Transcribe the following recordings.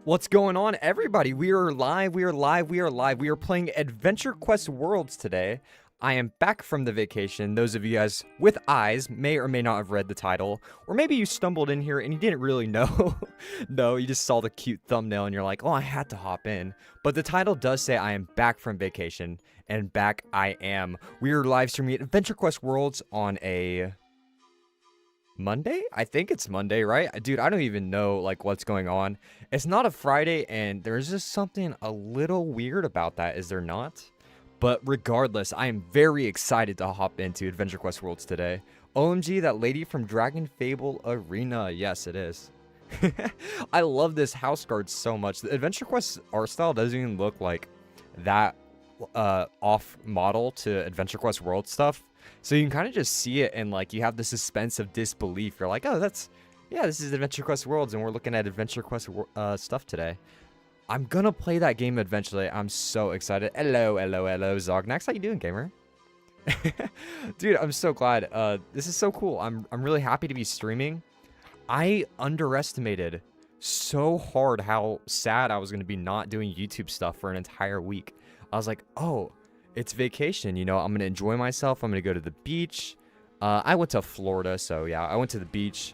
What's going on, everybody? We are live, we are live, we are live. We are playing Adventure Quest Worlds today. I am back from the vacation. Those of you guys with eyes may or may not have read the title, or maybe you stumbled in here and you didn't really know. No, you just saw the cute thumbnail and you're like, oh, I had to hop in. But the title does say I am back from vacation, and back I am. We are live streaming Adventure Quest Worlds on a Monday? I think it's Monday, right? Dude, I don't even know, like, what's going on. It's not a Friday, and there's just something a little weird about that, is there not? But regardless, I am very excited to hop into Adventure Quest Worlds today. OMG, that lady from Dragon Fable Arena. Yes, it is. I love this house guard so much. The Adventure Quest art style doesn't even look like that off model to Adventure Quest World stuff. So you can kind of just see it, and like you have the suspense of disbelief. You're like, oh, yeah, this is Adventure Quest Worlds, and we're looking at Adventure Quest stuff today. I'm gonna play that game eventually. I'm so excited. Hello, Zognax. How you doing, gamer? Dude, I'm so glad. This is so cool. I'm really happy to be streaming. I underestimated so hard how sad I was gonna be not doing YouTube stuff for an entire week. I was like, oh, it's vacation, you know, I'm going to enjoy myself. I'm going to go to the beach. I went to Florida, so yeah, I went to the beach.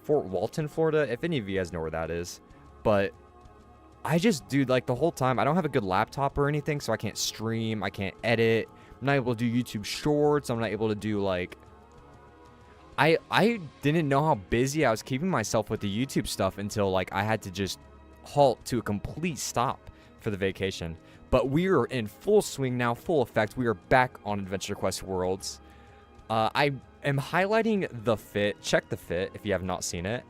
Fort Walton, Florida, if any of you guys know where that is. But I just, dude, like the whole time, I don't have a good laptop or anything, so I can't stream, I can't edit. I'm not able to do YouTube shorts. I'm not able to do, like... I didn't know how busy I was keeping myself with the YouTube stuff until, like, I had to just halt to a complete stop for the vacation. But we are in full swing now, full effect. We are back on Adventure Quest Worlds. I am highlighting the fit. Check the fit if you have not seen it.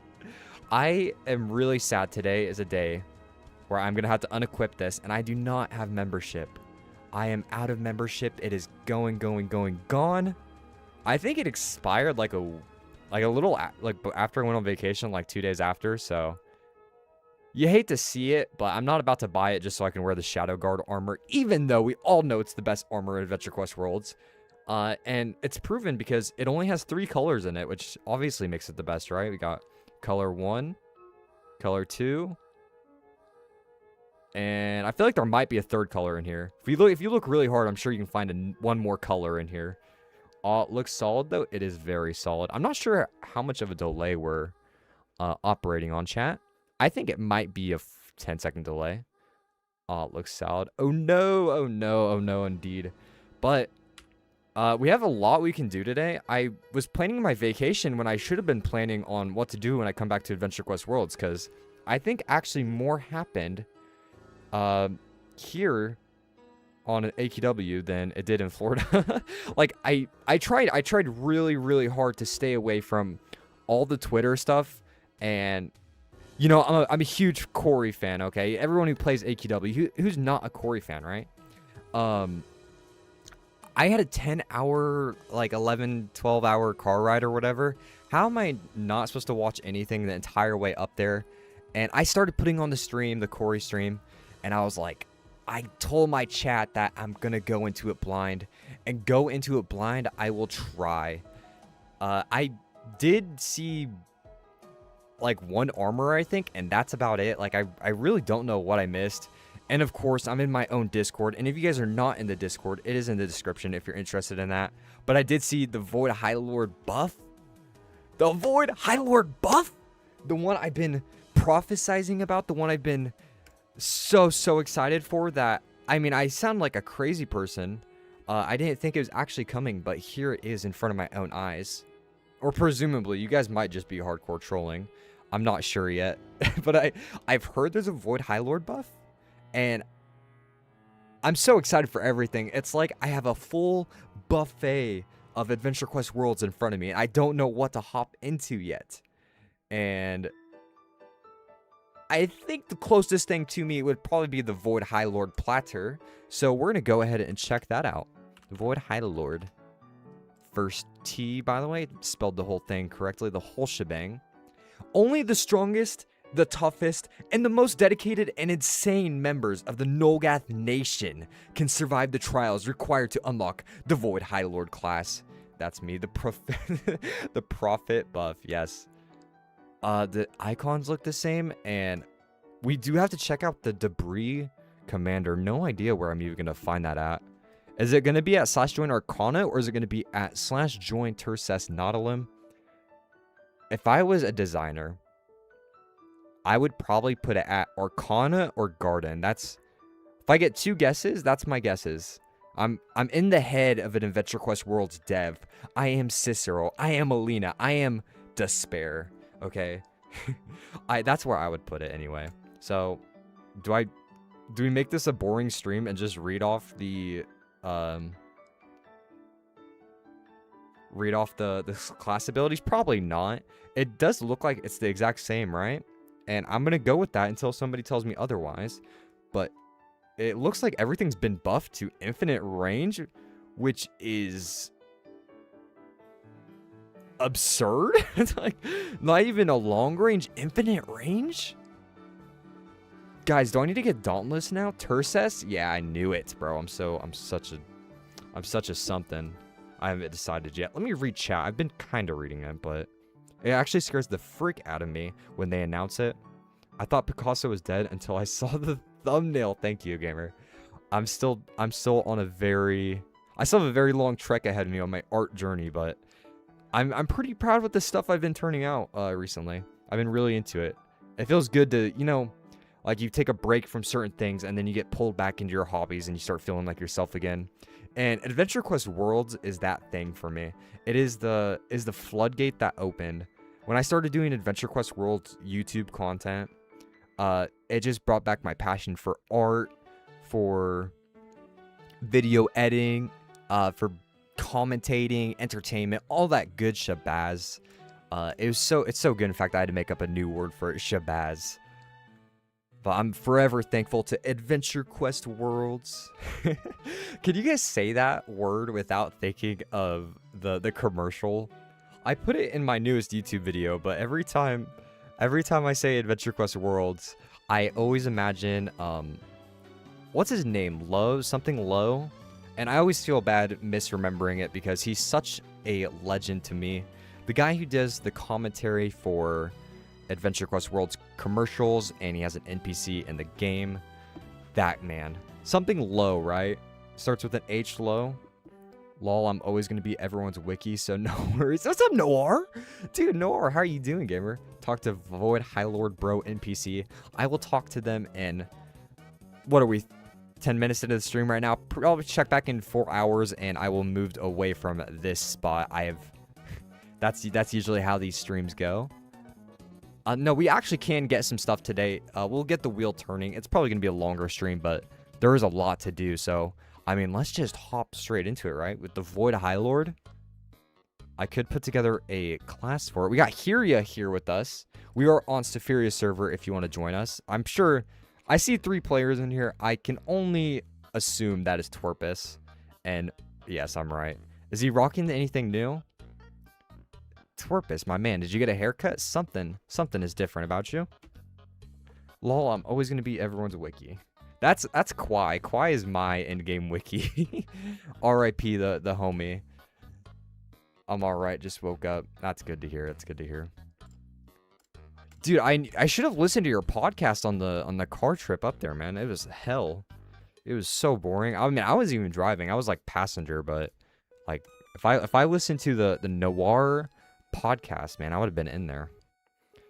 I am really sad. Today is a day where I'm going to have to unequip this, and I do not have membership. I am out of membership. It is gone. I think it expired like a little after I went on vacation, like 2 days after, so... You hate to see it, but I'm not about to buy it just so I can wear the Shadow Guard armor, even though we all know it's the best armor in Adventure Quest Worlds. And it's proven because it only has 3 colors in it, which obviously makes it the best, right? We got color 1, color 2, and I feel like there might be a 3rd color in here. If you look really hard, I'm sure you can find one more color in here. It looks solid, though. It is very solid. I'm not sure how much of a delay we're operating on, chat. I think it might be a 10-second delay. Oh, it looks solid. Oh no, indeed. But we have a lot we can do today. I was planning my vacation when I should have been planning on what to do when I come back to Adventure Quest Worlds, because I think actually more happened here on an AQW than it did in Florida. Like, I tried really hard to stay away from all the Twitter stuff, and... You know, I'm a huge Corey fan, okay? Everyone who plays AQW, who's not a Corey fan, right? I had a 10-hour, like 11, 12-hour car ride or whatever. How am I not supposed to watch anything the entire way up there? And I started putting on the stream, the Corey stream, and I was like, I told my chat that I'm going to go into it blind. And go into it blind, I will try. I did see... like 1 armor, I think, and that's about it. Like, I really don't know what I missed. And of course, I'm in my own Discord, and if you guys are not in the Discord, it is in the description if you're interested in that. But I did see the Void High Lord buff. The Void High Lord buff? The one I've been prophesizing about, the one I've been so excited for, that, I mean, I sound like a crazy person. I didn't think it was actually coming, but here it is in front of my own eyes. Or presumably, you guys might just be hardcore trolling. I'm not sure yet. But I've heard there's a Void High Lord buff. And I'm so excited for everything. It's like I have a full buffet of Adventure Quest Worlds in front of me. And I don't know what to hop into yet. And I think the closest thing to me would probably be the Void High Lord Platter. So we're going to go ahead and check that out. The Void High Lord. First T, by the way, spelled the whole thing correctly, the whole shebang. Only the strongest, the toughest, and the most dedicated and insane members of the Nolgath Nation can survive the trials required to unlock the Void High Lord class. That's me, the Prophet buff, yes. The icons look the same, and We do have to check out the debris commander. No idea where I'm even going to find that at. Is it going to be at /join Arcana, or is it going to be at /join Tercess Nautilum? If I was a designer, I would probably put it at Arcana or Garden. If I get 2 guesses, that's my guesses. I'm in the head of an Adventure Quest Worlds dev. I am Cicero. I am Alina. I am Despair. Okay? That's where I would put it anyway. So, do we make this a boring stream and just read off the class abilities? Probably not. It does look like it's the exact same, right? And I'm gonna go with that until somebody tells me otherwise. But it looks like everything's been buffed to infinite range, which is absurd. It's like not even a long range, infinite range. Guys, do I need to get Dauntless now? Tercess? Yeah, I knew it, bro. I'm such a something. I haven't decided yet. Let me read chat. I've been kind of reading it, but it actually scares the frick out of me when they announce it. I thought Picasso was dead until I saw the thumbnail. Thank you, gamer. I still have a very long trek ahead of me on my art journey, but I'm pretty proud with the stuff I've been turning out recently. I've been really into it. It feels good to, like you take a break from certain things and then you get pulled back into your hobbies and you start feeling like yourself again. And Adventure Quest Worlds is that thing for me. It is the floodgate that opened. When I started doing Adventure Quest Worlds YouTube content, it just brought back my passion for art, for video editing, for commentating, entertainment, all that good shabazz. It's so good. In fact, I had to make up a new word for it, shabazz. But I'm forever thankful to Adventure Quest Worlds. Can you guys say that word without thinking of the commercial? I put it in my newest YouTube video, but every time I say Adventure Quest Worlds, I always imagine what's his name? Something Low? And I always feel bad misremembering it because he's such a legend to me. The guy who does the commentary for Adventure Quest Worlds commercials, and he has an NPC in the game. That man. Something Low, right? Starts with an H, Low. Lol, I'm always going to be everyone's wiki, so no worries. What's up, Noir? Dude, Noir, how are you doing, gamer? Talk to Void High Lord Bro NPC. I will talk to them in, what are we, 10 minutes into the stream right now? I'll check back in 4 hours, and I will move away from this spot. That's usually how these streams go. No, we actually can get some stuff today. We'll get the wheel turning. It's probably going to be a longer stream, but there is a lot to do. So, I mean, let's just hop straight into it, right? With the Void High Lord, I could put together a class for it. We got Hyria here with us. We are on Sephiria server if you want to join us. I'm sure I see 3 players in here. I can only assume that is Twerpus. And yes, I'm right. Is he rocking anything new? Twerpus, my man, did you get a haircut? Something is different about you. Lol, I'm always gonna be everyone's wiki. That's Kwai. Kwai is my endgame wiki. R.I.P. the homie. I'm alright, just woke up. That's good to hear. That's good to hear. Dude, I should have listened to your podcast on the car trip up there, man. It was hell. It was so boring. I mean, I wasn't even driving. I was like passenger, but like if I listened to the Noir podcast, man, I would have been in there.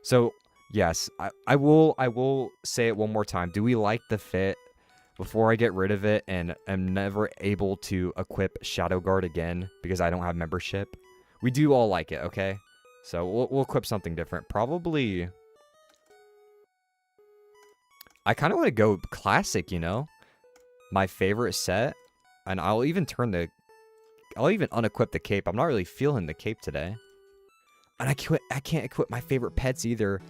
So yes, I will say it one more time. Do we like the fit? Before I get rid of it and am never able to equip Shadow Guard again because I don't have membership, we do all like it, okay? So we'll equip something different. Probably, I kind of want to go classic, my favorite set, and I'll even unequip the cape. I'm not really feeling the cape today. And I can't equip my favorite pets either.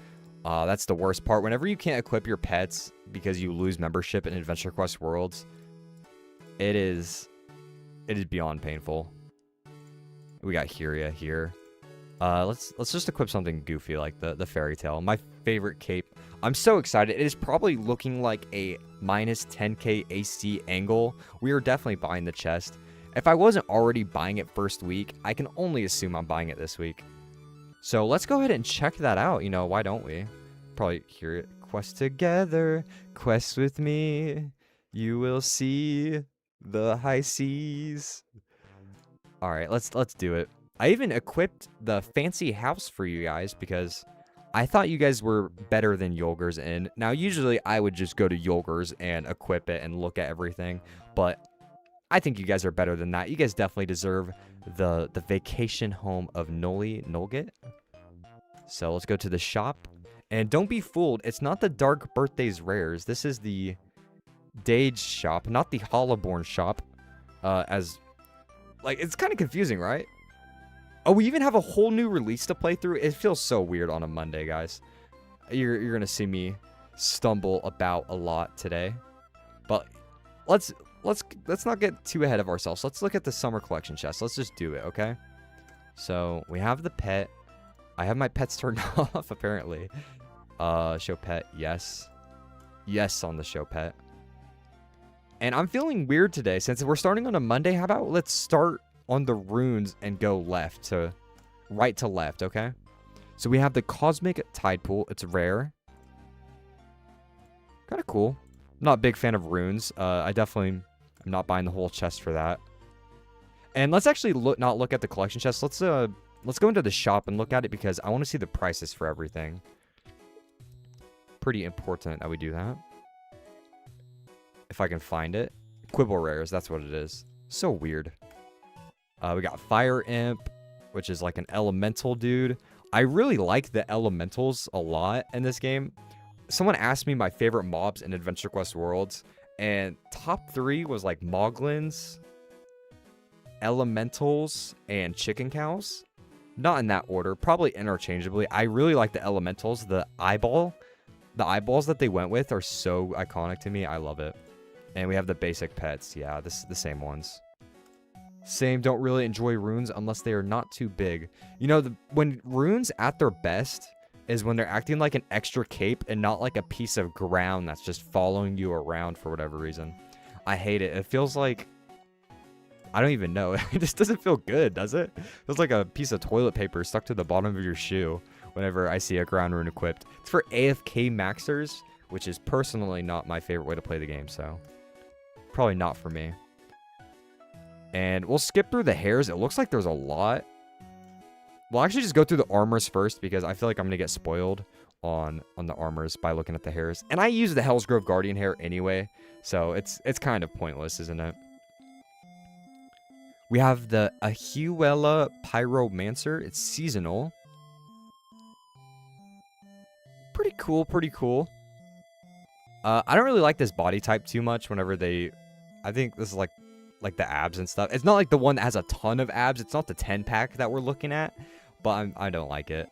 That's the worst part. Whenever you can't equip your pets because you lose membership in Adventure Quest Worlds, it is beyond painful. We got Hyria here. Let's just equip something goofy like the fairy tale. My favorite cape. I'm so excited. It is probably looking like a minus 10k AC angle. We are definitely buying the chest. If I wasn't already buying it first week, I can only assume I'm buying it this week. So let's go ahead and check that out. Why don't we? Probably hear it Quest together, quest with me. You will see the high seas. All right, let's do it. I even equipped the fancy house for you guys because I thought you guys were better than Yulgers in. Now, usually I would just go to Yulgers and equip it and look at everything, but I think you guys are better than that. You guys definitely deserve the vacation home of Nolgit. So let's go to the shop. And don't be fooled, it's not the Dark Birthdays Rares. This is the Dage shop, not the Hollowborn shop. It's kind of confusing, right? Oh, we even have a whole new release to play through. It feels so weird on a Monday, guys. You're gonna see me stumble about a lot today. But let's not get too ahead of ourselves. Let's look at the summer collection chest. Let's just do it, okay? So we have the pet. I have my pets turned off, apparently. Show pet, yes. Yes on the show pet. And I'm feeling weird today. Since we're starting on a Monday, how about let's start on the runes and go right to left, okay? So we have the Cosmic Tide Pool. It's rare. Kind of cool. Not a big fan of runes. I definitely am not buying the whole chest for that. And let's actually not look at the collection chest. Let's go into the shop and look at it because I want to see the prices for everything. Pretty important that we do that. If I can find it. Quibble rares, that's what it is. So weird. We got Fire Imp, which is like an elemental dude. I really like the elementals a lot in this game. Someone asked me my favorite mobs in Adventure Quest Worlds, and top 3 was like Moglins, elementals, and chicken cows. Not in that order, probably interchangeably. I really like the elementals. The eyeballs that they went with are so iconic to me. I love it. And we have the basic pets. Yeah, this is the same ones. Same, don't really enjoy runes unless they are not too big. You know, when runes at their best is when they're acting like an extra cape and not like a piece of ground that's just following you around for whatever reason. I hate it. It feels like, I don't even know. It just doesn't feel good, does it? It feels like a piece of toilet paper stuck to the bottom of your shoe whenever I see a ground rune equipped. It's for AFK maxers, which is personally not my favorite way to play the game, so probably not for me. And we'll skip through the hairs. It looks like there's a lot. We'll actually just go through the armors first because I feel like I'm going to get spoiled on the armors by looking at the hairs. And I use the Hellsgrove Guardian hair anyway, so it's kind of pointless, isn't it? We have the Ahuela Pyromancer. It's seasonal. Pretty cool, pretty cool. I don't really like this body type too much whenever I think this is like the abs and stuff. It's not like the one that has a ton of abs. It's not the 10-pack that we're looking at, but I don't like it.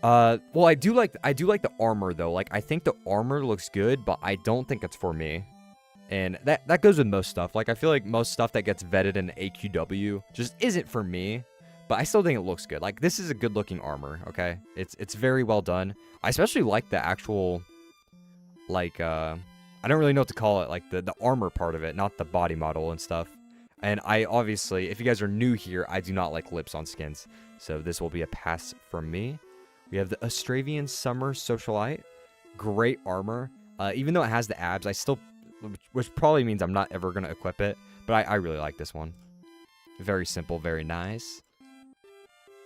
Well, I do like the armor though. Like, I think the armor looks good, but I don't think it's for me. And that goes with most stuff. Like, I feel like most stuff that gets vetted in AQW just isn't for me, but I still think it looks good. Like, this is a good looking armor, okay? It's very well done. I especially like the actual, like, I don't really know what to call it, like the armor part of it, not the body model and stuff. And I obviously, if you guys are new here, I do not like lips on skins, so this will be a pass from me. We have the Austravian Summer Socialite. Great armor. Even though it has the abs, I still, which probably means I'm not ever going to equip it, but I really like this one. Very simple, very nice.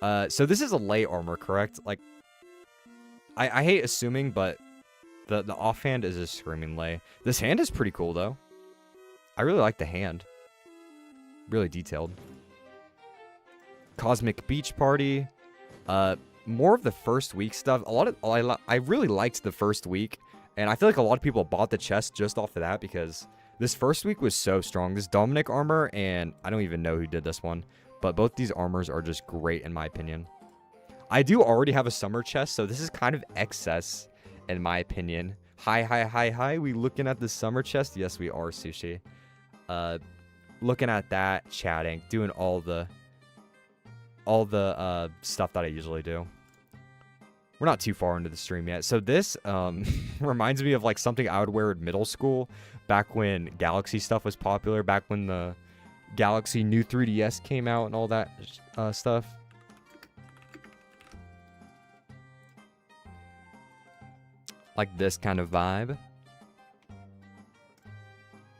So this is a lay armor, correct? Like, I hate assuming, but the offhand is a screaming lay. This hand is pretty cool, though. I really like the hand. Really detailed. Cosmic Beach Party. More of the first week stuff. I really liked the first week, and I feel like a lot of people bought the chest just off of that because this first week was so strong. This Dominic armor, and I don't even know who did this one, but both these armors are just great in my opinion. I do already have a summer chest, so this is kind of excess in my opinion. Hi. We looking at the summer chest? Yes, we are, Sushi. Looking at that, chatting, doing all the stuff that I usually do. We're not too far into the stream yet. So this reminds me of like something I would wear in middle school back when Galaxy stuff was popular, back when the Galaxy new 3DS came out and all that stuff. Like this kind of vibe.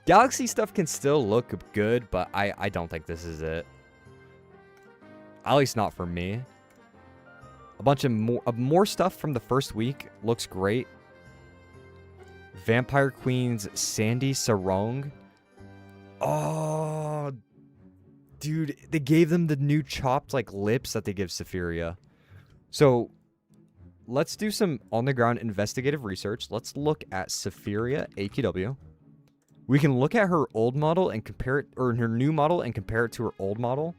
Galaxy stuff can still look good, but I don't think this is it. At least not for me. A bunch of more stuff from the first week. Looks great. Vampire Queen's Sandy Sarong. Oh, dude. They gave them the new chopped, like, lips that they give Safiria. So, let's do some on-the-ground investigative research. Let's look at Safiria AQW. We can look at her old model and compare it, or her new model and compare it to her old model.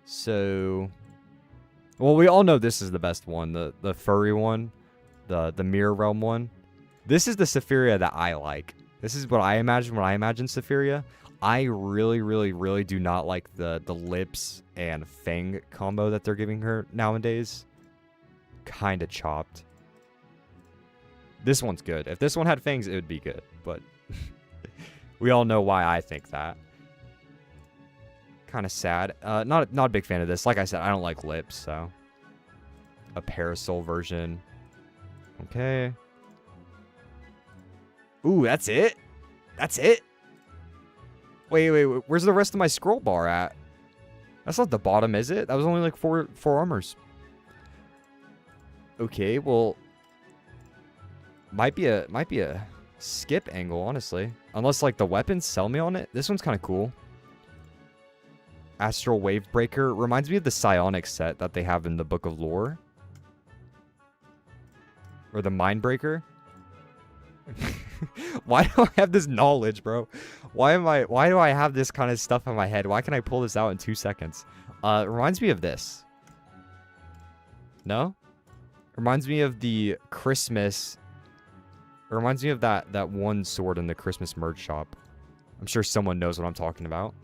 So, well, we all know this is the best one, the furry one, the Mirror Realm one. This is the Safiria that I like. This is what I imagine when I imagine Safiria. I really, really, really do not like the lips and fang combo that they're giving her nowadays. Kind of chopped. This one's good. If this one had fangs, it would be good, but we all know why I think that. Kind of sad. Not a big fan of this. Like I said, I don't like lips, so. A Parasol version. Okay. Ooh, that's it? That's it? Wait. Where's the rest of my scroll bar at? That's not the bottom, is it? That was only like four armors. Okay, well. Might be a skip angle, honestly. Unless, like, the weapons sell me on it. This one's kind of cool. Astral Wave Breaker. Reminds me of the Psionic set that they have in the Book of Lore. Or the Mind Breaker. Why do I have this knowledge, bro? Why do I have this kind of stuff in my head? Why can I pull this out in 2 seconds? It reminds me of this. No? Reminds me of the Christmas. It reminds me of that one sword in the Christmas merch shop. I'm sure someone knows what I'm talking about.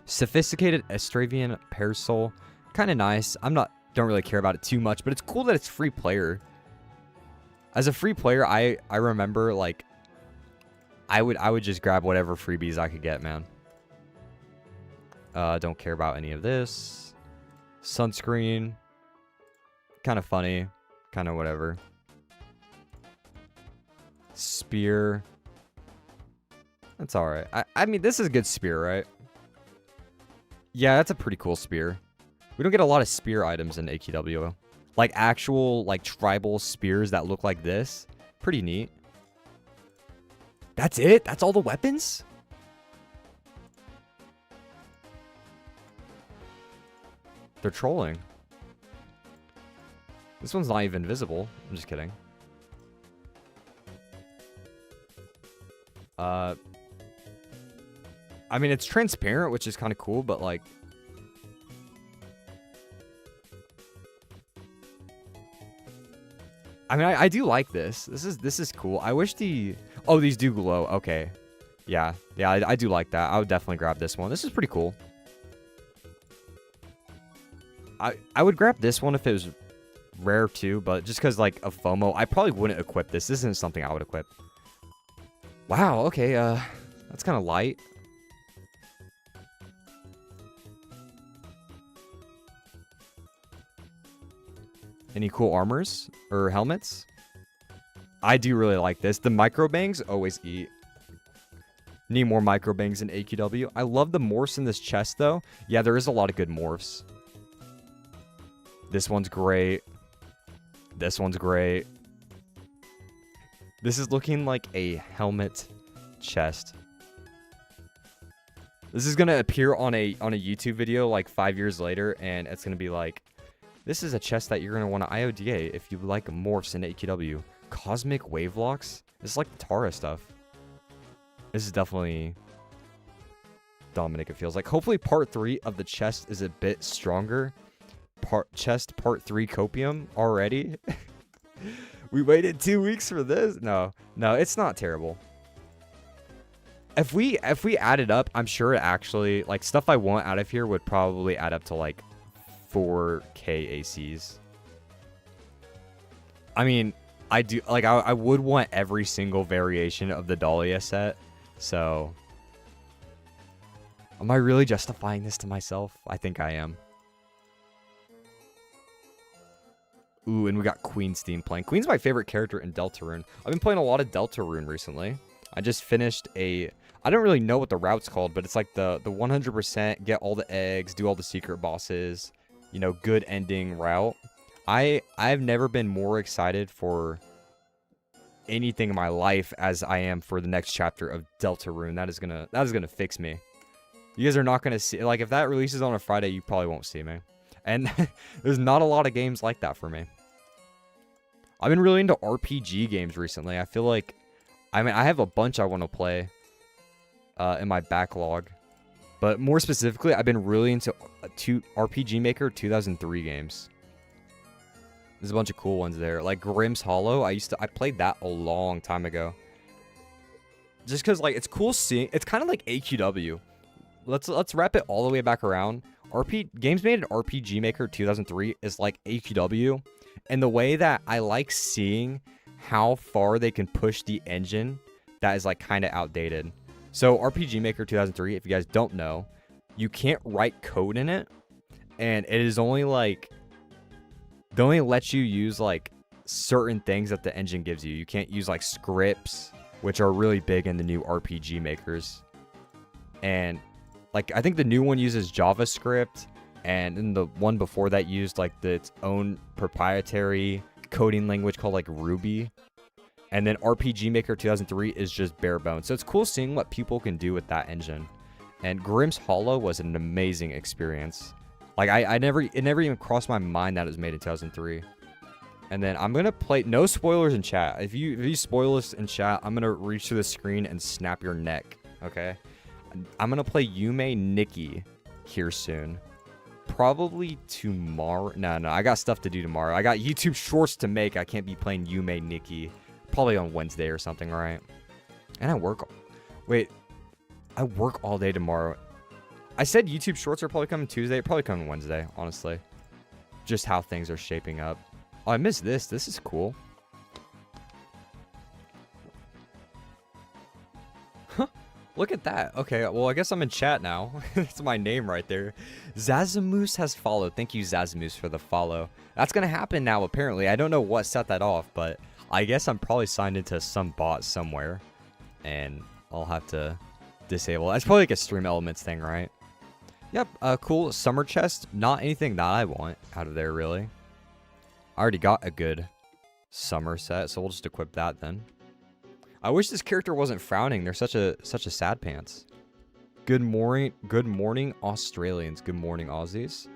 Sophisticated Estravian Parasol. Kind of nice. Don't really care about it too much, but it's cool that it's free player. As a free player, I remember, like, I would just grab whatever freebies I could get, man. Don't care about any of this. Sunscreen. Kind of funny. Kind of whatever. Spear. That's alright. I mean, this is a good spear, right? Yeah, that's a pretty cool spear. We don't get a lot of spear items in AQW. Like, actual, like, tribal spears that look like this. Pretty neat. That's it? That's all the weapons? They're trolling. This one's not even visible. I'm just kidding. I mean, it's transparent, which is kind of cool, but, like... I mean, I do like this. This is cool. I wish the... Oh, these do glow. Okay. Yeah, I do like that. I would definitely grab this one. This is pretty cool. I would grab this one if it was rare too, but just because, like, of FOMO, I probably wouldn't equip this. This isn't something I would equip. Wow, okay, that's kind of light. Any cool armors or helmets? I do really like this. The micro bangs always eat. Need more micro bangs in AQW. I love the morphs in this chest, though. Yeah, there is a lot of good morphs. This one's great. This one's great. This is looking like a helmet chest. This is gonna appear on a YouTube video like 5 years later, and it's gonna be like, this is a chest that you're gonna want to IODA if you like morphs in AQW. Cosmic wave locks. This is like the Tara stuff. This is definitely Dominic, it feels like. Hopefully part 3 of the chest is a bit stronger. Part 3 copium already. We waited 2 weeks for this. No, it's not terrible. If we add it up, I'm sure it actually, like, stuff I want out of here would probably add up to like 4k ACs. I mean, I do, like, I would want every single variation of the Dahlia set. So, am I really justifying this to myself? I think I am. Ooh, and we got Queen's theme playing. Queen's my favorite character in Deltarune. I've been playing a lot of Deltarune recently. I just finished I don't really know what the route's called, but it's like the 100% get all the eggs, do all the secret bosses, you know, good ending route. I've never been more excited for anything in my life as I am for the next chapter of Deltarune. That is gonna fix me. You guys are not gonna see, like, if that releases on a Friday, you probably won't see me. And there's not a lot of games like that for me. I've been really into RPG games recently. I feel like, I mean, I have a bunch I want to play in my backlog. But more specifically, I've been really into RPG Maker 2003 games. There's a bunch of cool ones there. Like Grimm's Hollow, I played that a long time ago. Just because, like, it's cool seeing, it's kind of like AQW. Let's wrap it all the way back around. Games made in RPG Maker 2003 is like AQW, and the way that I like seeing how far they can push the engine that is like kind of outdated. So RPG Maker 2003, if you guys don't know, you can't write code in it, and it is only like, they only let you use like certain things that the engine gives you. You can't use like scripts, which are really big in the new RPG makers. And like, I think the new one uses JavaScript, and then the one before that used like its own proprietary coding language called like Ruby. And then RPG Maker 2003 is just bare bones. So it's cool seeing what people can do with that engine. And Grimm's Hollow was an amazing experience. Like, it never even crossed my mind that it was made in 2003. And then I'm gonna play, no spoilers in chat. If you spoil us in chat, I'm gonna reach to the screen and snap your neck. Okay. I'm gonna play Yume Nikki here soon. Probably tomorrow. No, I got stuff to do tomorrow. I got YouTube shorts to make. I can't be playing Yume Nikki. Probably on Wednesday or something, right? And I work. Wait, I work all day tomorrow. I said YouTube shorts are probably coming Tuesday. Probably coming Wednesday, honestly. Just how things are shaping up. Oh, I missed this. This is cool. Look at that. Okay, well, I guess I'm in chat now. That's my name right there. Zazamoose has followed. Thank you, Zazamoose, for the follow. That's going to happen now, apparently. I don't know what set that off, but I guess I'm probably signed into some bot somewhere. And I'll have to disable. That's probably like a Stream Elements thing, right? Yep, cool. Summer chest. Not anything that I want out of there, really. I already got a good summer set, so we'll just equip that then. I wish this character wasn't frowning. They're such a sad pants. Good morning, Australians. Good morning, Aussies.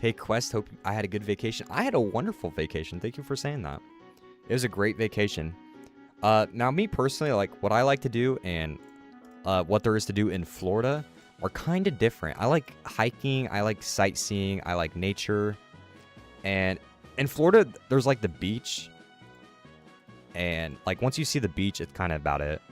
Hey, Quest, hope I had a good vacation. I had a wonderful vacation. Thank you for saying that. It was a great vacation. Now, me personally, like, what I like to do and what there is to do in Florida are kind of different. I like hiking. I like sightseeing. I like nature. And in Florida, there's, like, the beach. And, like, once you see the beach, it's kind of about it.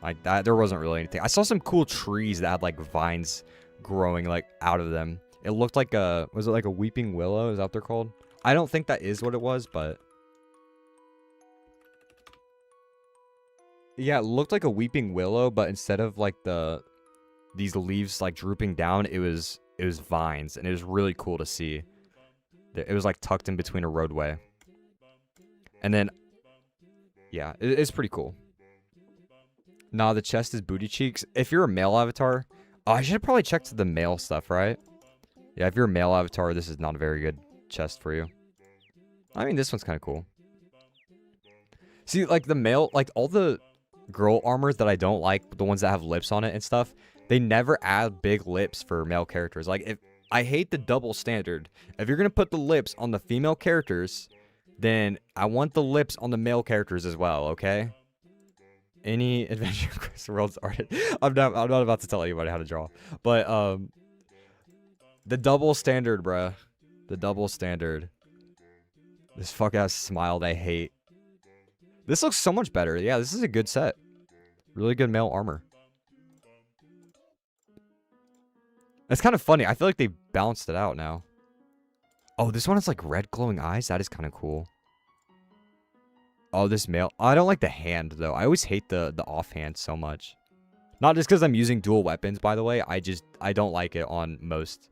Like, that, there wasn't really anything. I saw some cool trees that had, like, vines growing, like, out of them. It looked like a, was it like a weeping willow? Is that what they're called? I don't think that is what it was, but yeah, it looked like a weeping willow, but instead of, like, these leaves, like, drooping down, it was vines, and it was really cool to see. It was, like, tucked in between a roadway. And then, yeah, it's pretty cool. Nah, the chest is booty cheeks. If you're a male avatar, oh, I should probably check the male stuff, right? Yeah, if you're a male avatar, this is not a very good chest for you. I mean, this one's kind of cool. See, like, the male, like, all the girl armors that I don't like, the ones that have lips on it and stuff, they never add big lips for male characters. Like, if I hate the double standard. If you're going to put the lips on the female characters, then I want the lips on the male characters as well, okay? Any Adventure Quest Worlds art. I'm not about to tell anybody how to draw. But the double standard, bruh. The double standard. This fuck ass smile I hate. This looks so much better. Yeah, this is a good set. Really good male armor. It's kind of funny. I feel like they balanced it out now. Oh, this one has like red glowing eyes. That is kind of cool. Oh, this male. Oh, I don't like the hand though. I always hate the offhand so much. Not just because I'm using dual weapons, by the way. I don't like it on most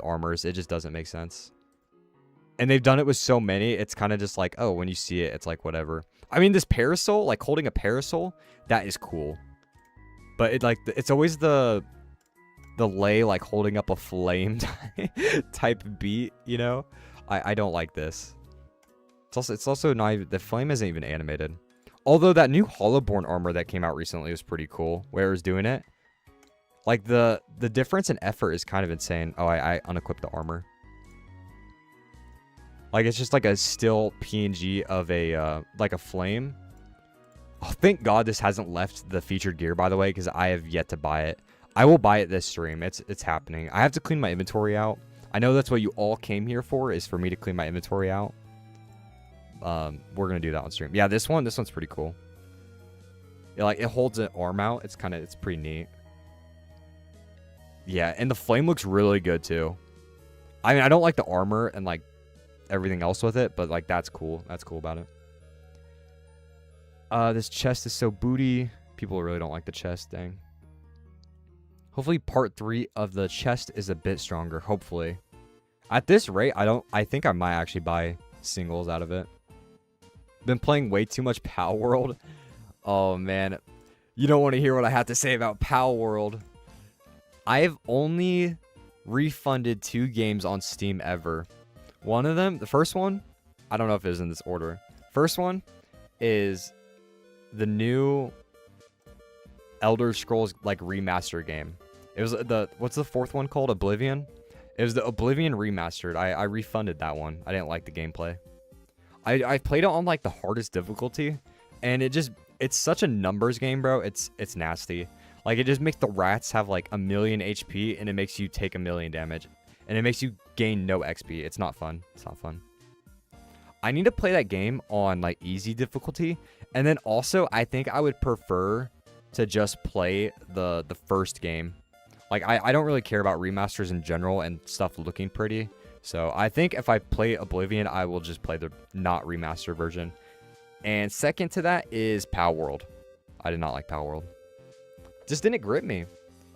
armors. It just doesn't make sense. And they've done it with so many, it's kind of just like, oh, when you see it, it's like, whatever. I mean, this parasol, like holding a parasol, that is cool. But it like, it's always the lay, like holding up a flame type beat, you know? I don't like this. It's also not even, the flame isn't even animated. Although that new Hollowborn armor that came out recently was pretty cool, where it was doing it. Like, the difference in effort is kind of insane. Oh, I unequipped the armor. Like, it's just like a still PNG of a, like a flame. Oh, thank God this hasn't left the featured gear, by the way, because I have yet to buy it. I will buy it this stream. It's happening. I have to clean my inventory out. I know that's what you all came here for, is for me to clean my inventory out. We're going to do that on stream. Yeah, this one's pretty cool. Yeah, like, it holds an arm out. It's pretty neat. Yeah, and the flame looks really good, too. I mean, I don't like the armor and, like, everything else with it, but, like, that's cool. That's cool about it. This chest is so booty. People really don't like the chest, dang. Hopefully part 3 of the chest is a bit stronger, hopefully. At this rate, I think I might actually buy singles out of it. Been playing way too much Pal World. Oh, man. You don't want to hear what I have to say about Pal World. I've only refunded 2 games on Steam ever. One of them, the first one, I don't know if it was in this order. First one is the new Elder Scrolls, like, remaster game. It was what's the 4th one called? Oblivion? It was the Oblivion remastered. I refunded that one. I didn't like the gameplay. I played it on, like, the hardest difficulty, and it's such a numbers game, bro. It's nasty. Like, it just makes the rats have, like, 1,000,000 HP, and it makes you take 1,000,000 damage. And it makes you gain no XP. It's not fun. It's not fun. I need to play that game on, like, easy difficulty. And then also, I think I would prefer to just play the first game. Like, I don't really care about remasters in general and stuff looking pretty. So I think if I play Oblivion, I will just play the not remastered version. And second to that is Pal World. I did not like Pal World. Just didn't grip me.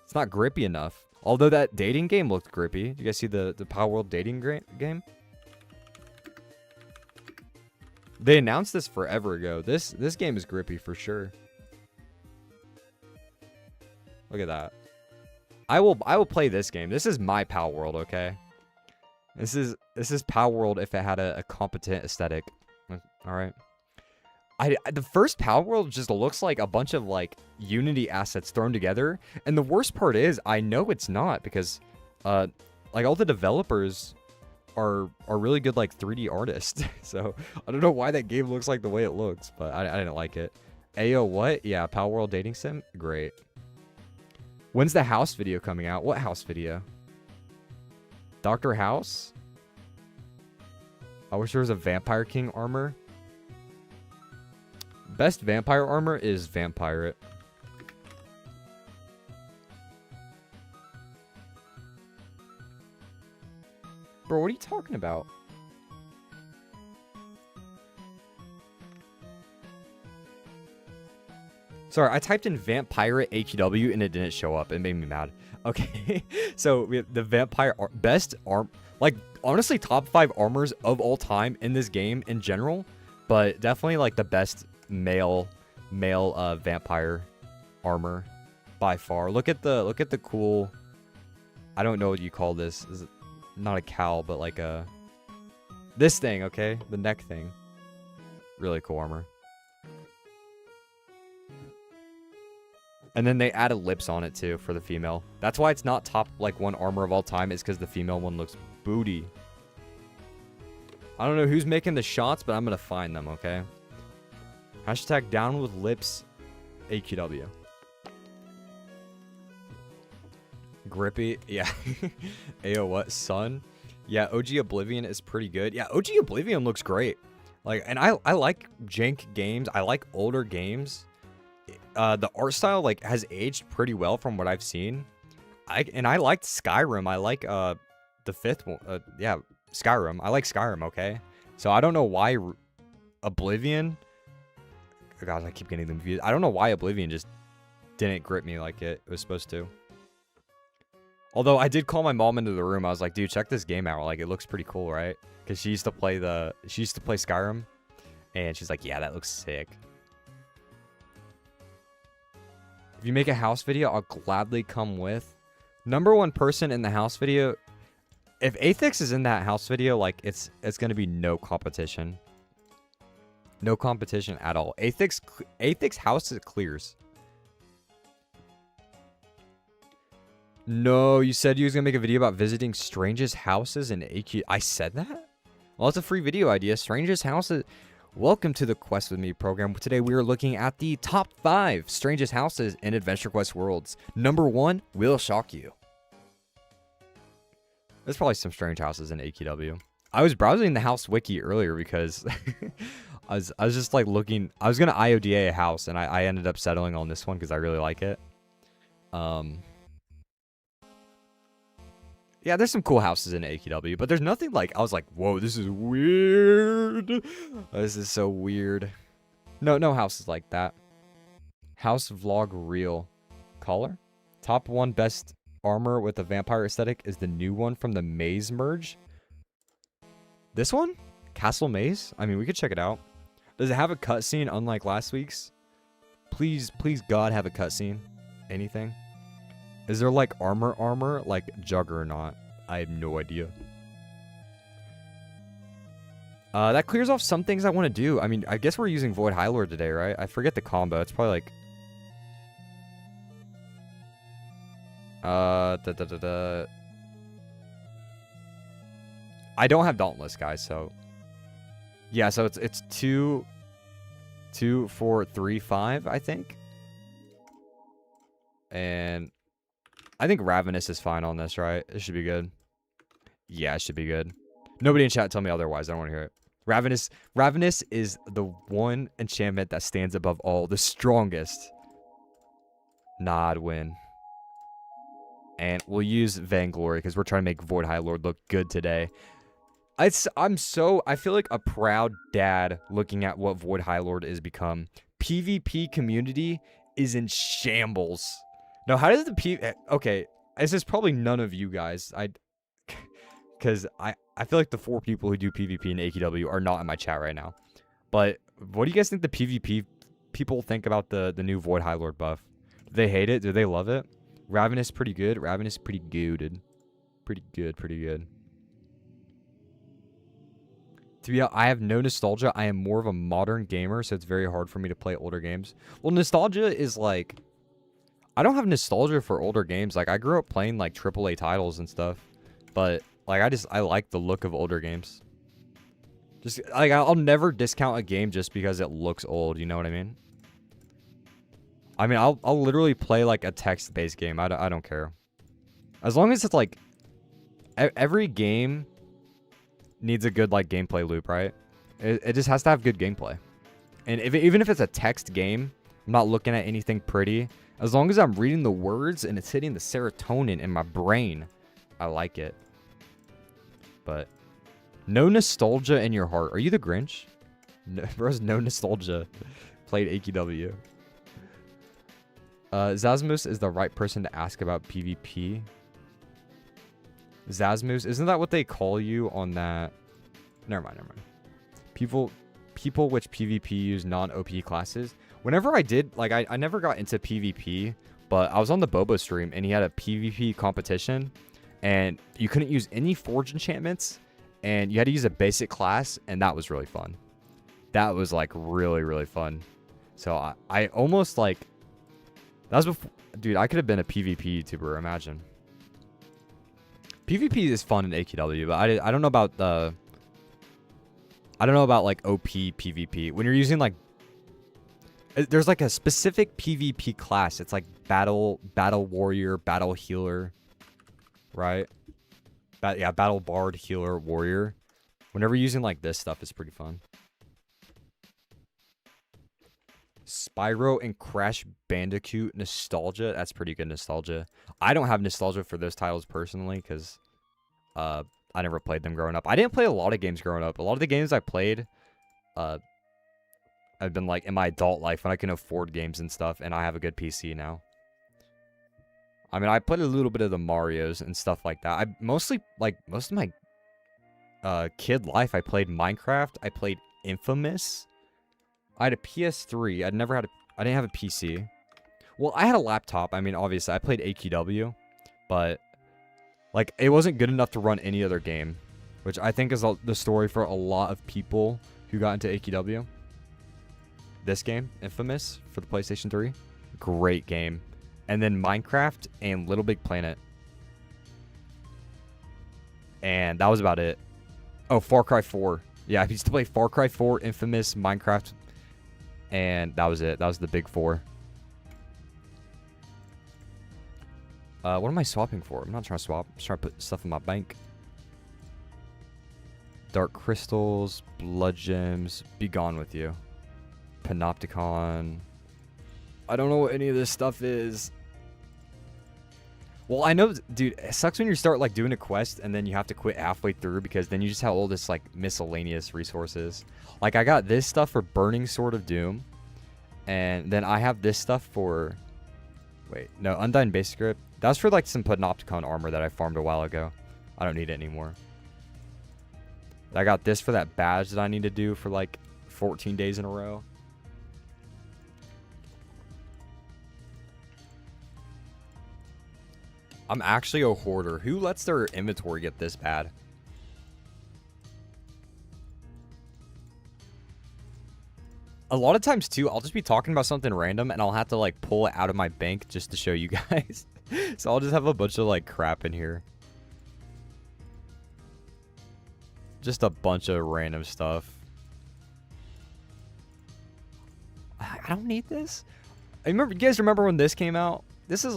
It's not grippy enough. Although that dating game looked grippy. Did you guys see the Pal World dating game? They announced this forever ago. This game is grippy for sure. Look at that. I will play this game. This is my Pal World, okay? This is Pal World if it had a competent aesthetic. All right. The first Pal World just looks like a bunch of, like, Unity assets thrown together, and the worst part is I know it's not, because like, all the developers are really good, like, 3D artists. So I don't know why that game looks like the way it looks, but I didn't like it. Ayo, what? Yeah, Pal World dating sim? Great. When's the house video coming out? What house video? Dr. House? I wish there was a Vampire King armor. Best vampire armor is Vampirate. Bro, what are you talking about? Sorry, I typed in Vampirate AQW and it didn't show up. It made me mad. Okay, so we have the Vampire best arm, like, honestly top 5 armors of all time in this game in general, but definitely, like, the best male vampire armor by far. Look at the cool, I don't know what you call this. Is it not a cowl, but like this thing, okay? The neck thing. Really cool armor. And then they added lips on it too for the female. That's why it's not top, like, 1 armor of all time, is because the female one looks booty. I don't know who's making the shots, but I'm gonna find them, okay? Hashtag down with lips AQW. Grippy, yeah. Ayo, what? Sun? Yeah, OG Oblivion is pretty good. Yeah, OG Oblivion looks great. Like, and I like jank games. I like older games. The art style, like, has aged pretty well from what I've seen. I liked Skyrim. I like the 5th one. Yeah, Skyrim. I like Skyrim, okay? So I don't know why Oblivion... Oh, God, I keep getting them confused. I don't know why Oblivion just didn't grip me like it was supposed to. Although I did call my mom into the room. I was like, dude, check this game out. Like, it looks pretty cool, right? because she used to play Skyrim, and she's like, yeah, that looks sick. If you make a house video, I'll gladly come with. Number one person in the house video. If Athix is in that house video, like it's gonna be no competition. No competition at all. Athix house clears. No, you said you was gonna make a video about visiting strangest houses in AQ. I said that? Well, it's a free video idea. Strangest houses. Welcome to the Quest With Me program. Today we are looking at the top 5 strangest houses in Adventure Quest Worlds. Number 1 will shock you. There's probably some strange houses in AQW. I was browsing the house wiki earlier because I was just like looking. I was gonna IODA a house, and I ended up settling on this one because I really like it. Yeah, there's some cool houses in AQW, but there's nothing like, I was like, whoa, this is weird. This is so weird. No houses like that. House vlog reel. Color? Top 1 best armor with a vampire aesthetic is the new one from the Maze merge. This one? Castle Maze? I mean, we could check it out. Does it have a cutscene unlike last week's? Please God, have a cutscene. Anything? Is there like armor like Juggernaut? I have no idea. That clears off some things I want to do. I mean, I guess we're using Void High Lord today, right? I forget the combo. It's probably like I don't have Dauntless, guys, so yeah, so it's 2 4 3 5, I think. And I think Ravenous is fine on this, right? It should be good. Yeah, it should be good. Nobody in chat tell me otherwise. I don't want to hear it. Ravenous is the one enchantment that stands above all. The strongest. Nah, I'd win. And we'll use Vainglory because we're trying to make Void High Lord look good today. I feel like a proud dad looking at what Void High Lord is become. PvP community is in shambles. Now, how does the okay, this is probably none of you guys. Because I feel like the 4 people who do PvP in AQW are not in my chat right now. But what do you guys think the PvP people think about the new Void High Lord buff? Do they hate it? Do they love it? Ravenous pretty good. Ravenous pretty good. Pretty good. To be honest, I have no nostalgia. I am more of a modern gamer, so it's very hard for me to play older games. Well, nostalgia is like, I don't have nostalgia for older games. Like, I grew up playing, like, AAA titles and stuff. But, like, I like the look of older games. Just, like, I'll never discount a game just because it looks old. You know what I mean? I mean, I'll literally play, like, a text-based game. I don't care. As long as it's, like, every game needs a good, like, gameplay loop, right? It just has to have good gameplay. And even if it's a text game, I'm not looking at anything pretty. As long as I'm reading the words and it's hitting the serotonin in my brain, I like it. But no nostalgia in your heart. Are you the Grinch? No, bro's no nostalgia. Played AQW. Zazmus is the right person to ask about PvP. Zazmus, isn't that what they call you on that? Never mind. People which PvP use non-OP classes. Whenever I did, like, I never got into PvP, but I was on the Bobo stream, and he had a PvP competition, and you couldn't use any Forge enchantments, and you had to use a basic class, and that was really fun. That was, like, really, really fun. So, I almost, like, that was before, dude, I could have been a PvP YouTuber, imagine. PvP is fun in AQW, but I don't know about the... I don't know about, like, OP PvP. When you're using, like... There's, like, a specific PvP class. It's, like, battle warrior, battle healer. Right? Yeah, battle bard, healer, warrior. Whenever using, like, this stuff, it's pretty fun. Spyro and Crash Bandicoot nostalgia. That's pretty good nostalgia. I don't have nostalgia for those titles personally because I never played them growing up. I didn't play a lot of games growing up. A lot of the games I played I've been like in my adult life when I can afford games and stuff, and I have a good PC now. I mean, I played a little bit of the Marios and stuff like that. I mostly, like, most of my Kid Life. I played Minecraft. I played Infamous. I had a PS3. I didn't have a PC. Well, I had a laptop. I mean, obviously, I played AQW, but like it wasn't good enough to run any other game, which I think is the story for a lot of people who got into AQW. This game, Infamous, for the PlayStation 3, great game. And then Minecraft and Little Big Planet. And that was about it. Oh, Far Cry 4. Yeah, I used to play Far Cry 4, Infamous, Minecraft, and that was it. That was the big four. What am I swapping for? I'm not trying to swap. I'm just trying to put stuff in my bank. Dark crystals, blood gems, be gone with you. Panopticon. I don't know what any of this stuff is. Well, I know, dude, it sucks when you start, like, doing a quest and then you have to quit halfway through because then you just have all this, like, miscellaneous resources. Like, I got this stuff for Burning Sword of Doom. And then I have this stuff for... Wait, no, Undying Basic Grip. That's for, like, some Panopticon armor that I farmed a while ago. I don't need it anymore. I got this for that badge that I need to do for, like, 14 days in a row. I'm actually a hoarder. Who lets their inventory get this bad? A lot of times, too, I'll just be talking about something random, and I'll have to, like, pull it out of my bank just to show you guys. So I'll just have a bunch of, like, crap in here. Just a bunch of random stuff. I don't need this. You guys remember when this came out? This is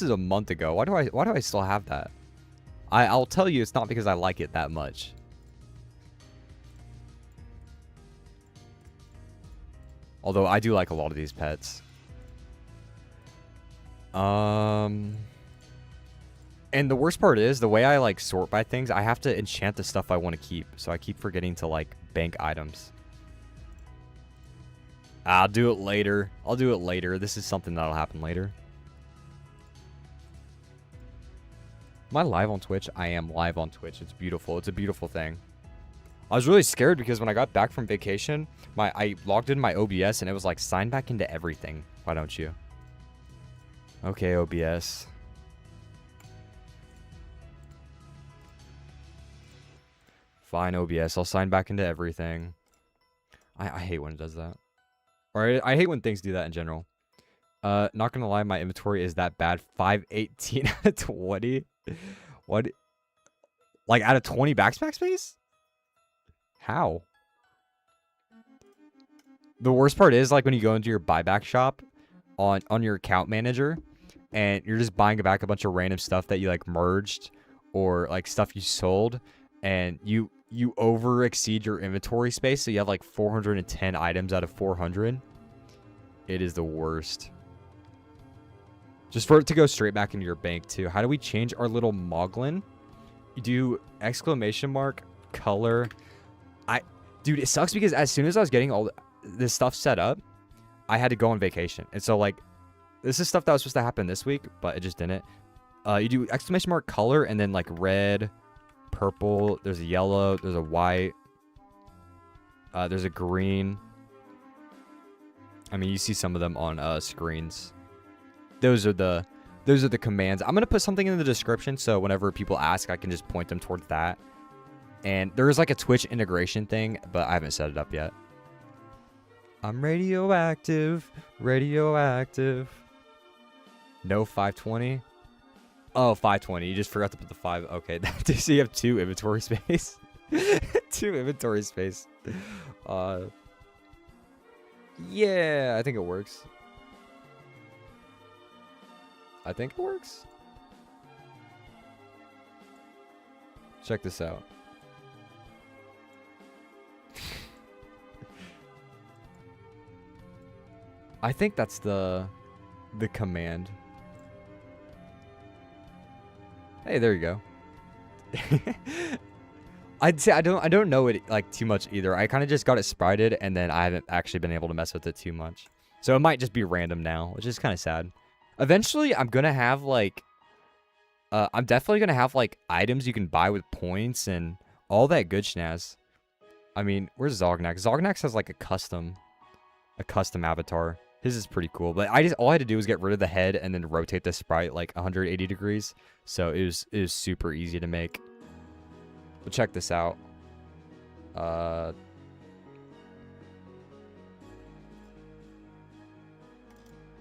a month ago. Why do I still have that? I'll tell you it's not because I like it that much. Although I do like a lot of these pets. And the worst part is the way I like sort by things, I have to enchant the stuff I want to keep. So I keep forgetting to like bank items. I'll do it later. I'll do it later. This is something that'll happen later. Am I live on Twitch? I am live on Twitch. It's beautiful. It's a beautiful thing. I was really scared because when I got back from vacation, I logged in my OBS and it was like, sign back into everything. Why don't you? Okay, OBS. Fine, OBS. I'll sign back into everything. I hate when it does that. Or I hate when things do that in general. Not gonna lie, my inventory is that bad. 518 out of 20. What? Like out of 20 backpack space? How? The worst part is like when you go into your buyback shop on your account manager and you're just buying back a bunch of random stuff that you like merged or like stuff you sold and you over exceed your inventory space, so you have like 410 items out of 400. It is the worst. Just for it to go straight back into your bank, too. How do we change our little Moglin? You do exclamation mark, color. Dude, it sucks because as soon as I was getting all this stuff set up, I had to go on vacation. And so, like, this is stuff that was supposed to happen this week, but it just didn't. You do exclamation mark, color, and then, like, red, purple. There's a yellow. There's a white. There's a green. I mean, you see some of them on screens. Those are the commands. I'm going to put something in the description so whenever people ask, I can just point them towards that. And there's like a Twitch integration thing, but I haven't set it up yet. I'm radioactive. Radioactive. No 520. Oh, 520. You just forgot to put the 5. Okay. So you have 2 inventory space. 2 inventory space. Yeah, I think it works. I think it works. Check this out. I think that's the command. Hey, there you go. I'd say I don't know it like too much either. I kind of just got it sprited and then I haven't actually been able to mess with it too much. So it might just be random now, which is kind of sad. Eventually, I'm going to have, like... I'm definitely going to have, like, items you can buy with points and All that good schnaz. I mean, where's Zognax? Zognax has like a custom avatar. His is pretty cool, but all I had to do was get rid of the head and then rotate the sprite like 180 degrees. So it was super easy to make. But check this out.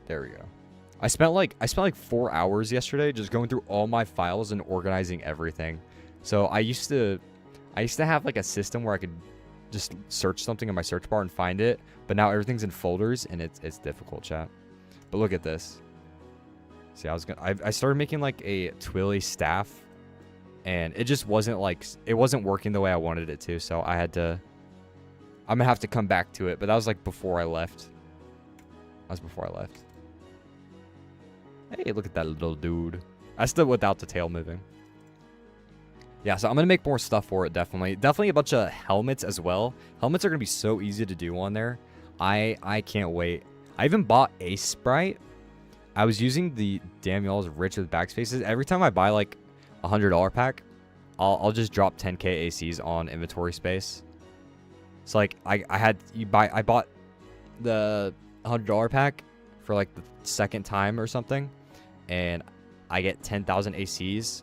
There we go. I spent like 4 hours yesterday just going through all my files and organizing everything. So I used to have like a system where I could just search something in my search bar and find it, but now everything's in folders and it's difficult, chat. But look at this. See, I started making like a Twilly staff, and it just wasn't working the way I wanted it to. So I'm gonna have to come back to it. But that was like before I left. That was before I left. Hey, look at that little dude. That's the without the tail moving. Yeah, so I'm gonna make more stuff for it. Definitely a bunch of helmets as well. Helmets are gonna be so easy to do on there. I can't wait. I even bought a sprite. I was using the Damn Y'all's Rich with Backspaces. Every time I buy like a $100 pack, I'll just drop 10k ACs on inventory space. So like I bought the $100 pack for like the second time or something, and I get 10,000 ACs,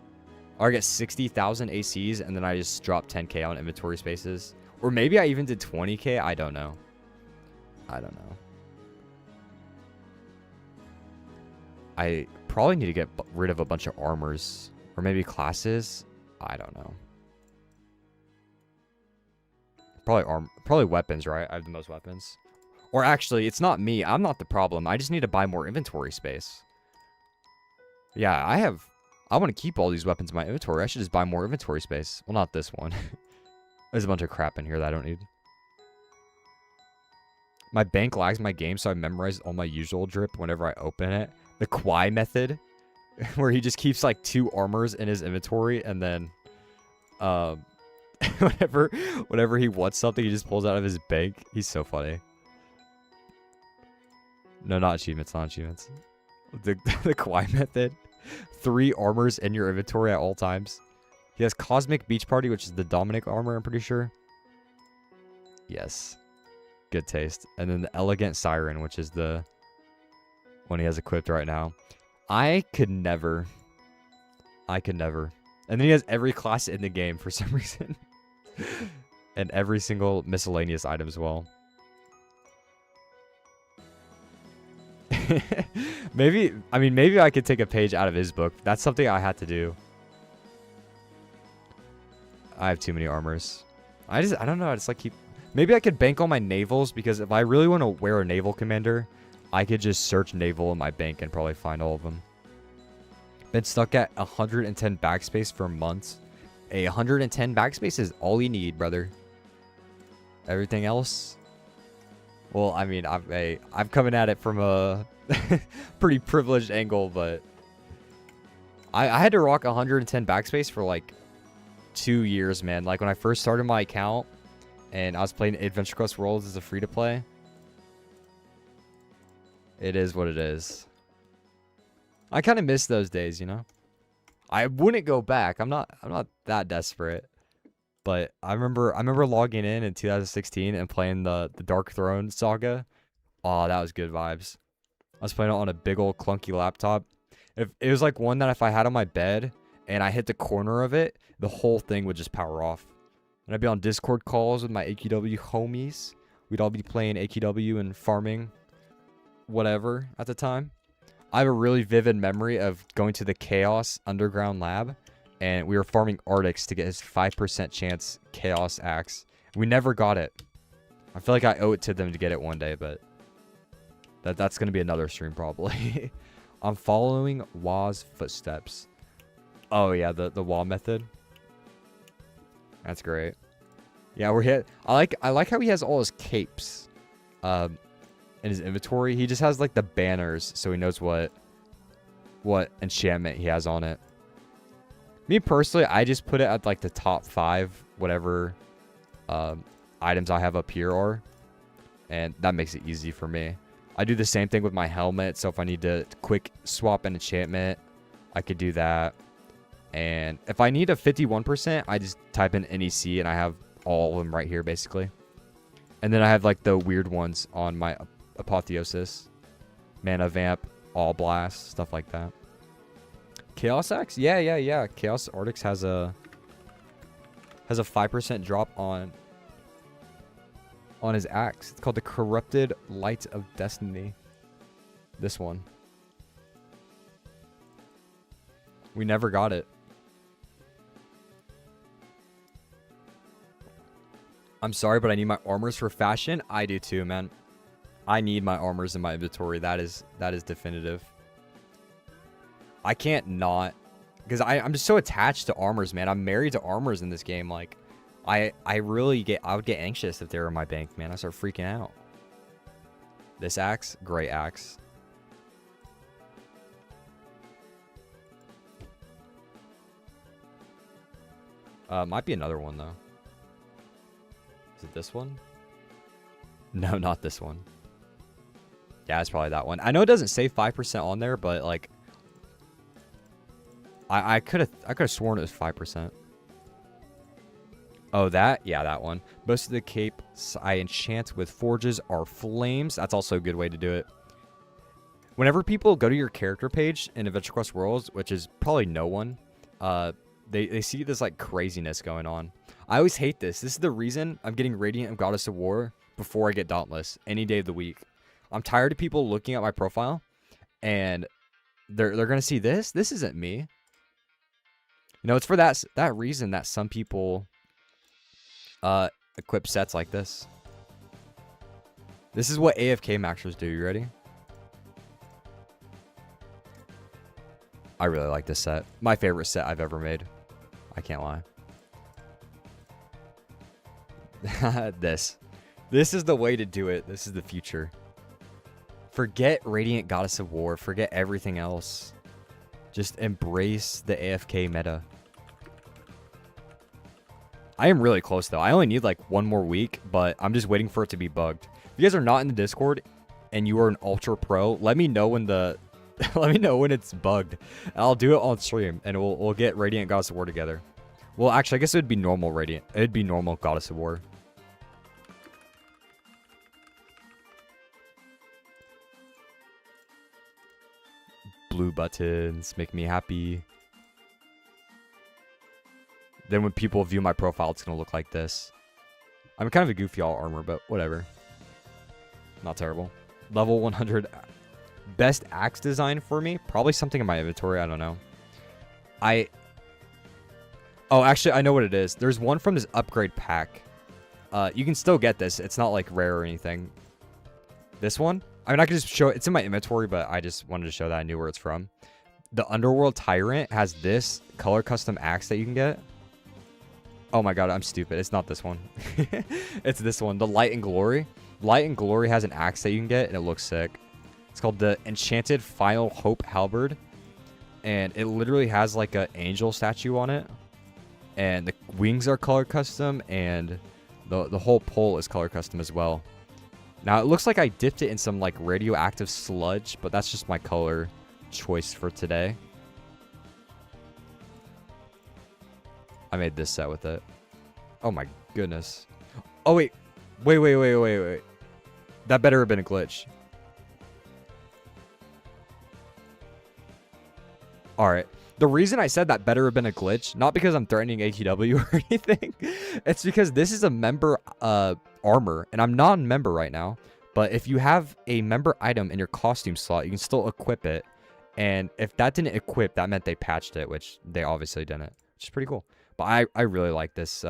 or I get 60,000 ACs, and then I just drop 10k on inventory spaces. Or maybe I even did 20k. I don't know. I probably need to get rid of a bunch of armors, or maybe classes. I don't know. Probably weapons, right? I have the most weapons. Or actually, it's not me. I'm not the problem. I just need to buy more inventory space. Yeah, I want to keep all these weapons in my inventory. I should just buy more inventory space. Well, not this one. There's a bunch of crap in here that I don't need. My bank lags my game, so I memorize all my usual drip whenever I open it. The Kwai method, where he just keeps like 2 armors in his inventory, and then whenever he wants something, he just pulls out of his bank. He's so funny. No, not achievements, not achievements. The Kwai method. 3 armors in your inventory at all times. He has Cosmic Beach Party, which is the Dominic armor, I'm pretty sure. Yes. Good taste. And then the Elegant Siren, which is the one he has equipped right now. I could never. And then he has every class in the game for some reason. And every single miscellaneous item as well. Maybe I could take a page out of his book. That's something I had to do. I have too many armors. I don't know. I just like maybe I could bank on my navals, because if I really want to wear a naval commander, I could just search naval in my bank and probably find all of them. Been stuck at 110 backspace for months. 110 backspace is all you need, brother. Everything else, well, I mean, I'm coming at it from a pretty privileged angle, but I had to rock 110 backspace for like 2 years, man. Like when I first started my account and I was playing Adventure Quest Worlds as a free-to-play. It is what it is. I kind of miss those days, you know? I wouldn't go back. I'm not that desperate. But I remember logging in 2016 and playing the Dark Throne saga. Oh, that was good vibes. I was playing it on a big old clunky laptop. If it was like one that if I had on my bed and I hit the corner of it, the whole thing would just power off. And I'd be on Discord calls with my AQW homies. We'd all be playing AQW and farming whatever at the time. I have a really vivid memory of going to the Chaos Underground Lab, and we were farming Arctics to get his 5% chance Chaos Axe. We never got it. I feel like I owe it to them to get it one day, but that's going to be another stream probably. I'm following Wa's footsteps. Oh yeah, the Wa method. That's great. Yeah, we're hit. I like how he has all his capes in his inventory. He just has like the banners, so he knows what enchantment he has on it. Me personally, I just put it at like the top 5 whatever items I have up here are, and that makes it easy for me. I do the same thing with my helmet, so if I need to quick swap an enchantment, I could do that. And if I need a 51%, I just type in NEC and I have all of them right here basically. And then I have like the weird ones on my Apotheosis, Mana Vamp, All Blast, stuff like that. Chaos Axe? Yeah. Chaos Arctics has a 5% drop on his axe. It's called the Corrupted Light of Destiny. This one. We never got it. I'm sorry, but I need my armors for fashion. I do too, man. I need my armors in my inventory. That is definitive. I can't not, because I'm just so attached to armors, man. I'm married to armors in this game. Like, I would get anxious if they were in my bank, man. I start freaking out. This axe, great axe. Might be another one though. Is it this one? No, not this one. Yeah, it's probably that one. I know it doesn't say 5% on there, but like, I could have sworn it was 5%. Oh, that? Yeah, that one. Most of the capes I enchant with forges are flames. That's also a good way to do it. Whenever people go to your character page in Adventure Quest Worlds, which is probably no one, they see this like craziness going on. I always hate this. This is the reason I'm getting Radiant and Goddess of War before I get Dauntless any day of the week. I'm tired of people looking at my profile and they're gonna see this. This isn't me. You know, it's for that reason that some people equip sets like this. This is what AFK maxers do. You ready? I really like this set. My favorite set I've ever made. I can't lie. This is the way to do it. This is the future. Forget Radiant Goddess of War. Forget everything else. Just embrace the AFK meta. I am really close though. I only need like one more week, but I'm just waiting for it to be bugged. If you guys are not in the Discord and you are an ultra pro, let me know when the let me know when it's bugged. I'll do it on stream and we'll get Radiant Goddess of War together. Well, actually, I guess it would be normal Radiant. It'd be normal Goddess of War. Blue buttons make me happy. Then when people view my profile, it's going to look like this. I'm kind of a goofy all armor, but whatever. Not terrible. Level 100. Best axe design for me? Probably something in my inventory. I don't know. Oh, actually, I know what it is. There's one from this upgrade pack. You can still get this. It's not like rare or anything. This one? I mean, I can just show it. It's in my inventory, but I just wanted to show that I knew where it's from. The Underworld Tyrant has this color custom axe that you can get. Oh my god, I'm stupid. It's not this one. It's this one. The Light and Glory. Light and Glory has an axe that you can get, and it looks sick. It's called the Enchanted Final Hope Halberd. And it literally has like an angel statue on it. And the wings are color custom, and the whole pole is color custom as well. Now, it looks like I dipped it in some like radioactive sludge, but that's just my color choice for today. I made this set with it. Oh my goodness. Oh, wait. Wait. That better have been a glitch. Alright. The reason I said that better have been a glitch, not because I'm threatening ATW or anything, it's because this is a member armor, and I'm not a member right now. But if you have a member item in your costume slot, you can still equip it. And if that didn't equip, that meant they patched it, which they obviously didn't, which is pretty cool. But I really like this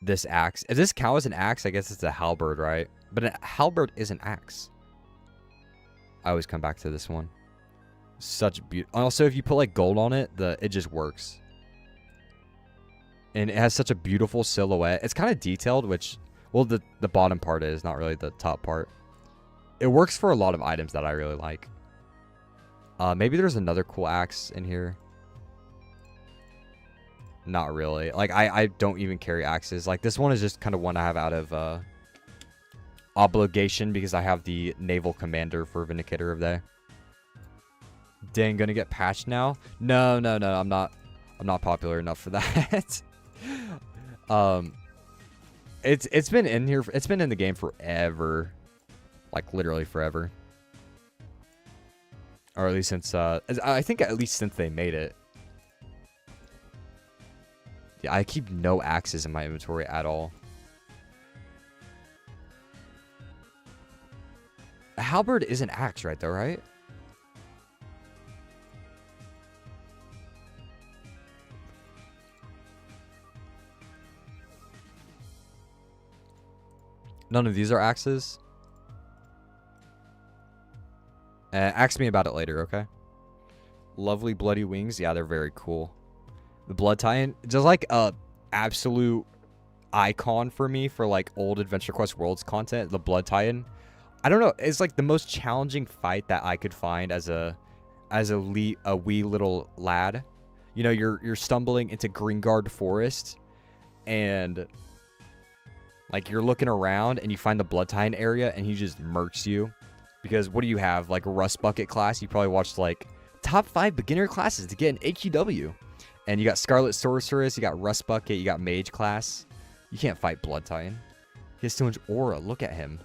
this axe. If this counts as an axe, I guess it's a halberd, right? But a halberd is an axe. I always come back to this one. Such beauty. Also, if you put like gold on it, it just works. And it has such a beautiful silhouette. It's kind of detailed, which, well, the bottom part is, not really the top part. It works for a lot of items that I really like. Maybe there's another cool axe in here. Not really. Like, I don't even carry axes. Like, this one is just kind of one I have out of obligation because I have the Naval Commander for Vindicator of Day. Dang, gonna get patched now? No, no, no. I'm not popular enough for that. It's been in here. It's been in the game forever, like literally forever, or at least since I think at least since they made it. Yeah, I keep no axes in my inventory at all. A halberd is an axe, right? Though, right? None of these are axes. Ask me about it later, okay? Lovely bloody wings. Yeah, they're very cool. The blood tie-in, just like a absolute icon for me for like old Adventure Quest Worlds content. The blood tie-in. I don't know. It's like the most challenging fight that I could find as a wee little lad. You know, you're stumbling into Greengard Forest, and like you're looking around and you find the blood tie-in area, and he just murks you. Because what do you have? Like a Rust Bucket class? You probably watched like top 5 beginner classes to get an AQW. And you got Scarlet Sorceress, you got Rust Bucket, you got Mage class. You can't fight blood tie-in. He has too much aura. Look at him.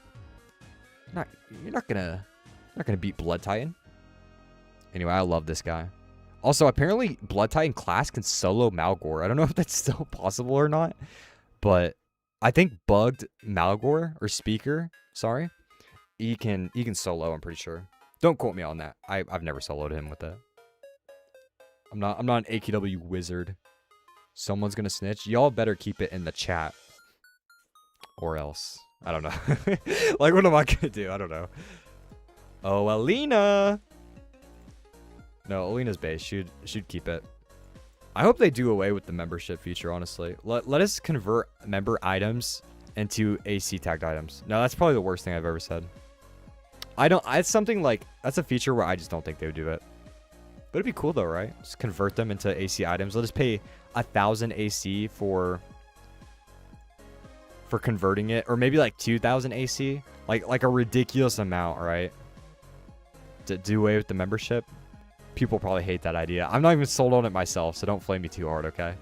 You're not gonna beat blood tie-in. Anyway, I love this guy. Also, apparently blood tie-in class can solo Malgor. I don't know if that's still possible or not, but I think bugged Malgor or Speaker, sorry, he can solo, I'm pretty sure. Don't quote me on that. I've never soloed him with that. I'm not an AQW wizard. Someone's gonna snitch. Y'all better keep it in the chat. Or else. I don't know. Like, what am I gonna do? I don't know. Oh, Alina! No, Alina's base. Should keep it. I hope they do away with the membership feature, honestly. Let us convert member items into AC tagged items. No, that's probably the worst thing I've ever said. It's something like, that's a feature where I just don't think they would do it. But it'd be cool though, right? Just convert them into AC items. Let us pay 1,000 AC for converting it, or maybe like 2,000 AC, like a ridiculous amount, right? To do away with the membership. People probably hate that idea. I'm not even sold on it myself, so don't flame me too hard, okay?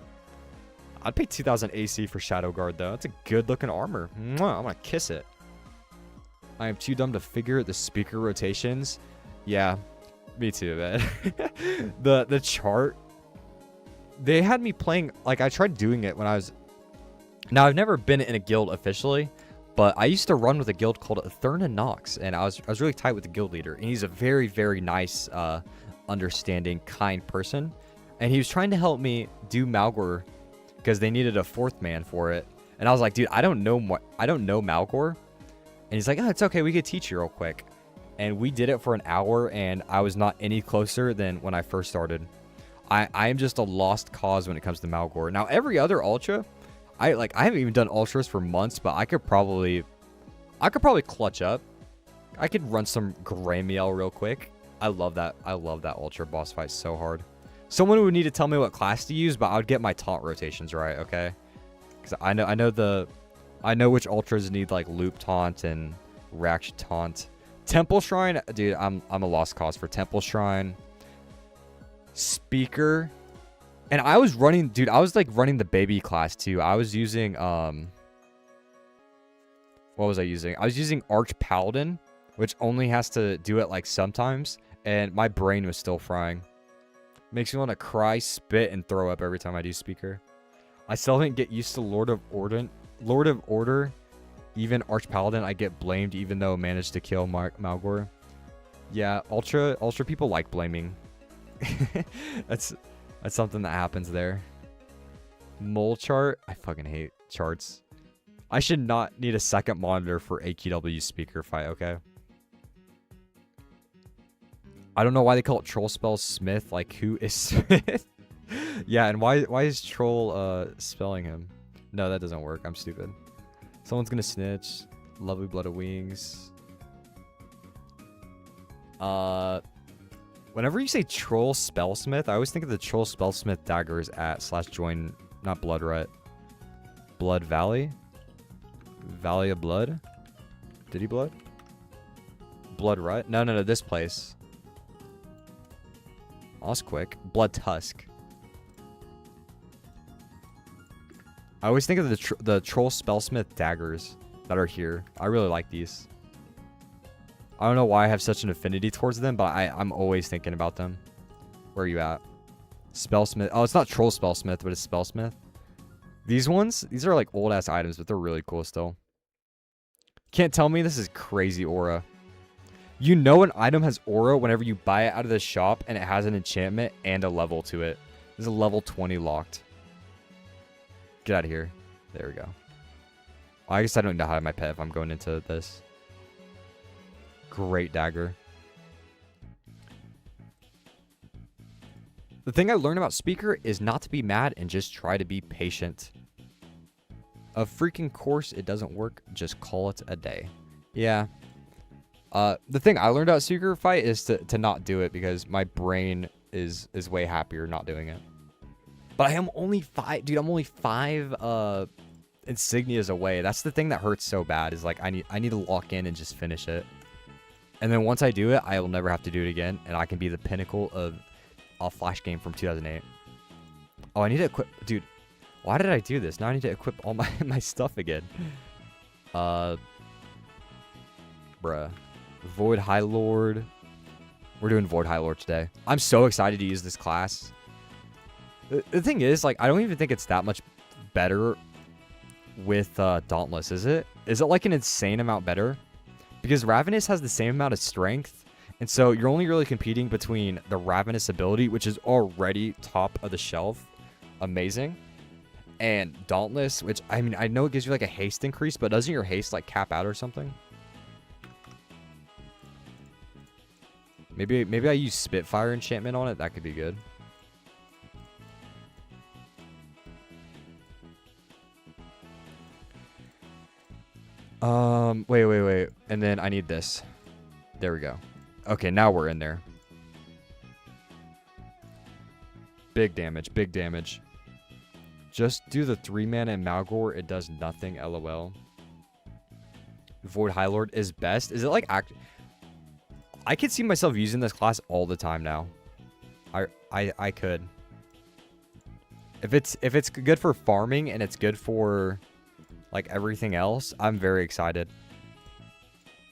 I'd pay 2,000 AC for Shadow Guard though. That's a good looking armor. Mwah, I'm gonna kiss it. I am too dumb to figure the speaker rotations. Yeah, me too, man. the chart. They had me playing, like I tried doing it when I was. Now I've never been in a guild officially, but I used to run with a guild called Thurna Nox, and I was really tight with the guild leader, and he's a very, very nice, understanding, kind person, and he was trying to help me do Malgor because they needed a 4th man for it, and I was like, dude, I don't know Malgor, and he's like, oh, it's okay, we could teach you real quick, and we did it for an hour, and I was not any closer than when I first started. I am just a lost cause when it comes to Malgor. Now every other ultra, I haven't even done ultras for months, but I could probably clutch up. I could run some Gramiel real quick. I love that ultra boss fight so hard. Someone would need to tell me what class to use, but I would get my taunt rotations right, okay? Because I know which ultras need like loop taunt and reaction taunt. Temple Shrine, dude, I'm a lost cause for Temple Shrine. Speaker. And I was running, dude, I was like running the baby class too. I was using, what was I using? I was using Arch Paladin, which only has to do it like sometimes. And my brain was still frying. Makes me want to cry, spit, and throw up every time I do Speaker. I still didn't get used to Lord of Order. Even Arch Paladin, I get blamed even though I managed to kill Malgor. Yeah, Ultra people like blaming. That's something that happens there. Mole chart. I fucking hate charts. I should not need a second monitor for AQW Speaker fight, okay? I don't know why they call it Troll Spell Smith. Like, who is Smith? Yeah, and why is Troll spelling him? No, that doesn't work. I'm stupid. Someone's gonna snitch. Lovely Blood of Wings. Whenever you say Troll Spellsmith, I always think of the Troll Spellsmith daggers at /join, not Bloodrut. Blood Valley? Valley of Blood? Did he blood? Bloodrut? No, this place. Osquick. Blood Tusk. I always think of the Troll Spellsmith daggers that are here. I really like these. I don't know why I have such an affinity towards them, but I'm always thinking about them. Where are you at? Spellsmith. Oh, it's not Troll Spellsmith, but it's Spellsmith. These ones, these are like old-ass items, but they're really cool still. Can't tell me this is crazy aura. You know an item has aura whenever you buy it out of the shop and it has an enchantment and a level to it. This is a level 20 locked. Get out of here. There we go. I guess I don't know how to hide my pet if I'm going into this. Great dagger. The thing I learned about Speaker is not to be mad and just try to be patient. Of freaking course it doesn't work, just call it a day. Yeah. The thing I learned about Speaker Fight is to not do it because my brain is way happier not doing it. But I am only 5, dude, I'm only 5 insignias away. That's the thing that hurts so bad is like I need to lock in and just finish it. And then once I do it, I will never have to do it again and I can be the pinnacle of a Flash game from 2008. Oh, I need to equip, dude. Why did I do this? Now I need to equip all my stuff again. Bruh. Void High Lord. We're doing Void High Lord today. I'm so excited to use this class. The thing is, like, I don't even think it's that much better with Dauntless, is it? Is it like an insane amount better? Because Ravenous has the same amount of strength, and so you're only really competing between the Ravenous ability, which is already top of the shelf, amazing, and Dauntless, which, I mean, I know it gives you like a haste increase, but doesn't your haste like cap out or something? Maybe I use Spitfire enchantment on it. That could be good. Wait. And then I need this. There we go. Okay, now we're in there. Big damage. Just do the 3-mana and Malgor. It does nothing, lol. Void High Lord is best. Is it like I could see myself using this class all the time now. I could. If it's good for farming and it's good for like everything else, I'm very excited.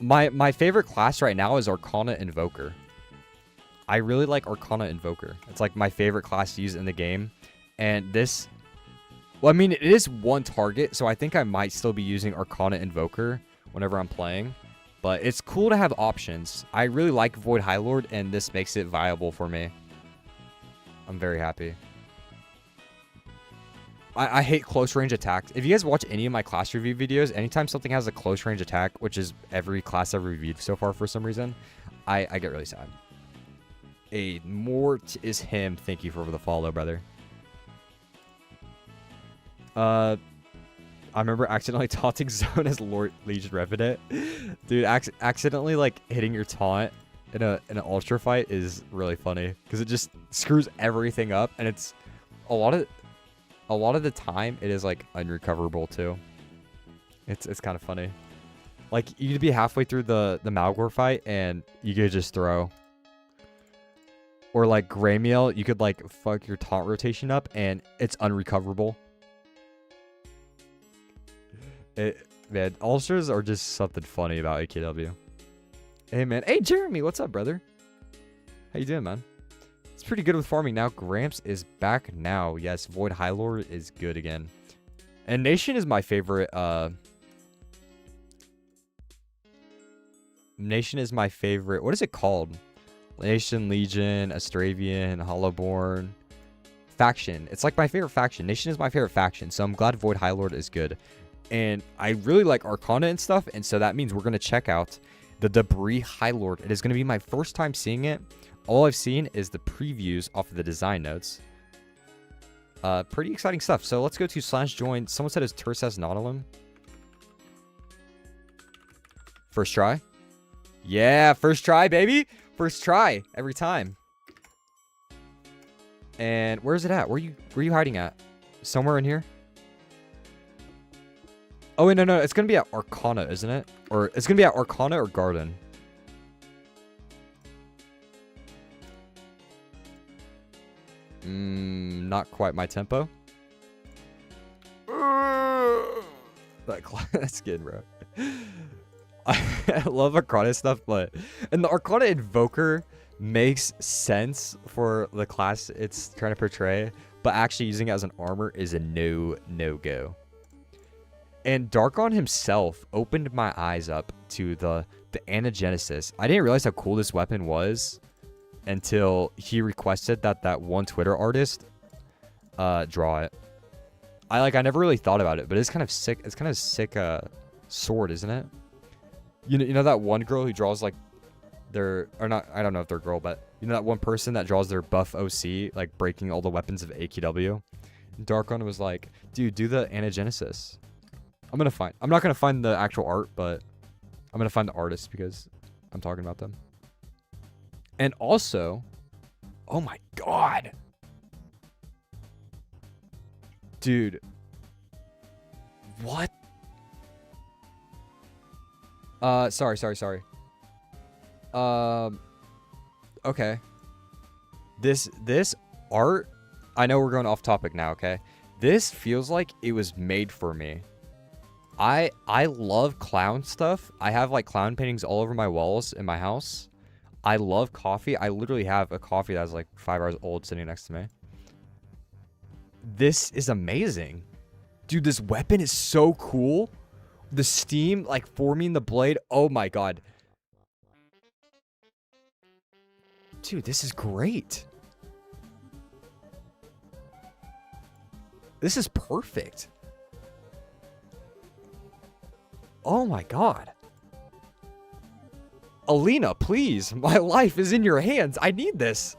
My favorite class right now is Arcana Invoker. I really like Arcana Invoker. It's like my favorite class to use in the game. And this, well, I mean, it is one target, so I think I might still be using Arcana Invoker whenever I'm playing. But it's cool to have options. I really like Void High Lord, and this makes it viable for me. I'm very happy. I hate close range attacks. If you guys watch any of my class review videos, anytime something has a close range attack, which is every class I've reviewed so far for some reason, I get really sad. A Mort is him. Thank you for the follow, brother. I remember accidentally taunting Zone as Lord Legion Revenant. Dude, accidentally like hitting your taunt in an ultra fight is really funny because it just screws everything up, and it's a lot of the time it is like unrecoverable too. It's kind of funny. Like you could be halfway through the Malgor fight and you could just throw. Or like Graymiel, you could like fuck your taunt rotation up and it's unrecoverable. Man, ultras are just something funny about AKW. Hey man, hey Jeremy, what's up, brother? How you doing, man? It's pretty good with farming now. Gramps is back now. Yes, Void High Lord is good again. And Nation is my favorite. Nation is my favorite. What is it called? Nation, Legion, Astravian, Hollowborn. Faction. It's like my favorite faction. Nation is my favorite faction. So I'm glad Void High Lord is good. And I really like Arcana and stuff. And so that means we're going to check out the Debris High Lord. It is going to be my first time seeing it. All I've seen is the previews off of the design notes. Pretty exciting stuff. So let's go to /join. Someone said it's Terces Nautilum. First try. Yeah, first try, baby. First try every time. And where's it at? Where you hiding at? Somewhere in here? Oh, wait, no. It's going to be at Arcana, isn't it? Or it's going to be at Arcana or Garden. Not quite my tempo. That's good, bro. I love Arcana stuff, and the Arcana Invoker makes sense for the class it's trying to portray, but actually using it as an armor is a no-go. And Darkon himself opened my eyes up to the Anagenesis. I didn't realize how cool this weapon was until he requested that one Twitter artist draw it. I never really thought about it, but it's kind of sick. It's kind of sick sword, isn't it? You know that one girl who draws like their, or not, I don't know if they're a girl, but you know that one person that draws their buff OC, like breaking all the weapons of AQW? Darkon was like, dude, do the Anagenesis. I'm not gonna find the actual art, but I'm gonna find the artist because I'm talking about them. And also, oh my god, dude, what? Sorry. Okay. This art, I know we're going off topic now, okay? This feels like it was made for me. I love clown stuff. I have like clown paintings all over my walls in my house. I love coffee. I literally have a coffee that's like 5 hours old sitting next to me. This is amazing. Dude, this weapon is so cool. The steam, like, forming the blade. Oh, my God. Dude, this is great. This is perfect. Oh, my God. Alina, please. My life is in your hands. I need this.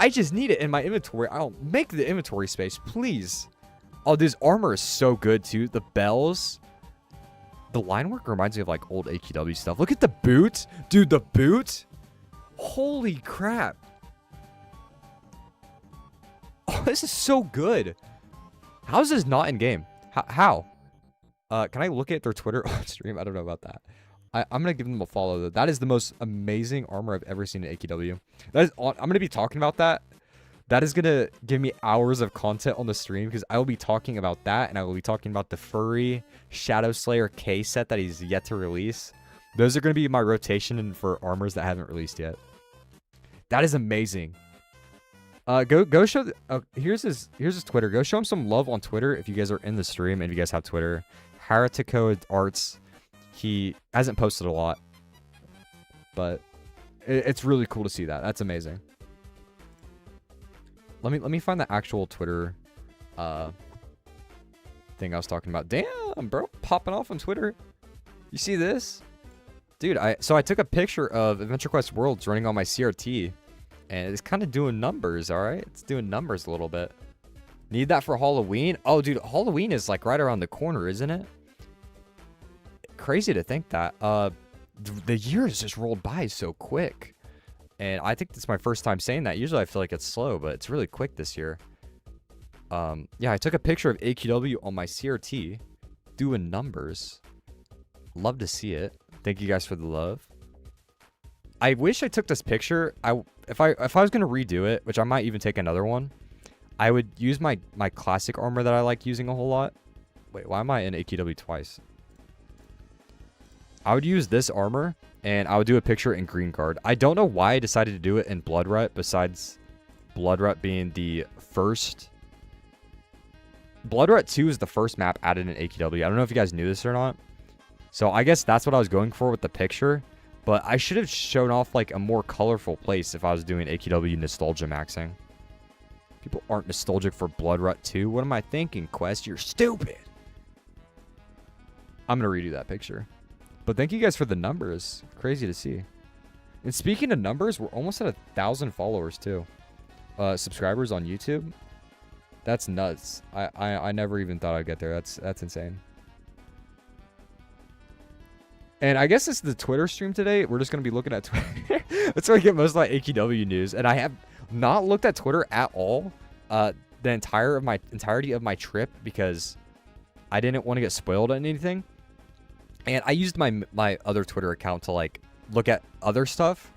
I just need it in my inventory. I'll make the inventory space, please. Oh, this armor is so good, too. The bells. The line work reminds me of like old AQW stuff. Look at the boot. Dude, the boot. Holy crap. Oh, this is so good. How is this not in game? How? Can I look at their Twitter on stream? I don't know about that. I'm going to give them a follow, though. That is the most amazing armor I've ever seen in AQW. I'm going to be talking about that. That is going to give me hours of content on the stream because I will be talking about that, and I will be talking about the furry Shadow Slayer K set that he's yet to release. Those are going to be my rotation for armors that haven't released yet. That is amazing. Go show... here's his Twitter. Go show him some love on Twitter if you guys are in the stream and if you guys have Twitter. Haratiko Arts. He hasn't posted a lot, but it's really cool to see that. That's amazing. Let me find the actual Twitter thing I was talking about. Damn, bro, popping off on Twitter. You see this? Dude, so I took a picture of Adventure Quest Worlds running on my CRT, and it's kind of doing numbers, all right? It's doing numbers a little bit. Need that for Halloween? Oh, dude, Halloween is like right around the corner, isn't it? Crazy to think that. The years just rolled by so quick. And I think this is my first time saying that. Usually I feel like it's slow, but it's really quick this year. Yeah, I took a picture of AQW on my CRT, doing numbers. Love to see it. Thank you guys for the love. I wish I took this picture. If I was gonna redo it, which I might even take another one, I would use my classic armor that I like using a whole lot. Wait, why am I in AQW twice? I would use this armor, and I would do a picture in Green Guard. I don't know why I decided to do it in Blood Rut, besides Blood Rut being the first. Blood Rut 2 is the first map added in AQW. I don't know if you guys knew this or not. So I guess that's what I was going for with the picture. But I should have shown off like a more colorful place if I was doing AQW nostalgia maxing. People aren't nostalgic for Blood Rut 2. What am I thinking, Quest? You're stupid. I'm going to redo that picture. But thank you guys for the numbers. Crazy to see. And speaking of numbers, we're almost at 1,000 followers too. Subscribers on YouTube. That's nuts. I never even thought I'd get there. That's insane. And I guess it's the Twitter stream today. We're just going to be looking at Twitter. That's where I get most of my AQW news. And I have not looked at Twitter at all the entirety of my trip because I didn't want to get spoiled on anything. And I used my other Twitter account to like look at other stuff.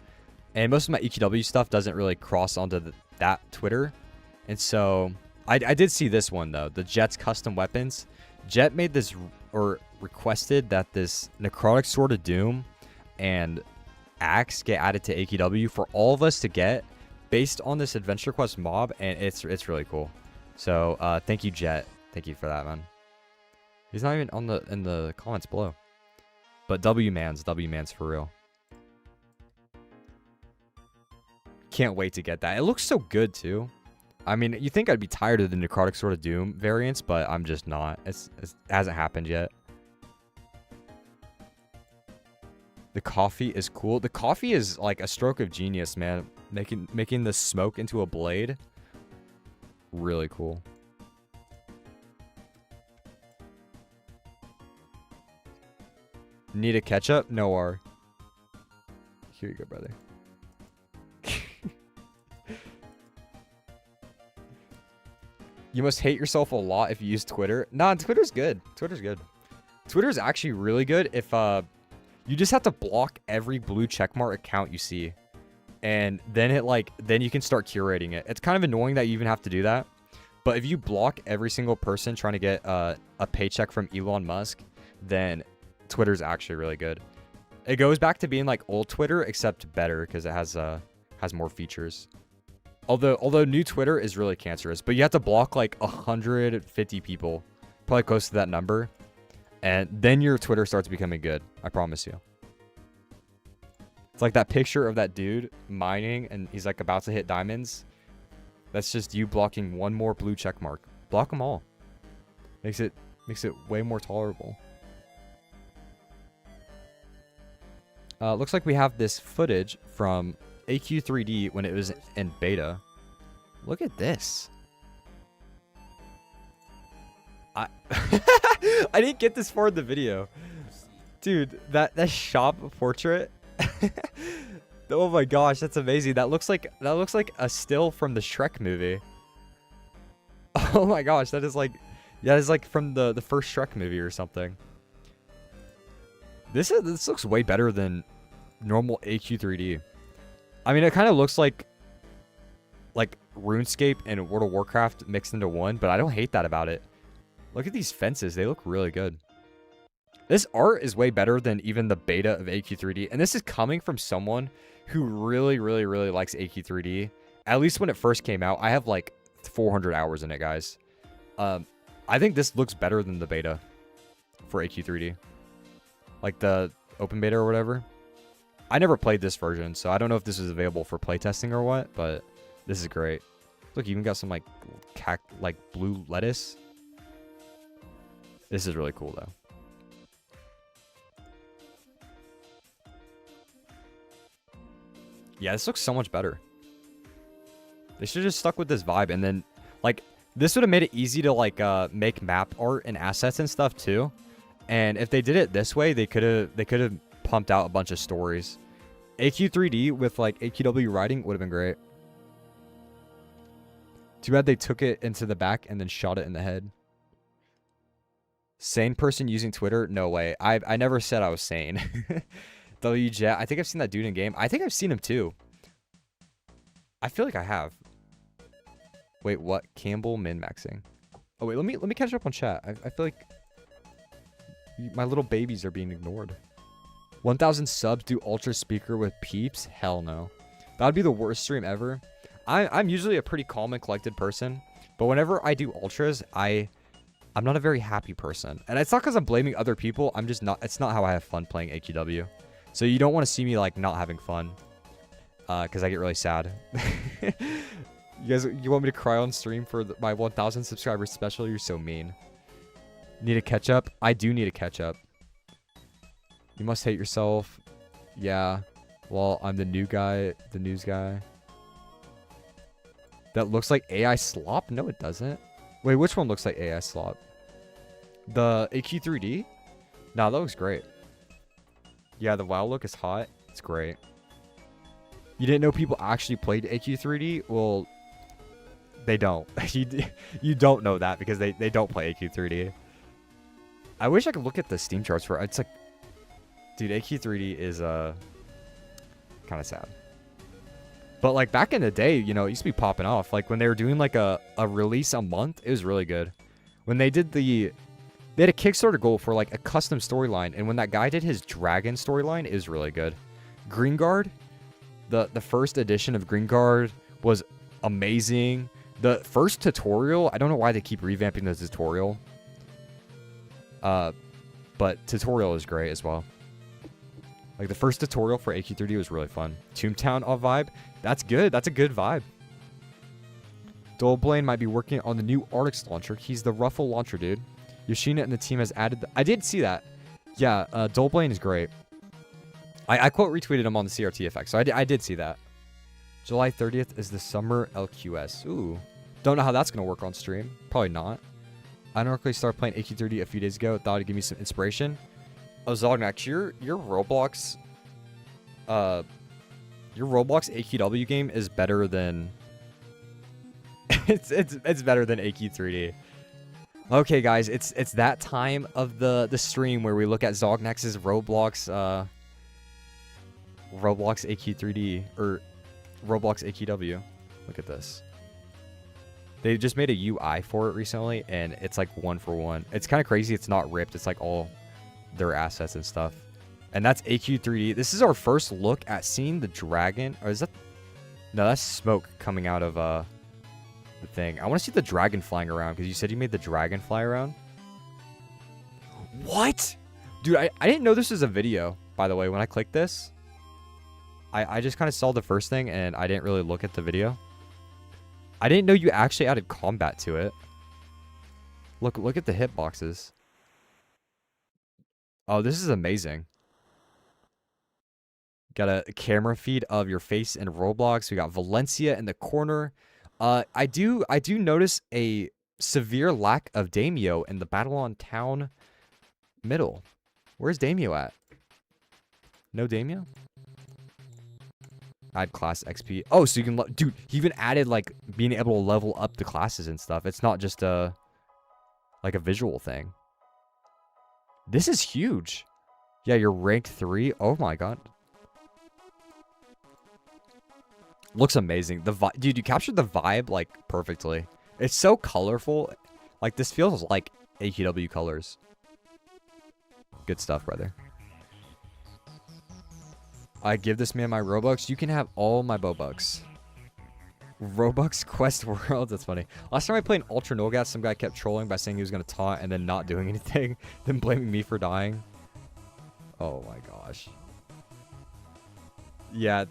And most of my EQW stuff doesn't really cross onto that Twitter. And so I did see this one though, the Jet's custom weapons. Jet made this or requested that this Necrotic Sword of Doom and Axe get added to AQW for all of us to get based on this Adventure Quest mob, and it's really cool. So thank you, Jet. Thank you for that, man. He's not even on in the comments below. But W-Man's for real. Can't wait to get that. It looks so good too. I mean, you think I'd be tired of the Necrotic Sword of Doom variants, but I'm just not. It hasn't happened yet. The coffee is cool. The coffee is like a stroke of genius, man. Making the smoke into a blade. Really cool. Need a ketchup? No R. Here you go, brother. You must hate yourself a lot if you use Twitter. Nah, Twitter's good. Twitter's good. Twitter's actually really good if you just have to block every blue checkmark account you see. And then then you can start curating it. It's kind of annoying that you even have to do that. But if you block every single person trying to get a paycheck from Elon Musk, then Twitter's actually really good. It goes back to being like old Twitter, except better because it has more features. Although new Twitter is really cancerous, but you have to block like 150 people, probably close to that number, and then your Twitter starts becoming good. I promise you. It's like that picture of that dude mining, and he's like about to hit diamonds. That's just you blocking one more blue check mark. Block them all. Makes it way more tolerable. Looks like we have this footage from AQ3D when it was in beta. Look at this. I didn't get this far in the video. Dude, that shop portrait. Oh my gosh, that's amazing. That looks like a still from the Shrek movie. Oh my gosh, that is like from the first Shrek movie or something. This looks way better than normal AQ3D. I mean, it kind of looks like RuneScape and World of Warcraft mixed into one, but I don't hate that about it. Look at these fences. They look really good. This art is way better than even the beta of AQ3D, and this is coming from someone who really, really, really likes AQ3D. At least when it first came out. I have like 400 hours in it, guys. I think this looks better than the beta for AQ3D. Like the open beta or whatever. I never played this version, so I don't know if this is available for playtesting or what, but this is great. Look, you even got some like blue lettuce. This is really cool though. Yeah, this looks so much better. They should have just stuck with this vibe, and then like this would have made it easy to like make map art and assets and stuff too. And if they did it this way, they could have pumped out a bunch of stories. AQ3D with like AQW writing would have been great. Too bad they took it into the back and then shot it in the head. Sane person using Twitter? No way. I never said I was sane. WJet. I think I've seen that dude in game. I think I've seen him too. I feel like I have. Wait, what? Campbell min-maxing. Oh wait, let me catch up on chat. I feel like my little babies are being ignored. 1,000 subs, do ultra speaker with peeps? Hell no. That would be the worst stream ever. I'm usually a pretty calm and collected person, but whenever I do ultras, I'm not a very happy person. And it's not because I'm blaming other people. I'm just not. It's not how I have fun playing AQW. So you don't want to see me like not having fun, because I get really sad. You want me to cry on stream for my 1,000 subscribers special? You're so mean. Need a catch up? I do need a catch up. You must hate yourself. Yeah. Well, I'm the news guy. That looks like AI slop? No, it doesn't. Wait, which one looks like AI slop? The AQ3D? Nah, that looks great. Yeah, the WoW look is hot. It's great. You didn't know people actually played AQ3D? Well, they don't. You don't know that because they don't play AQ3D. I wish I could look at the Steam charts for it. It's like, dude, AQ3D is kind of sad. But like back in the day, you know, it used to be popping off. Like when they were doing like a release a month, it was really good. When they did they had a Kickstarter goal for like a custom storyline, and when that guy did his dragon storyline, it was really good. Green Guard, the first edition of Green Guard was amazing. The first tutorial, I don't know why they keep revamping the tutorial. But tutorial is great as well. Like the first tutorial for AQ3D was really fun. Toontown vibe, that's good. That's a good vibe. Dolblane might be working on the new Arctic launcher. He's the Ruffle launcher, dude. Yoshina and the team has added... I did see that. Yeah, Dolblane is great. I quote retweeted him on the CRT effect, so I did see that. July 30th is the summer LQS. Ooh. Don't know how that's going to work on stream. Probably not. I normally started playing AQ3D a few days ago. Thought it'd give me some inspiration. Oh, Zognax, your Roblox... your Roblox AQW game is better than... it's better than AQ3D. Okay, guys, it's that time of the stream where we look at Zognax's Roblox AQ3D or Roblox AQW. Look at this. They just made a UI for it recently, and it's like 1-for-1. It's kind of crazy. It's not ripped. It's like all their assets and stuff. And that's AQ3D. This is our first look at seeing the dragon. Or is that? No, that's smoke coming out of the thing. I want to see the dragon flying around, because you said you made the dragon fly around. What? Dude, I didn't know this was a video, by the way. When I clicked this, I just kind of saw the first thing, and I didn't really look at the video. I didn't know you actually added combat to it. Look at the hitboxes. Oh, this is amazing. Got a camera feed of your face in Roblox. We got Valencia in the corner. I do notice a severe lack of Daimyo in the Battle on Town middle. Where's Daimyo at? No Daimyo? Add class XP. Oh, so you can... Dude, he even added, like, being able to level up the classes and stuff. It's not just like a visual thing. This is huge. Yeah, you're ranked 3. Oh, my God. Looks amazing. The vibe... Dude, you captured the vibe, like, perfectly. It's so colorful. Like, this feels like AQW colors. Good stuff, brother. I give this man my Robux. You can have all my Bobucks. Robux Quest World. That's funny. Last time I played Ultra Nogat, some guy kept trolling by saying he was going to taunt and then not doing anything. Then blaming me for dying. Oh my gosh. Yeah.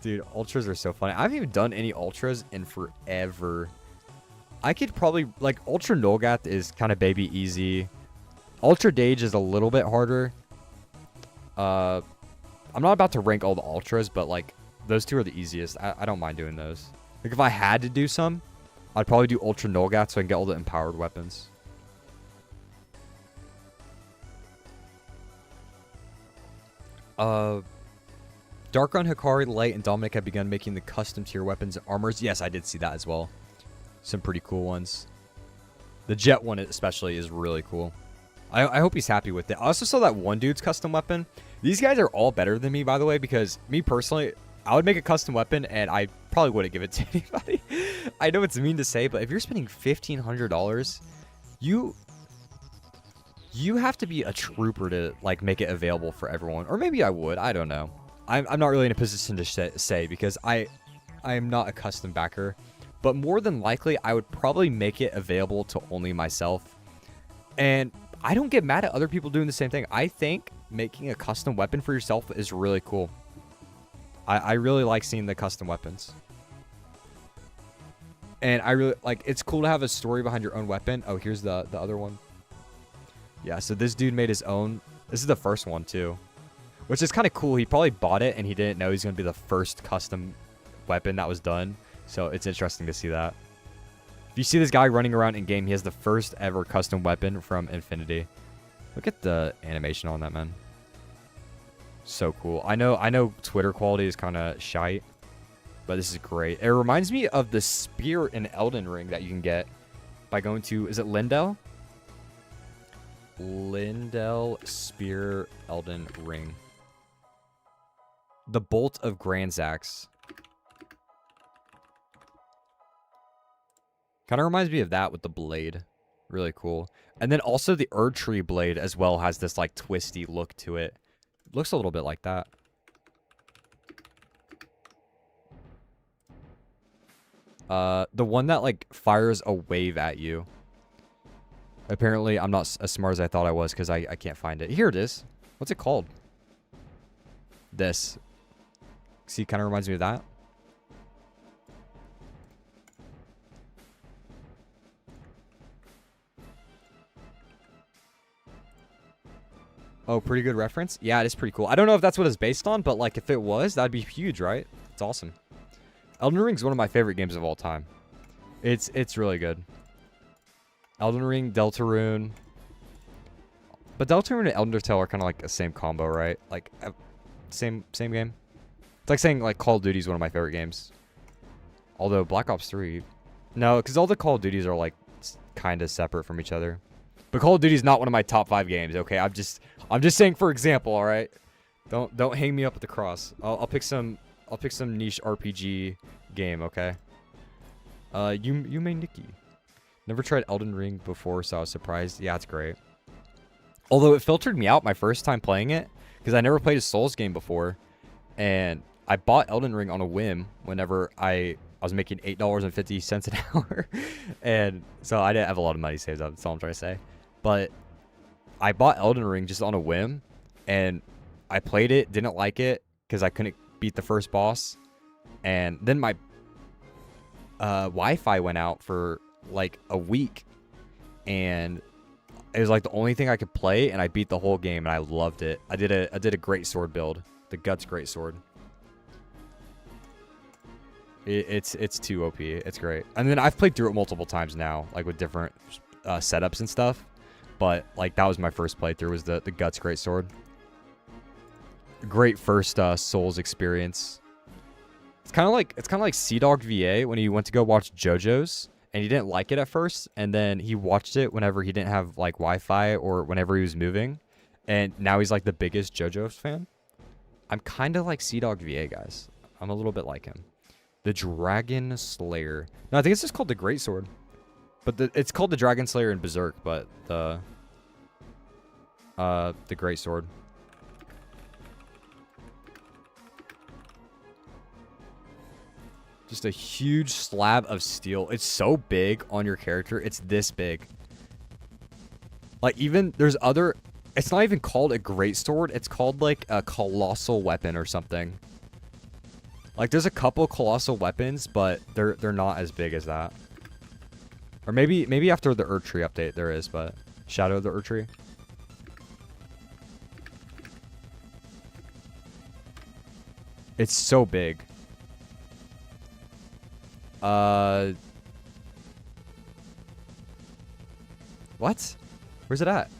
Dude, Ultras are so funny. I haven't even done any Ultras in forever. I could probably... Like, Ultra Nogat is kind of baby easy. Ultra Dage is a little bit harder. I'm not about to rank all the Ultras, but, like, those two are the easiest. I don't mind doing those. Like, if I had to do some, I'd probably do Ultra Nogat so I can get all the empowered weapons. Darkon, Hikari, Light, and Dominic have begun making the custom tier weapons and armors. Yes, I did see that as well. Some pretty cool ones. The Jet one especially is really cool. I hope he's happy with it. I also saw that one dude's custom weapon. These guys are all better than me, by the way, because me personally, I would make a custom weapon and I probably wouldn't give it to anybody. I know it's mean to say, but if you're spending $1,500, you have to be a trooper to, like, make it available for everyone. Or maybe I would. I don't know. I'm not really in a position to say because I am not a custom backer. But more than likely, I would probably make it available to only myself. And I don't get mad at other people doing the same thing. I think making a custom weapon for yourself is really cool. I really like seeing the custom weapons. And I really like, it's cool to have a story behind your own weapon. Oh, here's the other one. Yeah, so this dude made his own. This is the first one too, which is kind of cool. He probably bought it and he didn't know he's going to be the first custom weapon that was done. So it's interesting to see that. If you see this guy running around in game, he has the first ever custom weapon from Infinity. Look at the animation on that, man. So cool. I know Twitter quality is kind of shite, but this is great. It reminds me of the spear in Elden Ring that you can get by going to, is it Lindell? Lindell Spear Elden Ring. The Bolt of Granzax. Kind of reminds me of that with the blade. Really cool. And then also the Erdtree blade as well has this like twisty look to it. Looks a little bit like that. The one that like fires a wave at you. Apparently, I'm not as smart as I thought I was because I can't find it. Here it is. What's it called? This. See, kind of reminds me of that. Oh, pretty good reference? Yeah, it is pretty cool. I don't know if that's what it's based on, but like if it was, that'd be huge, right? It's awesome. Elden Ring's one of my favorite games of all time. It's really good. Elden Ring, Deltarune. But Deltarune and Undertale are kind of like the same combo, right? Like, same game. It's like saying like Call of Duty is one of my favorite games. Although Black Ops 3... No, because all the Call of Duties are like kind of separate from each other. But Call of Duty is not one of my top 5 games, okay? I'm just saying for example, all right? Don't hang me up at the cross. I'll pick some niche RPG game, okay? Yume Nikki. Never tried Elden Ring before, so I was surprised. Yeah, it's great. Although it filtered me out my first time playing it because I never played a Souls game before, and I bought Elden Ring on a whim whenever I was making $8.50 an hour, and so I didn't have a lot of money saved up. That's all I'm trying to say. But I bought Elden Ring just on a whim, and I played it, didn't like it because I couldn't beat the first boss, and then my Wi-Fi went out for like a week, and it was like the only thing I could play, and I beat the whole game, and I loved it. I did a great sword build, the Guts great sword. It's too OP. It's great. And then I've played through it multiple times now, like with different setups and stuff. But like that was my first playthrough, was the Guts great sword. Great first Souls experience. It's kind of like Sea Dog VA when he went to go watch JoJo's and he didn't like it at first, and then he watched it whenever he didn't have like Wi-Fi or whenever he was moving, and now he's like the biggest JoJo's fan. I'm kind of like Sea Dog VA, guys. I'm a little bit like him. The Dragon Slayer. No, I think it's just called the Great Sword. But it's called the Dragon Slayer in Berserk, but the Great Sword. Just a huge slab of steel. It's so big on your character. It's this big. Like, even there's other... It's not even called a Great Sword. It's called like a Colossal Weapon or something. Like, there's a couple colossal weapons, but they're not as big as that. Or maybe after the Erdtree update there is, but Shadow of the Erdtree. It's so big. What? Where's it at?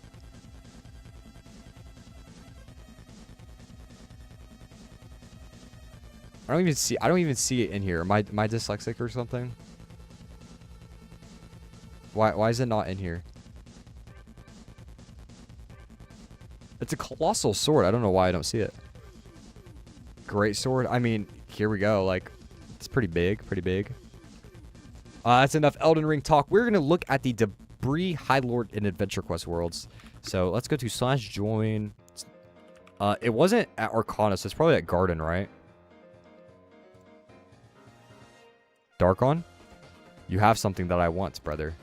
I don't even see it in here. Am I dyslexic or something? Why is it not in here? It's a colossal sword. I don't know why I don't see it. Great sword. I mean, here we go. Like, it's pretty big. Pretty big. That's enough Elden Ring talk. We're going to look at the Debris High Lord in Adventure Quest worlds. So let's go to /join. It wasn't at Arcana, so it's probably at Garden, right? Darkon? You have something that I want, brother.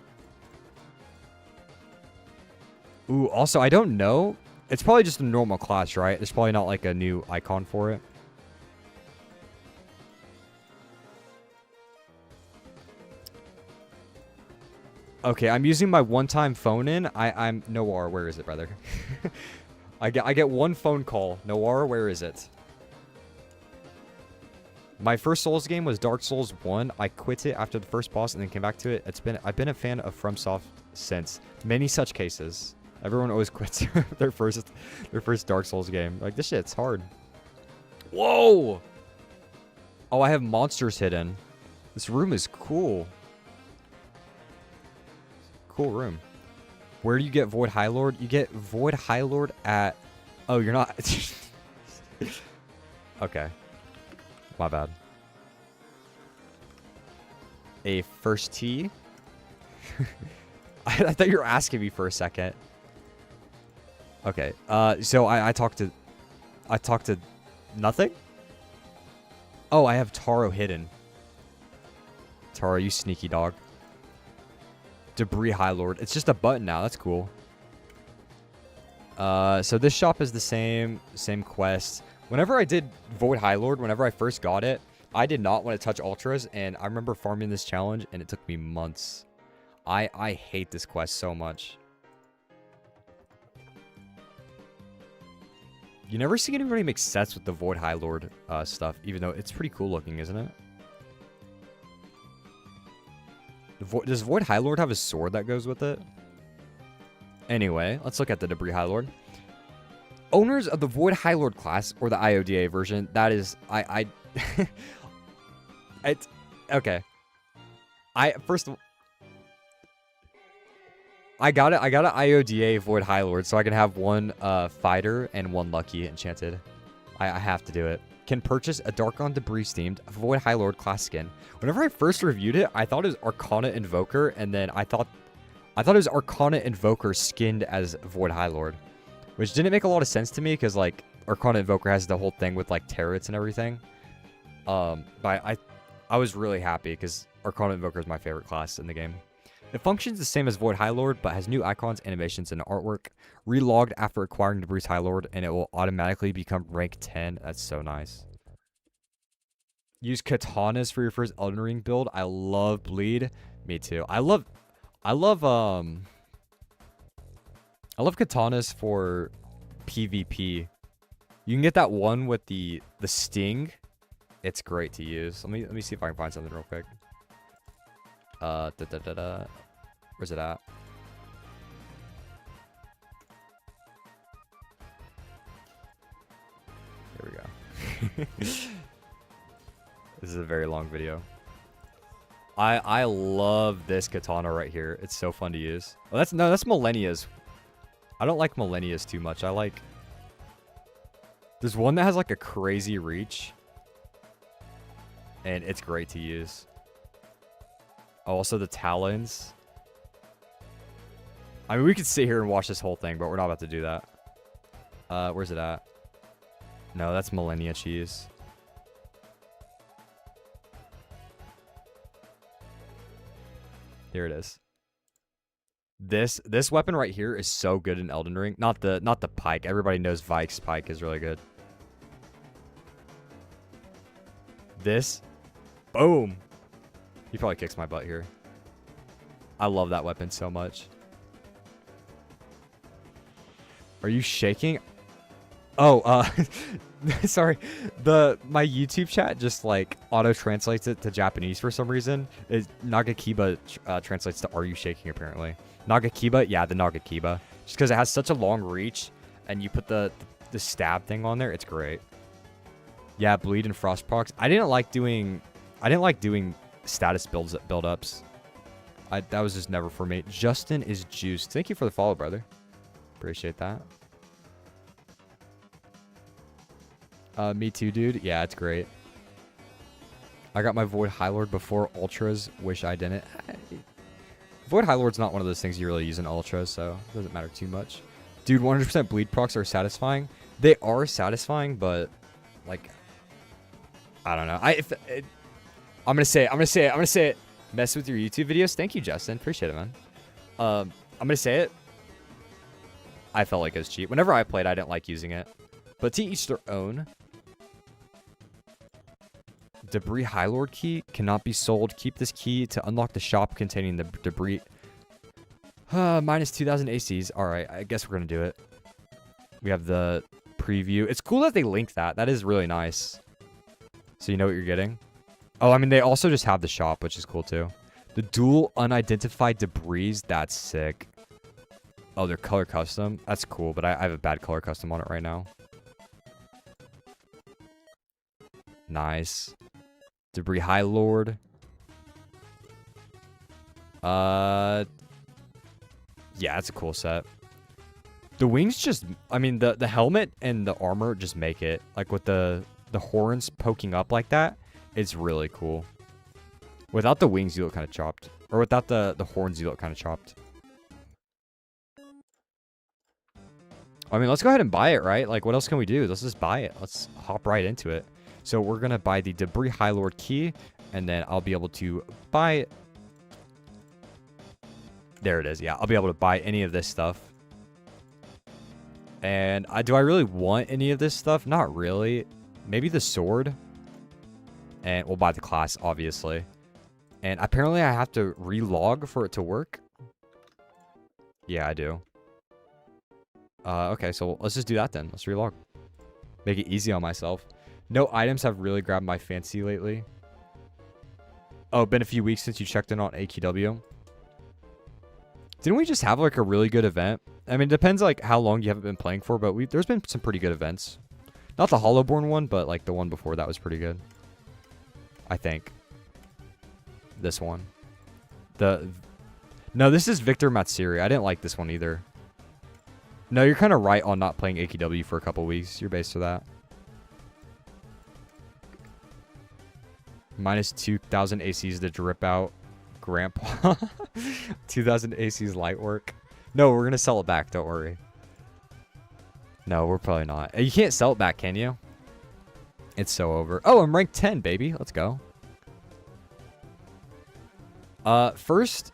Ooh, also, I don't know. It's probably just a normal class, right? There's probably not like a new icon for it. Okay, I'm using my one-time phone in. I'm Noir. Where is it, brother? I get one phone call. Noir, where is it? My first Souls game was Dark Souls 1. I quit it after the first boss and then came back to it. I've been a fan of FromSoft since. Many such cases. Everyone always quits their first Dark Souls game. Like, this shit's hard. Whoa! Oh, I have monsters hidden. This room is cool. Cool room. Where do you get Void High Lord? You get Void High Lord at... Oh, you're not... Okay. My bad. A first tea. I thought you were asking me for a second. Okay. So I talked to nothing? Oh, I have Taro hidden. Taro, you sneaky dog. Debris High Lord. It's just a button now. That's cool. So this shop is the same quest. Whenever I did Void High Lord, whenever I first got it, I did not want to touch Ultras, and I remember farming this challenge, and it took me months. I hate this quest so much. You never see anybody make sets with the Void High Lord stuff, even though it's pretty cool looking, isn't it? Does Void High Lord have a sword that goes with it? Anyway, let's look at the Debris High Lord. Owners of the Void High Lord class, or the IODA version, that is, it's, okay. First of all, I got an IODA Void High Lord, so I can have one fighter and one lucky enchanted. I have to do it. Can purchase a Darkon Debris themed Void High Lord class skin. Whenever I first reviewed it, I thought it was Arcana Invoker, and then I thought it was Arcana Invoker skinned as Void High Lord, which didn't make a lot of sense to me because like Arcana Invoker has the whole thing with like turrets and everything. But I was really happy because Arcana Invoker is my favorite class in the game. It functions the same as Void High Lord, but has new icons, animations, and artwork. Relogged after acquiring Debris High Lord, and it will automatically become rank 10. That's so nice. Use katanas for your first Elden Ring build. I love bleed. Me too. I love katanas for PvP. You can get that one with the sting. It's great to use. Let me see if I can find something real quick. Where's it at? There we go. This is a very long video. I love this katana right here. It's so fun to use. Oh, that's Millennia's. I don't like Millennia's too much. There's one that has like a crazy reach, and it's great to use. Oh, also the talons. I mean, we could sit here and watch this whole thing, but we're not about to do that. Where's it at? No, that's Millennia cheese. Here it is. This weapon right here is so good in Elden Ring. Not the pike. Everybody knows Vike's pike is really good. This, boom. He probably kicks my butt here. I love that weapon so much. Are you shaking? Oh, sorry. My YouTube chat just like auto translates it to Japanese for some reason. Nagakiba translates to "Are you shaking?" apparently. Nagakiba, yeah, the Nagakiba. Just because it has such a long reach, and you put the stab thing on there, it's great. Yeah, bleed and frost procs. I didn't like doing status build-ups. That was just never for me. Justin is juiced. Thank you for the follow, brother. Appreciate that. Me too, dude. Yeah, it's great. I got my Void High Lord before Ultras. Wish I didn't. Void High Lord's not one of those things you really use in Ultras, so it doesn't matter too much. Dude, 100% bleed procs are satisfying. They are satisfying, but like, I don't know. I'm gonna say it. Mess with your YouTube videos. Thank you, Justin. Appreciate it, man. I'm gonna say it. I felt like it was cheap. Whenever I played, I didn't like using it. But to each their own. Debris High Lord key cannot be sold. Keep this key to unlock the shop containing the debris. Minus 2,000 ACs. Alright, I guess we're gonna do it. We have the preview. It's cool that they link that. That is really nice. So you know what you're getting. Oh, I mean, they also just have the shop, which is cool too. The dual unidentified debris. That's sick. Oh, they're color custom. That's cool, but I have a bad color custom on it right now. Nice. Debris High Lord. Yeah, it's a cool set. The wings just, I mean, the helmet and the armor just make it. Like with the horns poking up like that, it's really cool. Without the wings, you look kind of chopped. Or without the horns, you look kind of chopped. I mean, let's go ahead and buy it, right? Like, what else can we do? Let's just buy it. Let's hop right into it. So we're going to buy the Debris High Lord key, and then I'll be able to buy it. There it is. Yeah, I'll be able to buy any of this stuff. And do I really want any of this stuff? Not really. Maybe the sword. And we'll buy the class, obviously. And apparently I have to relog for it to work. Yeah, I do. Okay, so let's just do that then. Let's relog. Make it easy on myself. No items have really grabbed my fancy lately. Oh, been a few weeks since you checked in on AQW. Didn't we just have like a really good event? I mean, it depends like how long you haven't been playing for, but there's been some pretty good events. Not the Hollowborn one, but like the one before that was pretty good. I think. This one. No, this is Victor Matsuri. I didn't like this one either. No, you're kind of right on not playing AQW for a couple weeks. You're based for that. Minus 2,000 ACs to drip out. Grandpa. 2,000 ACs light work. No, we're going to sell it back. Don't worry. No, we're probably not. You can't sell it back, can you? It's so over. Oh, I'm ranked 10, baby. Let's go. First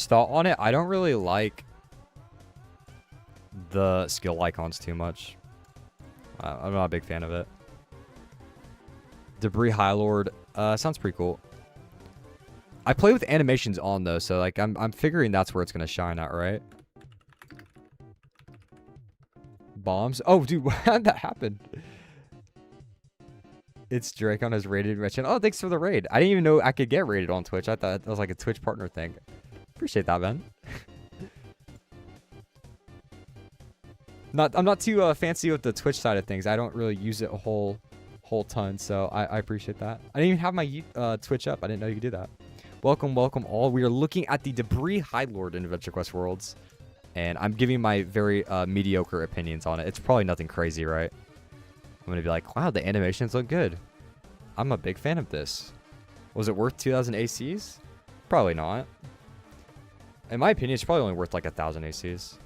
thought on it, I don't really like the skill icons too much. I'm not a big fan of it. Debris High Lord, sounds pretty cool. I play with animations on though, so like I'm figuring that's where it's gonna shine at, right? Bombs. Oh, dude, how did that happen? It's Drake on his rated mention. Oh, thanks for the raid. I didn't even know I could get rated on Twitch. I thought that was like a Twitch partner thing. Appreciate that, man. I'm not too fancy with the Twitch side of things. I don't really use it a whole ton, so I appreciate that. I didn't even have my Twitch up. I didn't know you could do that. Welcome all. We are looking at the Debris High Lord in Adventure Quest Worlds, and I'm giving my very mediocre opinions on it. It's probably nothing crazy, right? I'm going to be like, wow, the animations look good. I'm a big fan of this. Was it worth 2,000 ACs? Probably not. In my opinion, it's probably only worth like 1,000 ACs.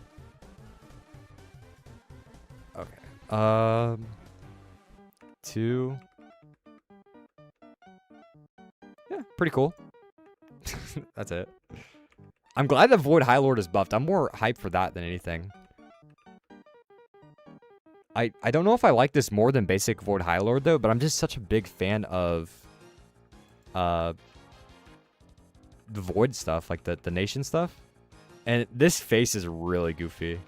Okay. 2. Yeah, pretty cool. That's it. I'm glad the Void High Lord is buffed. I'm more hyped for that than anything. I don't know if I like this more than basic Void High Lord though, but I'm just such a big fan of the Void stuff, like the Nation stuff. And this face is really goofy.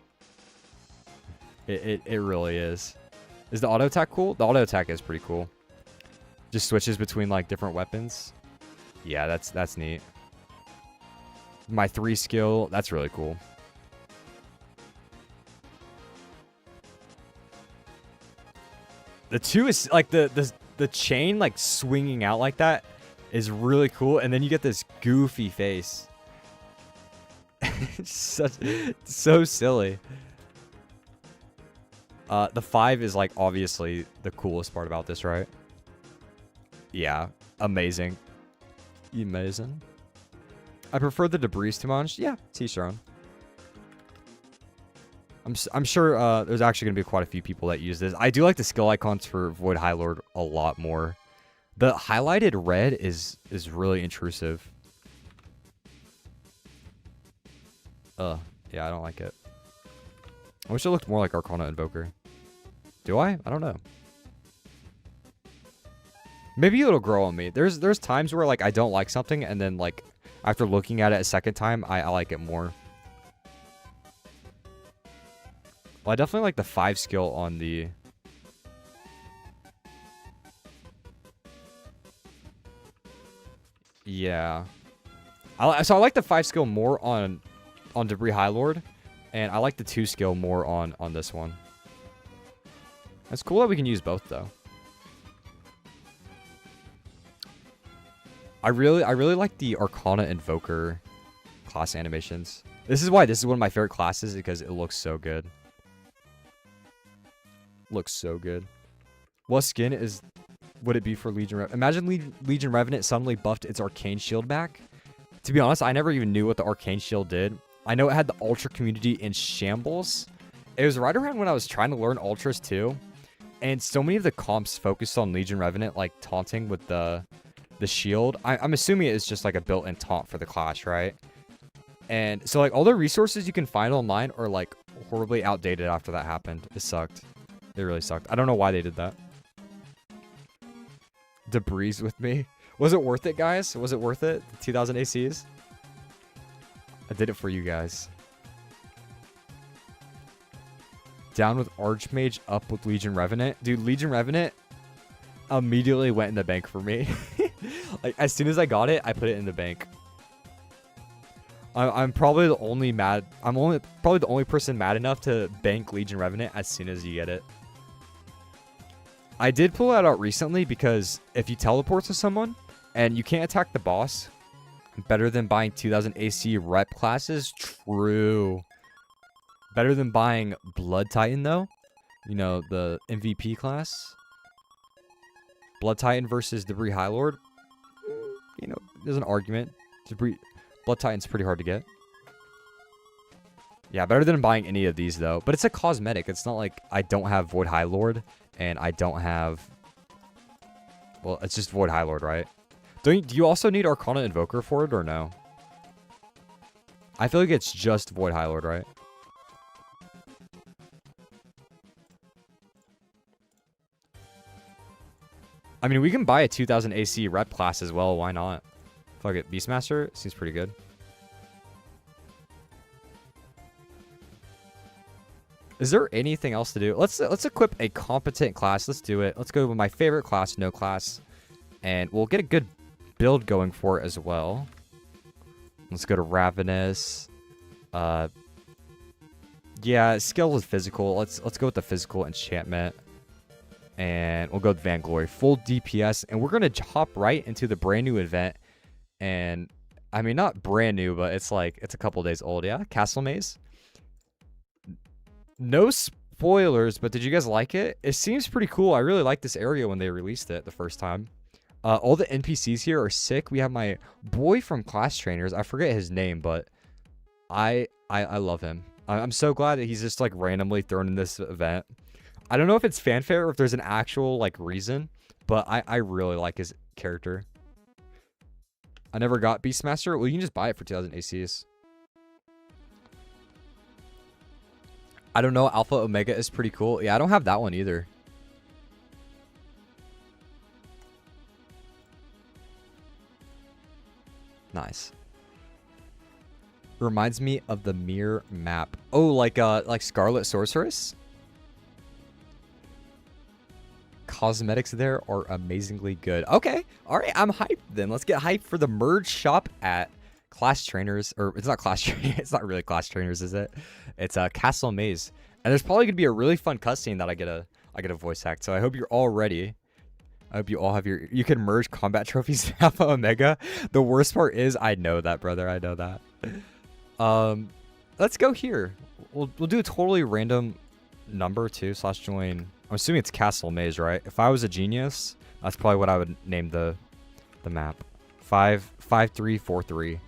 It really is. Is the auto attack cool? The auto attack is pretty cool. Just switches between like different weapons. Yeah, that's neat. My 3 skill, that's really cool. The 2 is like the chain like swinging out like that is really cool, and then you get this goofy face. So silly. The 5 is like obviously the coolest part about this, right? Yeah, amazing. Amazing. I prefer the Debris to Mange. Yeah, teach your own. I'm sure there's actually going to be quite a few people that use this. I do like the skill icons for Void High Lord a lot more. The highlighted red is really intrusive. Yeah, I don't like it. I wish it looked more like Arcana Invoker. Do I? I don't know. Maybe it'll grow on me. There's times where like I don't like something, and then like after looking at it a second time, I like it more. Well, I definitely like the 5 skill on the... Yeah. So I like the 5 skill more on Debris High Lord, and I like the 2 skill more on this one. It's cool that we can use both, though. I really like the Arcana Invoker class animations. This is why this is one of my favorite classes, because it looks so good. Looks so good. What skin would it be for Legion Revenant? Imagine Legion Revenant suddenly buffed its Arcane Shield back. To be honest, I never even knew what the Arcane Shield did. I know it had the Ultra community in shambles. It was right around when I was trying to learn Ultras too. And so many of the comps focused on Legion Revenant, like taunting with the shield. I'm assuming it is just like a built-in taunt for the class, right? And so like all the resources you can find online are like horribly outdated after that happened. It sucked. It really sucked. I don't know why they did that. Debris with me. Was it worth it, guys? Was it worth it? The 2000 ACs? I did it for you guys. Down with Archmage, up with Legion Revenant. Dude, Legion Revenant immediately went in the bank for me. Like, as soon as I got it, I put it in the bank. I'm probably the only mad... probably the only person mad enough to bank Legion Revenant as soon as you get it. I did pull that out recently because if you teleport to someone and you can't attack the boss, better than buying 2000 AC rep classes? True. Better than buying Blood Titan, though. You know, the MVP class. Blood Titan versus Debris High Lord. You know, there's an argument. Blood Titan's pretty hard to get. Yeah, better than buying any of these, though. But it's a cosmetic. It's not like I don't have Void High Lord and I don't have... Well, it's just Void High Lord, right? Do you also need Arcana Invoker for it, or no? I feel like it's just Void High Lord, right? I mean, we can buy a 2000 AC rep class as well. Why not? Fuck it. Beastmaster seems pretty good. Is there anything else to do? Let's equip a competent class. Let's do it. Let's go with my favorite class, no class. And we'll get a good build going for it as well. Let's go to Ravenous. Yeah, skill is physical. Let's go with the physical enchantment. And we'll go with Vainglory. Full DPS. And we're going to hop right into the brand new event. And, I mean, not brand new, but it's like, it's a couple days old. Yeah, Castle Maze. No spoilers, but did you guys like it? It seems pretty cool. I really liked this area when they released it the first time. All the NPCs here are sick. We have my boy from Class Trainers. I forget his name, but I love him. I'm so glad that he's just like randomly thrown in this event. I don't know if it's fanfare or if there's an actual like reason, but I really like his character. I never got Beastmaster. Well, you can just buy it for 2000 ACs. I don't know. Alpha Omega is pretty cool. Yeah, I don't have that one either. Nice. Reminds me of the Mirror map. Oh, like Scarlet Sorceress? Cosmetics there are amazingly good. Okay. All right. I'm hyped then. Let's get hyped for the merge shop at Class Trainers. Or it's not Class Trainers. It's not really Class Trainers, is it? It's Castle Maze. And there's probably going to be a really fun cutscene that I get a voice act. So I hope you're all ready. I hope you all have you can merge combat trophies in Alpha Omega. The worst part is I know that, brother. I know that. Let's go here. We'll do a totally random number too, /join. I'm assuming it's Castle Maze, right? If I was a genius, that's probably what I would name the map. 55343.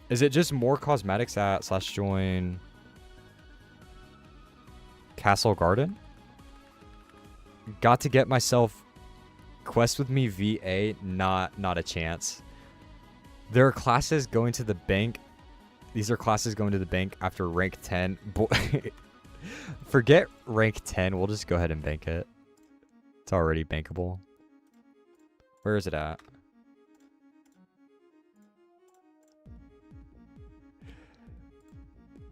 Is it just more cosmetics at /join Castle Garden? Got to get myself quest with me VA. Not a chance. There are classes going to the bank. These are classes going to the bank after rank 10. Forget rank 10. We'll just go ahead and bank it. It's already bankable. Where is it at?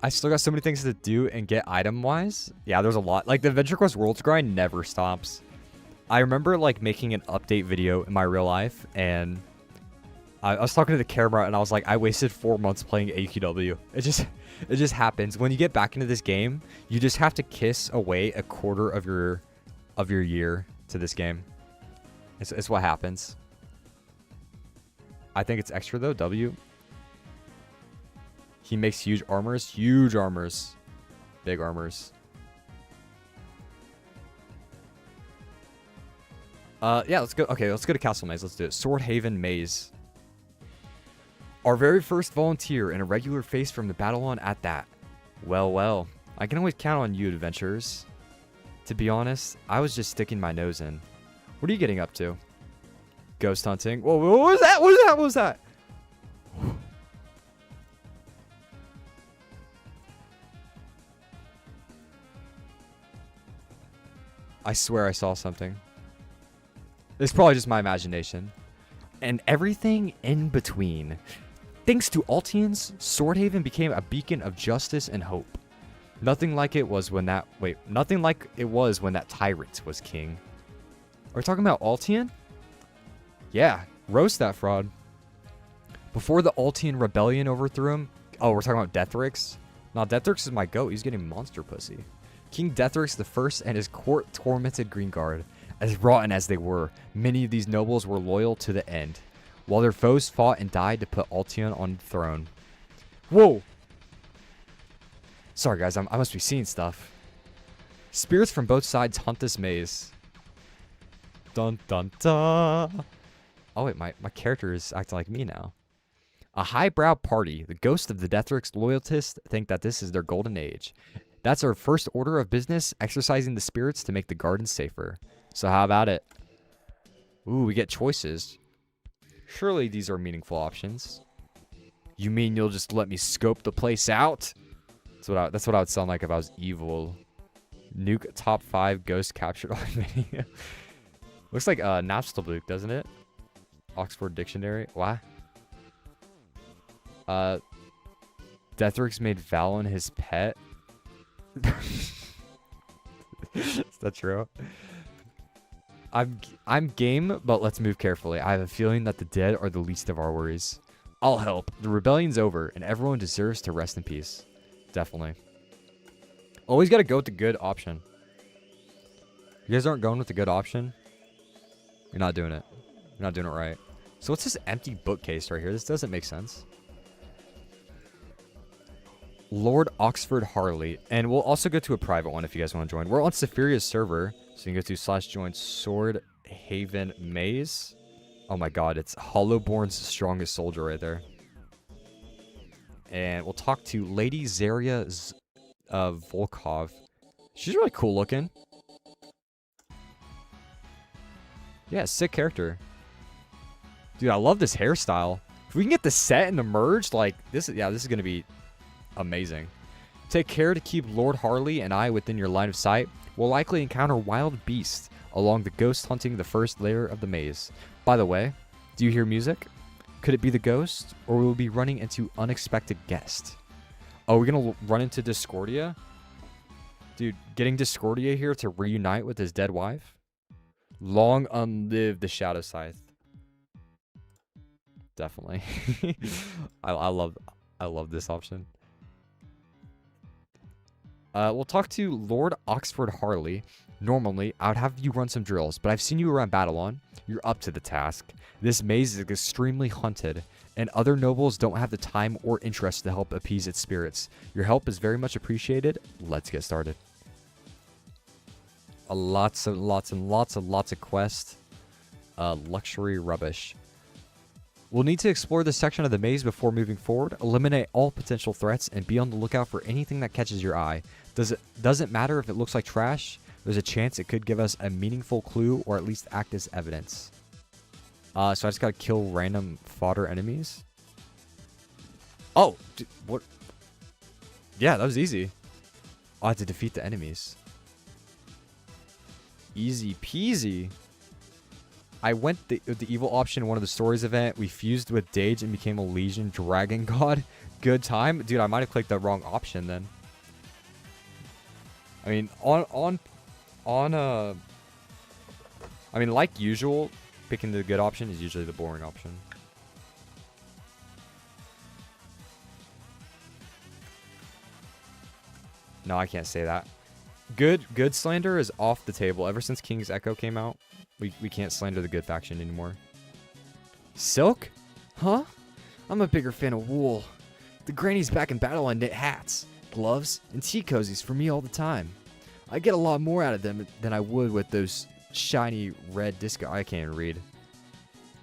I still got so many things to do and get item-wise. Yeah, there's a lot. Like, the Adventure Quest Worlds grind never stops. I remember, like, making an update video in my real life, and I was talking to the camera, and I was like, I wasted 4 months playing AQW. It just happens. When you get back into this game, you just have to kiss away a quarter of your year to this game. It's what happens. I think it's extra, though. W. He makes huge armors. Huge armors. Big armors. Yeah, let's go. Okay, let's go to Castle Maze. Let's do it. Sword Haven Maze. Our very first volunteer and a regular face from the battle on at that. Well, well. I can always count on you, adventurers. To be honest, I was just sticking my nose in. What are you getting up to? Ghost hunting. Whoa, what was that? What was that? What was that? I swear I saw something. It's probably just my imagination. And everything in between. Thanks to Altians, Swordhaven became a beacon of justice and hope. Nothing like it was when that... Wait, nothing like it was when that tyrant was king. Are we talking about Altian? Yeah, roast that fraud. Before the Altian rebellion overthrew him... Oh, we're talking about Deathrix? No, Deathrix is my goat. He's getting monster pussy. King Deathrix I and his court tormented Greenguard. As rotten as they were, many of these nobles were loyal to the end, while their foes fought and died to put Altion on the throne. Whoa! Sorry guys, I must be seeing stuff. Spirits from both sides hunt this maze. Dun dun dun! Oh wait, my character is acting like me now. A highbrow party, the ghost of the Deathrix loyalists think that this is their golden age. That's our first order of business, exercising the spirits to make the garden safer. So how about it? Ooh, we get choices. Surely these are meaningful options. You mean you'll just let me scope the place out? That's what I would sound like if I was evil. Nuke top 5 ghost captured on video. Looks like Napstabluke, doesn't it? Oxford Dictionary. Why? Deathrix made Valen his pet. Is that true? I'm game, but let's move carefully. I have a feeling that the dead are the least of our worries. I'll help. The rebellion's over, and everyone deserves to rest in peace. Definitely. Always got to go with the good option. You guys aren't going with the good option? You're not doing it. You're not doing it right. So what's this empty bookcase right here? This doesn't make sense. Lord Oxford Harley. And we'll also go to a private one if you guys want to join. We're on Saphiria's server. So you can go to /join Sword Haven Maze. Oh my god, it's Hollowborn's strongest soldier right there. And we'll talk to Lady Zaria Volkov. She's really cool looking. Yeah, sick character. Dude, I love this hairstyle. If we can get the set and the merge, like, this is going to be amazing. Take care to keep Lord Harley and I within your line of sight. We'll likely encounter wild beasts along the ghost hunting the first layer of the maze. By the way, do you hear music? Could it be the ghost, or will we be running into unexpected guests? Oh, we're going to run into Discordia? Dude, getting Discordia here to reunite with his dead wife? Long live the Shadow Scythe. Definitely. I love this option. We'll talk to Lord Oxford Harley. Normally, I would have you run some drills, but I've seen you around Battlon. You're up to the task. This maze is extremely haunted, and other nobles don't have the time or interest to help appease its spirits. Your help is very much appreciated. Let's get started. Lots of quests. Luxury rubbish. We'll need to explore this section of the maze before moving forward. Eliminate all potential threats and be on the lookout for anything that catches your eye. Doesn't matter if it looks like trash. There's a chance it could give us a meaningful clue or at least act as evidence. So I just gotta kill random fodder enemies. Oh, dude, what? Yeah, that was easy. Oh, I have to defeat the enemies. Easy peasy. I went the evil option in one of the stories event. We fused with Dage and became a Legion Dragon God. Good time. Dude, I might have clicked the wrong option then. I mean, I mean, like usual, picking the good option is usually the boring option. No, I can't say that. Good slander is off the table. Ever since King's Echo came out, we can't slander the good faction anymore. Silk? Huh? I'm a bigger fan of wool. The grannies back in battle on knit hats, gloves, and tea cozies for me all the time. I get a lot more out of them than I would with those shiny red disco. I can't even read.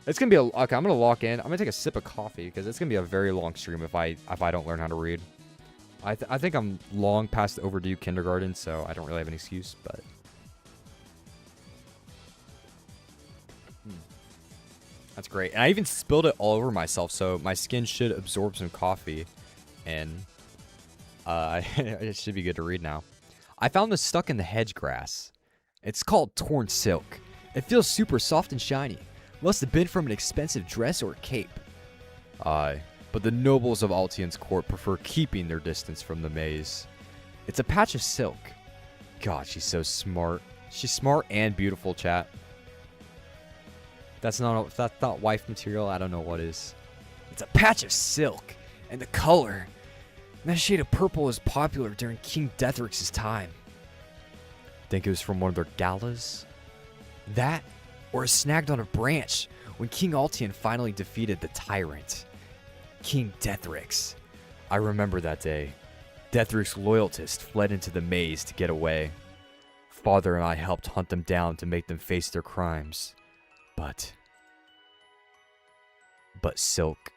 It's gonna be okay. I'm gonna lock in. I'm gonna take a sip of coffee because it's gonna be a very long stream if I don't learn how to read. I think I'm long past overdue kindergarten, so I don't really have an excuse. But that's great. And I even spilled it all over myself, so my skin should absorb some coffee, and it should be good to read now. I found this stuck in the hedge grass. It's called torn silk. It feels super soft and shiny. Must have been from an expensive dress or cape. Aye, but the nobles of Altian's court prefer keeping their distance from the maze. It's a patch of silk. God, she's so smart. She's smart and beautiful, chat. If that's not wife material, I don't know what is. It's a patch of silk, and the color. That shade of purple was popular during King Deathrix's time. Think it was from one of their galas? That, or snagged on a branch when King Altian finally defeated the tyrant, King Deathrix. I remember that day. Deathrix's loyalists fled into the maze to get away. Father and I helped hunt them down to make them face their crimes. But Silk.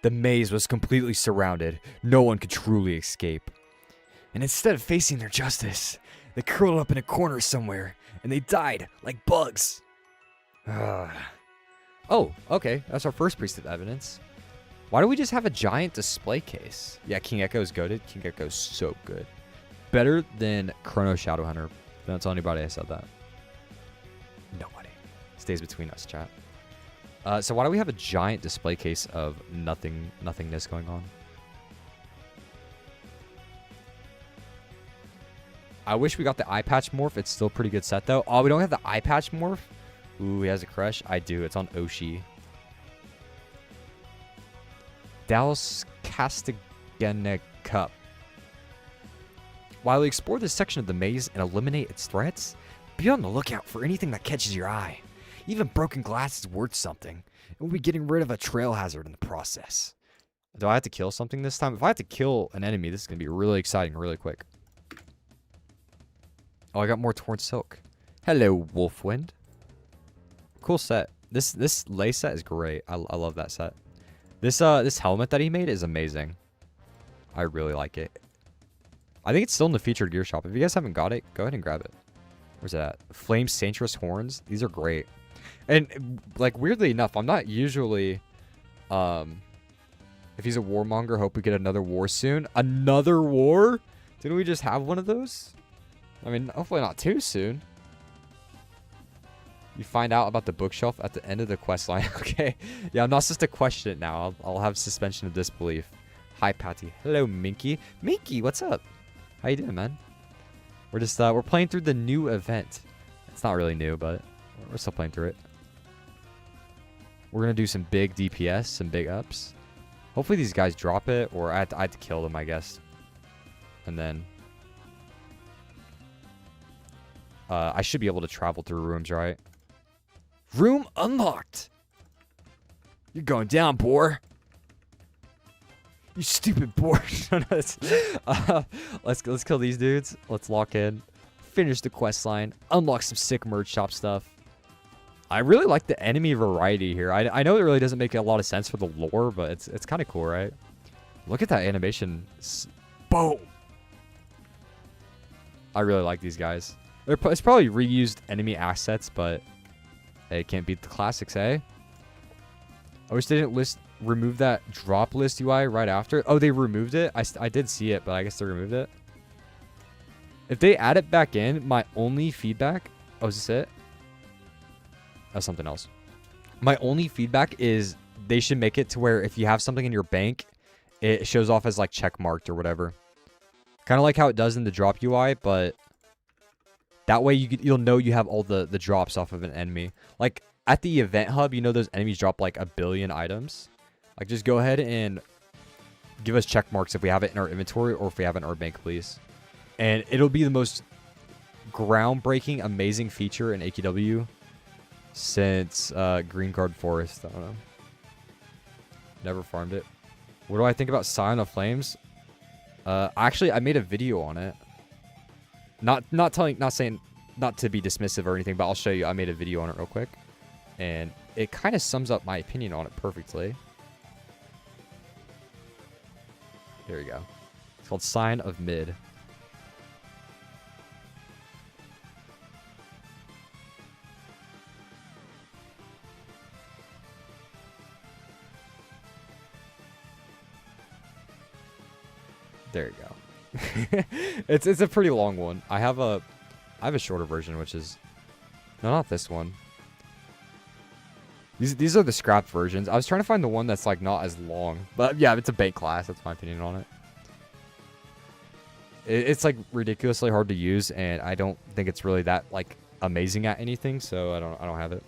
The maze was completely surrounded. No one could truly escape. And instead of facing their justice, they curled up in a corner somewhere, and they died like bugs. Oh, okay. That's our first piece of evidence. Why don't we just have a giant display case? Yeah, King Echo is goated. King Echo is so good. Better than Chrono Shadowhunter. Don't tell anybody I said that. Nobody. Stays between us, chat. So why don't we have a giant display case of nothingness going on? I wish we got the eye patch morph. It's still a pretty good set, though. Oh, we don't have the eye patch morph? Ooh, he has a crush. I do. It's on Oshi. Dallas Castigene Cup. While we explore this section of the maze and eliminate its threats, be on the lookout for anything that catches your eye. Even broken glass is worth something, and we'll be getting rid of a trail hazard in the process. Do I have to kill something this time? If I have to kill an enemy, this is going to be really exciting really quick. Oh, I got more torn silk. Hello, Wolfwind. Cool set. This lay set is great. I love that set. This helmet that he made is amazing. I really like it. I think it's still in the featured gear shop. If you guys haven't got it, go ahead and grab it. Where's it at? Flame Saintress horns. These are great. And like weirdly enough, I'm not usually if he's a warmonger, hope we get another war soon. Another war? Didn't we just have one of those? I mean, hopefully not too soon. You find out about the bookshelf at the end of the quest line. Okay. Yeah, I'm not supposed to question it now. I'll have suspension of disbelief. Hi, Patty. Hello, Minky. Minky, what's up? How you doing, man? We're just, we're playing through the new event. It's not really new, but we're still playing through it. We're going to do some big DPS, some big ups. Hopefully these guys drop it, or I have to kill them, I guess. And then I should be able to travel through rooms, right? Room unlocked! You're going down, boar. You stupid boar. Let's kill these dudes. Let's lock in. Finish the quest line. Unlock some sick merge shop stuff. I really like the enemy variety here. I know it really doesn't make a lot of sense for the lore, but it's kind of cool, right? Look at that animation. Boom! I really like these guys. It's probably reused enemy assets, but hey, can't beat the classics, eh? I wish they didn't remove that drop list UI right after. Oh, they removed it? I did see it, but I guess they removed it. If they add it back in, my only feedback... Oh, is this it? That's something else. My only feedback is they should make it to where if you have something in your bank, it shows off as like check marked or whatever. Kind of like how it does in the drop UI, but that way you'll know you have all the drops off of an enemy. Like at the event hub, you know those enemies drop like 1 billion items. Like just go ahead and give us check marks if we have it in our inventory or if we have it in our bank, please. And it'll be the most groundbreaking, amazing feature in AQW since Green Guard Forest. I don't know. Never farmed it. What do I think about Scion of Flames? Actually, I made a video on it. Not saying not to be dismissive or anything, but I'll show you. I made a video on it real quick, and it kind of sums up my opinion on it perfectly. There you go. It's called Sign of Mid. There you go. it's a pretty long one. I have a shorter version, which is no, not this one. These are the scrapped versions. I was trying to find the one that's like not as long, but yeah, it's a bank class. That's my opinion on it. It's like ridiculously hard to use, and I don't think it's really that like amazing at anything. So I don't have it.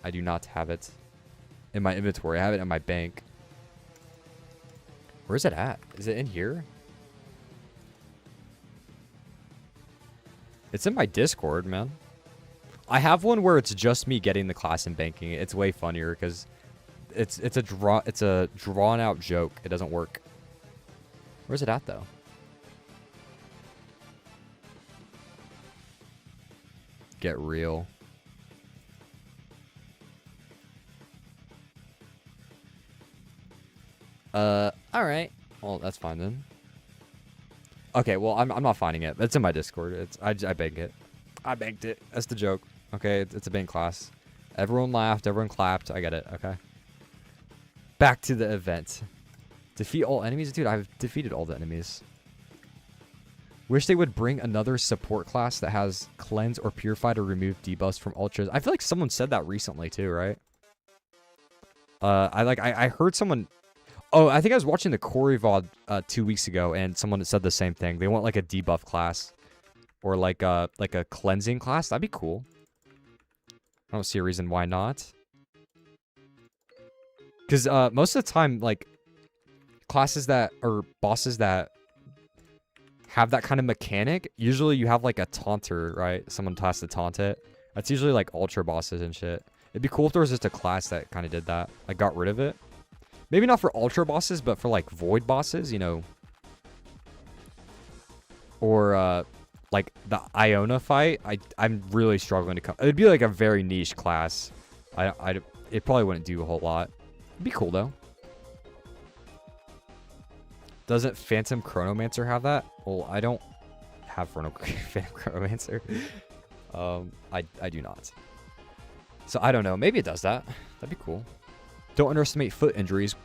I do not have it in my inventory. I have it in my bank. Where's it at? Is it in here? It's in my Discord, man. I have one where it's just me getting the class and banking it. It's way funnier because it's a drawn out joke. It doesn't work. Where's it at though? Get real. All right. Well, that's fine then. Okay, well, I'm not finding it. It's in my Discord. I banked it. I banked it. That's the joke. Okay, it's a bank class. Everyone laughed. Everyone clapped. I get it. Okay. Back to the event. Defeat all enemies? Dude, I've defeated all the enemies. Wish they would bring another support class that has cleanse or purified or remove debuffs from ultras. I feel like someone said that recently too, right? I heard someone... Oh, I think I was watching the Corey VOD 2 weeks ago, and someone said the same thing. They want like a debuff class, or like a cleansing class. That'd be cool. I don't see a reason why not. Because most of the time, like classes that or bosses that have that kind of mechanic, usually you have like a taunter, right? Someone has to taunt it. That's usually like ultra bosses and shit. It'd be cool if there was just a class that kind of did that. Like got rid of it. Maybe not for ultra bosses, but for like void bosses, you know. Or like the Iona fight. I'm really struggling to come. It'd be like a very niche class. It probably wouldn't do a whole lot. It'd be cool though. Doesn't Phantom Chronomancer have that? Well, I don't have Phantom Chronomancer. I do not. So I don't know. Maybe it does that. That'd be cool. Don't underestimate foot injuries.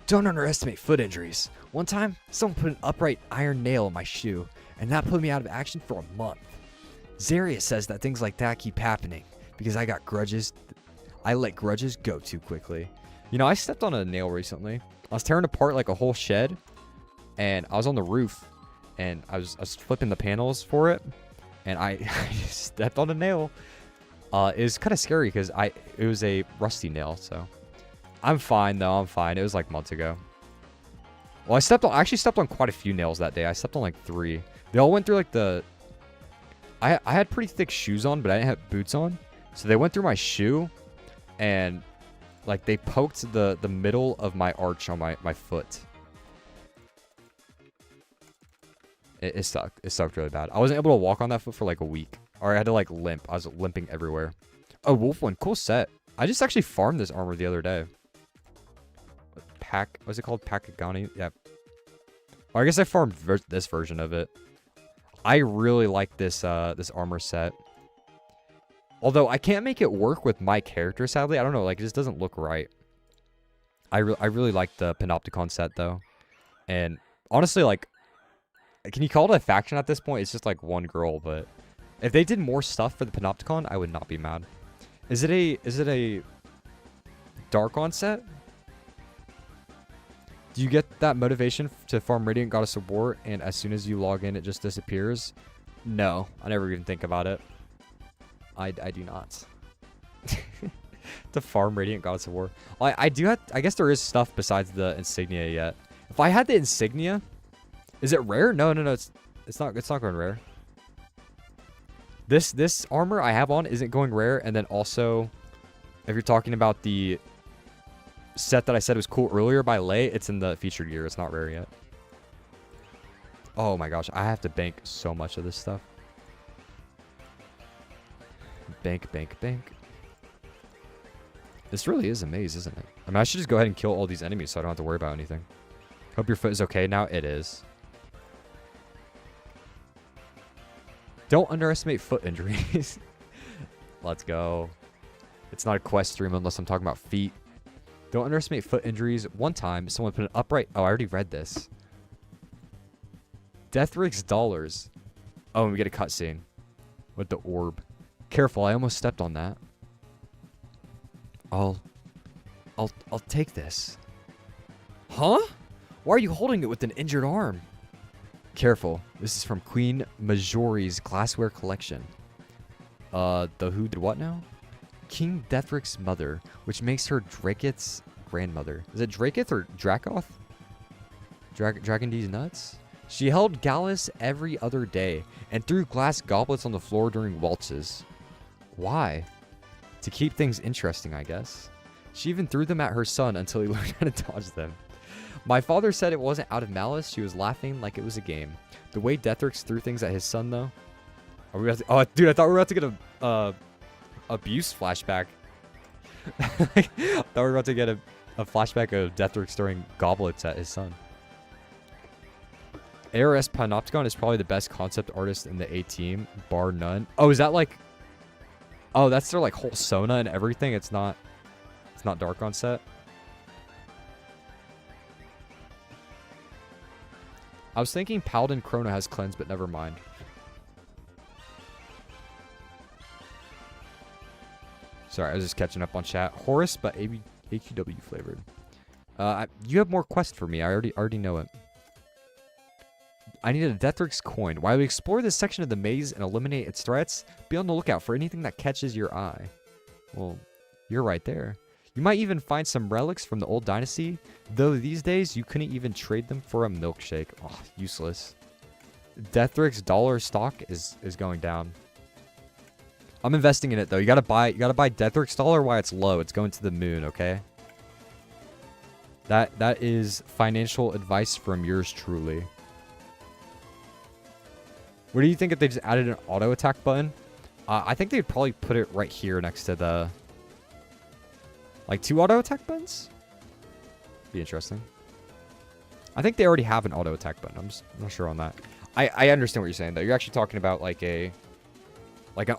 Don't underestimate foot injuries. One time, someone put an upright iron nail in my shoe, and that put me out of action for a month. Zaria says that things like that keep happening because I got grudges. I let grudges go too quickly. You know, I stepped on a nail recently. I was tearing apart like a whole shed, and I was on the roof, and I was flipping the panels for it, and I stepped on a nail. It was kind of scary because it was a rusty nail, so I'm fine though. I'm fine. It was like months ago. Well, I actually stepped on quite a few nails that day. I stepped on like 3. They all went through like I had pretty thick shoes on, but I didn't have boots on, so they went through my shoe, and like they poked the middle of my arch on my foot. It sucked. It sucked really bad. I wasn't able to walk on that foot for like a week. Or I had to like limp. I was limping everywhere. Oh, Wolf one. Cool set. I just actually farmed this armor the other day. What's it called? Pakagani? Yeah. Or I guess I farmed this version of it. I really like this this armor set. Although I can't make it work with my character, sadly. I don't know. Like, it just doesn't look right. I really like the Panopticon set, though. And honestly, like, can you call it a faction at this point? It's just like one girl, but if they did more stuff for the Panopticon, I would not be mad. Is it a Darkon set? Do you get that motivation to farm Radiant Goddess of War, and as soon as you log in, it just disappears? No, I never even think about it. I do not. To farm Radiant Goddess of War. I do have. I guess there is stuff besides the insignia yet. If I had the insignia, is it rare? No. It's not going rare. This armor I have on isn't going rare, and then also, if you're talking about the set that I said was cool earlier by Lay, it's in the featured gear. It's not rare yet. Oh my gosh, I have to bank so much of this stuff. Bank, bank, bank. This really is a maze, isn't it? I mean, I should just go ahead and kill all these enemies so I don't have to worry about anything. Hope your foot is okay now. It is. Don't underestimate foot injuries. Let's go. It's not a quest stream unless I'm talking about feet. Don't underestimate foot injuries. One time, someone put an upright... Oh, I already read this. Death rigs dollars. Oh, and we get a cutscene with the orb. Careful, I almost stepped on that. I'll take this. Huh? Why are you holding it with an injured arm? Careful. This is from Queen Majori's glassware collection. The who did what now? King Deathric's mother, which makes her Drakeith's grandmother. Is it Drakeith or Dracoth? Dragon D's nuts? She held Gallus every other day and threw glass goblets on the floor during waltzes. Why? To keep things interesting, I guess. She even threw them at her son until he learned how to dodge them. My father said it wasn't out of malice. She was laughing like it was a game. The way Deathrix threw things at his son, though. Are we about to, oh, dude, I thought we were about to get a abuse flashback. I thought we were about to get a flashback of Deathrix throwing goblets at his son. ARS Panopticon is probably the best concept artist in the A team, bar none. Oh, is that like... Oh, that's their like whole Sona and everything. It's not dark on set. I was thinking Paladin Chrono has cleanse, but never mind. Sorry, I was just catching up on chat. Horus, but AQW flavored. You have more quest for me. I already know it. I need a Deathrix coin. While we explore this section of the maze and eliminate its threats, be on the lookout for anything that catches your eye. Well, you're right there. You might even find some relics from the old dynasty, though these days you couldn't even trade them for a milkshake. Oh, useless. Deathrix dollar stock is going down. I'm investing in it though. You gotta buy Deathrix dollar while it's low. It's going to the moon, okay? That is financial advice from yours truly. What do you think if they just added an auto attack button? I think they'd probably put it right here next to the... Like 2 auto attack buttons? Be interesting. I think they already have an auto attack button. I'm just not sure on that. I understand what you're saying though. You're actually talking about like an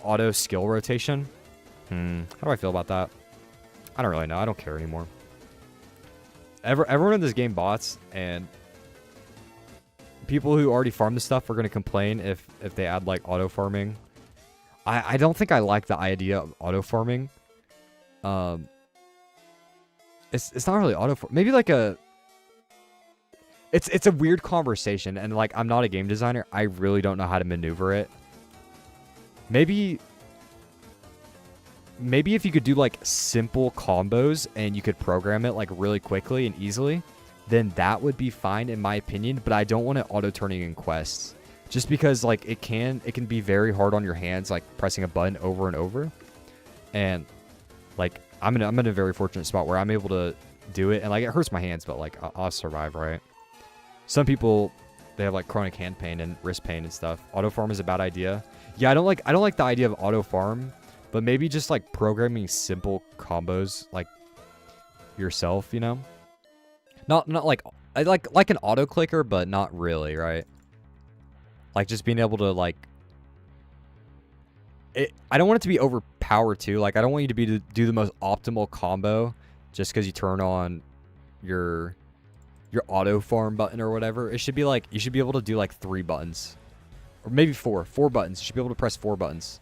auto skill rotation. How do I feel about that? I don't really know. I don't care anymore. Everyone in this game bots, and people who already farm this stuff are going to complain if they add like auto farming. I don't think I like the idea of auto farming. It's not really auto farm. Maybe like a... It's a weird conversation, and like I'm not a game designer. I really don't know how to maneuver it. Maybe if you could do like simple combos and you could program it like really quickly and easily, then that would be fine in my opinion, but I don't want it auto turning in quests. Just because like it can be very hard on your hands, like pressing a button over and over. And like I'm in a very fortunate spot where I'm able to do it, and like it hurts my hands, but like I'll survive, right? Some people, they have like chronic hand pain and wrist pain and stuff. Auto farm is a bad idea. Yeah, I don't like the idea of auto farm, but maybe just like programming simple combos like yourself, you know? Not like an auto clicker, but not really, right? Like just being able to like I don't want it to be overpowered too. Like I don't want you to do the most optimal combo just because you turn on your auto farm button or whatever. It should be like you should be able to do like 3 buttons. Or maybe 4 buttons. You should be able to press 4 buttons.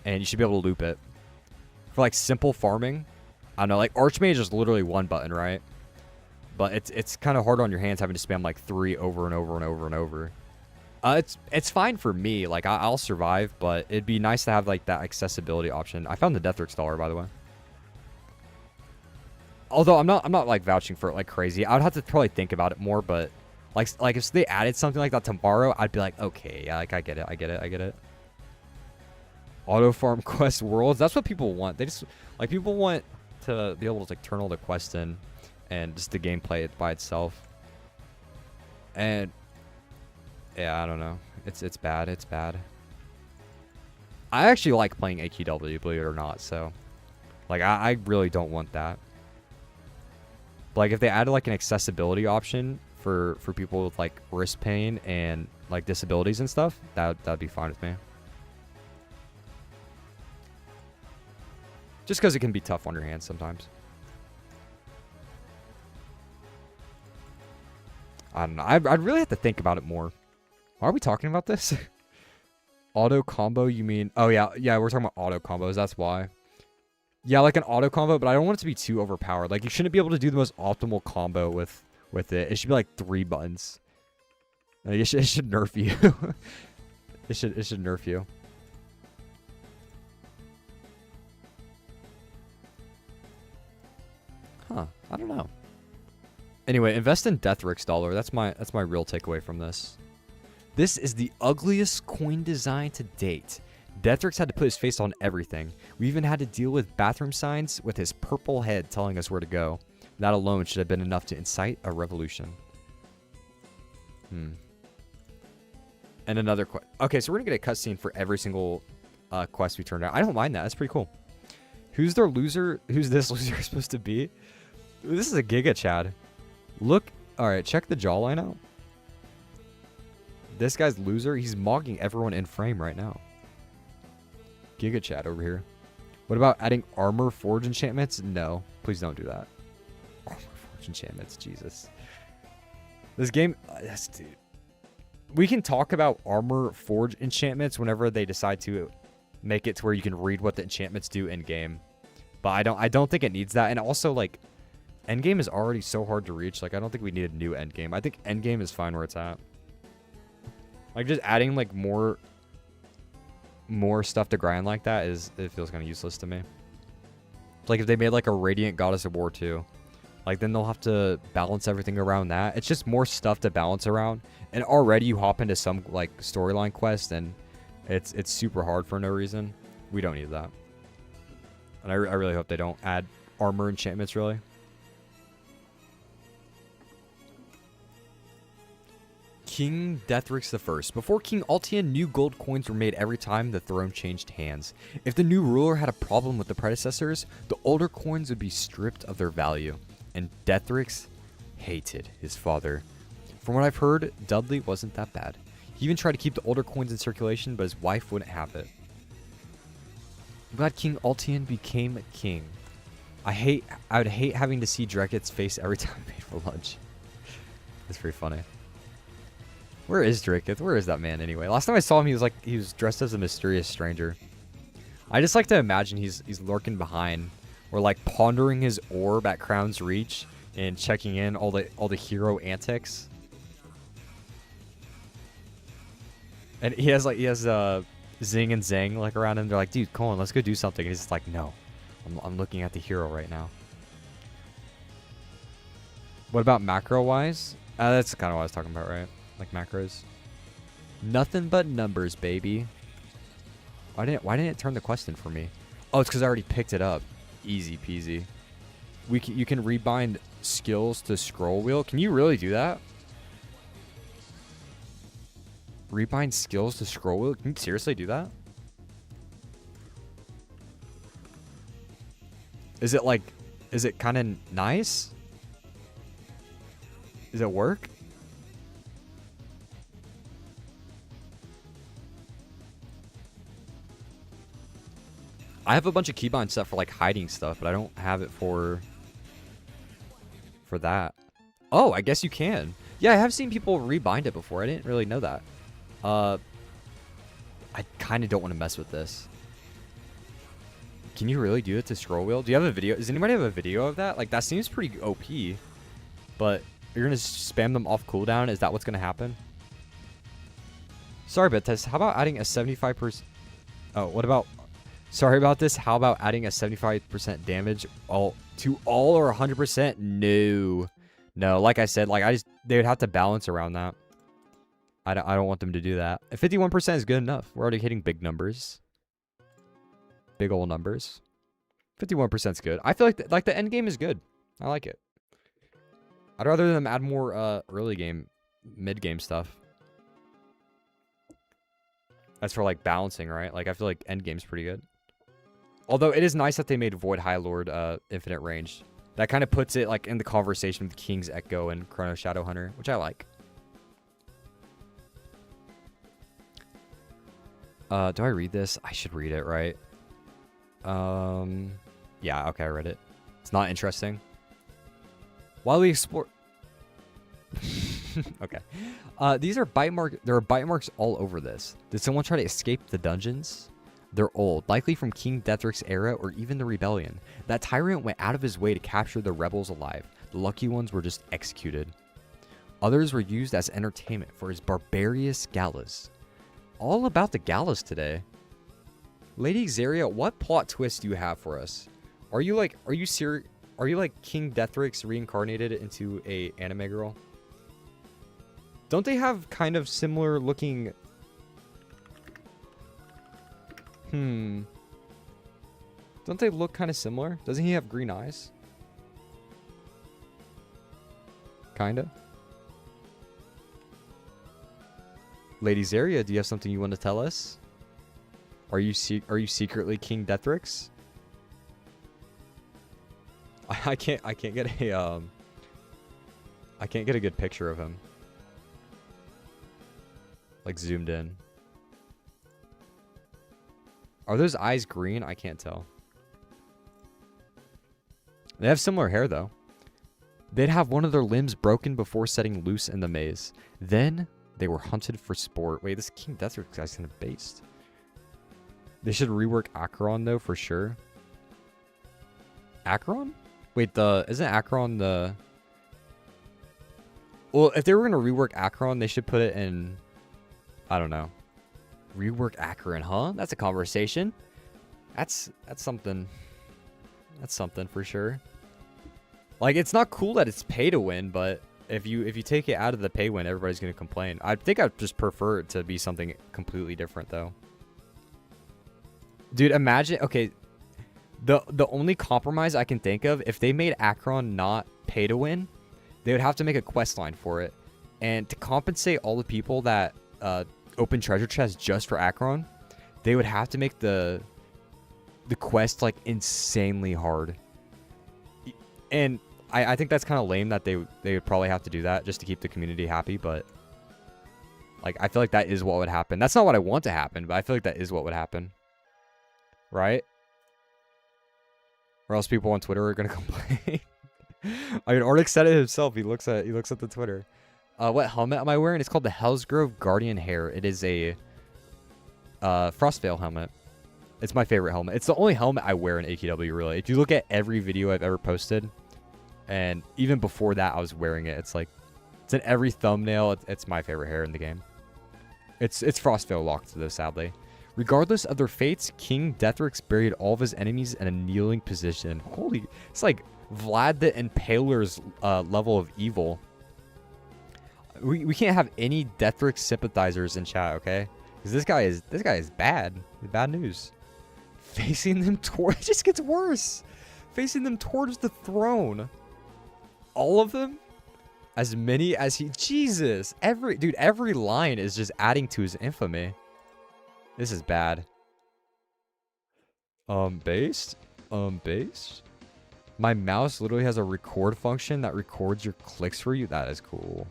And you should be able to loop it. For like simple farming, I don't know, like Archmage is literally 1 button, right? But it's kind of hard on your hands having to spam like 3 over and over and over and over. It's fine for me. Like I'll survive, but it'd be nice to have like that accessibility option. I found the Deathrix dollar, by the way. Although I'm not like vouching for it like crazy. I would have to probably think about it more, but like if they added something like that tomorrow, I'd be like, okay, yeah, like I get it. Auto farm quest worlds. That's what people want. They just like people want to be able to like turn all the quests in and just the gameplay it by itself. And yeah, I don't know. It's bad. It's bad. I actually like playing AQW, believe it or not. So, like, I really don't want that. But, like, if they added like an accessibility option for people with like wrist pain and like disabilities and stuff, that'd be fine with me. Just because it can be tough on your hands sometimes. I don't know. I'd really have to think about it more. Why are we talking about this? Auto combo, you mean? Oh, yeah. Yeah, we're talking about auto combos. That's why. Yeah, like an auto combo, but I don't want it to be too overpowered. Like, you shouldn't be able to do the most optimal combo with it. It should be like 3 buttons. Like, it should nerf you. it should nerf you. Huh. I don't know. Anyway, invest in Deathrix dollar. That's my real takeaway from this. This is the ugliest coin design to date. Deathrix had to put his face on everything. We even had to deal with bathroom signs with his purple head telling us where to go. That alone should have been enough to incite a revolution. And another quest. Okay, so we're gonna get a cutscene for every single quest we turned out. I don't mind that. That's pretty cool. Who's their loser? Who's this loser supposed to be? This is a Giga Chad. Look. All right, check the jawline out. This guy's loser. He's mocking everyone in frame right now. Giga Chad over here. What about adding armor forge enchantments? No, please don't do that. Armor forge enchantments, Jesus. This game, dude. We can talk about armor forge enchantments whenever they decide to make it to where you can read what the enchantments do in game. But I don't think it needs that. And also, like, endgame is already so hard to reach. Like, I don't think we need a new endgame. I think endgame is fine where it's at. Like, just adding like more stuff to grind like that it feels kind of useless to me. Like, if they made like a Radiant Goddess of War 2, like, then they'll have to balance everything around that. It's just more stuff to balance around. And already you hop into some like storyline quest and it's super hard for no reason. We don't need that. And I really hope they don't add armor enchantments, really. King Deathrix I. Before King Altian, new gold coins were made every time the throne changed hands. If the new ruler had a problem with the predecessors, the older coins would be stripped of their value. And Deathrix hated his father. From what I've heard, Dudley wasn't that bad. He even tried to keep the older coins in circulation, but his wife wouldn't have it. I'm glad King Altian became king. I would hate having to see Dreket's face every time I made for lunch. That's pretty funny. Where is Dreketh? Where is that man anyway? Last time I saw him, he was dressed as a mysterious stranger. I just like to imagine he's lurking behind, or like pondering his orb at Crown's Reach and checking in all the hero antics. And he has Zing and Zang like around him. They're like, dude, come on, let's go do something. And he's just like, no, I'm looking at the hero right now. What about macro wise? That's kind of what I was talking about, right? Like macros. Nothing but numbers, baby. Why didn't it turn the quest in for me? Oh, it's because I already picked it up. Easy peasy. You can rebind skills to scroll wheel. Can you really do that? Rebind skills to scroll wheel? Can you seriously do that? Is it kind of nice? Does it work? I have a bunch of keybind stuff for like hiding stuff, but I don't have it for that. Oh, I guess you can. Yeah, I have seen people rebind it before. I didn't really know that. I kind of don't want to mess with this. Can you really do it to scroll wheel? Do you have a video? Does anybody have a video of that? Like, that seems pretty OP. But you're going to spam them off cooldown? Is that what's going to happen? Sorry about this. How about adding a 75%? Oh, what about... Sorry about this. How about adding a 75% damage to all or 100%? No. No, like I said, like they would have to balance around that. I don't want them to do that. 51% is good enough. We're already hitting big numbers. Big old numbers. 51% is good. I feel like the end game is good. I like it. I'd rather them add more early game, mid game stuff. That's for like balancing, right? Like I feel like endgame's pretty good. Although it is nice that they made Void High Lord infinite range. That kind of puts it like in the conversation with King's Echo and Chrono Shadow Hunter, which I like. Do I read this? I should read it, right? Yeah, okay, I read it. It's not interesting. While we explore... okay. These are bite marks. There are bite marks all over this. Did someone try to escape the dungeons? They're old, likely from King Deathric's era or even the rebellion. That tyrant went out of his way to capture the rebels alive. The lucky ones were just executed. Others were used as entertainment for his barbarous galas. All about the galas today. Lady Xeria, what plot twist do you have for us? Are you like King Deathric's reincarnated into a anime girl? Don't they have kind of similar looking... Don't they look kind of similar? Doesn't he have green eyes? Kinda. Lady Xeria, do you have something you want to tell us? Are you secretly King Deathrix? I can't get a I can't get a good picture of him. Like zoomed in. Are those eyes green? I can't tell. They have similar hair though. They'd have one of their limbs broken before setting loose in the maze. Then they were hunted for sport. Wait, this King Deathrix guy's kind of based. They should rework Acheron though for sure. Acheron? Wait, isn't Acheron the... Well, if they were gonna rework Acheron, they should put it in... I don't know. Rework Acheron, huh? That's a conversation. That's something. That's something for sure. Like, it's not cool that it's pay to win, but if you take it out of the pay win, everybody's gonna complain. I think I'd just prefer it to be something completely different though. Dude, imagine, okay, the only compromise I can think of, if they made Acheron not pay to win, they would have to make a quest line for it. And to compensate all the people that open treasure chests just for Acheron, they would have to make the quest like insanely hard. And I think that's kind of lame that they would probably have to do that just to keep the community happy, but like I feel like that is what would happen. That's not what I want to happen, but I feel like that is what would happen. Right? Or else people on Twitter are gonna complain. I mean, Arctic said it himself. He looks at the Twitter. What helmet am I wearing? It's called the Hellsgrove Guardian Hair. It is a Frostveil helmet. It's my favorite helmet. It's the only helmet I wear in AKW, really. If you look at every video I've ever posted, and even before that I was wearing it, it's like, it's in every thumbnail. It's my favorite hair in the game. It's Frostveil locked, though, sadly. Regardless of their fates, King Deathrix buried all of his enemies in a kneeling position. Holy, it's like Vlad the Impaler's level of evil. We can't have any Deathrix sympathizers in chat, okay? Because this guy is bad. Bad news. Facing them toward... It just gets worse. Facing them towards the throne. All of them? As many as he... Jesus. Every line is just adding to his infamy. This is bad. Based? Based? My mouse literally has a record function that records your clicks for you. That is cool.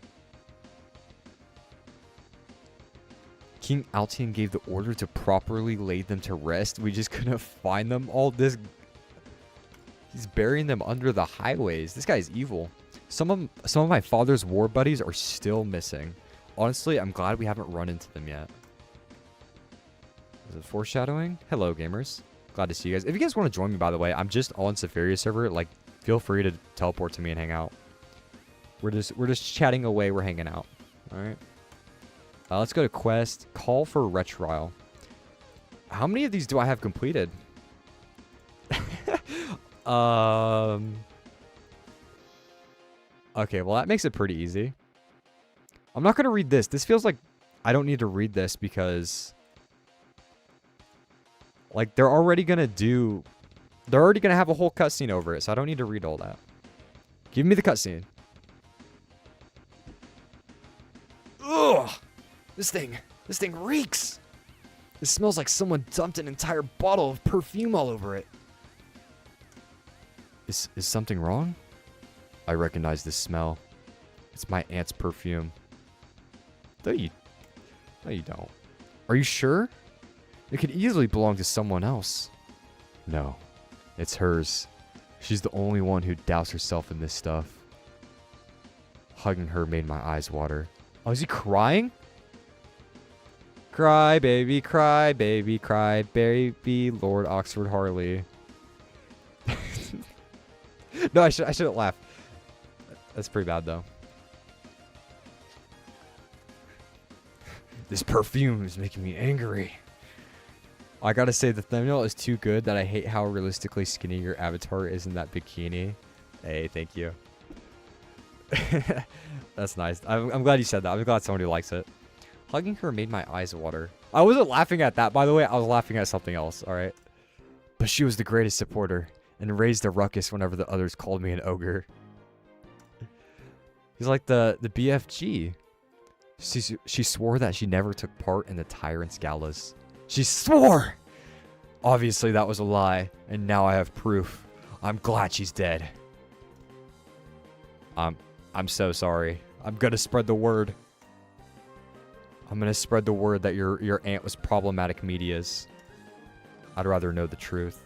King Altian gave the order to properly lay them to rest. We just couldn't find them. All this... He's burying them under the highways. This guy's evil. Some of my father's war buddies are still missing. Honestly, I'm glad we haven't run into them yet. Is it foreshadowing? Hello, gamers. Glad to see you guys. If you guys want to join me, by the way, I'm just on Sephiria server. Like, feel free to teleport to me and hang out. We're just chatting away. We're hanging out. All right. Let's go to quest. Call for retrial. How many of these do I have completed? Okay, well, that makes it pretty easy. I'm not going to read this. This feels like I don't need to read this because... Like, they're already going to have a whole cutscene over it, so I don't need to read all that. Give me the cutscene. Ugh! This thing reeks! It smells like someone dumped an entire bottle of perfume all over it. Is something wrong? I recognize this smell. It's my aunt's perfume. No, you don't. Are you sure? It could easily belong to someone else. No, it's hers. She's the only one who doused herself in this stuff. Hugging her made my eyes water. Oh, is he crying? Cry, baby, cry, baby, cry, baby, Lord Oxford Harley. No, I shouldn't laugh. That's pretty bad, though. This perfume is making me angry. I gotta say, the thumbnail is too good that I hate how realistically skinny your avatar is in that bikini. Hey, thank you. That's nice. I'm glad you said that. I'm glad somebody likes it. Hugging her made my eyes water. I wasn't laughing at that, by the way. I was laughing at something else, alright? But she was the greatest supporter and raised a ruckus whenever the others called me an ogre. He's like the BFG. She swore that she never took part in the Tyrant's galas. She swore! Obviously that was a lie, and now I have proof. I'm glad she's dead. I'm so sorry. I'm gonna spread the word. I'm gonna spread the word that your aunt was problematic medias. I'd rather know the truth.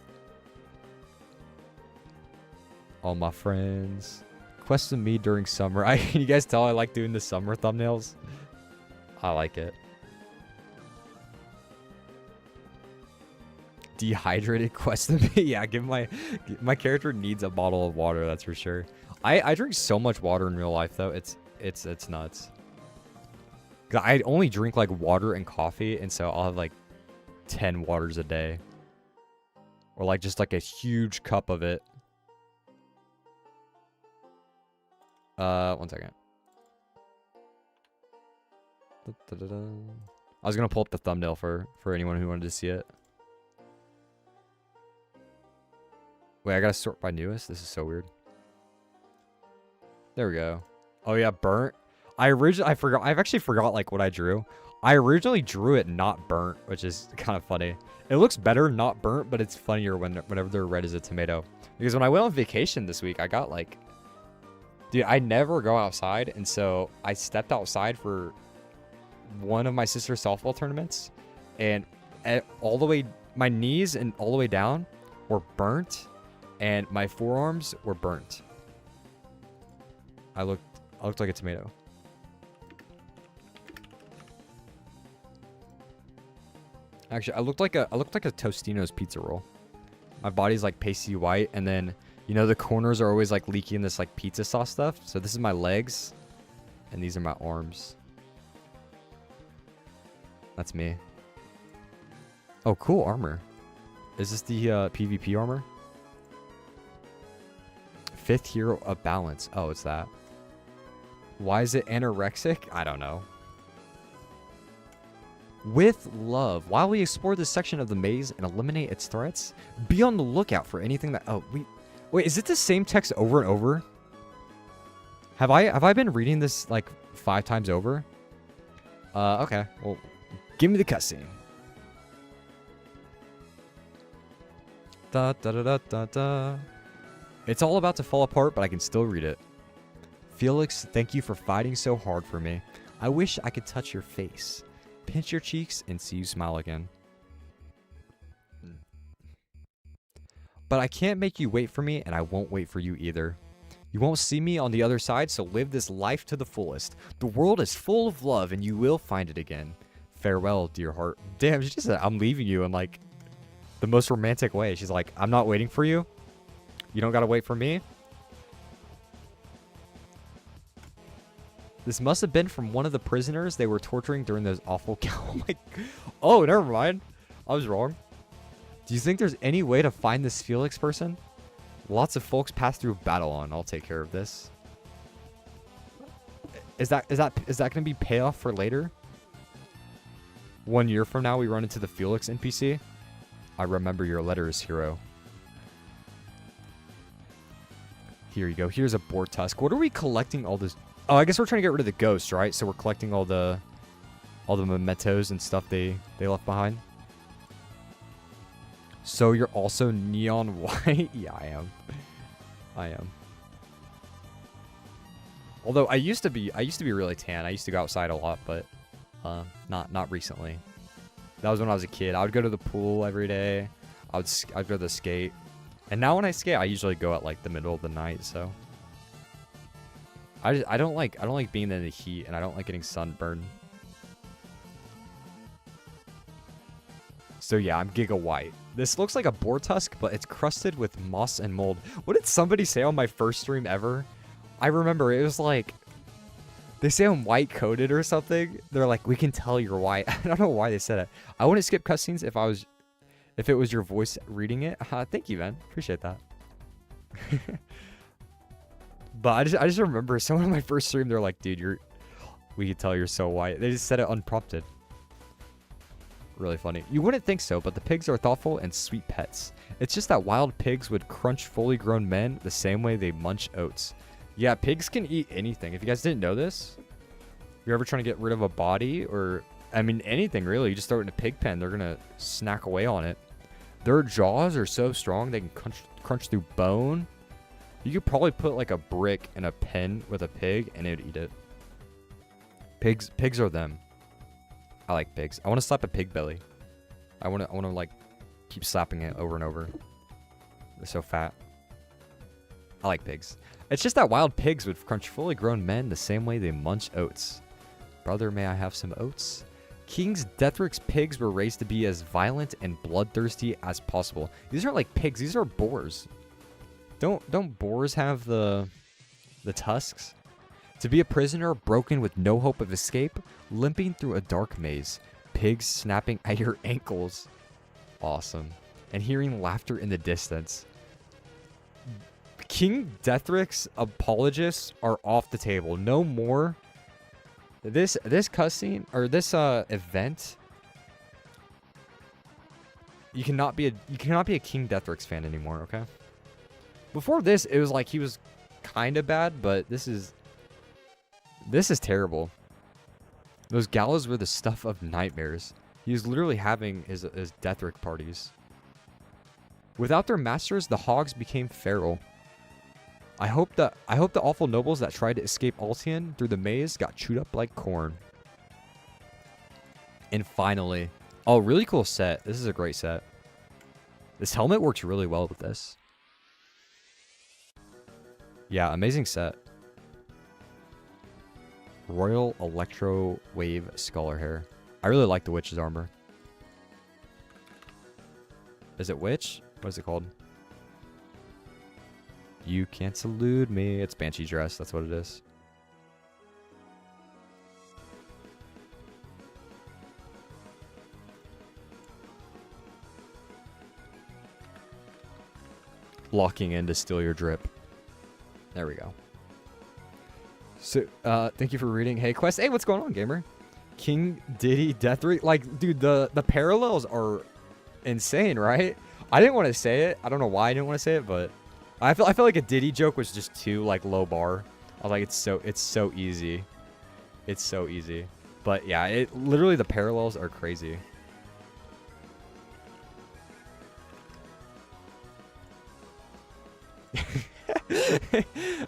All my friends. Question me during summer. Can you guys tell I like doing the summer thumbnails? I like it. Dehydrated question me. Yeah, my character needs a bottle of water, that's for sure. I drink so much water in real life though. It's nuts. I only drink like water and coffee, and so I'll have like 10 waters a day. Or like just like a huge cup of it. One second. I was gonna pull up the thumbnail for anyone who wanted to see it. Wait, I gotta sort by newest? This is so weird. There we go. Oh yeah, burnt. I forgot. I've actually forgot like what I drew. I originally drew it not burnt, which is kind of funny. It looks better not burnt, but it's funnier whenever they're red as a tomato. Because when I went on vacation this week, I got like... Dude, I never go outside, and so I stepped outside for one of my sister's softball tournaments, and all the way... My knees and all the way down were burnt, and my forearms were burnt. I looked like a tomato. Actually, I looked like a Tostino's pizza roll. My body's like pasty white, and then you know the corners are always like leaking this like pizza sauce stuff. So this is my legs, and these are my arms. That's me. Oh, cool armor. Is this the PvP armor? 5th hero of balance. Oh, it's that. Why is it anorexic? I don't know. With love. While we explore this section of the maze and eliminate its threats, be on the lookout for anything that... Oh, wait, is it the same text over and over? Have I been reading this like 5 times over? Okay. Well, give me the cutscene. Da da da da da da. It's all about to fall apart, but I can still read it. Felix, thank you for fighting so hard for me. I wish I could touch your face, pinch your cheeks, and see you smile again. But I can't make you wait for me, and I won't wait for you either. You won't see me on the other side, so live this life to the fullest. The world is full of love, and you will find it again. Farewell, dear heart. Damn, she just said, I'm leaving you in, like, the most romantic way. She's like, I'm not waiting for you. You don't gotta wait for me. This must have been from one of the prisoners they were torturing during those awful... Oh, never mind. I was wrong. Do you think there's any way to find this Felix person? Lots of folks pass through Babylon. I'll take care of this. Is that gonna be payoff for later? 1 year from now, we run into the Felix NPC. I remember your letters, hero. Here you go. Here's a boar tusk. What are we collecting all this? Oh, I guess we're trying to get rid of the ghosts, right? So we're collecting all the mementos and stuff they left behind. So you're also neon white? Yeah, I am. I am. Although I used to be really tan. I used to go outside a lot, but not recently. That was when I was a kid. I would go to the pool every day. I'd go to skate. And now when I skate, I usually go at like the middle of the night, so I don't like being in the heat, and I don't like getting sunburned. So yeah, I'm Giga White. This looks like a boar tusk, but it's crusted with moss and mold. What did somebody say on my first stream ever? I remember it was like, they say I'm white coated or something. They're like, we can tell you're white. I don't know why they said it. I wouldn't skip cutscenes if it was your voice reading it. Thank you, man. Appreciate that. But I just remember someone on my first stream, they're like, dude, we can tell you're so white. They just said it unprompted. Really funny. You wouldn't think so, but the pigs are thoughtful and sweet pets. It's just that wild pigs would crunch fully grown men the same way they munch oats. Yeah, pigs can eat anything. If you guys didn't know this, if you're ever trying to get rid of a body or, I mean, anything really, you just throw it in a pig pen, they're going to snack away on it. Their jaws are so strong, they can crunch through bone. You could probably put like a brick in a pen with a pig and it would eat it. Pigs are them. I like pigs. I want to slap a pig belly. I want to like keep slapping it over and over. They're so fat. I like pigs. It's just that wild pigs would crunch fully grown men the same way they munch oats. Brother, may I have some oats? King's Deathric's pigs were raised to be as violent and bloodthirsty as possible. These aren't like pigs. These are boars. Don't boars have the tusks? To be a prisoner, broken with no hope of escape, limping through a dark maze, pigs snapping at your ankles. Awesome. And hearing laughter in the distance. King Deathric's apologists are off the table. No more. This cutscene or this event. You cannot be a King Deathric's fan anymore, okay? Before this, it was like he was kind of bad, but this is terrible. Those gallows were the stuff of nightmares. He was literally having his Deathric parties. Without their masters, the hogs became feral. I hope the awful nobles that tried to escape Altian through the maze got chewed up like corn. And finally, oh, really cool set. This is a great set. This helmet works really well with this. Yeah, amazing set. Royal Electro Wave Scholar Hair. I really like the witch's armor. Is it witch? What is it called? You can't elude me. It's Banshee dress. That's what it is. Locking in to steal your drip. There we go. So, thank you for reading. Hey, Quest. Hey, what's going on, gamer? King Diddy Deathric. Like, dude, the parallels are insane, right? I didn't want to say it. I don't know why I didn't want to say it, but I feel like a Diddy joke was just too like low bar. I was like, it's so easy. It's so easy. But yeah, it literally the parallels are crazy.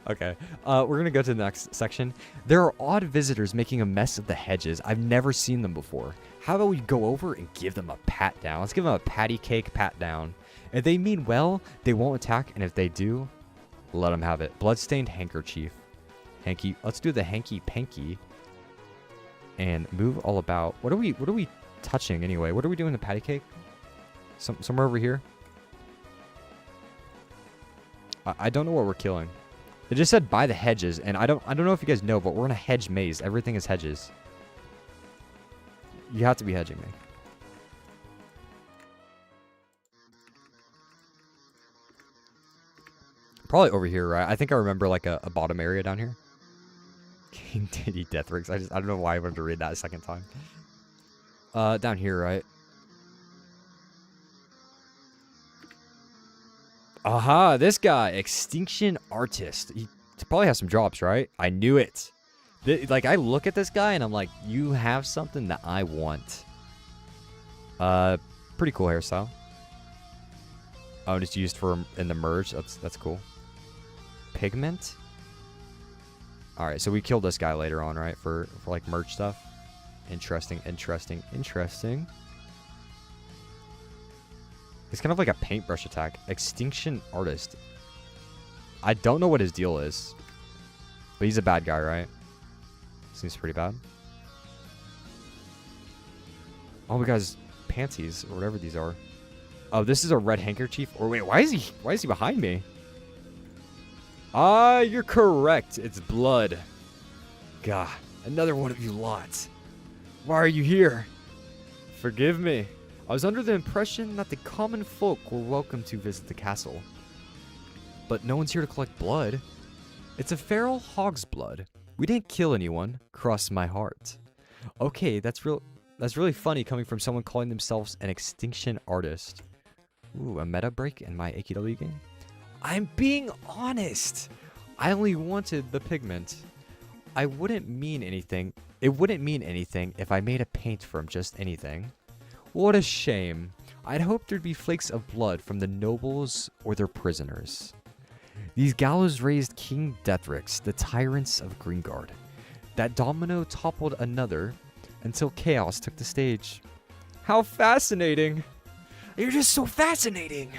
Okay, we're gonna go to the next section. There are odd visitors making a mess of the hedges. I've never seen them before. How about we go over and give them a pat down? Let's give them a patty cake pat down. If they mean well, they won't attack, and if they do, let them have it. Bloodstained handkerchief. Hanky. Let's do the hanky panky. And move all about. What are we touching anyway? What are we doing the patty cake? Somewhere over here. I don't know what we're killing. It just said by the hedges, and I don't know if you guys know, but we're in a hedge maze. Everything is hedges. You have to be hedging me. Probably over here, right? I think I remember like a bottom area down here. King Diddy Deathrix. I don't know why I wanted to read that a second time. Down here, right? Aha, this guy, Extinction Artist. He probably has some jobs, right? I knew it. Like, I look at this guy and I'm like, you have something that I want. Pretty cool hairstyle. Oh, and it's used for in the merge. That's cool. Pigment. All right, so we killed this guy later on, right? For like merge stuff. Interesting. It's kind of like a paintbrush attack. Extinction Artist. I don't know what his deal is. But he's a bad guy, right? Seems pretty bad. Oh, we got his panties, or whatever these are. Oh, this is a red handkerchief. Or wait, why is he behind me? Ah, you're correct. It's blood. God, another one of you lots. Why are you here? Forgive me. I was under the impression that the common folk were welcome to visit the castle. But no one's here to collect blood. It's a feral hog's blood. We didn't kill anyone. Cross my heart. Okay, that's really funny coming from someone calling themselves an extinction artist. Ooh, a meta break in my AQW game? I'm being honest. I only wanted the pigment. It wouldn't mean anything if I made a paint from just anything. What a shame. I'd hoped there'd be flakes of blood from the nobles or their prisoners. These gallows raised King Deathrix, the tyrants of Greengard. That domino toppled another until chaos took the stage. How fascinating! You're just so fascinating!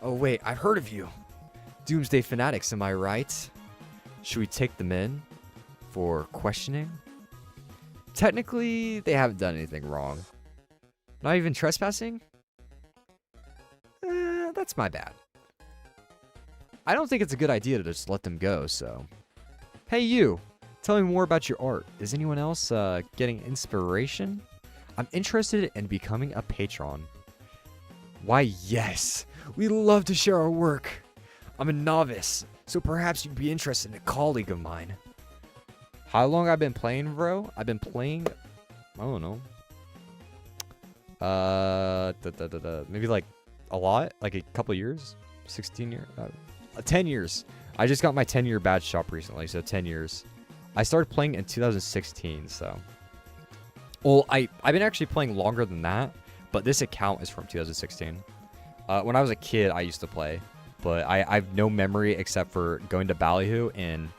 Oh wait, I've heard of you. Doomsday Fanatics, am I right? Should we take them in for questioning? Technically, they haven't done anything wrong. Not even trespassing? That's my bad. I don't think it's a good idea to just let them go, so... Hey you! Tell me more about your art. Is anyone else getting inspiration? I'm interested in becoming a patron. Why, yes! We love to share our work. I'm a novice, so perhaps you'd be interested in a colleague of mine. How long I've been playing, bro? I've been playing... I don't know. Maybe like a lot? Like a couple years? 16 years? 10 years. I just got my 10-year badge shop recently, so 10 years. I started playing in 2016, so... Well, I've been actually playing longer than that, but this account is from 2016. When I was a kid, I used to play, but I've no memory except for going to Ballyhoo and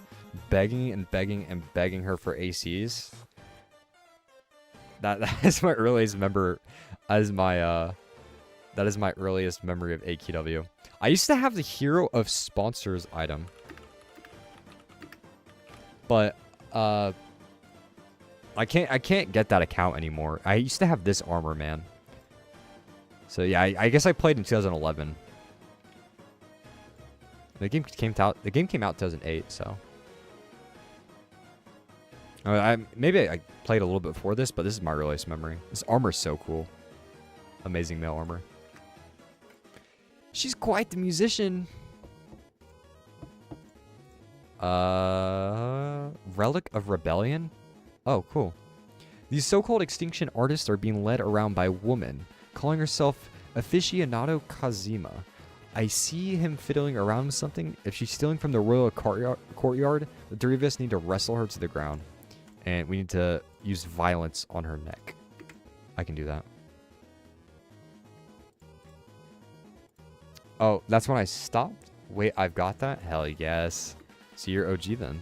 begging her for ACs. That is my earliest memory. That is my earliest memory of AQW. I used to have the Hero of Sponsors item, but I can't get that account anymore. I used to have this armor, man. So yeah, I guess I played in 2011. The game came out in 2008, so. Maybe I played a little bit before this, but this is my earliest memory. This armor is so cool. Amazing male armor. She's quite the musician. Relic of Rebellion? Oh, cool. These so-called extinction artists are being led around by a woman, calling herself Aficionado Kazima. I see him fiddling around with something. If she's stealing from the royal courtyard, the three of us need to wrestle her to the ground. And we need to use violence on her neck. I can do that. Oh, that's when I stopped? Wait, I've got that? Hell yes. So you're OG then.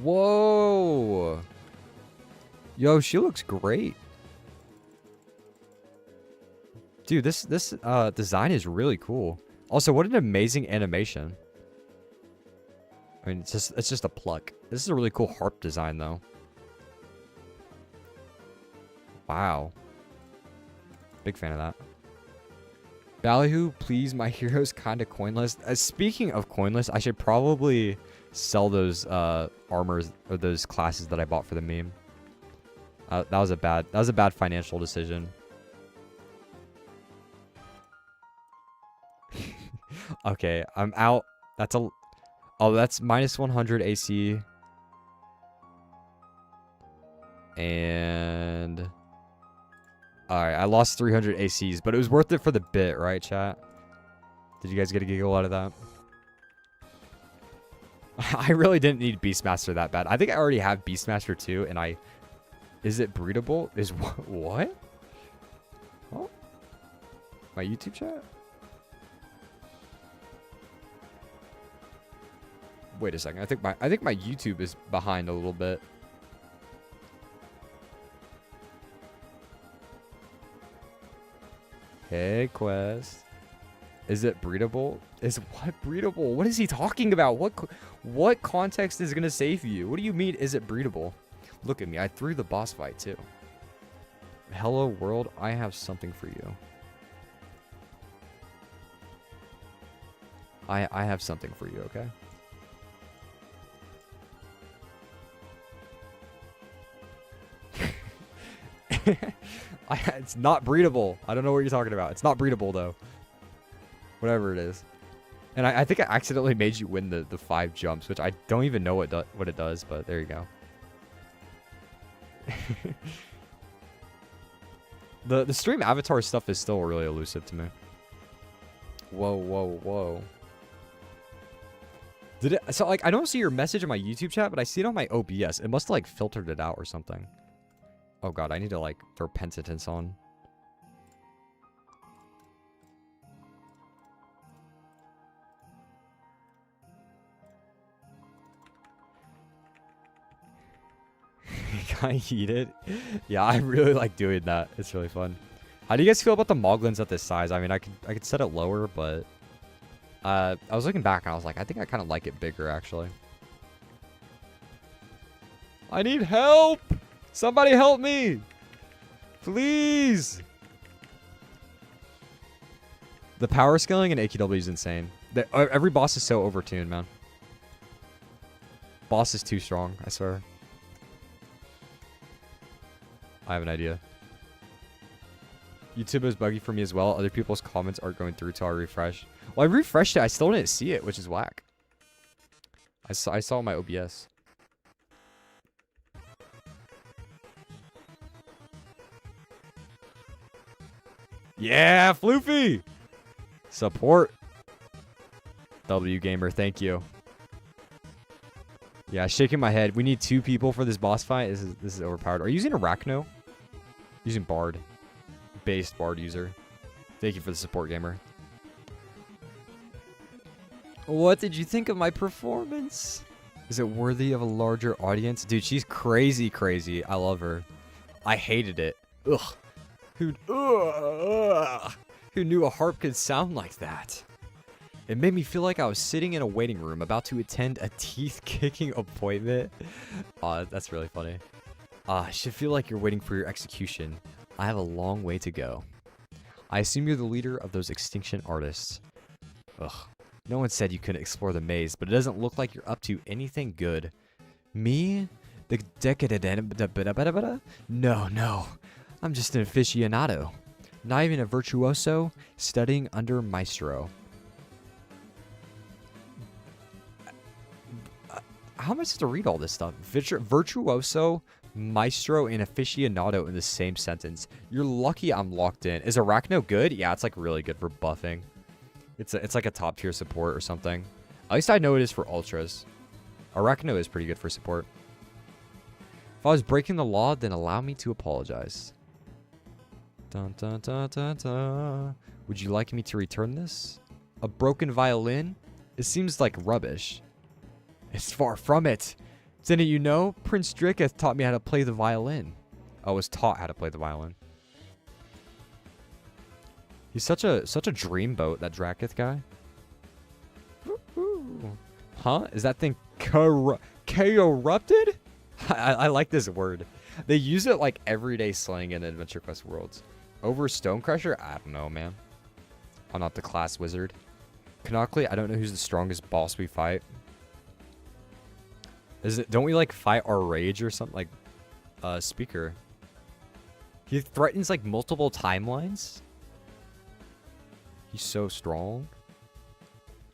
Whoa! Yo, she looks great. Dude, this design is really cool. Also, what an amazing animation. I mean, it's just a pluck. This is a really cool harp design, though. Wow. Big fan of that. Ballyhoo, please, my hero's kinda coinless. Speaking of coinless, I should probably sell those armors or those classes that I bought for the meme. That was a bad financial decision. Okay, I'm out. That's minus 100 AC. And alright, I lost 300 ACs, but it was worth it for the bit, right, chat? Did you guys get a giggle out of that? I really didn't need Beastmaster that bad. I think I already have Beastmaster 2, and is it breedable? Is what? Oh, my YouTube chat? Wait a second. I think my YouTube is behind a little bit. Hey, Quest. Is it breedable? Is what breedable? What is he talking about? What context is gonna save you? What do you mean, is it breedable? Look at me. I threw the boss fight, too. Hello, world. I have something for you. I have something for you, okay? It's not breedable. I don't know what you're talking about. It's not breedable, though. Whatever it is. And I think I accidentally made you win the 5 jumps, which I don't even know what it does, but there you go. The stream avatar stuff is still really elusive to me. Whoa, whoa, whoa. Did it? So, like, I don't see your message in my YouTube chat, but I see it on my OBS. It must have, like, filtered it out or something. Oh, God. I need to, like, throw penitence on. Can I eat it? Yeah, I really like doing that. It's really fun. How do you guys feel about the Moglins at this size? I mean, I could set it lower, but... I was looking back and I was like, I think I kind of like it bigger, actually. I need help! Somebody help me! Please! The power scaling in AQW is insane. Every boss is so overtuned, man. Boss is too strong, I swear. I have an idea. YouTube is buggy for me as well. Other people's comments aren't going through till I refresh. Well, I refreshed it. I still didn't see it, which is whack. I saw my OBS. Yeah, Floofy! Support. W Gamer, thank you. Yeah, shaking my head. We need 2 people for this boss fight. This is overpowered. Are you using Arachno? Using Bard. Based Bard user. Thank you for the support, Gamer. What did you think of my performance? Is it worthy of a larger audience? Dude, she's crazy, crazy. I love her. I hated it. Ugh. Who knew a harp could sound like that? It made me feel like I was sitting in a waiting room about to attend a teeth-kicking appointment. That's really funny. I should feel like you're waiting for your execution. I have a long way to go. I assume you're the leader of those extinction artists. Ugh. No one said you couldn't explore the maze, but it doesn't look like you're up to anything good. Me? The decadent... No. I'm just an aficionado. Not even a virtuoso, studying under maestro. How am I supposed to read all this stuff? Virtuoso, maestro, and aficionado in the same sentence. You're lucky I'm locked in. Is Arachno good? Yeah, it's like really good for buffing. It's like a top tier support or something. At least I know it is for ultras. Arachno is pretty good for support. If I was breaking the law, then allow me to apologize. Dun, dun, dun, dun, dun. Would you like me to return this? A broken violin? It seems like rubbish. It's far from it. Didn't you know? Prince Dracith taught me how to play the violin. I was taught how to play the violin. He's such a dreamboat, that Dracith guy. Huh? Is that thing corrupted? I like this word. They use it like everyday slang in Adventure Quest worlds. Over Stonecrusher? I don't know, man. I'm not the class wizard. Canonically, I don't know who's the strongest boss we fight. Don't we like fight our rage or something? Like Speaker. He threatens like multiple timelines. He's so strong.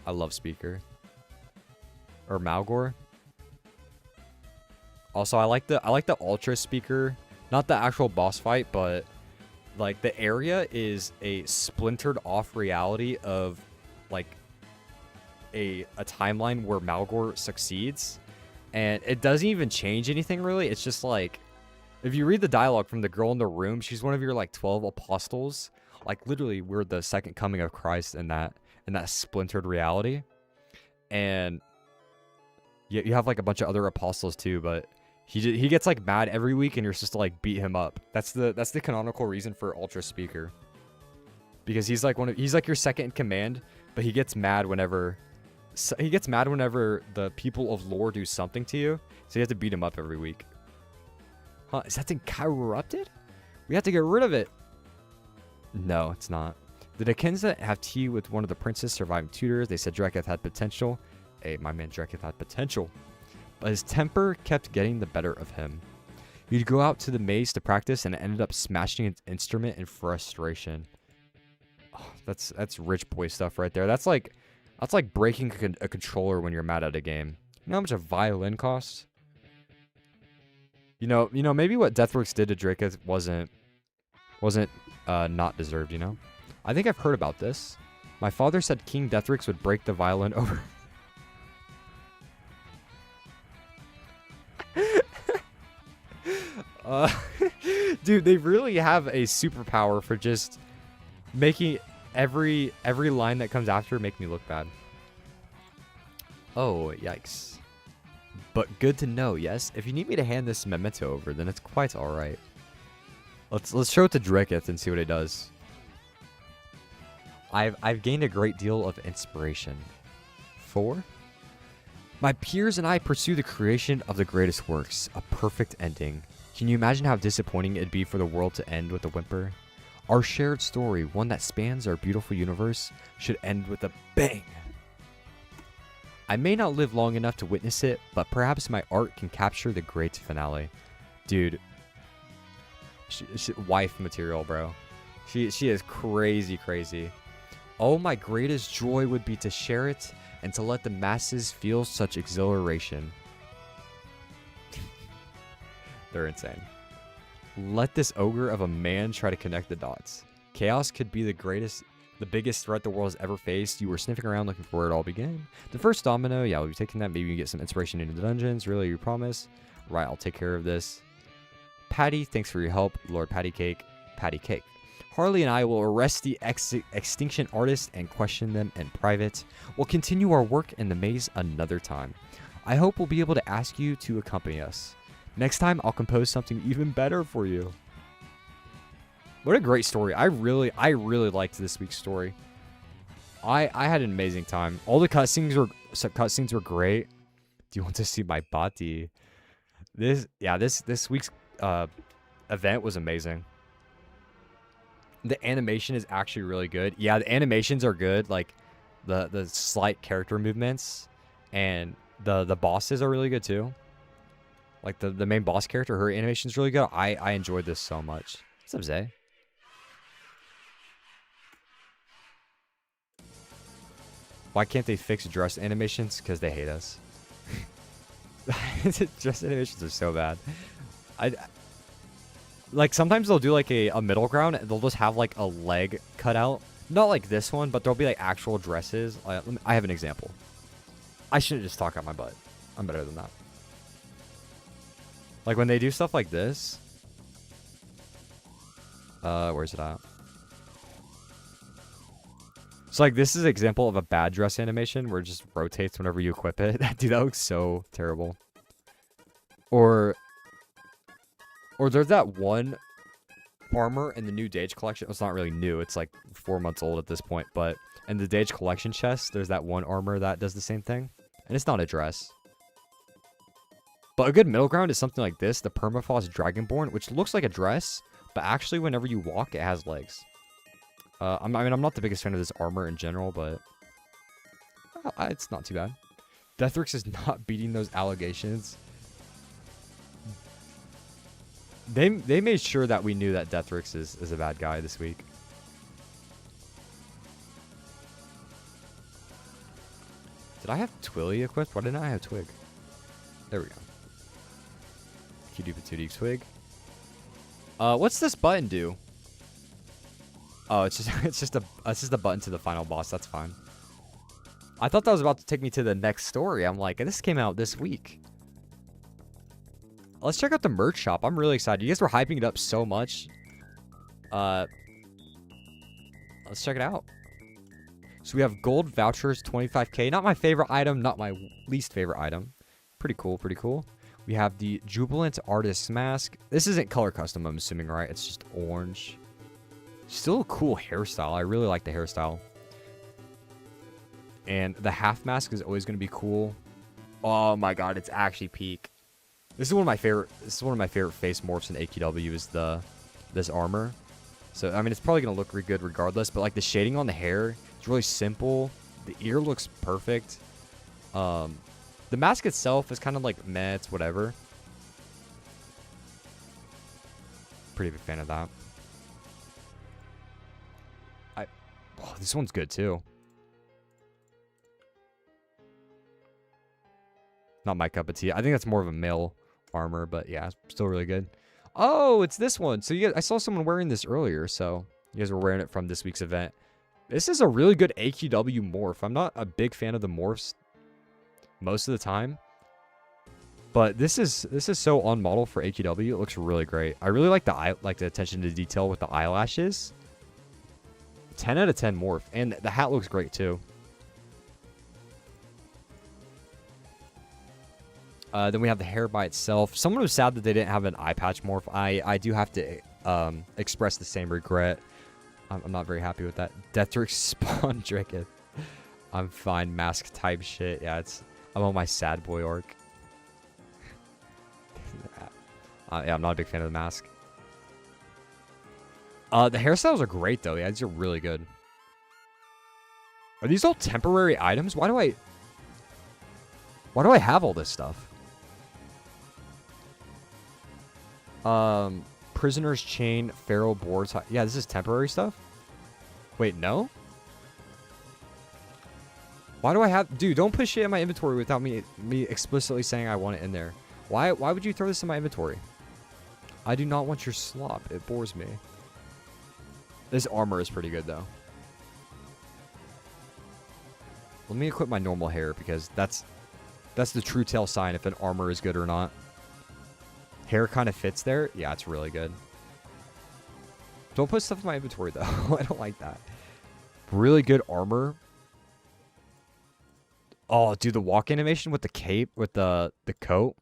I love Speaker. Or Malgor. Also, I like the Ultra Speaker. Not the actual boss fight, but like the area is a splintered off reality of like a timeline where Malgor succeeds. And it doesn't even change anything really. It's just like If you read the dialogue from the girl in the room, she's one of your like 12 apostles. Like literally, we're the second coming of Christ in that splintered reality. And you have like a bunch of other apostles too, but he gets like mad every week, and you're supposed to like beat him up. That's the canonical reason for Ultra Speaker, because he's like your second in command, but he gets mad whenever the people of lore do something to you, so you have to beat him up every week. Huh? Is that thing corrupted? We have to get rid of it. No, it's not. The Dekenza have tea with one of the prince's surviving tutors. They said Dreketh had potential. Hey, my man Dreketh had potential. But his temper kept getting the better of him. He'd go out to the maze to practice and ended up smashing his instrument in frustration. Oh, that's rich boy stuff right there. That's like breaking a controller when you're mad at a game. You know how much a violin costs? You know, maybe what Deathworks did to Dreketh wasn't not deserved, you know? I think I've heard about this. My father said King Deathrix would break the violin over. Dude, they really have a superpower for just making every line that comes after make me look bad. Oh, yikes. But good to know, yes? If you need me to hand this memento over, then it's quite alright. Let's show it to Dreketh and see what it does. I've gained a great deal of inspiration. 4. My peers and I pursue the creation of the greatest works, a perfect ending. Can you imagine how disappointing it'd be for the world to end with a whimper? Our shared story, one that spans our beautiful universe, should end with a bang. I may not live long enough to witness it, but perhaps my art can capture the great finale. Dude, wife material, bro. She is crazy. Oh, my greatest joy would be to share it and to let the masses feel such exhilaration. They're insane. Let this ogre of a man try to connect the dots. Chaos could be the biggest threat the world has ever faced. You were sniffing around looking for where it all began. The first domino, yeah, we'll be taking that. Maybe you get some inspiration into the dungeons. Really, you promise? Right, I'll take care of this. Patty, thanks for your help. Lord Patty Cake. Harley and I will arrest the extinction artists and question them in private. We'll continue our work in the maze another time. I hope we'll be able to ask you to accompany us. Next time, I'll compose something even better for you. What a great story. I really liked this week's story. I had an amazing time. All the cutscenes were great. Do you want to see my body? This week's event was amazing. The animation is actually really good. Yeah, the animations are good. Like the slight character movements, and the bosses are really good too. Like the main boss character, her animation is really good. I enjoyed this so much. What's up, Zay? Why can't they fix dress animations? Because they hate us. Dress animations are so bad. Like, sometimes they'll do, like, a middle ground, and they'll just have, like, a leg cut out. Not like this one, but there'll be, like, actual dresses. I have an example. I shouldn't just talk out my butt. I'm better than that. Like, when they do stuff like this. Where's it at? So, like, this is an example of a bad dress animation where it just rotates whenever you equip it. Dude, that looks so terrible. Or there's that one armor in the new Dage collection. It's not really new. It's like 4 months old at this point. But in the Dage collection chest, there's that one armor that does the same thing. And it's not a dress. But a good middle ground is something like this. The Permafrost Dragonborn, which looks like a dress. But actually, whenever you walk, it has legs. I'm not the biggest fan of this armor in general, but it's not too bad. Deathrix is not beating those allegations. They made sure that we knew that Deathrix is a bad guy this week. Did I have Twilly equipped? Why didn't I have Twig? There we go. Q-Dupa-2D Twig. What's this button do? Oh, it's just a button to the final boss. That's fine. I thought that was about to take me to the next story. I'm like, this came out this week. let's check out the merch shop. I'm really excited. You guys were hyping it up so much. Let's check it out. So we have gold vouchers, 25k. Not my favorite item, not my least favorite item. Pretty cool, pretty cool. We have the Jubilant Artist Mask. This isn't color custom, I'm assuming, right? It's just orange. Still a cool hairstyle. I really like the hairstyle. And the half mask is always going to be cool. Oh my god, it's actually peak. This is one of my favorite. This is one of my favorite face morphs in AQW. Is this armor. So I mean, it's probably going to look really good regardless. But like the shading on the hair, it's really simple. The ear looks perfect. The mask itself is kind of like meh. It's whatever. Pretty big fan of that. Oh, this one's good too. Not my cup of tea. I think that's more of a male armor, but yeah, it's still really good. Oh, it's this one. So you guys, I saw someone wearing this earlier, so you guys were wearing it from this week's event. This is a really good AQW morph. I'm not a big fan of the morphs most of the time, but this is so on model for AQW. It looks really great. I really like the attention to detail with the eyelashes. 10 out of 10 morph, and the hat looks great too. Then we have the hair by itself. Someone was sad that they didn't have an eye patch morph. I do have to express the same regret. I'm not very happy with that. Deathrick Spawn Draken. I'm fine. Mask type shit. Yeah, I'm on my sad boy arc. Yeah, I'm not a big fan of the mask. The hairstyles are great though. Yeah, these are really good. Are these all temporary items? Why do I have all this stuff? Prisoner's Chain, Pharaoh Boards. Yeah, this is temporary stuff? Wait, no? Why do I have... Dude, don't put shit in my inventory without me explicitly saying I want it in there. Why would you throw this in my inventory? I do not want your slop. It bores me. This armor is pretty good, though. Let me equip my normal hair, because that's the true tell sign if an armor is good or not. Hair kind of fits there. Yeah, it's really good. Don't put stuff in my inventory, though. I don't like that. Really good armor. Oh, dude, the walk animation with the cape, with the coat,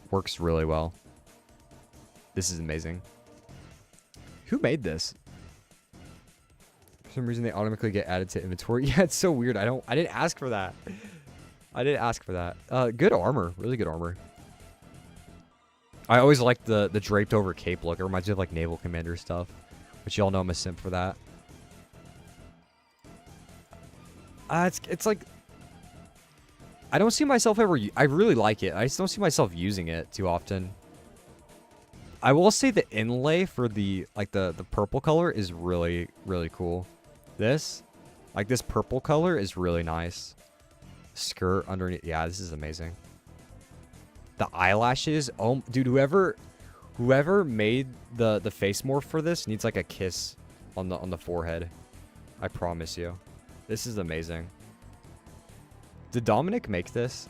works really well. This is amazing. Who made this? For some reason, they automatically get added to inventory. Yeah, it's so weird. I didn't ask for that. I didn't ask for that. Good armor. Really good armor. I always like the draped over cape look. It reminds me of like Naval Commander stuff, which y'all know I'm a simp for that. It's like, I don't see myself ever. I really like it. I just don't see myself using it too often. I will say the inlay for the purple color is really, really cool. This purple color is really nice. Skirt underneath. Yeah, this is amazing. The eyelashes. Oh, dude, whoever made the face morph for this needs like a kiss on the forehead. I promise you. This is amazing. Did Dominic make this?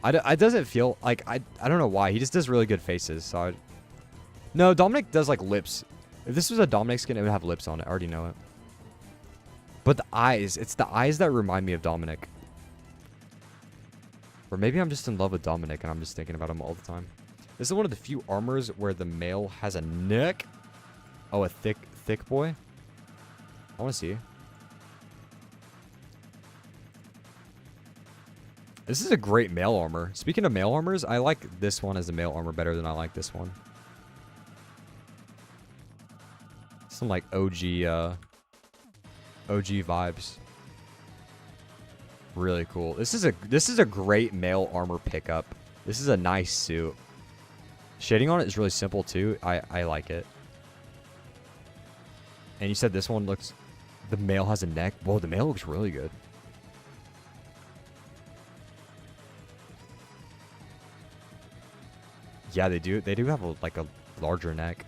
I doesn't feel like I don't know why. He just does really good faces. So no, Dominic does like lips. If this was a Dominic skin, it would have lips on it. I already know it. But the eyes, it's the eyes that remind me of Dominic. Or maybe I'm just in love with Dominic and I'm just thinking about him all the time. This is one of the few armors where the male has a neck. Oh, a thick boy. I want to see. This is a great male armor. Speaking of male armors, I like this one as a male armor better than I like this one. Some like OG vibes. Really cool. This is a great male armor pickup. This is a nice suit. Shading on it is really simple too. I like it. And you said this one looks... The male has a neck. Whoa, the male looks really good. Yeah, they do. They do have a larger neck.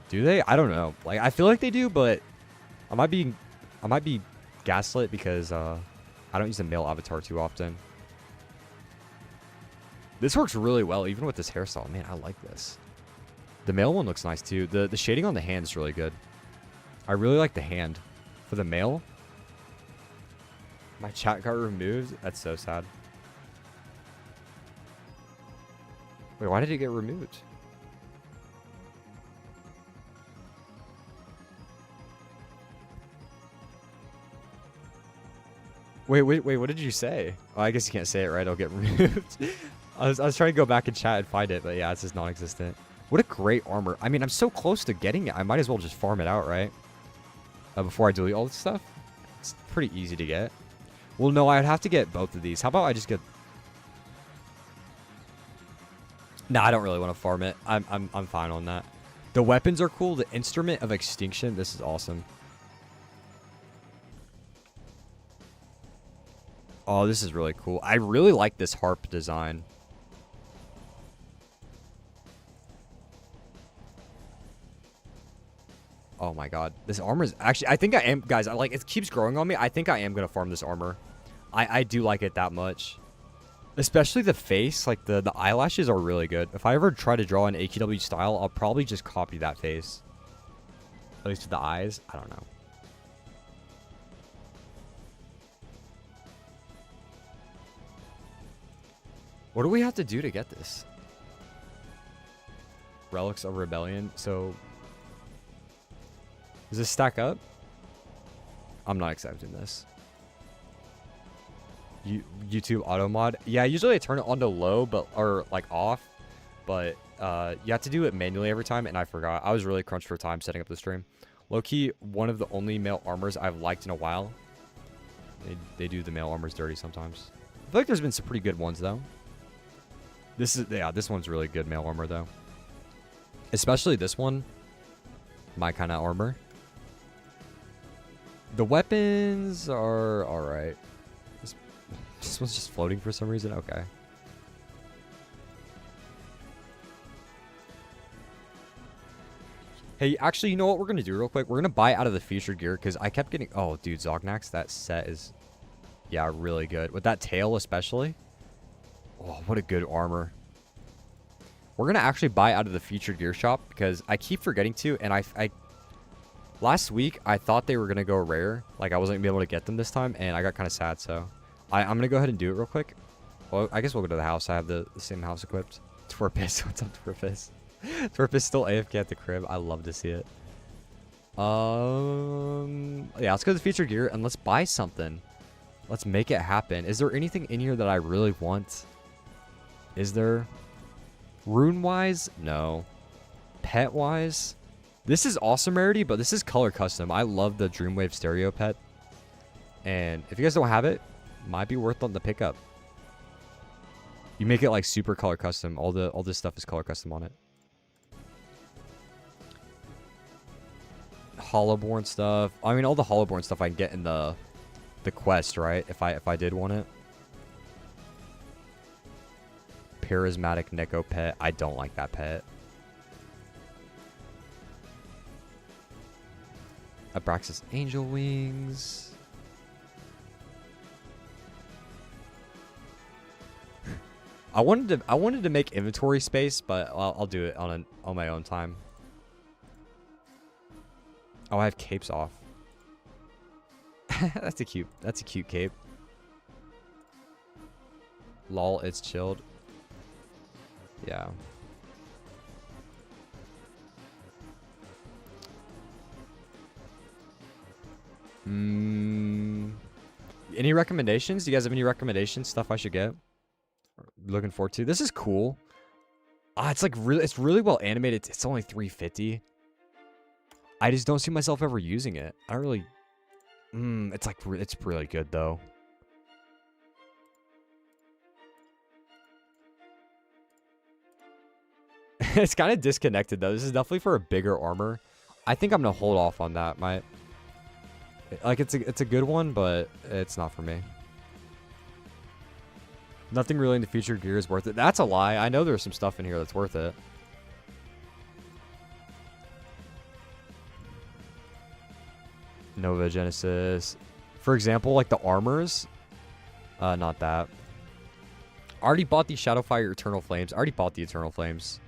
Do they? I don't know. Like, I feel like they do, but I might be gaslit because I don't use the male avatar too often. This works really well, even with this hairstyle. Man, I like this. The male one looks nice, too. The shading on the hand is really good. I really like the hand. For the male, my chat got removed. That's so sad. Wait, why did it get removed? Wait, what did you say? Oh, I guess you can't say it, right? It'll get removed. I was trying to go back and chat and find it, but yeah, it's just non-existent. What a great armor. I mean, I'm so close to getting it. I might as well just farm it out, right? Before I delete all this stuff. It's pretty easy to get. Well, no, I'd have to get both of these. How about I just get... Nah, I don't really want to farm it. I'm fine on that. The weapons are cool. The instrument of extinction. This is awesome. Oh, this is really cool. I really like this harp design. Oh my god. This armor is actually... I think I am... Guys, it keeps growing on me. I think I am going to farm this armor. I do like it that much. Especially the face. Like, the eyelashes are really good. If I ever try to draw an AQW style, I'll probably just copy that face. At least with the eyes. I don't know. What do we have to do to get this? Relics of Rebellion. So... Does this stack up? I'm not accepting this. YouTube auto mod. Yeah, usually I turn it on to low, or like off, but you have to do it manually every time, and I forgot. I was really crunched for time setting up the stream. Low-key, one of the only male armors I've liked in a while. They do the male armors dirty sometimes. I feel like there's been some pretty good ones though. This one's really good male armor though. Especially this one. My kind of armor. The weapons are alright. This one's just floating for some reason? Okay. Hey, actually, you know what we're going to do real quick? We're going to buy out of the featured gear because I kept getting... Oh, dude, Zognax, that set is... Yeah, really good. With that tail especially. Oh, what a good armor. We're going to actually buy out of the featured gear shop because I keep forgetting to, and I last week, I thought they were going to go rare. Like, I wasn't going to be able to get them this time, and I got kind of sad, so... I'm going to go ahead and do it real quick. Well, I guess we'll go to the house. I have the same house equipped. Twerpus. What's up, Twerpus? Twerpus still AFK at the crib. I love to see it. Yeah, let's go to the featured gear, and let's buy something. Let's make it happen. Is there anything in here that I really want? Is there? Rune-wise? No. Pet-wise? This is awesome rarity, but this is color custom. I love the Dreamwave stereo pet. And if you guys don't have it, might be worth on the pickup. You make it like super color custom. All this stuff is color custom on it. Hollowborn stuff. I mean, all the Hollowborn stuff I can get in the quest, right? If I did want it. Charismatic Neko pet. I don't like that pet. Abraxas Angel Wings. I wanted to make inventory space, but I'll do it on my own time. Oh, I have capes off. That's a cute cape. Lol, it's chilled. Yeah. Any recommendations? Do you guys have any recommendations? Stuff I should get? Looking forward to. This is cool. It's like it's really well animated. It's only $350. I just don't see myself ever using it. I don't really. It's really good though. It's kind of disconnected though. This is definitely for a bigger armor. I think I'm gonna hold off on that. It's a good one, but it's not for me. Nothing really in the featured gear is worth it. That's a lie. I know there's some stuff in here that's worth it. Nova Genesis. For example, like the armors. Not that. I already bought the Shadowfire Eternal Flames. I already bought the Eternal Flames.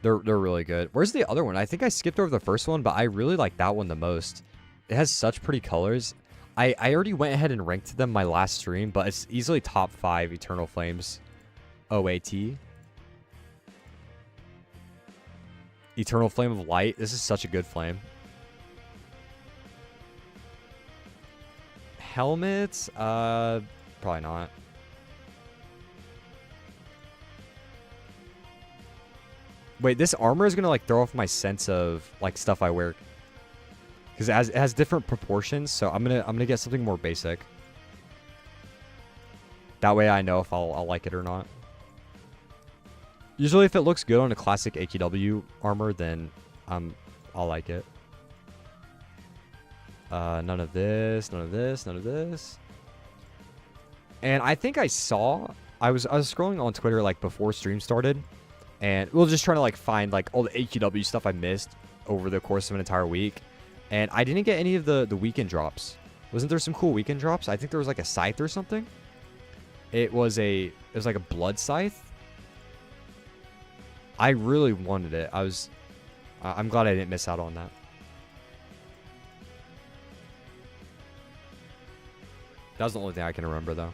They're really good. Where's the other one? I think I skipped over the first one, but I really like that one the most. It has such pretty colors. I already went ahead and ranked them my last stream, but it's easily top 5 Eternal Flames. OAT. Eternal Flame of Light. This is such a good flame. Helmets? Probably not. Wait, this armor is gonna like throw off my sense of like stuff I wear, because it has different proportions. So I'm gonna get something more basic. That way I know if I'll like it or not. Usually, if it looks good on a classic AQW armor, then I'll like it. None of this, none of this, none of this. And I think I saw I was scrolling on Twitter like before stream started. And we were just trying to like find like all the AQW stuff I missed over the course of an entire week. And I didn't get any of the weekend drops. Wasn't there some cool weekend drops? I think there was like a scythe or something. It was like a blood scythe. I really wanted it. I'm glad I didn't miss out on that. That was the only thing I can remember though.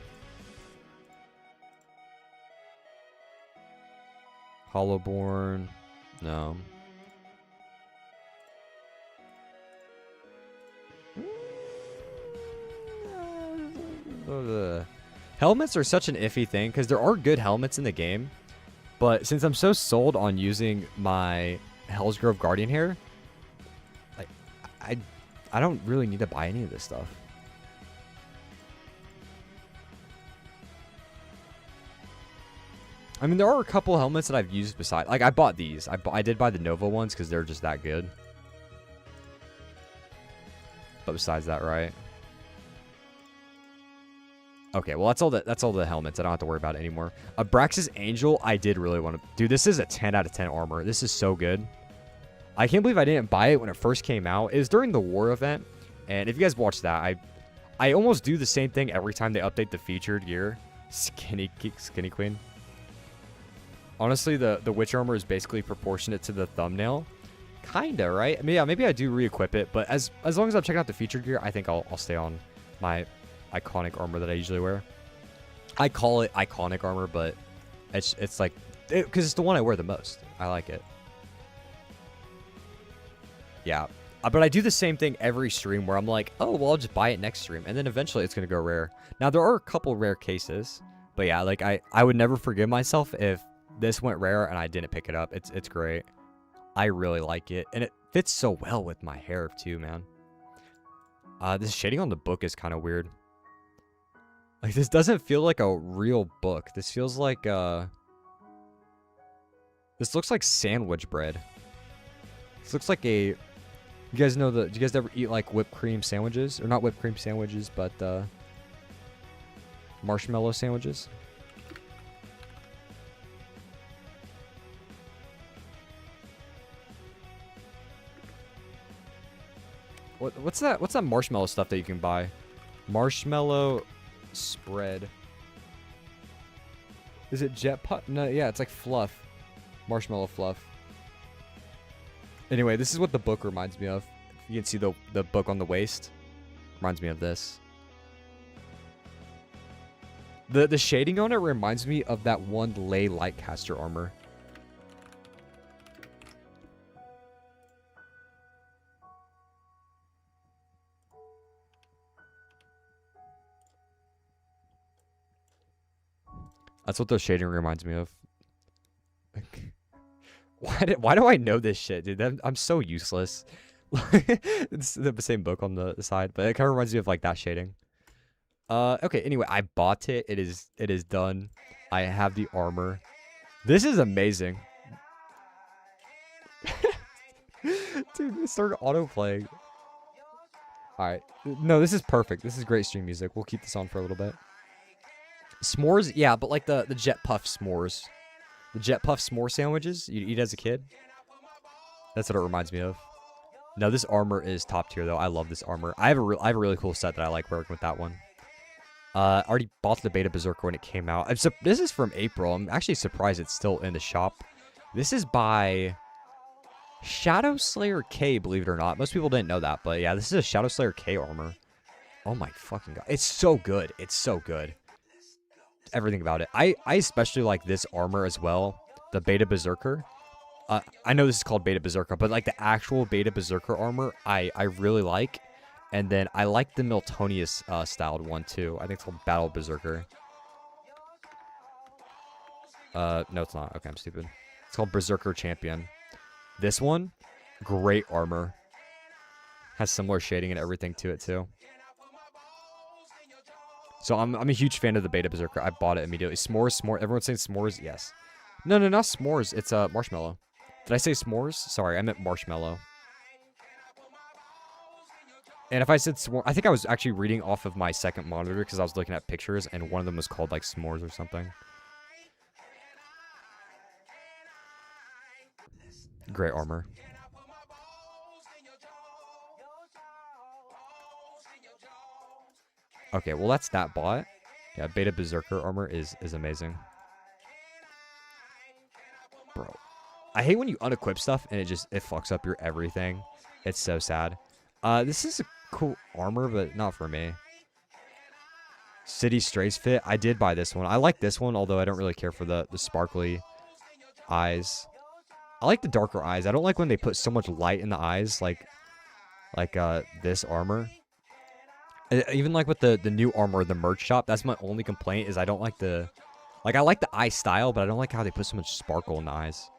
Hollowborn. No. Helmets are such an iffy thing because there are good helmets in the game. But since I'm so sold on using my Hellsgrove Guardian hair, like I don't really need to buy any of this stuff. I mean, there are a couple helmets that I've used beside. Like, I bought these. I did buy the Nova ones because they're just that good. But besides that, right? Okay, well, that's all the helmets. I don't have to worry about it anymore. Abraxas Angel, I did really want to... Dude, this is a 10 out of 10 armor. This is so good. I can't believe I didn't buy it when it first came out. It was during the war event. And if you guys watched that, I almost do the same thing every time they update the featured gear. Skinny Queen. Honestly, the witch armor is basically proportionate to the thumbnail. Kinda, right? I mean, yeah, maybe I do re-equip it, but as long as I'm checking out the featured gear, I think I'll stay on my iconic armor that I usually wear. I call it iconic armor, but it's like... Because it's the one I wear the most. I like it. Yeah. But I do the same thing every stream where I'm like, oh, well, I'll just buy it next stream. And then eventually it's going to go rare. Now, there are a couple rare cases. But yeah, like I would never forgive myself if this went rare and I didn't pick it up. It's great. I really like it. And it fits so well with my hair too, man. This shading on the book is kind of weird. Like, this doesn't feel like a real book. This feels like, this looks like sandwich bread. This looks like a... You guys know do you guys ever eat, like, whipped cream sandwiches? Or not whipped cream sandwiches, but, marshmallow sandwiches? What's that marshmallow stuff that you can buy? Marshmallow spread. Is it jet pot? No, yeah, it's like fluff. Marshmallow fluff. Anyway, this is what the book reminds me of. You can see the book on the waist. Reminds me of this. The shading on it reminds me of that one Lay Lightcaster armor. That's what the shading reminds me of. Why do I know this shit, dude? I'm so useless. It's the same book on the side, but it kind of reminds me of like that shading. Okay, anyway, I bought it. It is done. I have the armor. This is amazing. Dude, it started auto-playing. Alright. No, this is perfect. This is great stream music. We'll keep this on for a little bit. S'mores? Yeah, but like the Jet Puff s'mores. The Jet Puff s'more sandwiches you eat as a kid. That's what it reminds me of. No, this armor is top tier, though. I love this armor. I have a really cool set that I like working with that one. Already bought the Beta Berserker when it came out. This is from April. I'm actually surprised it's still in the shop. This is by Shadow Slayer K, believe it or not. Most people didn't know that, but yeah, this is a Shadow Slayer K armor. Oh my fucking god. It's so good. It's so good. Everything about it. I especially like this armor as well. The Beta Berserker. I know this is called Beta Berserker, but like the actual Beta Berserker armor, I really like. And then I like the Miltonius styled one too. I think it's called Battle Berserker. No, it's not. Okay, I'm stupid. It's called Berserker Champion. This one, great armor. Has similar shading and everything to it too. So I'm a huge fan of the Beta Berserker. I bought it immediately. S'mores. Everyone's saying s'mores. Yes. No, not s'mores. It's marshmallow. Did I say s'mores? Sorry, I meant marshmallow. And if I said s'more, I think I was actually reading off of my second monitor because I was looking at pictures, and one of them was called, like, s'mores or something. Great armor. Okay, well, that's that bot. Yeah, Beta Berserker armor is amazing. Bro. I hate when you unequip stuff, and it fucks up your everything. It's so sad. This is a cool armor, but not for me. City Strays fit. I did buy this one. I like this one, although I don't really care for the sparkly eyes. I like the darker eyes. I don't like when they put so much light in the eyes, like this armor. Even like with the new armor, the merch shop, that's my only complaint, is I don't like the... Like, I like the eye style, but I don't like how they put so much sparkle in the eyes.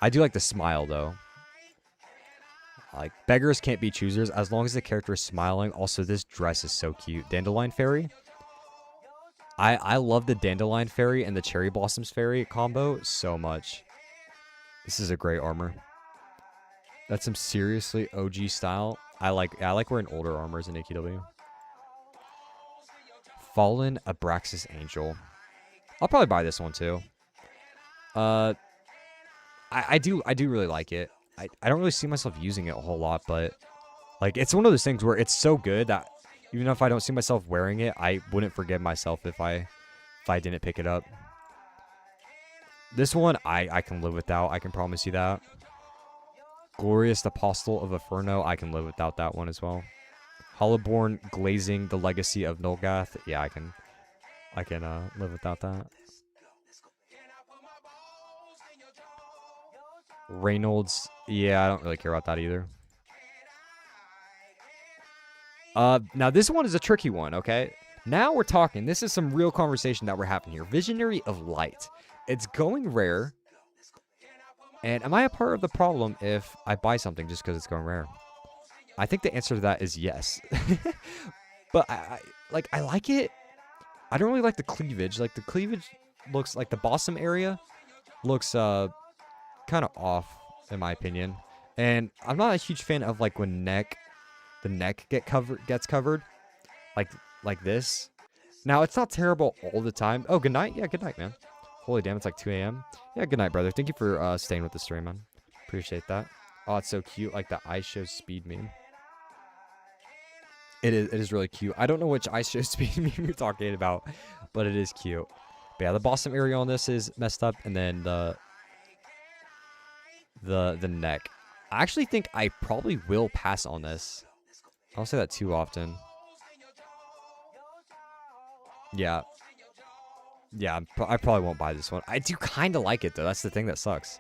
I do like the smile, though. Like, beggars can't be choosers as long as the character is smiling. Also, this dress is so cute. Dandelion Fairy. I love the Dandelion Fairy and the Cherry Blossoms Fairy combo so much. This is a great armor. That's some seriously OG style. I like wearing older armors in AQW. Fallen Abraxas Angel. I'll probably buy this one too. I do really like it. I don't really see myself using it a whole lot, but like it's one of those things where it's so good that even if I don't see myself wearing it, I wouldn't forgive myself if I didn't pick it up. This one I can live without. I can promise you that. Glorious Apostle of Inferno. I can live without that one as well. Hollowborn Glazing the Legacy of Nolgath. Yeah, I can live without that. Reynolds. Yeah, I don't really care about that either. Now this one is a tricky one, okay? Now we're talking. This is some real conversation that we're having here. Visionary of Light. It's going rare. And am I a part of the problem if I buy something just because it's going rare? I think the answer to that is yes. But I like it. I don't really like the cleavage. Like the cleavage looks like the bosom area looks kind of off in my opinion. And I'm not a huge fan of like when the neck gets covered like this. Now it's not terrible all the time. Oh, good night. Yeah, good night, man. Holy damn, it's like 2 a.m. Yeah, good night, brother. Thank you for staying with the stream, man. Appreciate that. Oh, it's so cute. Like the ice show speed meme. It is really cute. I don't know which ice show speed meme you're talking about, but it is cute. But yeah, the bosom area on this is messed up, and then the neck. I actually think I probably will pass on this. I don't say that too often. Yeah. Yeah, I probably won't buy this one. I do kind of like it, though. That's the thing that sucks.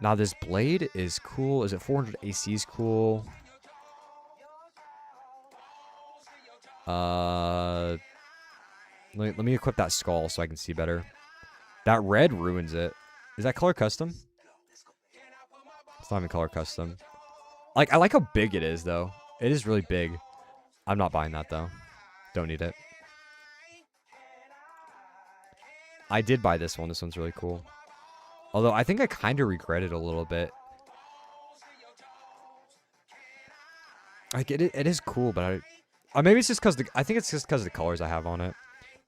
Now, this blade is cool. Is it 400 AC is cool? Let me equip that skull so I can see better. That red ruins it. Is that color custom? It's not even color custom. Like, I like how big it is, though. It is really big. I'm not buying that, though. Don't need it. I did buy this one. This one's really cool. Although, I think I kind of regret it a little bit. Like, it is cool, but maybe it's just because I think it's just because of the colors I have on it.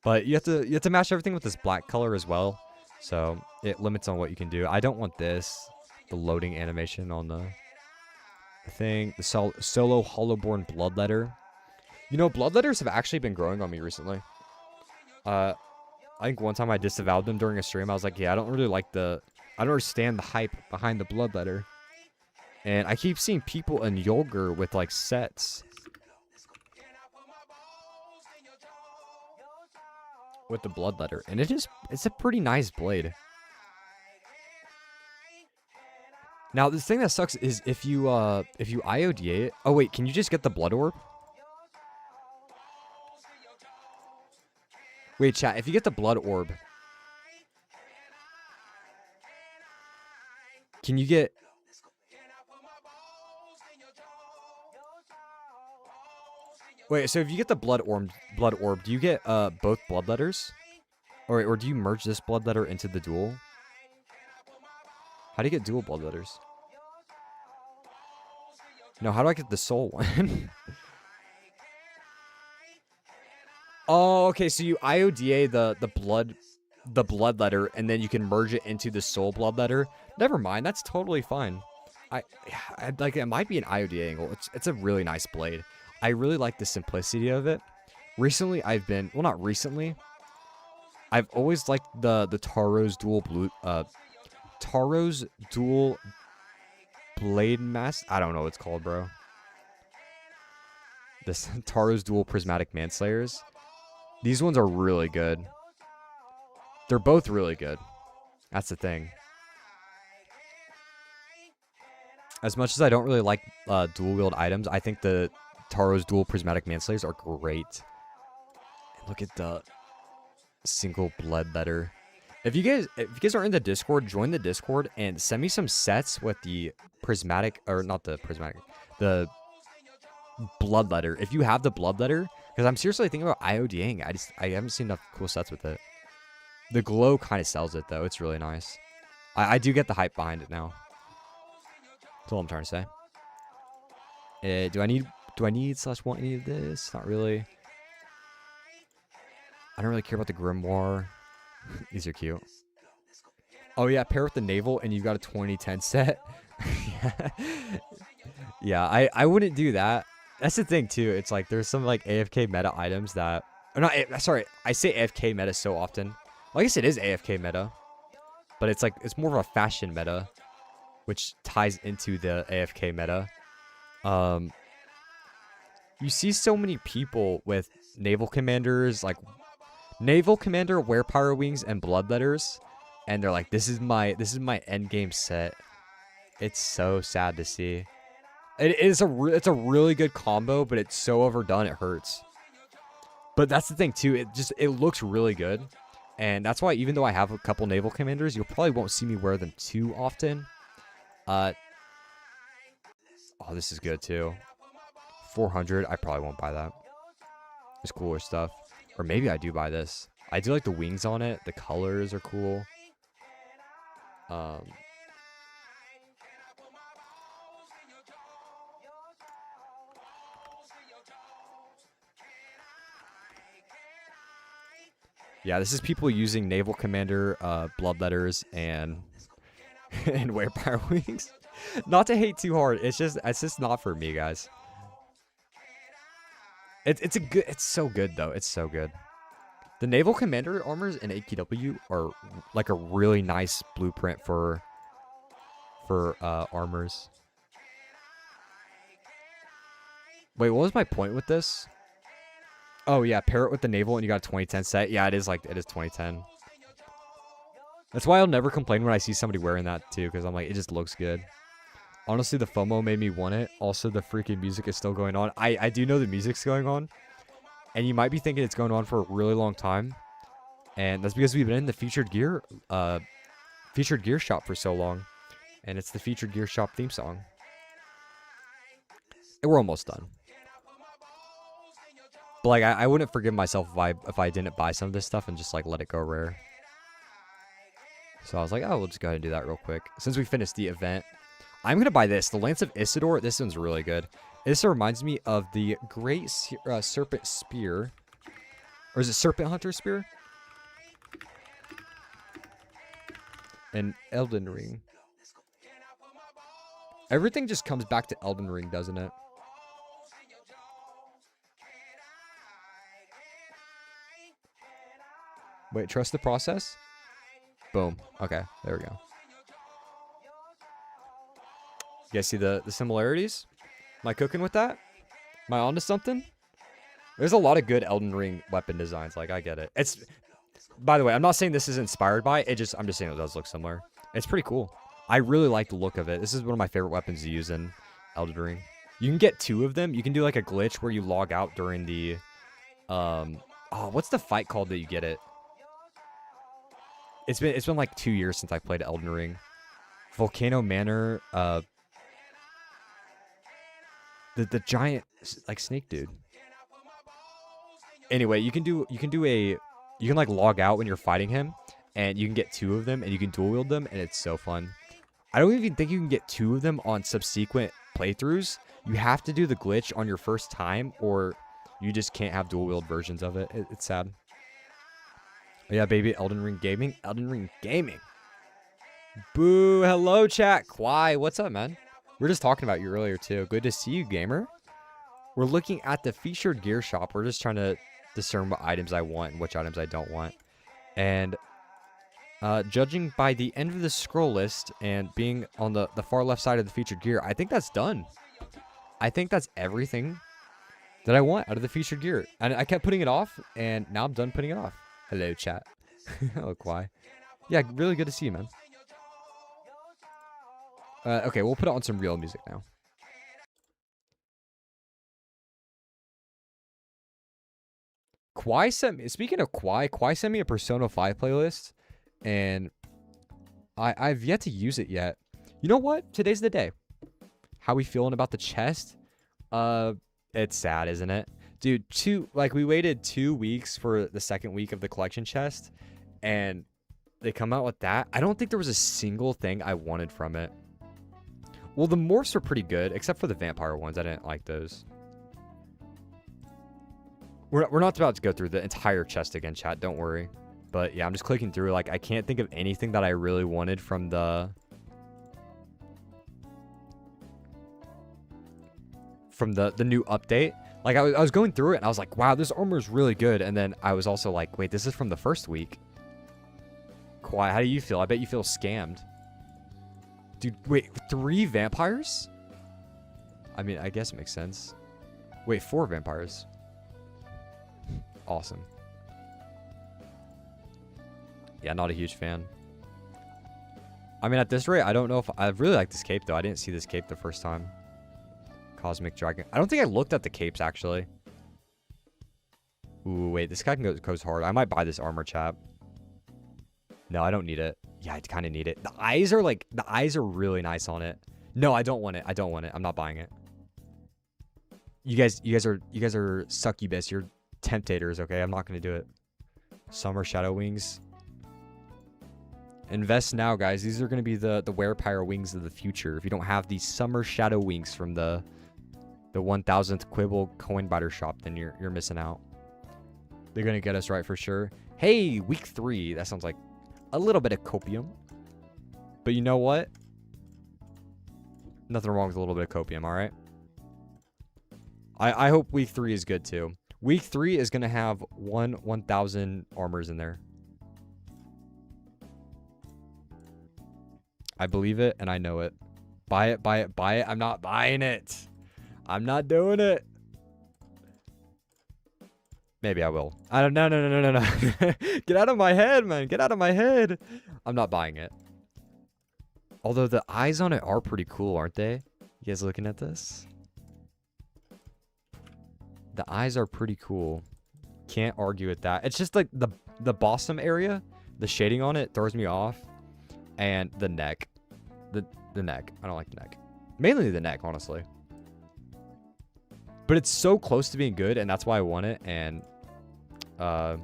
But you have to match everything with this black color as well. So, it limits on what you can do. I don't want this. The loading animation on the thing. The solo Hollowborn Bloodletter. You know, bloodletters have actually been growing on me recently. I think one time I disavowed them during a stream. I was like, yeah, I don't understand the hype behind the bloodletter. And I keep seeing people in Yolger with like sets with the bloodletter, and it's a pretty nice blade. Now, the thing that sucks is if you IODA it. Oh wait, can you just get the blood orb? Wait, chat, if you get the blood orb, can you get... Wait, so if you get the blood orb, do you get both bloodletters? Or do you merge this bloodletter into the dual? How do you get dual bloodletters? No, how do I get the soul one? Oh, okay, so you IODA the bloodletter, and then you can merge it into the soul bloodletter. Never mind, that's totally fine. I like, it might be an IODA angle. It's a really nice blade. I really like the simplicity of it. Recently, well, not recently. I've always liked the Taro's dual blade mask. I don't know what it's called, bro. This Taro's dual prismatic manslayers. These ones are really good. They're both really good. That's the thing. As much as I don't really like dual wield items, I think the Taro's dual prismatic manslayers are great. And look at the single bloodletter. If you guys are in the Discord, join the Discord and send me some sets with the prismatic, or not the prismatic, the bloodletter. If you have the bloodletter, because I'm seriously thinking about IODing. I haven't seen enough cool sets with it. The glow kind of sells it though. It's really nice. I do get the hype behind it now. That's all I'm trying to say. Do I need / want any of this? Not really. I don't really care about the grimoire. These are cute. Oh yeah, pair with the naval and you've got a 2010 set. Yeah, I wouldn't do that. That's the thing too. It's like there's some like AFK meta items that, or not. Sorry, I say AFK meta so often. Well, I guess it is AFK meta, but it's like it's more of a fashion meta, which ties into the AFK meta. You see so many people with naval commanders, like naval commander, wear pyro wings, and bloodletters, and they're like, this is my end game set. It's so sad to see. It's a really good combo, but it's so overdone it hurts. But that's the thing too. It looks really good, and that's why even though I have a couple naval commanders, you probably won't see me wear them too often. Oh, this is good too. 400. I probably won't buy that. There's cooler stuff, or maybe I do buy this. I do like the wings on it. The colors are cool. Yeah, this is people using naval commander bloodletters and and wear pyro wings. Not to hate too hard. It's just not for me, guys. It's so good though. It's so good. The naval commander armors in AKW are like a really nice blueprint for armors. Wait, what was my point with this? Oh yeah, pair it with the naval and you got a 2010 set. Yeah, it is 2010. That's why I'll never complain when I see somebody wearing that too, because I'm like, it just looks good. Honestly, the FOMO made me want it. Also, the freaking music is still going on. I do know the music's going on, and you might be thinking it's going on for a really long time, and that's because we've been in the featured gear shop for so long, and it's the featured gear shop theme song. And we're almost done. But like, I wouldn't forgive myself if I didn't buy some of this stuff and just like let it go rare. So I was like, oh, we'll just go ahead and do that real quick. Since we finished the event, I'm going to buy this. The Lance of Isidore. This one's really good. This reminds me of the Great Serpent Spear. Or is it Serpent Hunter Spear? And Elden Ring. Everything just comes back to Elden Ring, doesn't it? Wait, trust the process? Boom. Okay, there we go. You guys see the similarities? Am I cooking with that? Am I onto something? There's a lot of good Elden Ring weapon designs. Like, I get it. It's, by the way, I'm not saying this is inspired by it. I'm just saying it does look similar. It's pretty cool. I really like the look of it. This is one of my favorite weapons to use in Elden Ring. You can get 2 of them. You can do like a glitch where you log out during the, oh, what's the fight called that you get it? It's been like 2 years since I played Elden Ring. Volcano Manor, the giant like snake dude. Anyway, you can like log out when you're fighting him, and you can get 2 of them, and you can dual wield them, and it's so fun. I don't even think you can get 2 of them on subsequent playthroughs. You have to do the glitch on your first time, or you just can't have dual wield versions of it. It's sad. Oh, yeah, baby, Elden Ring Gaming. Elden Ring Gaming. Boo, hello, chat. Kwai, what's up, man? We were just talking about you earlier, too. Good to see you, gamer. We're looking at the featured gear shop. We're just trying to discern what items I want and which items I don't want. And judging by the end of the scroll list and being on the far left side of the featured gear, I think that's done. I think that's everything that I want out of the featured gear. And I kept putting it off, and now I'm done putting it off. Hello, chat. Hello, Kwai. Yeah, really good to see you, man. Okay, we'll put on some real music now. Kwai sent me, speaking of Kwai sent me a Persona 5 playlist, and I've yet to use it yet. You know what? Today's the day. How we feeling about the chest? It's sad, isn't it? Dude, we waited 2 weeks for the second week of the collection chest, and they come out with that. I don't think there was a single thing I wanted from it. Well, the morphs are pretty good, except for the vampire ones. I didn't like those. We're not about to go through the entire chest again, chat. Don't worry. But yeah, I'm just clicking through. Like, I can't think of anything that I really wanted from the new update. Like, I was going through it, and I was like, wow, this armor is really good. And then I was also like, wait, this is from the first week. Kwai, how do you feel? I bet you feel scammed. Dude, wait, 3 vampires? I mean, I guess it makes sense. Wait, 4 vampires. Awesome. Yeah, not a huge fan. I mean, at this rate, I don't know if... I really like this cape, though. I didn't see this cape the first time. Cosmic Dragon. I don't think I looked at the capes, actually. Ooh, wait. This guy goes hard. I might buy this armor, chap. No, I don't need it. Yeah, I kind of need it. The eyes are really nice on it. No, I don't want it. I don't want it. I'm not buying it. You guys are succubus. You're temptators, okay? I'm not going to do it. Summer Shadow Wings. Invest now, guys. These are going to be the Werepire wings of the future. If you don't have these Summer Shadow Wings from the 1000th Quibble coin biter shop, then you're missing out. They're going to get us right for sure. Hey, week 3. That sounds like a little bit of copium. But you know what? Nothing wrong with a little bit of copium, all right? I hope week 3 is good too. Week 3 is going to have 1,000 armors in there. I believe it and I know it. Buy it, buy it, buy it. I'm not buying it. I'm not doing it. Maybe I will. I don't know. No. Get out of my head, man. Get out of my head. I'm not buying it. Although the eyes on it are pretty cool, aren't they? You guys looking at this? The eyes are pretty cool. Can't argue with that. It's just like the bosom area, the shading on it throws me off. And the neck. The neck. I don't like the neck. Mainly the neck, honestly. But it's so close to being good, and that's why I want it. And yeah,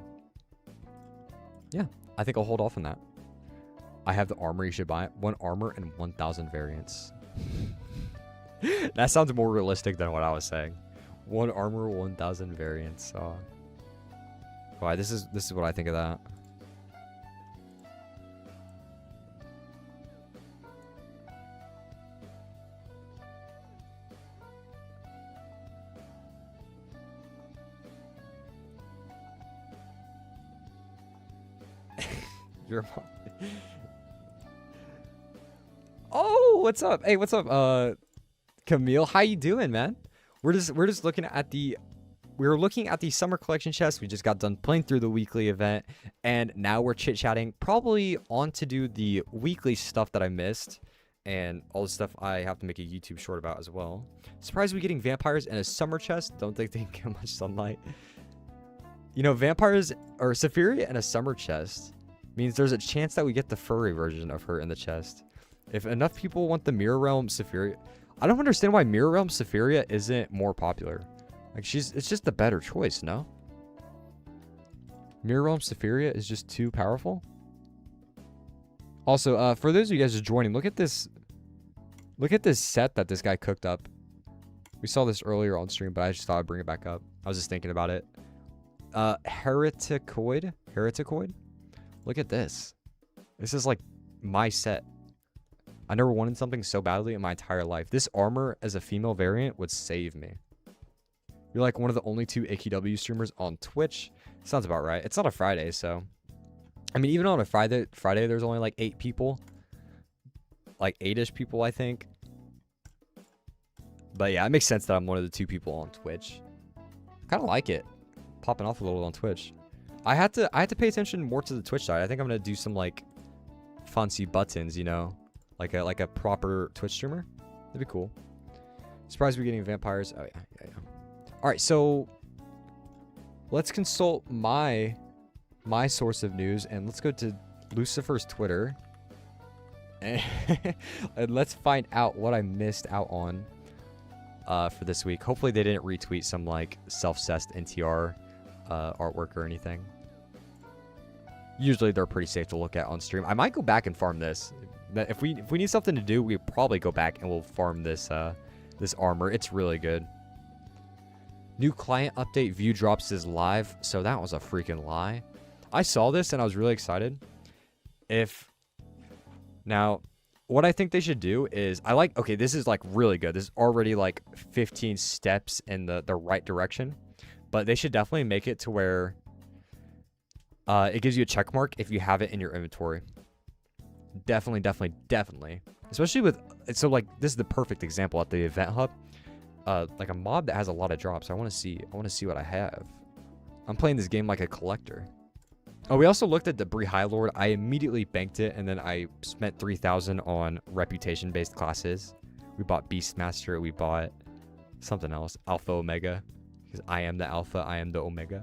I think I'll hold off on that. I have the armor. You should buy it. 1 armor and 1,000 variants. That sounds more realistic than what I was saying. 1 armor, 1,000 variants. Why? This is what I think of that. Your mom. Oh, what's up? Hey, what's up? Camille, how you doing, man? We're just looking at the summer collection chest. We just got done playing through the weekly event, and now we're chit-chatting, probably on to do the weekly stuff that I missed, and all the stuff I have to make a YouTube short about as well. Surprised we getting vampires in a summer chest. Don't think they get much sunlight. You know, vampires or Safiria in a summer chest means there's a chance that we get the furry version of her in the chest. If enough people want the Mirror Realm Safiria, I don't understand why Mirror Realm Safiria isn't more popular. Like, it's just the better choice, no? Mirror Realm Safiria is just too powerful. Also, for those of you guys just joining, look at this set that this guy cooked up. We saw this earlier on stream, but I just thought I'd bring it back up. I was just thinking about it. Hereticoid. Look at this. This is like my set. I never wanted something so badly in my entire life. This armor as a female variant would save me. You're like one of the only 2 AQW streamers on Twitch. Sounds about right. It's not a Friday, so. I mean, even on a Friday there's only like 8 people. Like 8-ish people, I think. But yeah, it makes sense that I'm one of the 2 people on Twitch. Kind of like it. Popping off a little on Twitch. I had to pay attention more to the Twitch side. I think I'm gonna do some like fancy buttons, you know, like a proper Twitch streamer. That'd be cool. Surprised we're getting vampires. Oh yeah. All right, so let's consult my source of news, and let's go to Lucifer's Twitter, and let's find out what I missed out on for this week. Hopefully they didn't retweet some like self-cessed NTR artwork or anything. Usually they're pretty safe to look at on stream. I might go back and farm this. If we need something to do, we probably go back and we'll farm this this armor. It's really good. New client update view drops is live, so that was a freaking lie. I saw this and I was really excited. Now, what I think they should do is, okay, this is like really good. This is already like 15 steps in the right direction, but they should definitely make it to where it gives you a check mark if you have it in your inventory. Definitely. Especially with, so like, this is the perfect example at the event hub. Like a mob that has a lot of drops. I want to see what I have. I'm playing this game like a collector. Oh, we also looked at the Bree High Lord. I immediately banked it, and then I spent 3,000 on reputation-based classes. We bought Beastmaster. We bought something else, Alpha Omega, because I am the Alpha, I am the Omega.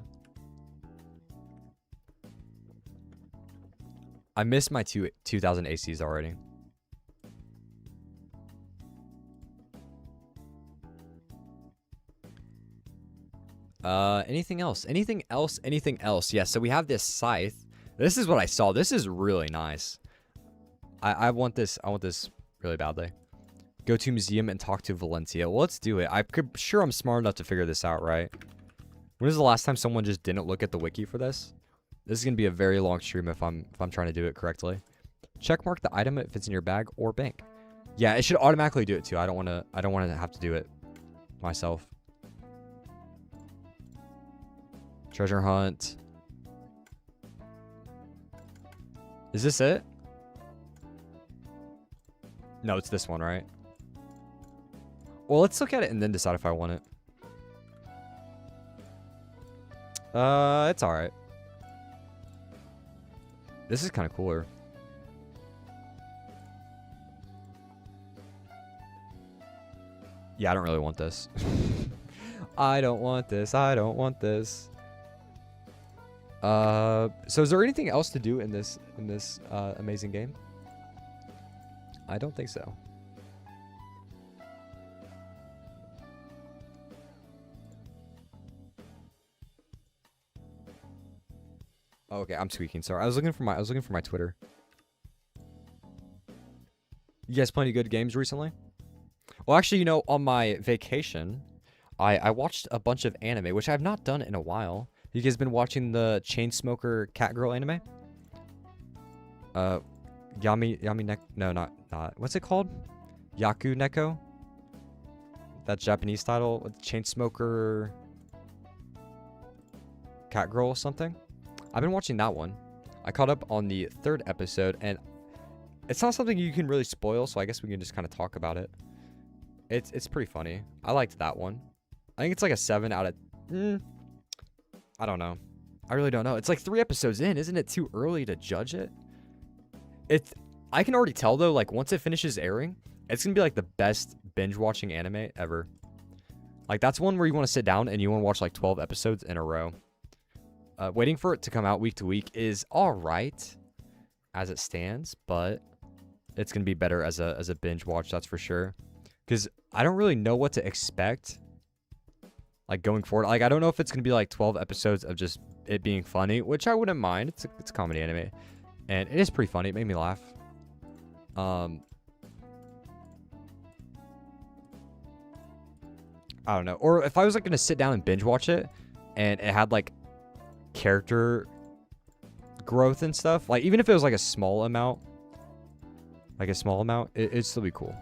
I missed my 2,000 ACs already. Anything else? Anything else? Yeah, so we have this scythe. This is what I saw. This is really nice. I want this really badly. Go to museum and talk to Valencia. Well, let's do it. Sure I'm smart enough to figure this out, right? When was the last time someone just didn't look at the wiki for this? This is gonna be a very long stream if I'm trying to do it correctly. Check mark the item if it's in your bag or bank. Yeah, it should automatically do it too. I don't wanna have to do it myself. Treasure hunt. Is this it? No, it's this one, right? Well, let's look at it and then decide if I want it. It's alright. This is kind of cooler. Yeah, I don't really want this. I don't want this. So is there anything else to do in this amazing game? I don't think so. Oh, okay, I'm tweaking. Sorry, I was looking for my Twitter. You guys play any good games recently? Well, actually, you know, on my vacation, I watched a bunch of anime, which I've not done in a while. You guys been watching the Chainsmoker Catgirl anime? No, not. What's it called? Yaku Neko? That Japanese title? Chainsmoker Catgirl or something? I've been watching that one. I caught up on the 3rd episode, and it's not something you can really spoil, so I guess we can just kind of talk about it. It's pretty funny. I liked that one. I think it's like a 7 out of... I don't know. I really don't know. It's like 3 episodes in. Isn't it too early to judge it? I can already tell, though, like, once it finishes airing, it's going to be, like, the best binge-watching anime ever. Like, that's one where you want to sit down and you want to watch, like, 12 episodes in a row. Waiting for it to come out week to week is all right as it stands, but it's going to be better as a binge watch, that's for sure. Because I don't really know what to expect, like, going forward. Like, I don't know if it's going to be, like, 12 episodes of just it being funny, which I wouldn't mind. It's a comedy anime. And it is pretty funny. It made me laugh. I don't know. Or if I was, like, going to sit down and binge watch it, and it had, like, character growth and stuff, like, even if it was, like, a small amount, it'd still be cool.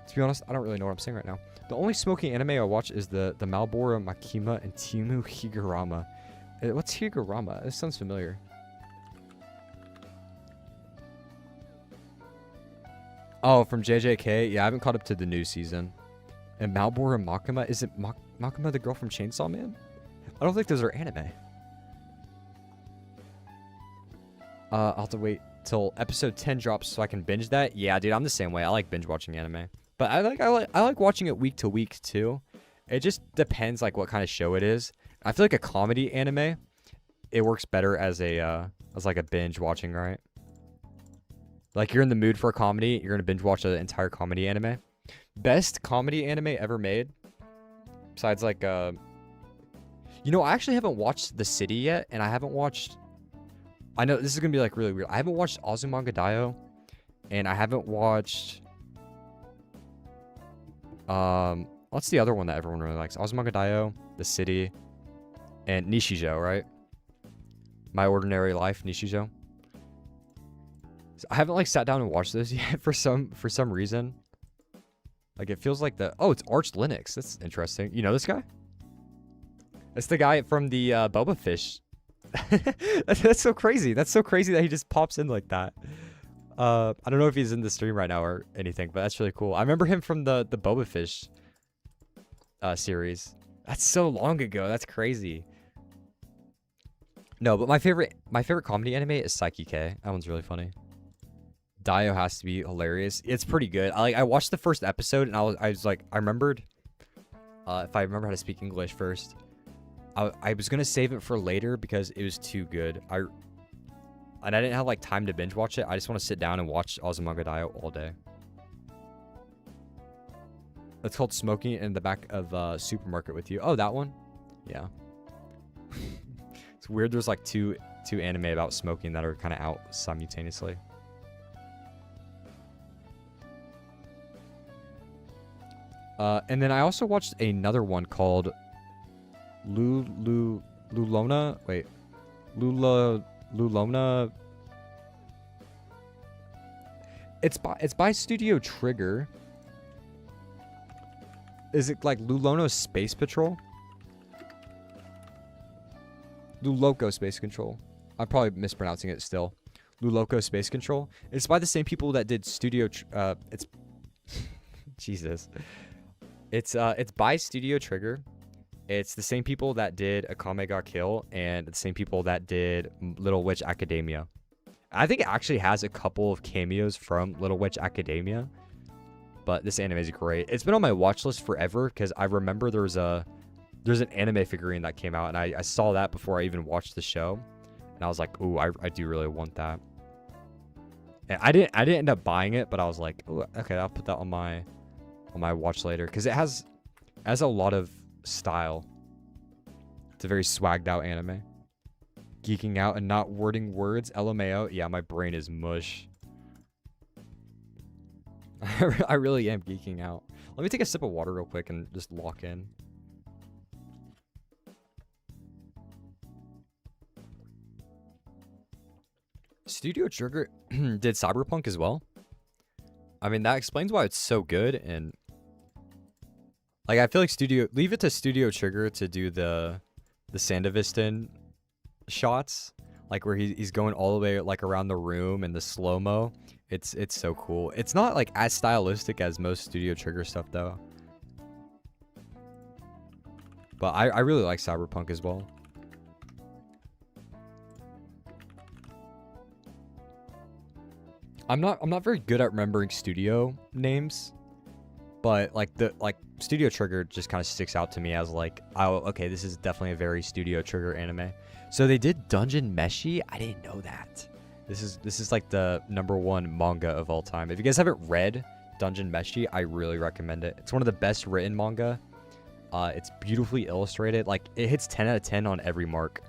To be honest, I don't really know what I'm saying right now. The only smoking anime I watch is the Malboro Makima and Timu Higurama. What's Higurama? This sounds familiar. Oh, from JJK? Yeah, I haven't caught up to the new season. And Malboro Makima? Is it Makima the girl from Chainsaw Man? I don't think those are anime. I'll have to wait till episode 10 drops so I can binge that. Yeah, dude, I'm the same way. I like binge watching anime. But I like watching it week to week too. It just depends like what kind of show it is. I feel like a comedy anime, it works better as like a binge watching, right? Like you're in the mood for a comedy, you're gonna binge watch an entire comedy anime. Best comedy anime ever made, besides like I actually haven't watched The City yet, and I haven't watched. I know this is gonna be like really weird. I haven't watched Azumanga Daioh, and I haven't watched. What's the other one that everyone really likes? Azumanga Daioh, The City, and Nishijo, right? My Ordinary Life, Nishijo. So I haven't like sat down and watched those yet for some reason. Like it feels like it's Arch Linux. That's interesting. You know this guy? That's the guy from the Boba Fish. That's so crazy. That's so crazy that he just pops in like that. I don't know if he's in the stream right now or anything, but that's really cool. I remember him from the Boba Fish series. That's so long ago. That's crazy. No, but my favorite comedy anime is Saiki K. That one's really funny. Dio has to be hilarious. It's pretty good. I watched the first episode and I was like, I remembered if I remember how to speak English first. I was gonna save it for later because it was too good. And I didn't have like time to binge watch it. I just want to sit down and watch Azumanga Daioh all day. It's called Smoking in the Back of a Supermarket with You. Oh, that one? Yeah. It's weird. There's like two anime about smoking that are kind of out simultaneously. And then I also watched another one called Lulona. Wait, Lulona. It's by Studio Trigger. Is it like Lulono Space Patrol? Luloko Space Control. I'm probably mispronouncing it still. Luloko Space Control. It's by the same people that did it's Jesus. It's by Studio Trigger. It's the same people that did Akame ga Kill and the same people that did Little Witch Academia. I think it actually has a couple of cameos from Little Witch Academia. But this anime is great. It's been on my watch list forever because I remember there's an anime figurine that came out and I saw that before I even watched the show. And I was like, ooh, I do really want that. And I didn't end up buying it, but I was like, ooh, okay, I'll put that on my watch later because it has a lot of style. It's a very swagged out anime. Geeking out and not wording words. LMAO. Yeah, my brain is mush. I really am geeking out. Let me take a sip of water real quick and just lock in. Studio Trigger did Cyberpunk as well. I mean, that explains why it's so good. And like, I feel like leave it to Studio Trigger to do the Sandevistan shots, like where he's going all the way like around the room and the slow-mo. It's so cool. It's not like as stylistic as most Studio Trigger stuff though. But I really like Cyberpunk as well. I'm not very good at remembering studio names, but like Studio Trigger just kind of sticks out to me as like, oh, okay, this is definitely a very Studio Trigger anime. So they did Dungeon Meshi. I didn't know that. This is like the #1 manga of all time. If you guys haven't read Dungeon Meshi, I really recommend it. It's one of the best written manga. It's beautifully illustrated. Like it hits 10 out of 10 on every mark.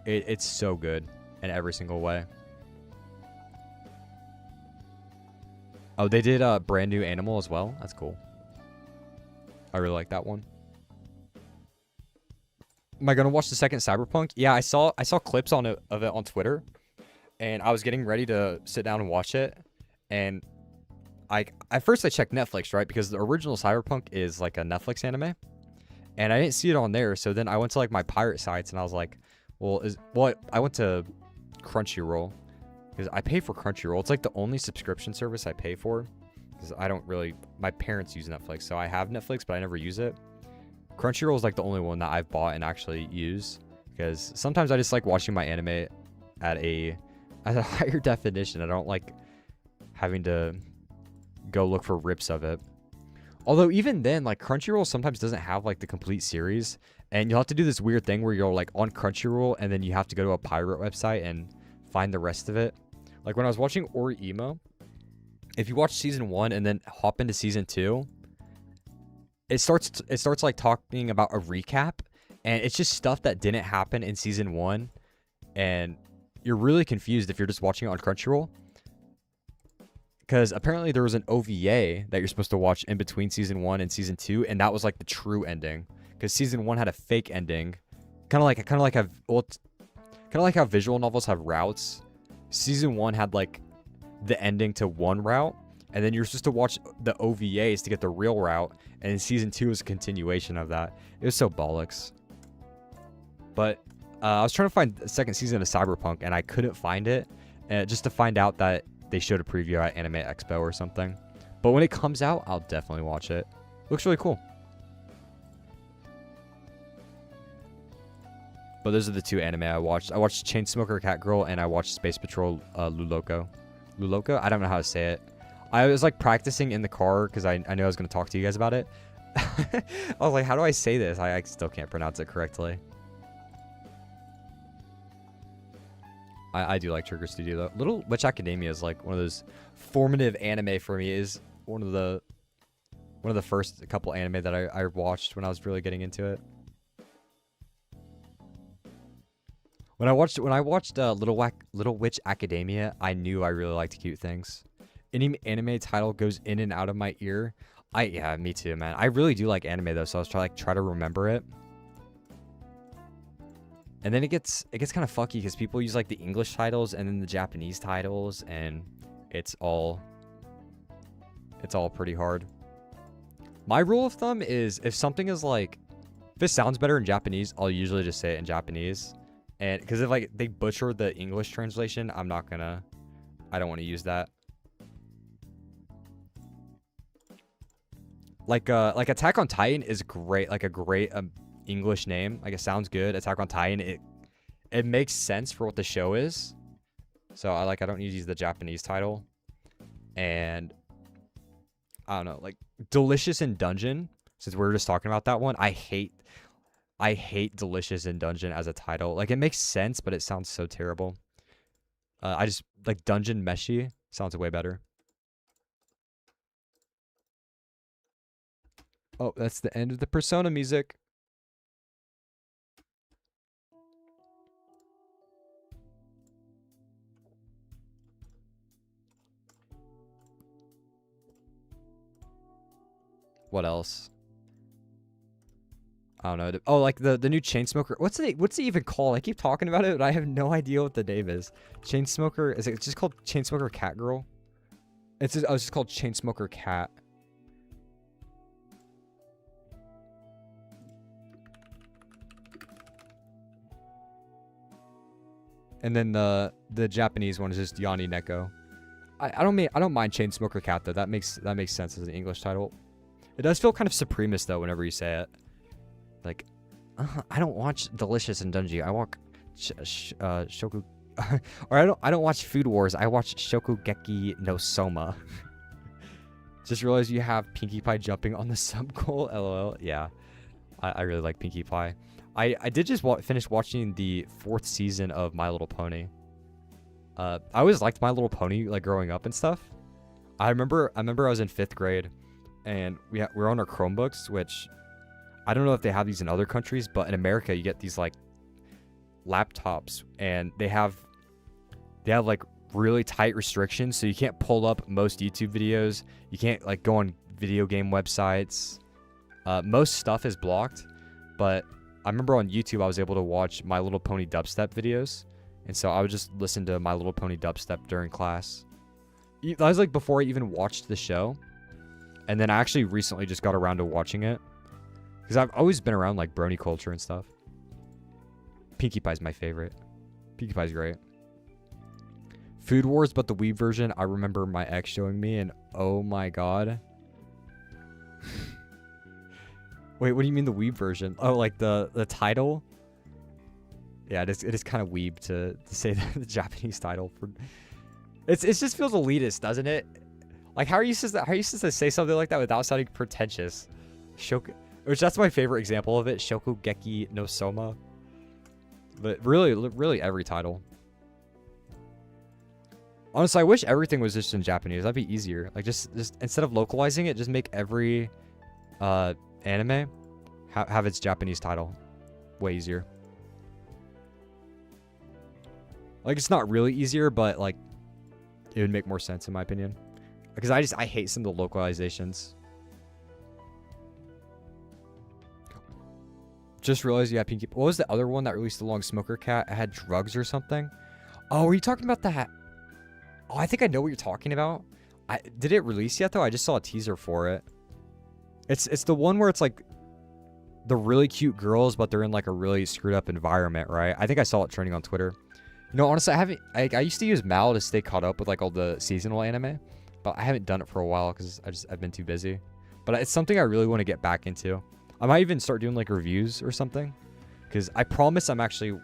It's so good in every single way. Oh, they did a brand new Animal as well. That's cool. I really like that one. Am I gonna watch the second Cyberpunk? Yeah, I saw clips of it on Twitter, and I was getting ready to sit down and watch it, and at first I checked Netflix, right, because the original Cyberpunk is like a Netflix anime, and I didn't see it on there. So then I went to like my pirate sites, and I was like, I went to Crunchyroll. Because I pay for Crunchyroll. It's like the only subscription service I pay for. Because I don't really... My parents use Netflix. So I have Netflix, but I never use it. Crunchyroll is like the only one that I've bought and actually use. Because sometimes I just like watching my anime at a higher definition. I don't like having to go look for rips of it. Although even then, like Crunchyroll sometimes doesn't have like the complete series. And you'll have to do this weird thing where you're like on Crunchyroll and then you have to go to a pirate website and find the rest of it. Like when I was watching Ori-Imo, if you watch season 1 and then hop into season 2, it starts like talking about a recap, and it's just stuff that didn't happen in season 1, and you're really confused if you're just watching it on Crunchyroll. Because apparently there was an OVA that you're supposed to watch in between season 1 and season 2, and that was like the true ending. Because season 1 had a fake ending, kind of like how visual novels have routes. Season 1 had like the ending to one route, and then you're supposed to watch the OVAs to get the real route, and then season 2 is a continuation of that. It was so bollocks. But I was trying to find the second season of Cyberpunk, and I couldn't find it, just to find out that they showed a preview at Anime Expo or something. But when it comes out, I'll definitely watch it. Looks really cool. But those are the two anime I watched. I watched Chainsmoker Catgirl, and I watched Space Patrol Luloko. Luloko? I don't know how to say it. I was like practicing in the car because I knew I was going to talk to you guys about it. I was like, how do I say this? I still can't pronounce it correctly. I do like Trigger Studio though. Little Witch Academia is like one of those formative anime for me. Is one of the first couple anime that I watched when I was really getting into it. When I watched Little Witch Academia, I knew I really liked cute things. Any anime title goes in and out of my ear. Yeah, me too, man. I really do like anime though, so I was try to remember it. And then it gets kind of fucky because people use like the English titles and then the Japanese titles, and it's all pretty hard. My rule of thumb is if something is like, if it sounds better in Japanese, I'll usually just say it in Japanese. And because if like they butcher the English translation, I don't want to use that. Like Attack on Titan is great, like a great English name. Like it sounds good. Attack on Titan, it makes sense for what the show is. So I don't need to use the Japanese title. And I don't know, like Delicious in Dungeon, since we were just talking about that one, I hate Delicious in Dungeon as a title. Like it makes sense, but it sounds so terrible. I just like Dungeon Meshi sounds way better. Oh, that's the end of the Persona music. What else? I don't know. Oh, like the new Chainsmoker. What's it even called? I keep talking about it, but I have no idea what the name is. Chainsmoker. Is it just called Chainsmoker Catgirl? It's just called Chainsmoker Cat. And then the Japanese one is just Yanni Neko. I don't mind Chainsmoker Cat though. That makes sense as an English title. It does feel kind of supremist though whenever you say it. Like, I don't watch Delicious and Dungy. I watch Shoku, or I don't watch Food Wars. I watch Shokugeki no Soma. Just realized you have Pinkie Pie jumping on the sub goal. LOL. Yeah, I really like Pinkie Pie. I did just finish watching the 4th season of My Little Pony. I always liked My Little Pony, like growing up and stuff. I remember I was in 5th grade, and we were on our Chromebooks, which I don't know if they have these in other countries, but in America you get these like laptops, and they have like really tight restrictions, so you can't pull up most YouTube videos. You can't like go on video game websites. Most stuff is blocked, but I remember on YouTube I was able to watch My Little Pony dubstep videos, and so I would just listen to My Little Pony dubstep during class. That was like before I even watched the show, and then I actually recently just got around to watching it because I've always been around like brony culture and stuff. Pinkie Pie's my favorite. Pinkie Pie's great. Food Wars, but the Wii version, I remember my ex showing me, and oh my god. Wait, what do you mean the Weeb version? Oh, like the title? Yeah, it is kind of weeb to say the Japanese title for. It just feels elitist, doesn't it? Like, how are you supposed to say something like that without sounding pretentious? Which that's my favorite example of it. Shokugeki no Soma. But really every title. Honestly, I wish everything was just in Japanese. That'd be easier. Like, just instead of localizing it, just make every anime have its Japanese title. Way easier. Like, it's not really easier, but like it would make more sense in my opinion. Because I hate some of the localizations. Just realized you had Pinkie. What was the other one that released along Smoker Cat? It had drugs or something. Oh, were you talking about that? Oh, I think I know what you're talking about. Did it release yet though? I just saw a teaser for it. It's the one where it's like the really cute girls, but they're in like a really screwed up environment, right? I think I saw it trending on Twitter. You know, honestly, I used to use Mal to stay caught up with like all the seasonal anime, but I haven't done it for a while because I've been too busy. But it's something I really want to get back into. I might even start doing like reviews or something, because I promise I'm actually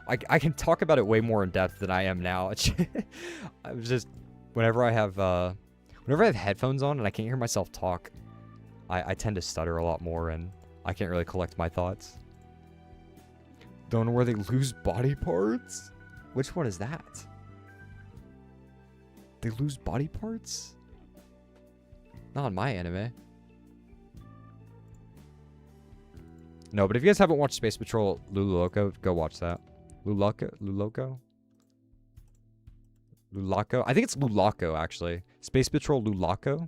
I can talk about it way more in depth than I am now. I'm just whenever I have headphones on and I can't hear myself talk, I tend to stutter a lot more and I can't really collect my thoughts. Don't know where they lose body parts? Which one is that? They lose body parts? Not in my anime. No, but if you guys haven't watched Space Patrol Lulu Loco, go watch that. Lulaco? I think it's Lulaco, actually. Space Patrol Lulaco.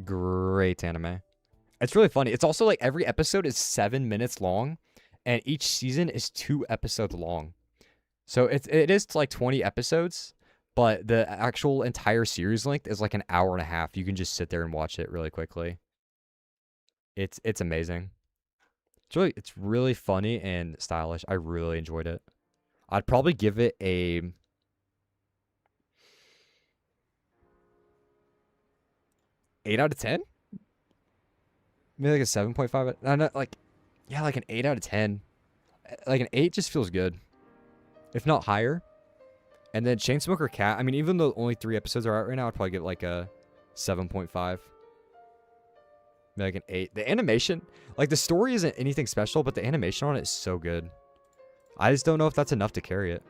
Great anime. It's really funny. It's also like every episode is 7 minutes long, and each season is 2 episodes long. So it is like 20 episodes, but the actual entire series length is like an hour and a half. You can just sit there and watch it really quickly. It's amazing. It's really funny and stylish. I really enjoyed it. I'd probably give it a 8 out of 10. Maybe like a 7.5. No, not like, yeah, like an 8 out of 10. Like an 8 just feels good, if not higher. And then Chainsmoker Cat, I mean, even though only 3 episodes are out right now, I'd probably give it like a 7.5. Maybe like an 8. The animation, like the story isn't anything special, but the animation on it is so good. I just don't know if that's enough to carry it.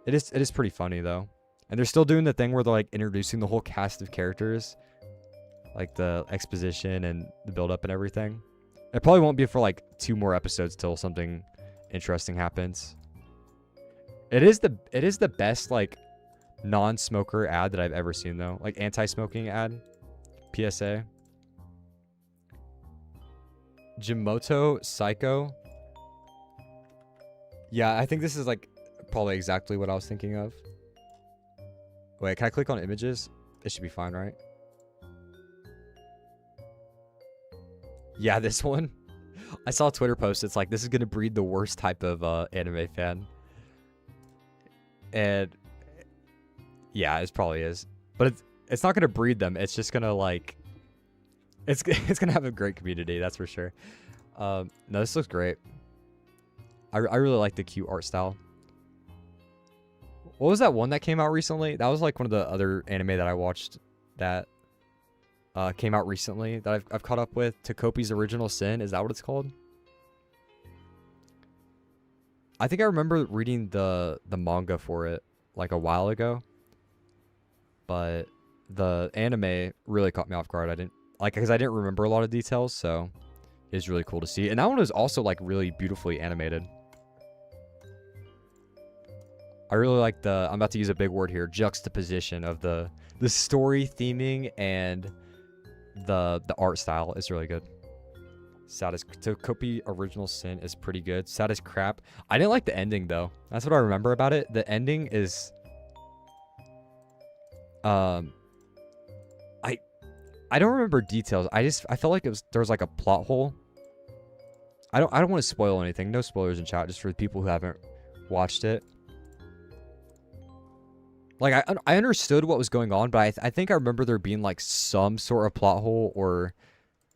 It is pretty funny though. And they're still doing the thing where they're like introducing the whole cast of characters. Like the exposition and the build up and everything. It probably won't be for like 2 more episodes till something interesting happens. It is the best like non-smoker ad that I've ever seen though. Like anti-smoking ad. PSA. Jimoto Psycho. Yeah, I think this is like probably exactly what I was thinking of. Wait, can I click on images? It should be fine, right? Yeah, this one. I saw a Twitter post. It's like, this is going to breed the worst type of anime fan. And yeah, it probably is. But it's not going to breed them. It's just going to like... It's going to have a great community, that's for sure. No, this looks great. I really like the cute art style. What was that one that came out recently? That was like one of the other anime that I watched that came out recently that I've caught up with. Takopi's Original Sin. Is that what it's called? I think I remember reading the manga for it like a while ago. But the anime really caught me off guard. I didn't like, because I didn't remember a lot of details, so it's really cool to see. And that one was also like really beautifully animated. I really like the, I'm about to use a big word here, juxtaposition of the story theming and the art style is really good. Takopi Original Sin is pretty good. Sad as crap. I didn't like the ending though. That's what I remember about it. The ending is I don't remember details. I felt like there was like a plot hole. I don't want to spoil anything. No spoilers in chat, just for the people who haven't watched it. Like I understood what was going on, but I think I remember there being like some sort of plot hole or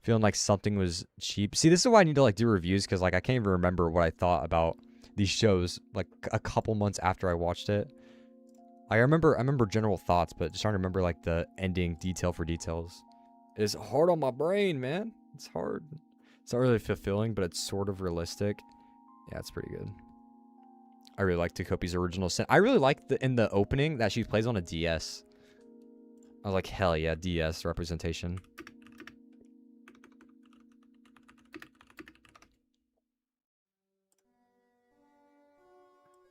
feeling like something was cheap. See, this is why I need to like do reviews, because like I can't even remember what I thought about these shows like a couple months after I watched it. I remember general thoughts, but just trying to remember like the ending detail for details. It's hard on my brain, man. It's hard. It's not really fulfilling, but it's sort of realistic. Yeah, it's pretty good. I really like Takopi's Original Sin. I really like in the opening that she plays on a DS. I was like, hell yeah, DS representation.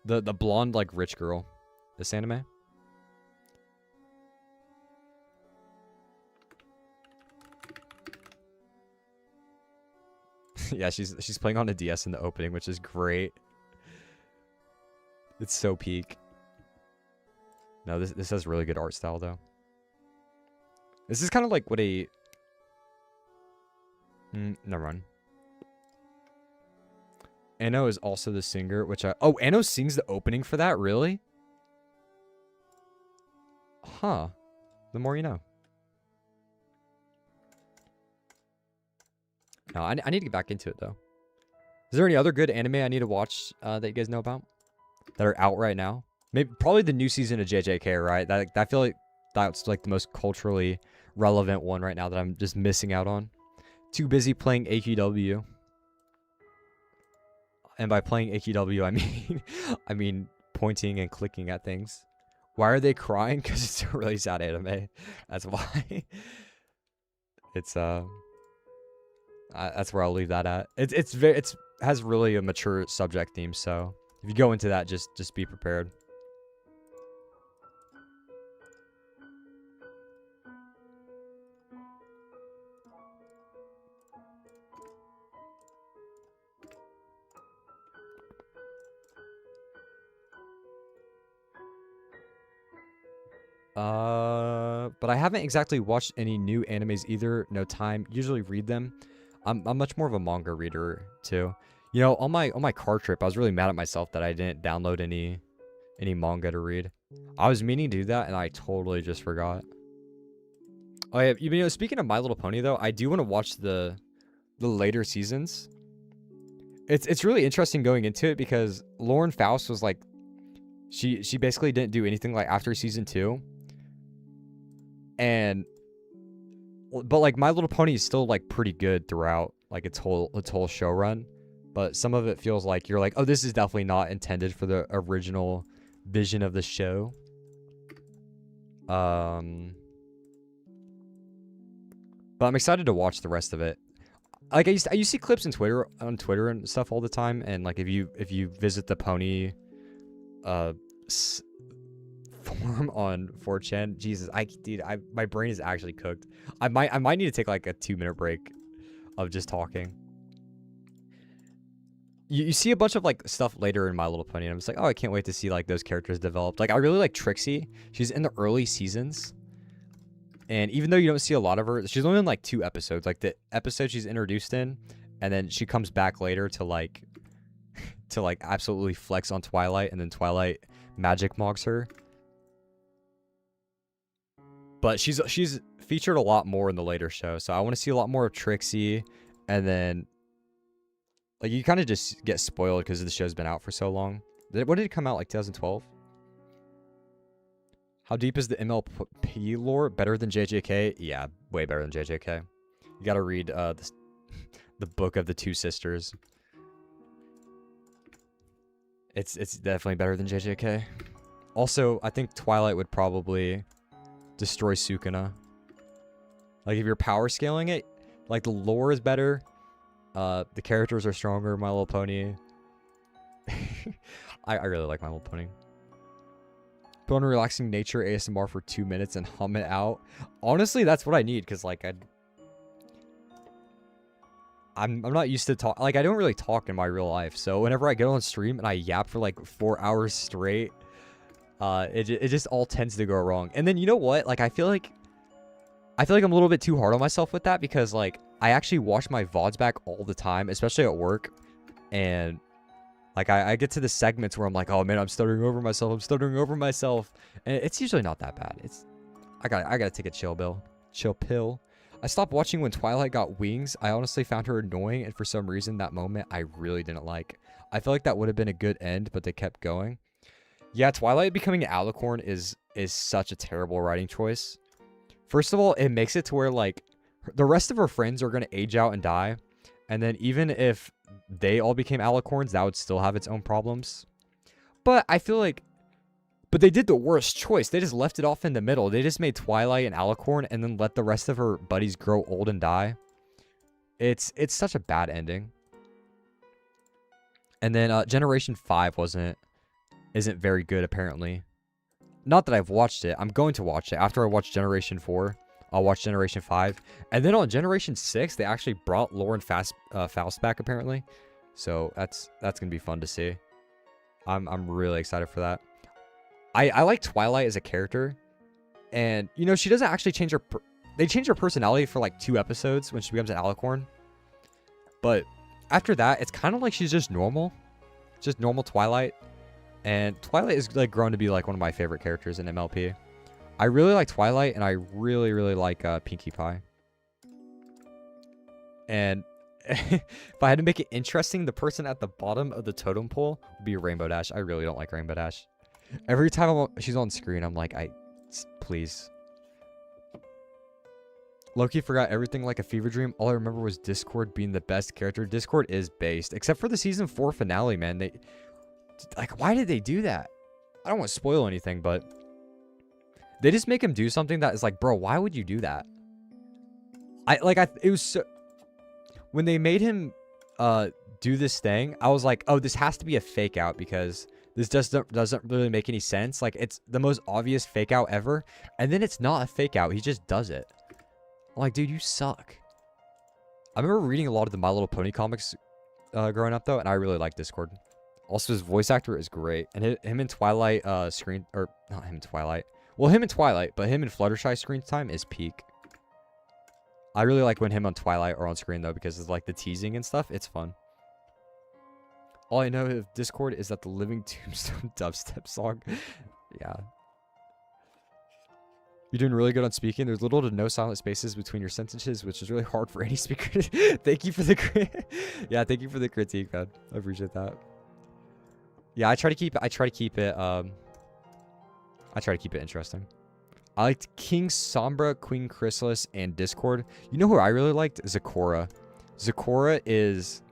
The blonde like rich girl. This anime. Yeah, she's playing on a DS in the opening, which is great. It's so peak. No, this has really good art style though. This is kind of like what a never mind. Anno is also the singer, which oh, Anno sings the opening for that, really? Huh. The more you know. No, I need to get back into it, though. Is there any other good anime I need to watch that you guys know about? That are out right now? Maybe probably the new season of JJK, right? I feel like that's like the most culturally relevant one right now that I'm just missing out on. Too busy playing AQW. And by playing AQW, I mean pointing and clicking at things. Why are they crying? Because it's a really sad anime. That's why. It's that's where I'll leave that at. It has really a mature subject theme, so if you go into that, just be prepared. But I haven't exactly watched any new animes either. No time. Usually read them. I'm much more of a manga reader too. You know, on my car trip, I was really mad at myself that I didn't download any manga to read. I was meaning to do that, and I totally just forgot. Oh yeah, you know, speaking of My Little Pony though, I do want to watch the later seasons. It's really interesting going into it because Lauren Faust was like, she basically didn't do anything like after season 2. But like My Little Pony is still like pretty good throughout like its whole show run, but some of it feels like you're like, oh, this is definitely not intended for the original vision of the show. But I'm excited to watch the rest of it. Like I see clips on Twitter and stuff all the time, and like if you visit the pony forum on 4chan, Jesus, my brain is actually cooked. I might need to take like a 2-minute break of just talking. You see a bunch of like stuff later in My Little Pony, and I'm just like, oh, I can't wait to see like those characters developed. Like I really like Trixie. She's in the early seasons. And even though you don't see a lot of her, she's only in like 2 episodes. Like the episode she's introduced in, and then she comes back later to like absolutely flex on Twilight, and then Twilight magic mogs her. But she's featured a lot more in the later show, so I want to see a lot more of Trixie, and then like you kind of just get spoiled because the show's been out for so long. What did it come out, like 2012? How deep is the MLP lore? Better than JJK? Yeah, way better than JJK. You gotta read the book of the two sisters. It's definitely better than JJK. Also, I think Twilight would probably destroy Sukuna. Like if you're power scaling it, like the lore is better. The characters are stronger. My Little Pony. I really like My Little Pony. Put on relaxing nature ASMR for 2 minutes and hum it out. Honestly, that's what I need, because like I'm not used to talk. Like I don't really talk in my real life, so whenever I get on stream and I yap for like 4 hours straight, it just all tends to go wrong. And then you know what? Like I feel like I'm a little bit too hard on myself with that, because like I actually watch my VODs back all the time, especially at work, and like I get to the segments where I'm like, oh man, I'm stuttering over myself, and it's usually not that bad. I gotta take a chill pill. I stopped watching when Twilight got wings. I honestly found her annoying, and for some reason that moment I really didn't like. I feel like that would have been a good end, but they kept going. Yeah, Twilight becoming an alicorn is such a terrible writing choice. First of all, it makes it to where like the rest of her friends are gonna age out and die, and then even if they all became alicorns, that would still have its own problems. But I feel like, but they did the worst choice. They just left it off in the middle. They just made Twilight an alicorn and then let the rest of her buddies grow old and die. It's such a bad ending. And then Generation 5 isn't very good apparently. Not that I've watched it. I'm going to watch it after I watch Generation 4. I'll watch Generation 5. And then on Generation 6, they actually brought Lauren Faust back, apparently. So that's going to be fun to see. I'm really excited for that. I like Twilight as a character. And, you know, she doesn't actually change her... They change her personality for like 2 episodes when she becomes an alicorn. But after that, it's kind of like she's just normal. Just normal Twilight. And Twilight is like grown to be like one of my favorite characters in MLP. I really like Twilight, and I really, really like Pinkie Pie. And if I had to make it interesting, the person at the bottom of the totem pole would be Rainbow Dash. I really don't like Rainbow Dash. Every time she's on screen, I'm like, please. Loki forgot everything like a fever dream. All I remember was Discord being the best character. Discord is based, except for the season 4 finale, man. Like, why did they do that? I don't want to spoil anything, but they just make him do something that is like, bro, why would you do that? It was so... When they made him do this thing, I was like, oh, this has to be a fake out, because this doesn't really make any sense. Like, it's the most obvious fake out ever, and then it's not a fake out. He just does it. I'm like, dude, you suck. I remember reading a lot of the My Little Pony comics growing up, though, and I really like Discord. Also, his voice actor is great, and him and Twilight not him and Twilight. Well, him and Twilight, but him and Fluttershy screen time is peak. I really like when him on Twilight are on screen, though, because it's like the teasing and stuff. It's fun. All I know of Discord is that the Living Tombstone dubstep song. Yeah. You're doing really good on speaking. There's little to no silent spaces between your sentences, which is really hard for any speaker. Thank you for the yeah, thank you for the critique, man. I appreciate that. Yeah, I try to keep it interesting. I liked King Sombra, Queen Chrysalis, and Discord. You know who I really liked? Zecora. Zecora is...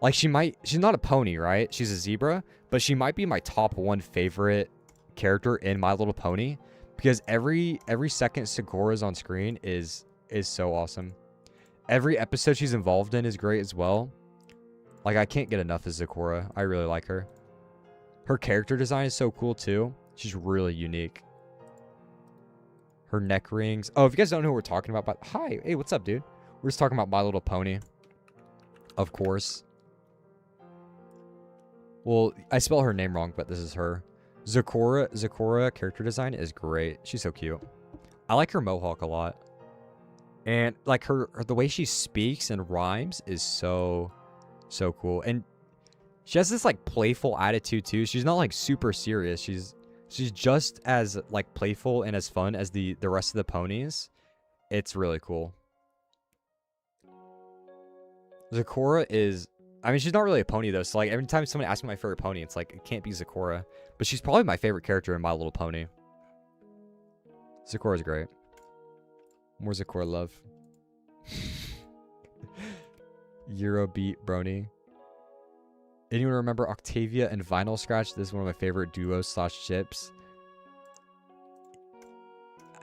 Like, she's not a pony, right? She's a zebra. But she might be my top 1 favorite character in My Little Pony. Because every second Zecora's on screen is so awesome. Every episode she's involved in is great as well. Like, I can't get enough of Zecora. I really like her. Her character design is so cool, too. She's really unique. Her neck rings. Oh, if you guys don't know who we're talking about, but hi. Hey, what's up, dude? We're just talking about My Little Pony. Of course. Well, I spell her name wrong, but this is her. Zecora character design is great. She's so cute. I like her mohawk a lot. And like her the way she speaks and rhymes is so cool. And she has this like playful attitude too. She's not like super serious. She's just as like playful and as fun as the rest of the ponies. It's really cool. Zakora is, I mean, she's not really a pony though. So like every time someone asks me my favorite pony, it's like it can't be Zakora. But she's probably my favorite character in My Little Pony. Zakora's great. More Zakora love. Eurobeat Brony. Anyone remember Octavia and Vinyl Scratch? This is one of my favorite duos slash ships.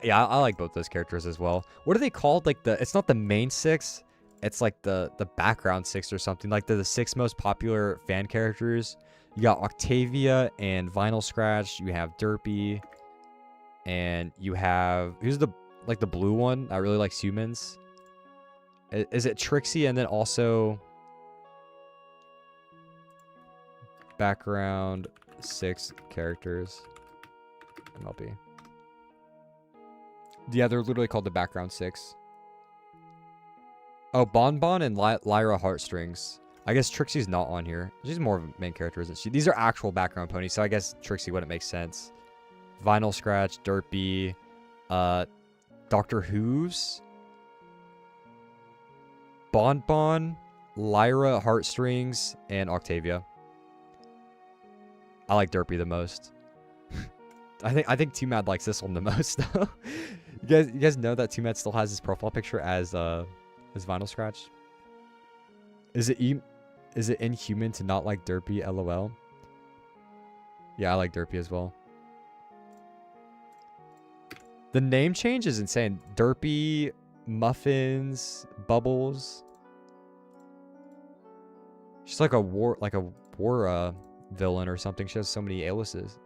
Yeah, I like both those characters as well. What are they called? Like it's not the main six. It's like the background six or something. Like the six most popular fan characters. You got Octavia and Vinyl Scratch. You have Derpy. And you have, who's the blue one that really likes humans? Is it Trixie? And then also background 6 characters. MLB. Yeah, they're literally called the background 6. Oh, Bonbon and Lyra Heartstrings. I guess Trixie's not on here. She's more of a main character, isn't she? These are actual background ponies, so I guess Trixie wouldn't make sense. Vinyl Scratch, Derpy, Dr. Who's, Bonbon, Lyra Heartstrings, and Octavia. I like Derpy the most. I think Too Mad likes this one the most though. You guys know that Too Mad still has his profile picture as Vinyl Scratch? Is it inhuman to not like Derpy? LOL. Yeah, I like Derpy as well. The name change is insane. Derpy, Muffins, Bubbles. She's like a war villain or something. She has so many aliases.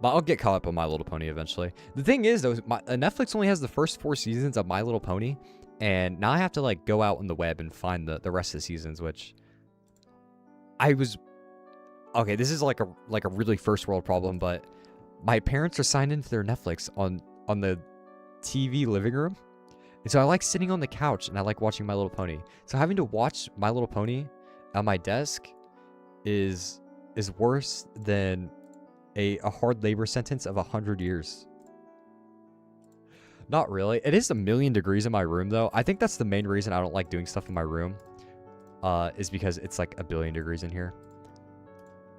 But I'll get caught up on My Little Pony eventually. The thing is, though, Netflix only has the first 4 seasons of My Little Pony, and now I have to like go out on the web and find the rest of the seasons, which okay, this is like a really first world problem, but my parents are signed into their Netflix on the TV living room. And so I like sitting on the couch and I like watching My Little Pony. So having to watch My Little Pony on my desk is worse than a hard labor sentence of 100 years. Not really. It is 1,000,000 degrees in my room though. I think that's the main reason I don't like doing stuff in my room. Is because it's like 1,000,000,000 degrees in here.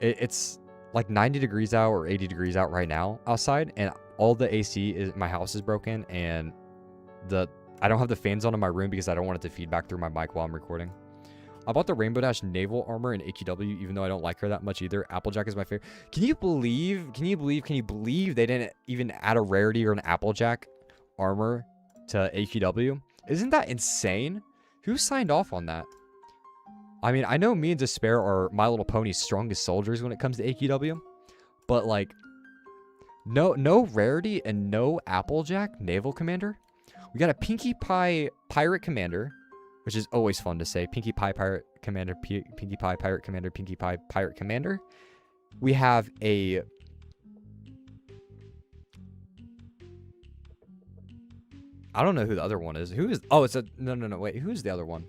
It's like 90 degrees out or 80 degrees out right now outside, and all the AC in my house is broken, and I don't have the fans on in my room because I don't want it to feed back through my mic while I'm recording. I bought the Rainbow Dash naval armor in AQW, even though I don't like her that much either. Applejack is my favorite. Can you believe they didn't even add a rarity or an Applejack armor to AQW? Isn't that insane? Who signed off on that? I mean, I know me and Despair are My Little Pony's strongest soldiers when it comes to AQW, but like, no rarity and no Applejack naval commander. We got a Pinkie Pie pirate commander, which is always fun to say. Pinkie Pie pirate commander, Pinkie Pie pirate commander, Pinkie Pie pirate commander. We have a I don't know who the other one is. Who is? Oh, it's a no. Wait, who's the other one?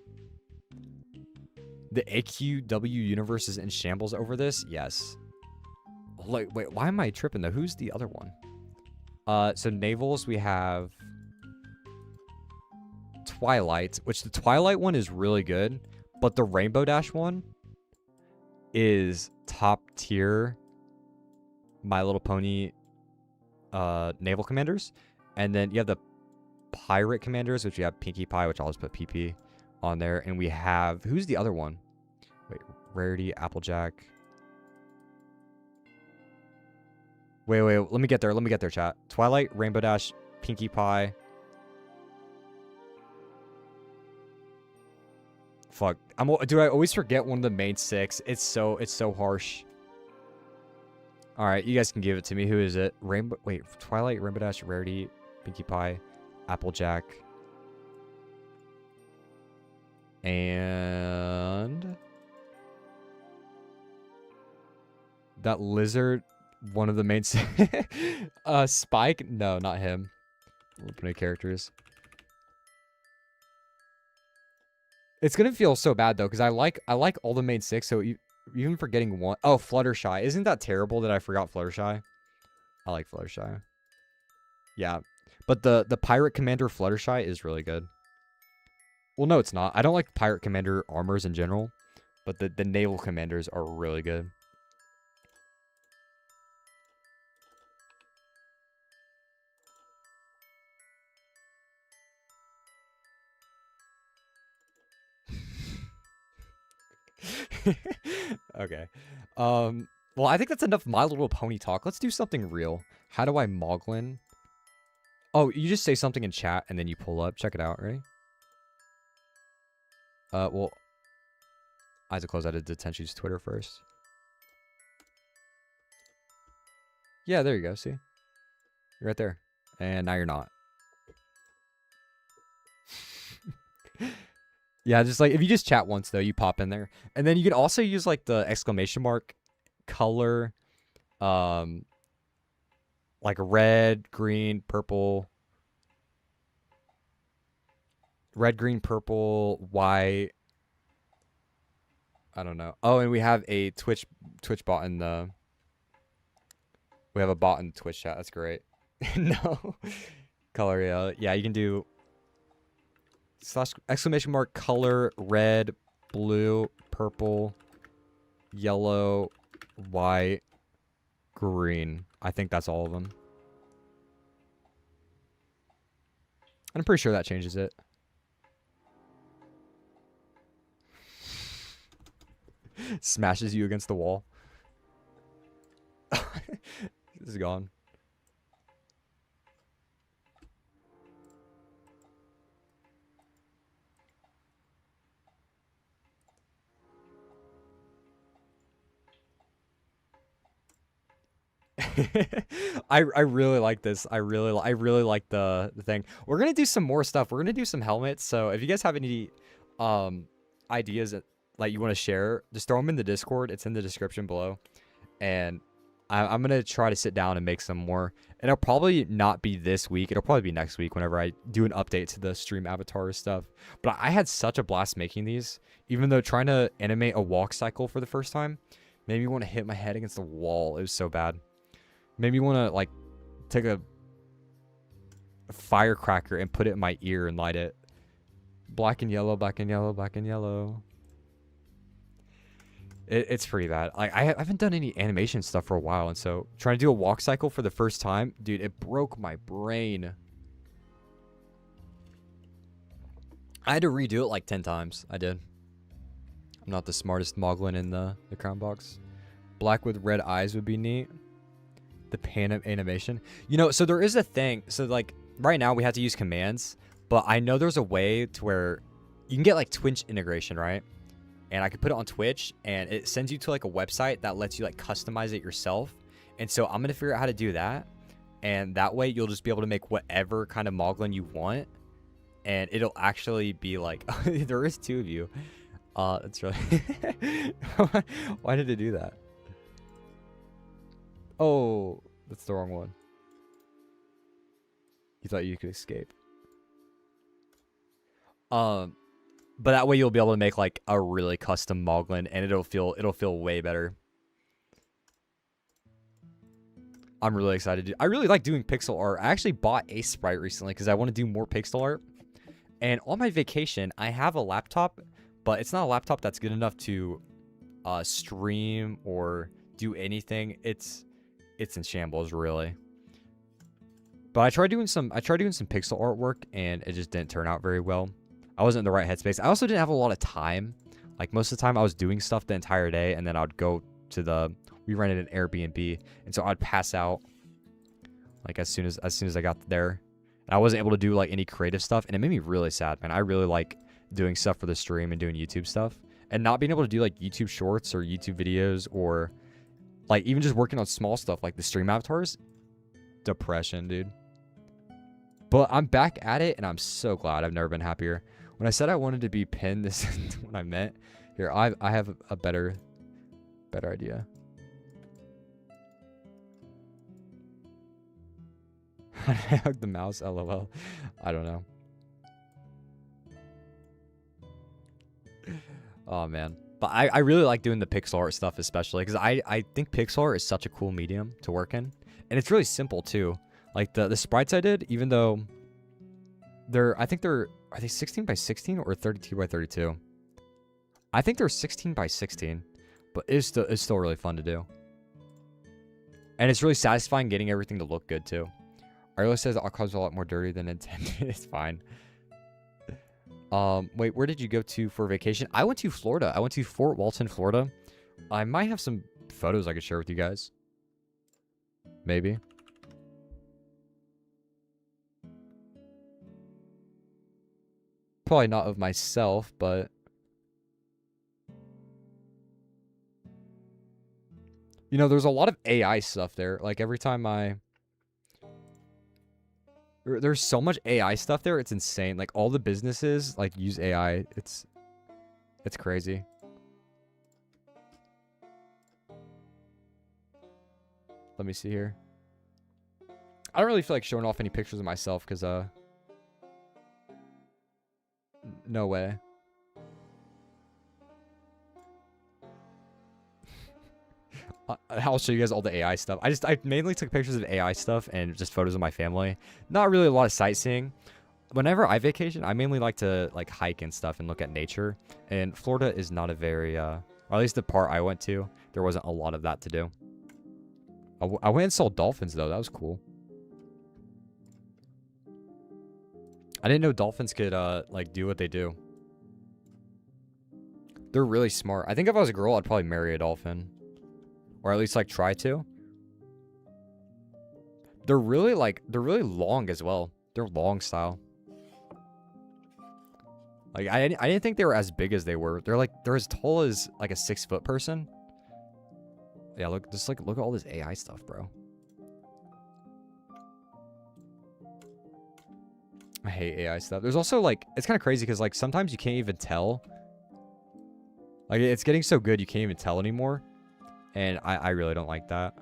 The AQW universe is in shambles over this. Yes. Like, wait, why am I tripping though? Who's the other one? So navals we have Twilight, which the Twilight one is really good, but the Rainbow Dash one is top tier My Little Pony naval commanders. And then you have the pirate commanders, which you have Pinkie Pie, which I'll just put PP on there. And we have, who's the other one? Wait, Rarity, Applejack. Wait, let me get there, chat. Twilight, Rainbow Dash, Pinkie Pie. Fuck. Dude, I always forget one of the main 6. It's so harsh. Alright, you guys can give it to me. Who is it? Twilight, Rainbow Dash, Rarity, Pinkie Pie, Applejack. And That lizard, one of the main... Spike? No, not him. Open characters. It's gonna feel so bad though, because I like all the main 6, so even forgetting one... Oh, Fluttershy. Isn't that terrible that I forgot Fluttershy? I like Fluttershy. Yeah. But the Pirate Commander Fluttershy is really good. Well, no, it's not. I don't like Pirate Commander armors in general, but the Naval Commanders are really good. Okay. Well, I think that's enough My Little Pony talk. Let's do something real. How do I Moglin? Oh, you just say something in chat and then you pull up. Check it out. Ready? Well, eyes are closed. I did Detenshu's Twitter first. Yeah, there you go. See? You're right there. And now you're not. Yeah, just like, if you just chat once, though, you pop in there. And then you can also use, like, the exclamation mark, color, like red, green, purple. Red, green, purple, white. I don't know. Oh, and we have a Twitch bot in the... We have a bot in the Twitch chat. That's great. No. Color, yeah. Yeah, you can do... exclamation mark, color, red, blue, purple, yellow, white, green. I think that's all of them. I'm pretty sure that changes it. Smashes you against the wall. This is gone. I really like this. I really like the thing. We're gonna do some more stuff. We're gonna do some helmets. So if you guys have any ideas that like you want to share, just throw them in the Discord. It's in the description below, and I'm gonna try to sit down and make some more. And it'll probably not be this week. It'll probably be next week whenever I do an update to the stream avatar stuff. But I had such a blast making these, even though trying to animate a walk cycle for the first time made me want to hit my head against the wall. It was so bad. Made me want to like take a firecracker and put it in my ear and light it. Black and yellow, black and yellow, black and yellow. It's pretty bad. Like I haven't done any animation stuff for a while, and so trying to do a walk cycle for the first time, dude, it broke my brain. I had to redo it like 10 times. I did. I'm not the smartest Moglin in the crown box. Black with red eyes would be neat. The pan animation. You know, so there is a thing. So like right now we have to use commands, but I know there's a way to where you can get like Twitch integration, right? And I could put it on Twitch and it sends you to like a website that lets you like customize it yourself. And so I'm going to figure out how to do that. And that way you'll just be able to make whatever kind of Moglin you want. And it'll actually be like, there is 2 of you. That's really, why did it do that? Oh, that's the wrong one. You thought you could escape. But that way you'll be able to make like a really custom Moglin, and it'll feel way better. I'm really excited. I really like doing pixel art. I actually bought a sprite recently because I want to do more pixel art. And on my vacation, I have a laptop, but it's not a laptop that's good enough to stream or do anything. It's in shambles, really. But I tried doing some pixel artwork, and it just didn't turn out very well. I wasn't in the right headspace. I also didn't have a lot of time. Like most of the time I was doing stuff the entire day, and then I'd go to we rented an Airbnb, and so I'd pass out like as soon as I got there. And I wasn't able to do like any creative stuff, and it made me really sad, man. I really like doing stuff for the stream and doing YouTube stuff, and not being able to do like YouTube shorts or YouTube videos, or like even just working on small stuff like the stream avatars. Depression, dude. But I'm back at it, and I'm so glad. I've never been happier. When I said I wanted to be pinned, this is what I meant. Here, I have a better idea. How did I hug the mouse? LOL. I don't know. Oh, man. But I really like doing the pixel art stuff, especially because I think pixel art is such a cool medium to work in. And it's really simple, too. Like, the sprites I did, even though I think are they 16 by 16 or 32 by 32? I think they're 16 by 16, but it's still really fun to do. And it's really satisfying getting everything to look good, too. Arlo says Aqua's a lot more dirty than intended. It's fine. Wait, where did you go to for vacation? I went to Florida. I went to Fort Walton, Florida. I might have some photos I could share with you guys. Maybe. Probably not of myself, but... You know, there's a lot of AI stuff there. Like, every time there's so much AI stuff there, it's insane. Like, all the businesses, like, use AI. It's crazy. Let me see here. I don't really feel like showing off any pictures of myself, because, no way. I'll show you guys all the AI stuff. I mainly took pictures of AI stuff and just photos of my family. Not really a lot of sightseeing. Whenever I vacation, I mainly like to like hike and stuff and look at nature. And Florida is not a very, or at least the part I went to, there wasn't a lot of that to do. I went and saw dolphins though. That was cool. I didn't know dolphins could like do what they do. They're really smart. I think if I was a girl, I'd probably marry a dolphin. Or at least, like, try to. They're really long as well. They're long style. Like, I didn't think they were as big as they were. They're as tall as, like, a 6-foot person. Yeah, look at all this AI stuff, bro. I hate AI stuff. There's also, like, it's kind of crazy because, like, sometimes you can't even tell. Like, it's getting so good you can't even tell anymore. And I really don't like that.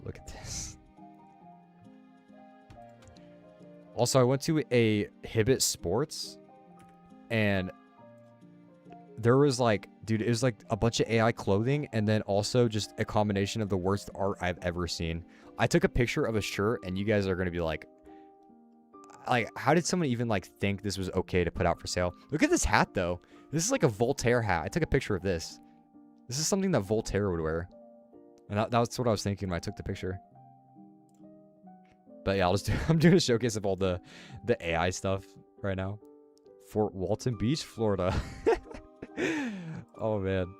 Look at this. Also, I went to a Hibbett Sports. And there was like, dude, it was like a bunch of AI clothing. And then also just a combination of the worst art I've ever seen. I took a picture of a shirt and you guys are going to be like, how did someone even like think this was okay to put out for sale? Look at this hat though. This is like a Voltaire hat. I took a picture of this. This is something that Voltaire would wear. And that's what I was thinking when I took the picture. But yeah, I'm doing a showcase of all the AI stuff right now. Fort Walton Beach, Florida. Oh, man.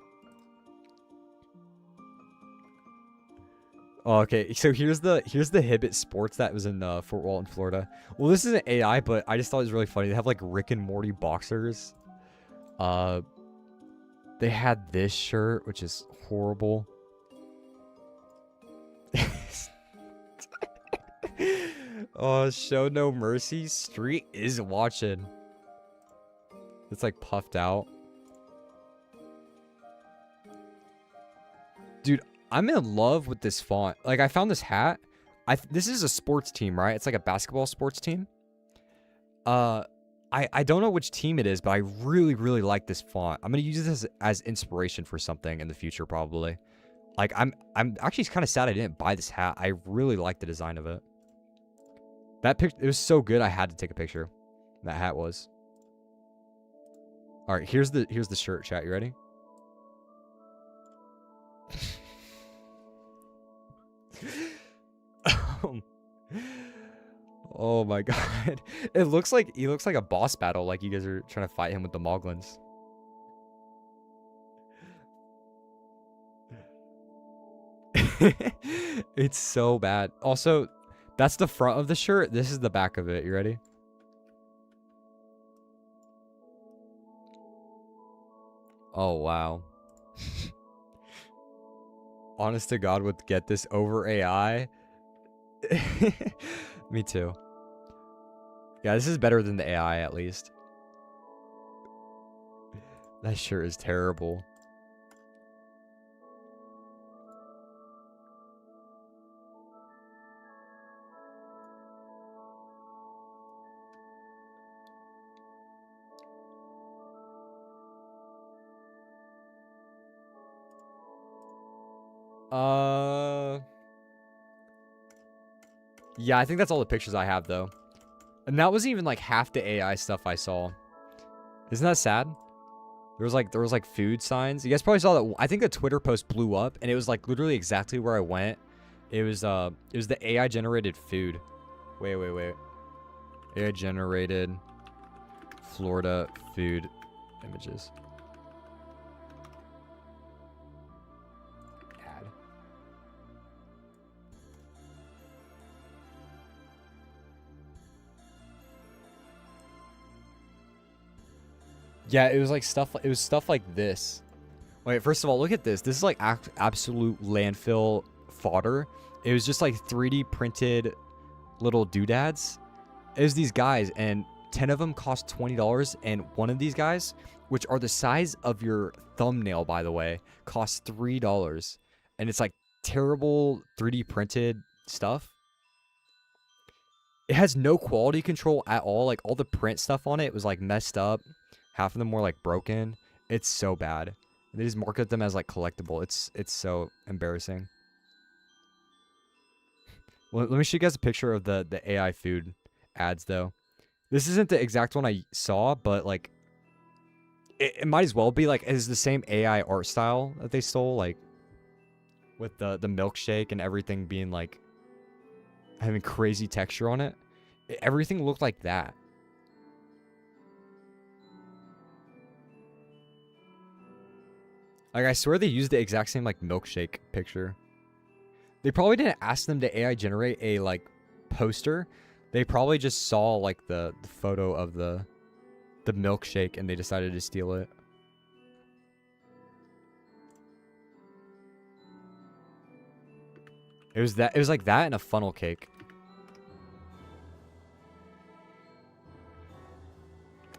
Oh, okay, so here's the Hibbett Sports that was in Fort Walton, Florida. Well, this isn't AI, but I just thought it was really funny. They have like Rick and Morty boxers. They had this shirt, which is horrible. Oh, show no mercy. Street is watching. It's like puffed out. Dude, I'm in love with this font. Like, I found this hat. This is a sports team, right? It's like a basketball sports team. I don't know which team it is, but I really, really like this font. I'm going to use this as inspiration for something in the future, probably. Like, I'm actually kind of sad I didn't buy this hat. I really like the design of it. That picture, it was so good, I had to take a picture. That hat was. All right, here's the shirt, chat. You ready? Oh my god. He looks like a boss battle, like you guys are trying to fight him with the Moglins. It's so bad. Also, that's the front of the shirt. This is the back of it. You ready? Oh wow. Honest to God, would get this over AI. Me too. Yeah, this is better than the AI at least. That shirt is terrible. Yeah, I think that's all the pictures I have though. And that wasn't even like half the AI stuff I saw. Isn't that sad? There was like food signs. You guys probably saw that. I think a Twitter post blew up and it was like literally exactly where I went. It was the AI generated food. Wait. AI generated Florida food images. Ad. Yeah, it was like stuff. It was stuff like this. Wait, first of all, look at this. This is like absolute landfill fodder. It was just like 3D printed little doodads. It was these guys, and 10 of them cost $20, and one of these guys, which are the size of your thumbnail, by the way, costs $3. And it's like terrible 3D printed stuff. It has no quality control at all. Like all the print stuff on it was like messed up. Half of them were like broken. It's so bad. They just market them as like collectible. It's so embarrassing. Well, let me show you guys a picture of the AI food ads though. This isn't the exact one I saw, but like it might as well be like it's the same AI art style that they stole, like with the milkshake and everything being like having crazy texture on it. Everything looked like that. Like I swear they used the exact same like milkshake picture. They probably didn't ask them to AI generate a like poster. They probably just saw like the photo of the milkshake and they decided to steal it. It was like that and a funnel cake.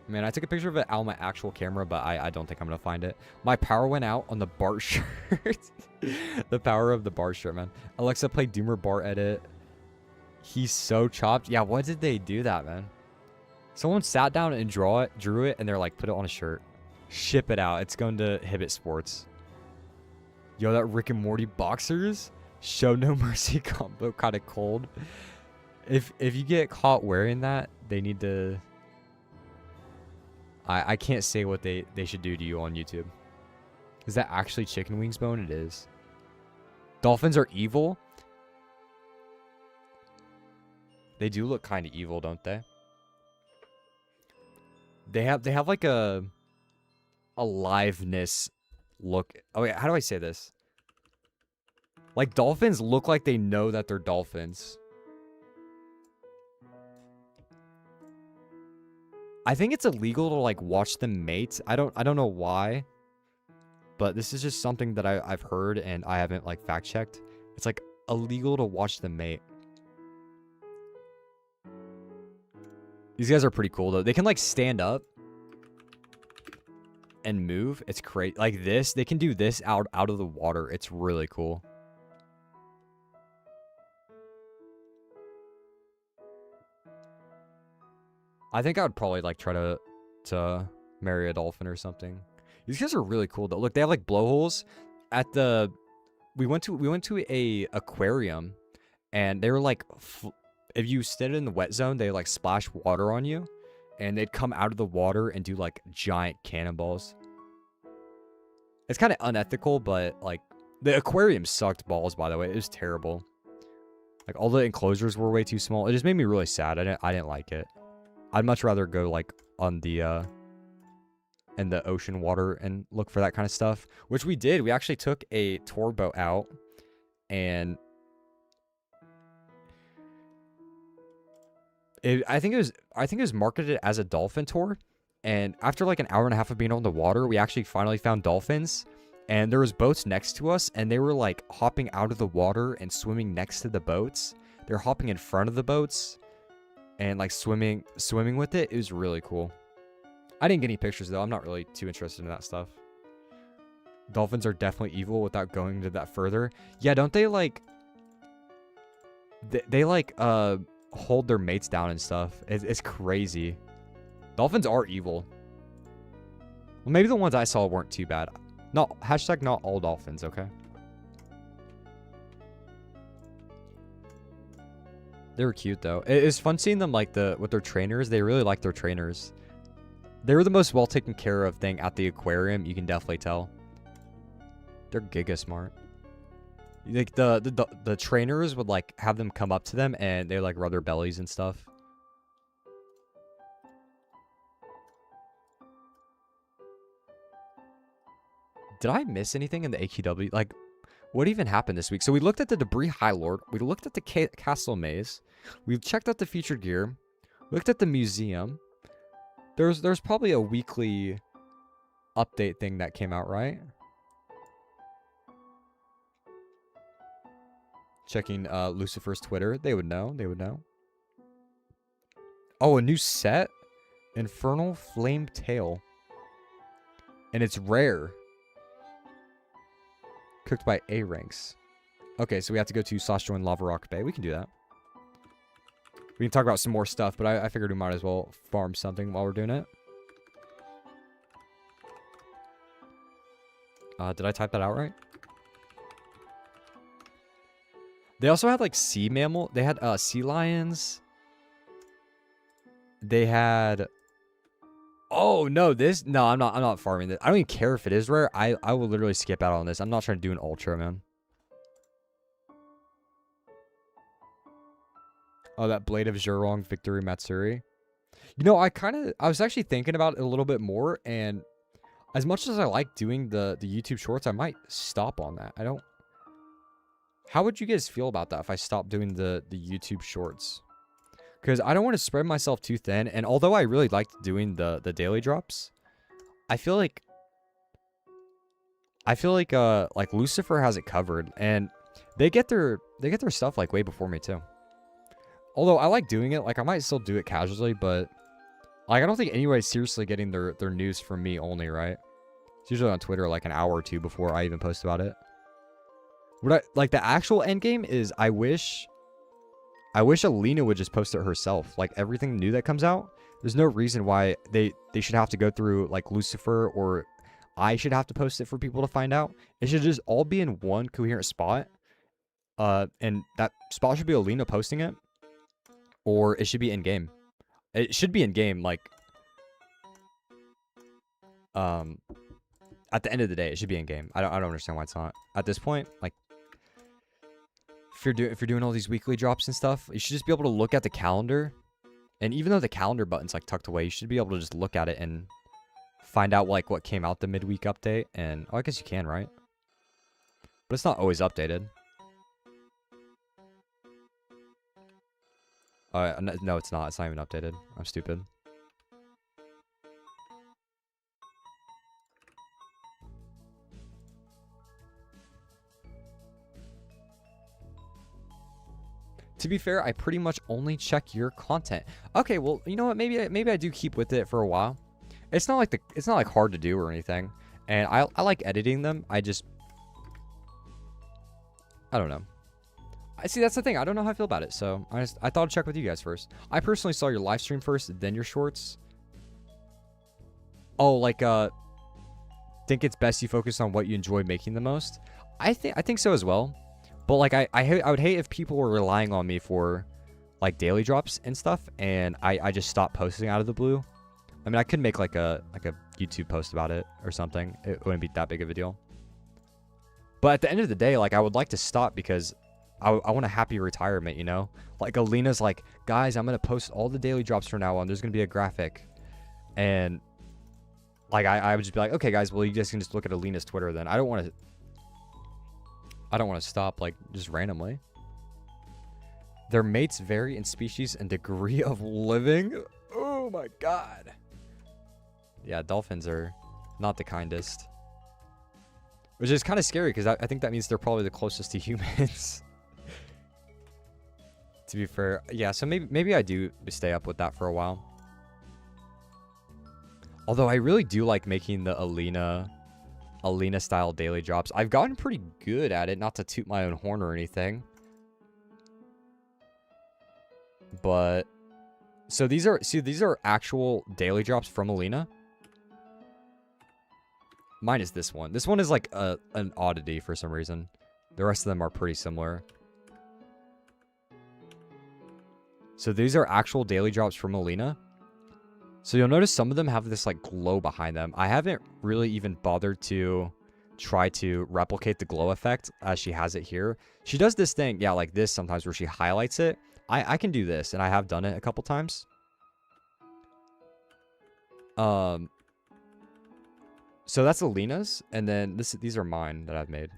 Man, I took a picture of it out on my actual camera, but I don't think I'm gonna find it. My power went out on the Bart shirt. The power of the Bart shirt, man. Alexa, play Doomer Bart edit. He's so chopped. Yeah, why did they do that, man? Someone sat down and drew it, and they're like, put it on a shirt. Ship it out. It's going to Hibbit Sports. Yo, that Rick and Morty boxers? Show no mercy combo kind of cold. If you get caught wearing that, they need to... I can't say what they should do to you on YouTube. Is that actually chicken wings bone? It is. Dolphins are evil? They do look kind of evil, don't they? They have like a aliveness look. Oh wait, how do I say this? Like dolphins look like they know that they're dolphins. I think it's illegal to like watch them mate. I don't know why. But this is just something that I've heard and I haven't like fact checked. It's like illegal to watch them mate. These guys are pretty cool though. They can like stand up and move. It's crazy. Like this, they can do this out of the water. It's really cool. I think I would probably like try to marry a dolphin or something. These guys are really cool though. Look, they have like blowholes at the. We went to a aquarium, and they were like, if you stood in the wet zone, they like splash water on you, and they'd come out of the water and do like giant cannonballs. It's kind of unethical, but like the aquarium sucked balls. By the way, it was terrible. Like all the enclosures were way too small. It just made me really sad. I didn't like it. I'd much rather go like on the in the ocean water and look for that kind of stuff, which we did. We actually took a tour boat out, and I think it was marketed as a dolphin tour. And after like an hour and a half of being on the water, we actually finally found dolphins. And there was boats next to us, and they were like hopping out of the water and swimming next to the boats. They're hopping in front of the boats and like swimming with it. It was really cool. I didn't get any pictures though. I'm not really too interested in that stuff. Dolphins are definitely evil without going into that further. Yeah, don't they like they like hold their mates down and stuff. It's crazy. Dolphins are evil. Well, maybe the ones I saw weren't too bad. Not all dolphins, okay? They were cute though. It's fun seeing them like with their trainers. They really like their trainers. They were the most well taken care of thing at the aquarium. You can definitely tell. They're giga smart. Like the trainers would like have them come up to them and they like rub their bellies and stuff. Did I miss anything in the AQW? Like, what even happened this week? So we looked at the Debris High Lord. We looked at the Castle Maze. We've checked out the featured gear. Looked at the museum. There's probably a weekly update thing that came out, right? Checking Lucifer's Twitter. They would know. They would know. Oh, a new set? Infernal Flame Tail. And it's rare. Cooked by A ranks. Okay, so we have to go to Sasha and Lava Rock Bay. We can do that. We can talk about some more stuff, but I figured we might as well farm something while we're doing it. Did I type that out right? They also had like sea mammal. They had sea lions. They had. Oh no, no, I'm not farming this. I don't even care if it is rare. I will literally skip out on this. I'm not trying to do an ultra, man. Oh, that Blade of Zhurong Victory Matsuri. You know, I was actually thinking about it a little bit more, and as much as I like doing the YouTube shorts, I might stop on that. I don't. How would you guys feel about that if I stopped doing the YouTube shorts? Because I don't want to spread myself too thin, and although I really liked doing the daily drops, I feel like Lucifer has it covered, and they get their stuff like way before me too. Although I like doing it, like I might still do it casually, but like I don't think anybody's seriously getting their news from me only, right? It's usually on Twitter like an hour or two before I even post about it. What I like the actual end game is I wish Alina would just post it herself. Like everything new that comes out, there's no reason why they should have to go through like Lucifer, or I should have to post it for people to find out. It should just all be in one coherent spot. And that spot should be Alina posting it, or it should be in game. It should be in game, like at the end of the day, it should be in game. I don't understand why it's not at this point. Like if you're doing all these weekly drops and stuff, you should just be able to look at the calendar. And even though the calendar button's like tucked away, you should be able to just look at it and find out like what came out the midweek update. And I guess you can, right? But it's not always updated. No, it's not. It's not even updated. I'm stupid. To be fair, I pretty much only check your content. Okay, well, you know what? Maybe I do keep with it for a while. It's not like hard to do or anything, and I like editing them. I don't know. I see, that's the thing. I don't know how I feel about it, so I thought I'd check with you guys first. I personally saw your live stream first, then your shorts. Oh, like think it's best you focus on what you enjoy making the most. I think so as well. But like I would hate if people were relying on me for like daily drops and stuff, and I just stopped posting out of the blue. I mean, I could make like a YouTube post about it or something. It wouldn't be that big of a deal. But at the end of the day, like I would like to stop because I want a happy retirement, you know? Like Alina's like, guys, I'm gonna post all the daily drops from now on. There's gonna be a graphic, and like I would just be like, okay, guys, well you guys can just look at Alina's Twitter then. I don't want to stop like just randomly. Their mates vary in species and degree of living. Oh my god. Yeah, dolphins are not the kindest. Which is kind of scary because I think that means they're probably the closest to humans. To be fair. Yeah, so maybe I do stay up with that for a while. Although I really do like making the Alina style daily drops. I've gotten pretty good at it, not to toot my own horn or anything. But so these are actual daily drops from Alina. Mine is this one. This one is like an oddity for some reason. The rest of them are pretty similar. So these are actual daily drops from Alina. So you'll notice some of them have this like glow behind them. I haven't really even bothered to try to replicate the glow effect as she has it here. She does this thing, yeah, like this sometimes where she highlights it. I can do this, and I have done it a couple times. So that's Alina's, and then these are mine that I've made.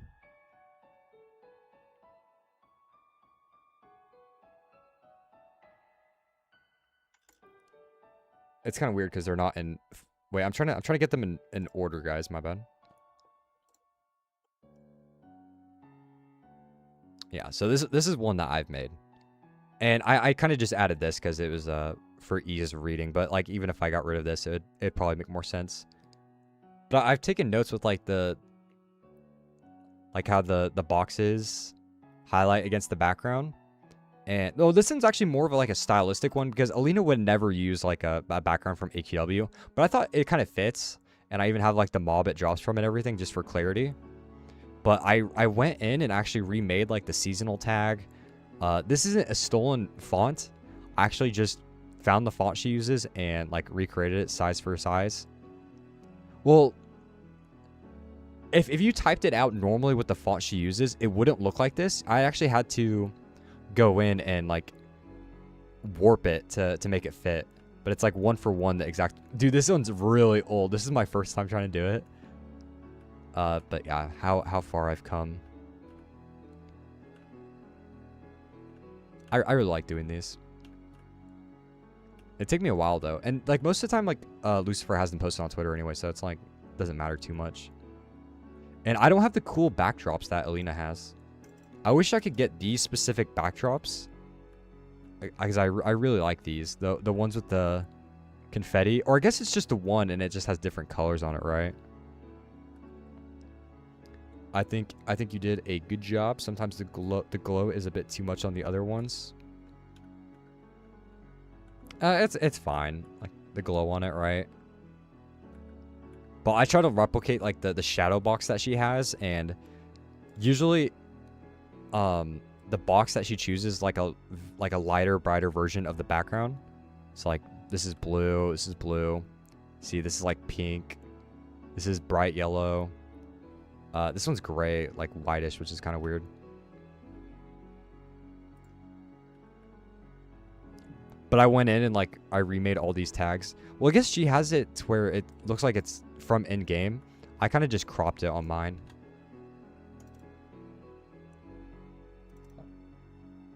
It's kind of weird because they're not in. Wait, I'm trying to get them in order, guys. My bad. Yeah, so this is one that I've made, and I kind of just added this because it was for ease of reading. But like even if I got rid of this, it'd probably make more sense. But I've taken notes with like how the boxes highlight against the background. And this one's actually more of like a stylistic one because Alina would never use like a background from AQW, but I thought it kind of fits, and I even have like the mob it drops from and everything just for clarity. But I went in and actually remade like the seasonal tag. This isn't a stolen font. I actually just found the font she uses and like recreated it size for size. Well, if you typed it out normally with the font she uses, it wouldn't look like this. I actually had to go in and like warp it to make it fit, but it's like 1-for-1 the exact. Dude, this one's really old. This is my first time trying to do it. But yeah, how far I've come. I really like doing these. It took me a while though, and like most of the time, like Lucifer has them posted on Twitter anyway, so it's like doesn't matter too much. And I don't have the cool backdrops that Alina has. I wish I could get these specific backdrops, because I really like these. The ones with the confetti, or I guess it's just the one and it just has different colors on it, right? I think you did a good job. Sometimes the glow is a bit too much on the other ones. It's fine, like the glow on it, right? But I try to replicate like the shadow box that she has, and usually the box that she chooses like a lighter, brighter version of the background. So like this is blue, this is blue. See, this is like pink. This is bright yellow. This one's gray, like whitish, which is kind of weird. But I went in and like I remade all these tags. Well, I guess she has it to where it looks like it's from in-game. I kind of just cropped it on mine.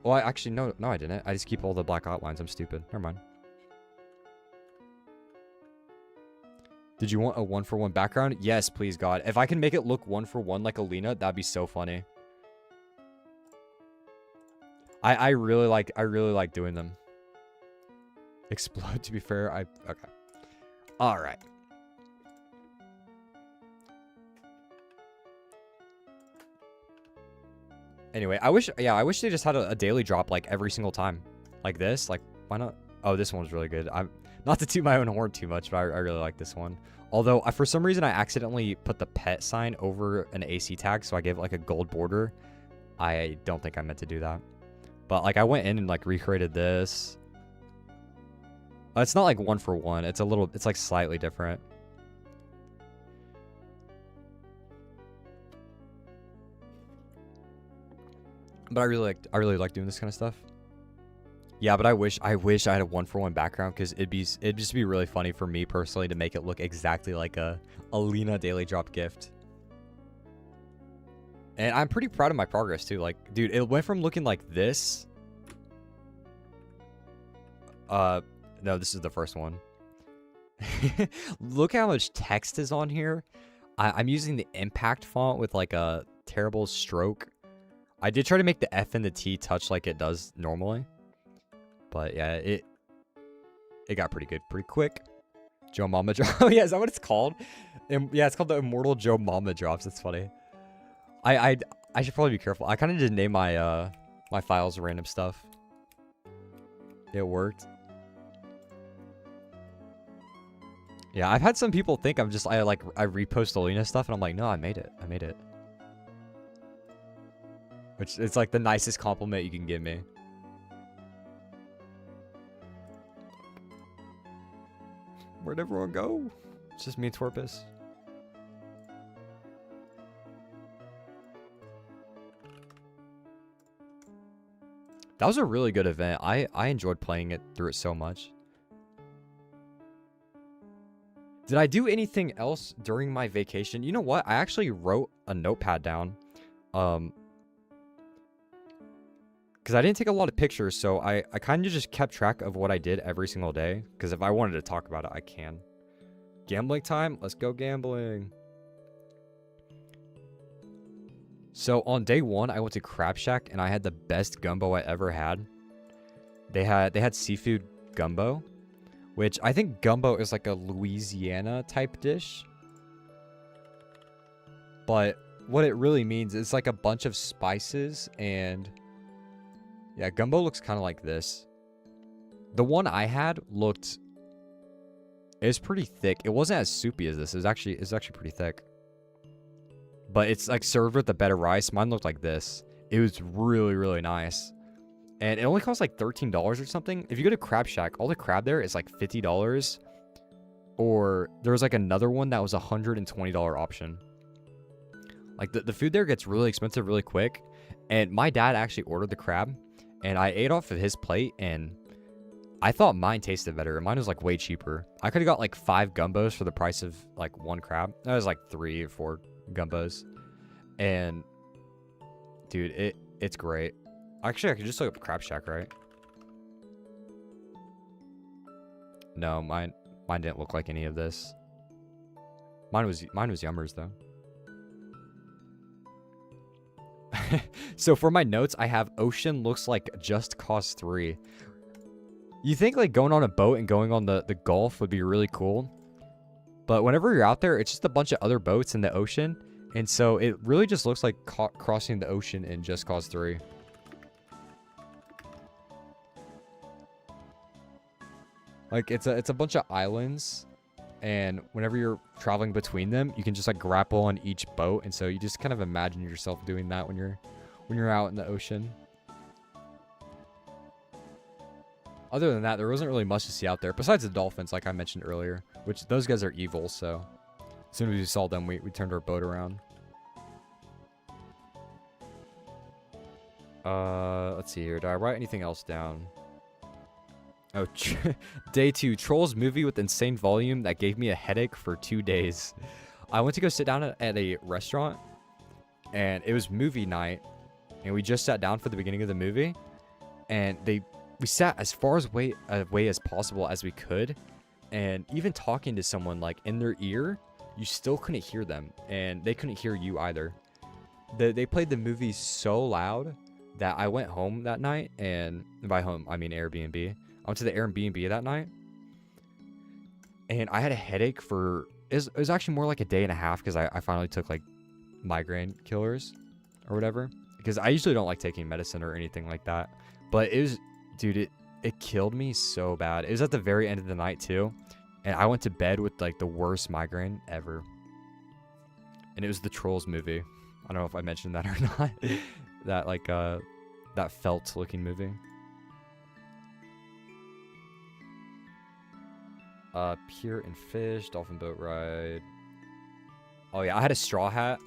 Well, I actually, no, I didn't. I just keep all the black outlines. I'm stupid. Never mind. Did you want a 1-for-1 background? Yes, please, God. If I can make it look 1-for-1 like Alina, that'd be so funny. I really like doing them. Explode, to be fair. Okay. All right. Anyway, I wish they just had a daily drop like every single time. Like this. Like, why not? Oh, this one's really good. I'm not to toot my own horn too much, but I really like this one. Although, for some reason, I accidentally put the pet sign over an AC tag, so I gave it like a gold border. I don't think I meant to do that. But like, I went in and like recreated this. It's not like 1-for-1. It's like slightly different. But I really like doing this kind of stuff. Yeah, but I wish I had a 1-for-1 background, because it'd just be really funny for me personally to make it look exactly like a Alina daily drop gift. And I'm pretty proud of my progress too. Like, dude, it went from looking like this. No, this is the first one. Look how much text is on here. I'm using the impact font with like a terrible stroke. I did try to make the F and the T touch like it does normally. But yeah, it got pretty good pretty quick. Joe Mama Drop. Oh yeah, is that what it's called? Yeah, it's called the Immortal Joe Mama Drops. That's funny. I should probably be careful. I kind of just name my my files random stuff. It worked. Yeah, I've had some people think I repost Alina stuff, and I'm like, no, I made it. Which it's like the nicest compliment you can give me. Where'd everyone go? It's just me and Torpus. That was a really good event. I enjoyed playing it through it so much. Did I do anything else during my vacation? You know what? I actually wrote a notepad down. Because I didn't take a lot of pictures, so I kind of just kept track of what I did every single day. Because if I wanted to talk about it, I can. Gambling time? Let's go gambling. So on day 1, I went to Crab Shack, and I had the best gumbo I ever had. They had seafood gumbo, which I think gumbo is like a Louisiana type dish. But what it really means is like a bunch of spices and... yeah, gumbo looks kind of like this. The one I had looked... it's pretty thick. It wasn't as soupy as this. It's actually pretty thick. But it's like served with the better rice. Mine looked like this. It was really, really nice. And it only costs like $13 or something. If you go to Crab Shack, all the crab there is like $50. Or there was like another one that was a $120 option. Like the food there gets really expensive really quick. And my dad actually ordered the crab. And I ate off of his plate. And I thought mine tasted better. Mine was like way cheaper. I could have got like 5 gumbos for the price of like 1 crab. That was like 3 or 4 gumbos. And dude, it's great. Actually, I could just look up Crab Shack, right? No, mine didn't look like any of this. Mine was Yummers though. So for my notes, I have ocean looks like just cause 3. You think like going on a boat and going on the Gulf would be really cool. But whenever you're out there, it's just a bunch of other boats in the ocean. And so it really just looks like crossing the ocean in Just Cause 3. Like it's a bunch of islands, and whenever you're traveling between them, you can just like grapple on each boat, and so you just kind of imagine yourself doing that when you're out in the ocean. Other than that, there wasn't really much to see out there besides the dolphins, like I mentioned earlier, which those guys are evil. So as soon as we saw them, we turned our boat around. Let's see here. Did I write anything else down? Oh, day 2, Trolls movie with insane volume that gave me a headache for 2 days. I went to go sit down at a restaurant, and it was movie night, and we just sat down for the beginning of the movie, and we sat as far away as possible as we could, and even talking to someone like in their ear, you still couldn't hear them, and they couldn't hear you either. They played the movie so loud that I went home that night, and by home I mean Airbnb. I went to the Airbnb that night, and I had a headache for, it was actually more like a day and a half, because I finally took like migraine killers or whatever, because I usually don't like taking medicine or anything like that. But it was, dude, it killed me so bad. It was at the very end of the night too, and I went to bed with like the worst migraine ever. And it was the Trolls movie. I don't know if I mentioned that or not. That like that felt looking movie. Pier and fish, dolphin boat ride. Oh yeah, I had a straw hat,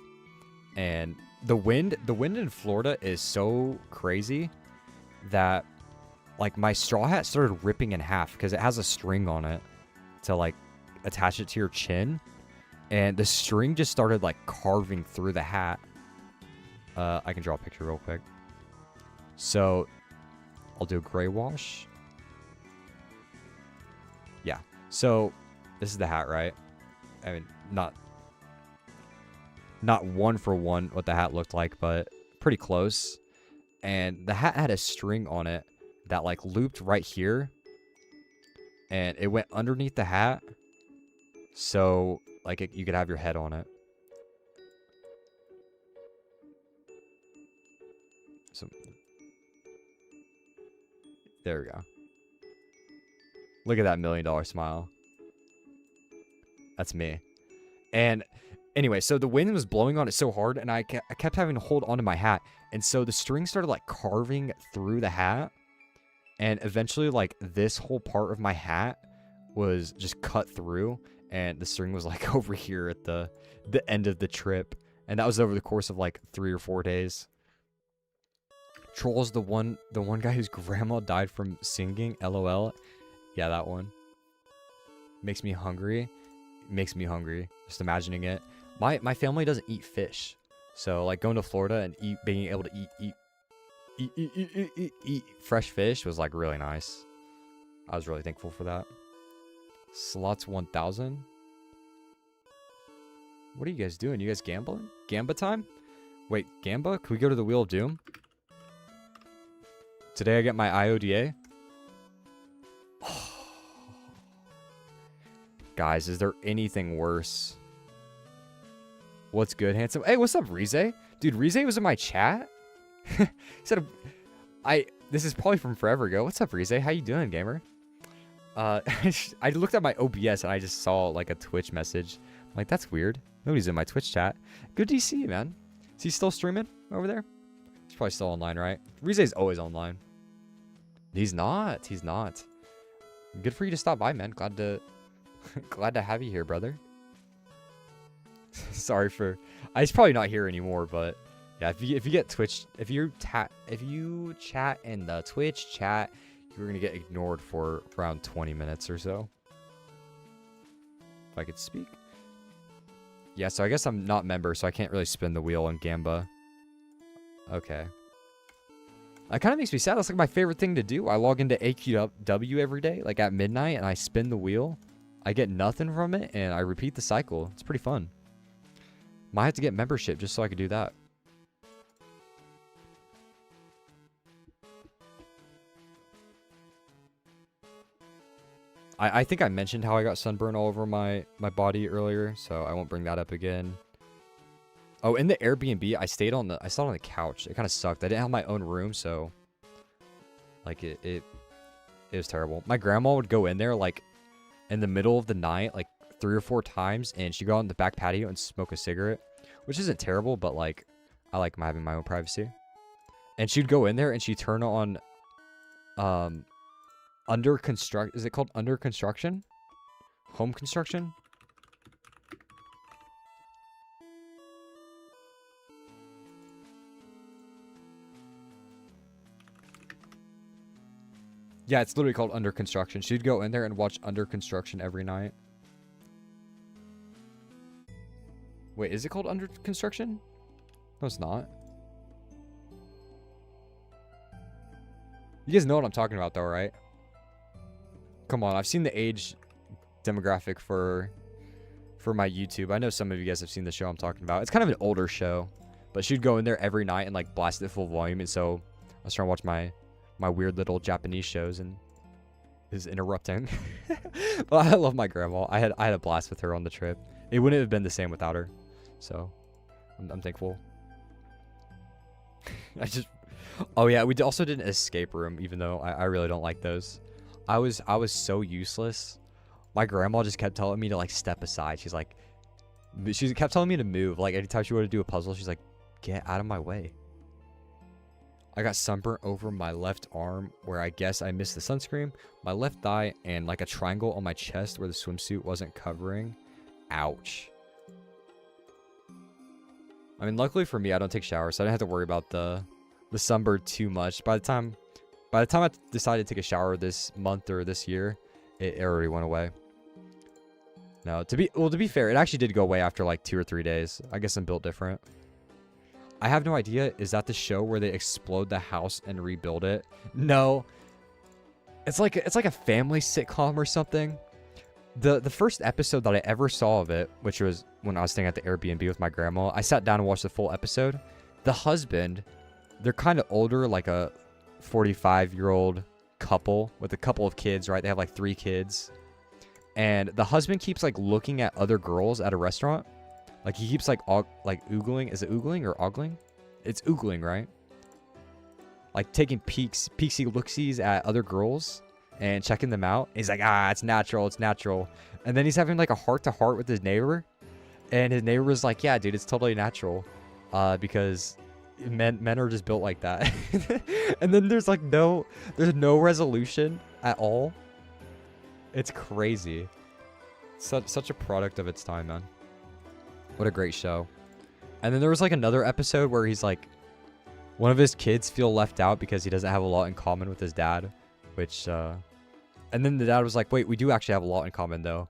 and the wind in Florida is so crazy that like my straw hat started ripping in half because it has a string on it to like attach it to your chin, and the string just started like carving through the hat. I can draw a picture real quick. So I'll do a gray wash. Yeah. So this is the hat, right? I mean, not one for one what the hat looked like, but pretty close. And the hat had a string on it that like looped right here, and it went underneath the hat, so like you could have your head on it. So there we go. Look at that $1 million smile. That's me. And anyway, so the wind was blowing on it so hard, and I kept having to hold onto my hat. And so the string started like carving through the hat. And eventually like this whole part of my hat was just cut through, and the string was like over here at the end of the trip, and that was over the course of like 3 or 4 days. Troll's the one guy whose grandma died from singing. LOL. Yeah, that one. Makes me hungry. Makes me hungry just imagining it. My family doesn't eat fish, so like going to Florida and being able to eat fresh fish was like really nice. I was really thankful for that. Slots 1000. What are you guys doing? You guys gambling? Gamba time? Wait, Gamba? Can we go to the Wheel of Doom? Today I get my IODA. Guys, is there anything worse? What's good, handsome? Hey, what's up, Rize? Dude, Rize was in my chat. He said, this is probably from forever ago. What's up, Rize? How you doing, gamer? I looked at my OBS and I just saw like a Twitch message. I'm like, that's weird. Nobody's in my Twitch chat. Good to see you, man. Is he still streaming over there? He's probably still online, right? Rize's always online. He's not. He's not. Good for you to stop by, man. Glad to have you here, brother. Sorry for... He's probably not here anymore, but yeah, if you get Twitch, if you chat in the Twitch chat, you're gonna get ignored for around 20 minutes or so. If I could speak. Yeah, so I guess I'm not member, so I can't really spin the wheel on Gamba. Okay. That kind of makes me sad. That's like my favorite thing to do. I log into AQW every day, like at midnight, and I spin the wheel. I get nothing from it, and I repeat the cycle. It's pretty fun. Might have to get membership just so I could do that. I think I mentioned how I got sunburn all over my body earlier, so I won't bring that up again. Oh, in the Airbnb, I stayed on the couch. It kind of sucked. I didn't have my own room, so like it was terrible. My grandma would go in there like in the middle of the night, like 3 or 4 times, and she'd go out on the back patio and smoke a cigarette, which isn't terrible, but like I like having my own privacy. And she'd go in there and she'd turn on is it called under construction? Home construction? Yeah, it's literally called under construction. She'd go in there and watch under construction every night. Wait, is it called under construction? No, it's not. You guys know what I'm talking about though, right? Come on, I've seen the age demographic for my YouTube. I know some of you guys have seen the show I'm talking about. It's kind of an older show, but she'd go in there every night and like blast it full volume, and so I was trying to watch my weird little Japanese shows and is interrupting. But I love my grandma. I had a blast with her on the trip. It wouldn't have been the same without her. So I'm thankful. Oh yeah, we also did an escape room, even though I really don't like those. I was so useless. My grandma just kept telling me to like step aside. She kept telling me to move. Like anytime she wanted to do a puzzle, she's like, get out of my way. I got sunburnt over my left arm where I guess I missed the sunscreen, my left thigh, and like a triangle on my chest where the swimsuit wasn't covering. Ouch. I mean, luckily for me, I don't take showers, so I didn't have to worry about the sunburn too much. By the time I decided to take a shower this month or this year, it already went away. No, to be fair, it actually did go away after like 2 or 3 days. I guess I'm built different. I have no idea. Is that the show where they explode the house and rebuild it? No. It's like a family sitcom or something. The first episode that I ever saw of it, which was when I was staying at the Airbnb with my grandma, I sat down and watched the full episode. The husband, they're kind of older, like a 45-year-old couple with a couple of kids, right? They have like 3 kids. And the husband keeps like looking at other girls at a restaurant. Like he keeps like oogling. Is it oogling or ogling? It's oogling, right? Like taking peeksy looksies at other girls and checking them out. And he's like, it's natural, it's natural. And then he's having like a heart-to-heart with his neighbor. And his neighbor was like, yeah, dude, it's totally natural. Because men are just built like that. And then there's no resolution at all. It's crazy. Such a product of its time, man. What a great show. And then there was like another episode where he's like, one of his kids feel left out because he doesn't have a lot in common with his dad, which, and then the dad was like, wait, we do actually have a lot in common though.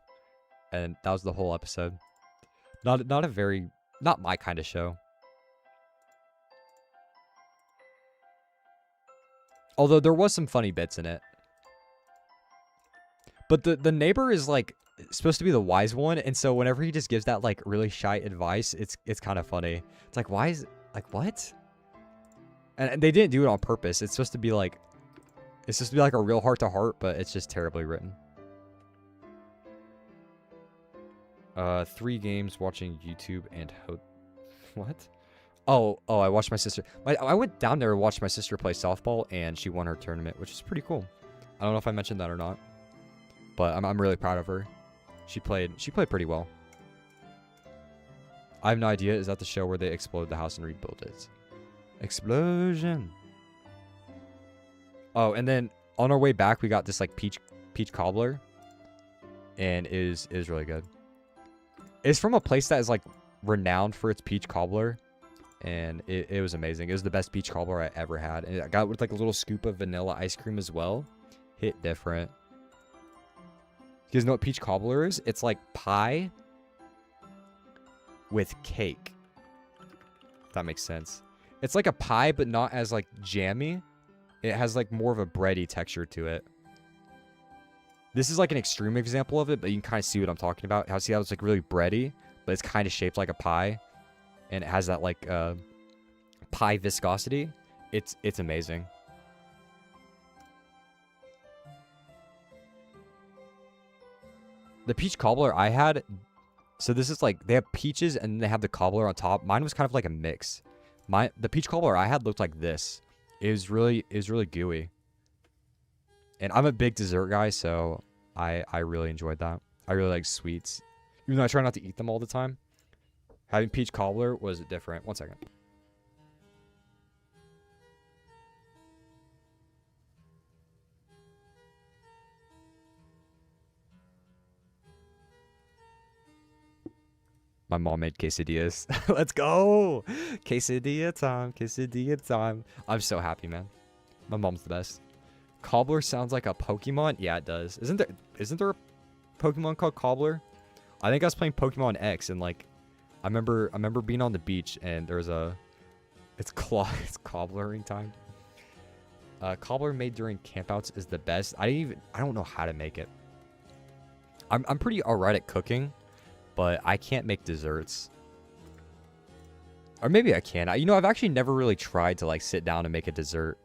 And that was the whole episode. Not my kind of show. Although there was some funny bits in it. But the neighbor is like supposed to be the wise one, and so whenever he just gives that like really shy advice, it's kind of funny. It's like, why is like what? And they didn't do it on purpose. It's supposed to be like a real heart to heart, but it's just terribly written. 3 games, watching YouTube, and what? Oh, I watched my sister. I went down there and watched my sister play softball, and she won her tournament, which is pretty cool. I don't know if I mentioned that or not, but I'm really proud of her. She played pretty well. I have no idea. Is that the show where they explode the house and rebuild it? Explosion. Oh, and then on our way back, we got this like peach cobbler, and it is really good. It's from a place that is like renowned for its peach cobbler, and it was amazing. It was the best peach cobbler I ever had, and I got it with like a little scoop of vanilla ice cream as well. Hit different. You guys know what peach cobbler is? It's like pie with cake. If that makes sense. It's like a pie, but not as like jammy. It has like more of a bready texture to it. This is like an extreme example of it, but you can kind of see what I'm talking about. See how it's like really bready, but it's kind of shaped like a pie, and it has that like pie viscosity. It's amazing. The peach cobbler I had, so this is like they have peaches and they have the cobbler on top. Mine was kind of like a mix. The peach cobbler I had looked like this. It was really gooey. And I'm a big dessert guy, so I really enjoyed that. I really like sweets. Even though I try not to eat them all the time. Having peach cobbler was different. 1 second. My mom made quesadillas. Let's go! Quesadilla time, quesadilla time. I'm so happy, man. My mom's the best. Cobbler sounds like a Pokemon? Yeah, it does. Isn't there a Pokemon called Cobbler? I think I was playing Pokemon X, and like I remember being on the beach, and there's it's cobblering time. Cobbler made during campouts is the best. I don't know how to make it. I'm pretty alright at cooking, but I can't make desserts. Or maybe I can. You know, I've actually never really tried to like sit down and make a dessert.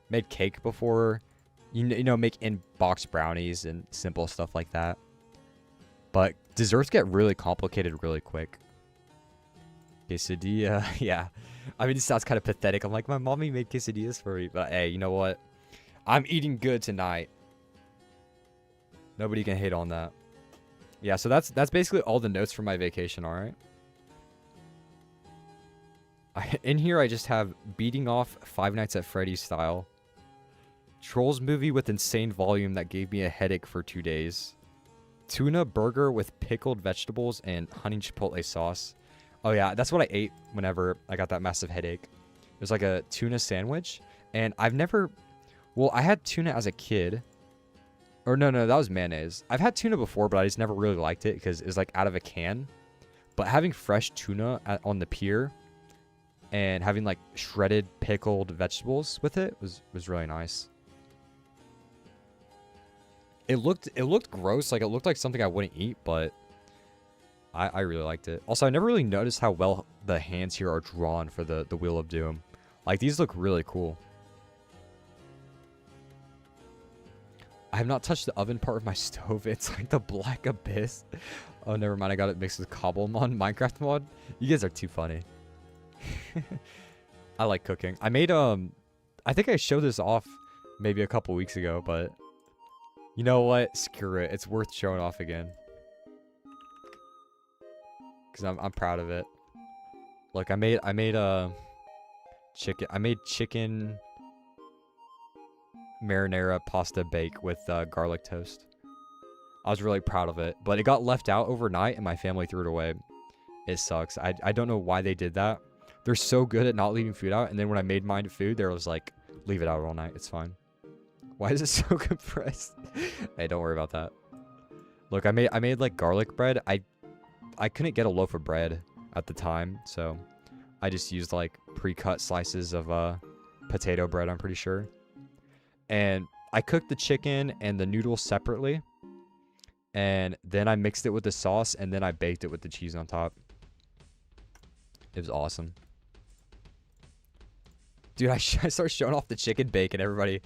Made cake before. You know, make in-box brownies and simple stuff like that. But desserts get really complicated really quick. Quesadilla, yeah. I mean, it sounds kind of pathetic. I'm like, my mommy made quesadillas for me. But hey, you know what? I'm eating good tonight. Nobody can hate on that. Yeah, so that's basically all the notes from my vacation, alright? In here, I just have beating off Five Nights at Freddy's style. Trolls movie with insane volume that gave me a headache for 2 days. Tuna burger with pickled vegetables and honey chipotle sauce. Oh yeah, that's what I ate whenever I got that massive headache. It was like a tuna sandwich. And I've never... Well, I had tuna as a kid. Or no, that was mayonnaise. I've had tuna before, but I just never really liked it because it's like out of a can. But having fresh tuna on the pier and having like shredded pickled vegetables with it was really nice. It looked gross, like it looked like something I wouldn't eat, but I really liked it. Also, I never really noticed how well the hands here are drawn for the Wheel of Doom. Like, these look really cool. I have not touched the oven part of my stove. It's like the Black Abyss. Oh, never mind. I got it mixed with Cobblemon Minecraft mod. You guys are too funny. I like cooking. I made, I think I showed this off maybe a couple weeks ago, but you know what? Screw it. It's worth showing off again. Because I'm proud of it. Look, I made chicken. I made chicken marinara pasta bake with garlic toast. I was really proud of it. But it got left out overnight and my family threw it away. It sucks. I don't know why they did that. They're so good at not leaving food out. And then when I made mine food, they was like, leave it out all night. It's fine. Why is it so compressed? Hey, don't worry about that. Look, I made like garlic bread. I couldn't get a loaf of bread at the time, so I just used like pre-cut slices of potato bread, I'm pretty sure. And I cooked the chicken and the noodles separately. And then I mixed it with the sauce and then I baked it with the cheese on top. It was awesome. Dude, I start showing off the chicken bacon. Everybody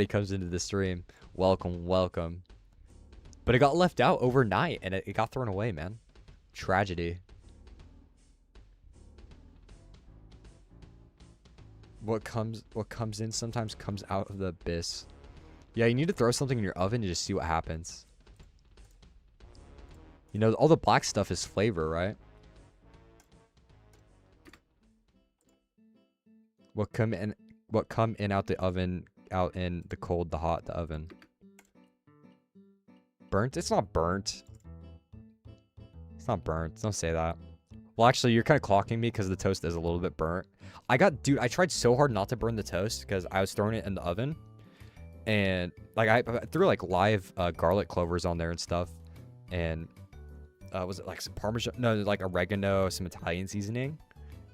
comes into the stream. Welcome, welcome. But it got left out overnight and it got thrown away, man. Tragedy. What comes in sometimes comes out of the abyss. Yeah, you need to throw something in your oven to just see what happens. You know, all the black stuff is flavor, right? What come in out the oven, out in the cold, the hot, the oven. Burnt? It's not burnt. It's not burnt. Don't say that. Well, actually, you're kind of clocking me because the toast is a little bit burnt. Dude, I tried so hard not to burn the toast because I was throwing it in the oven. And, like, I threw, like, live garlic clovers on there and stuff. And, was it, like, some Parmesan? No, like, oregano, some Italian seasoning.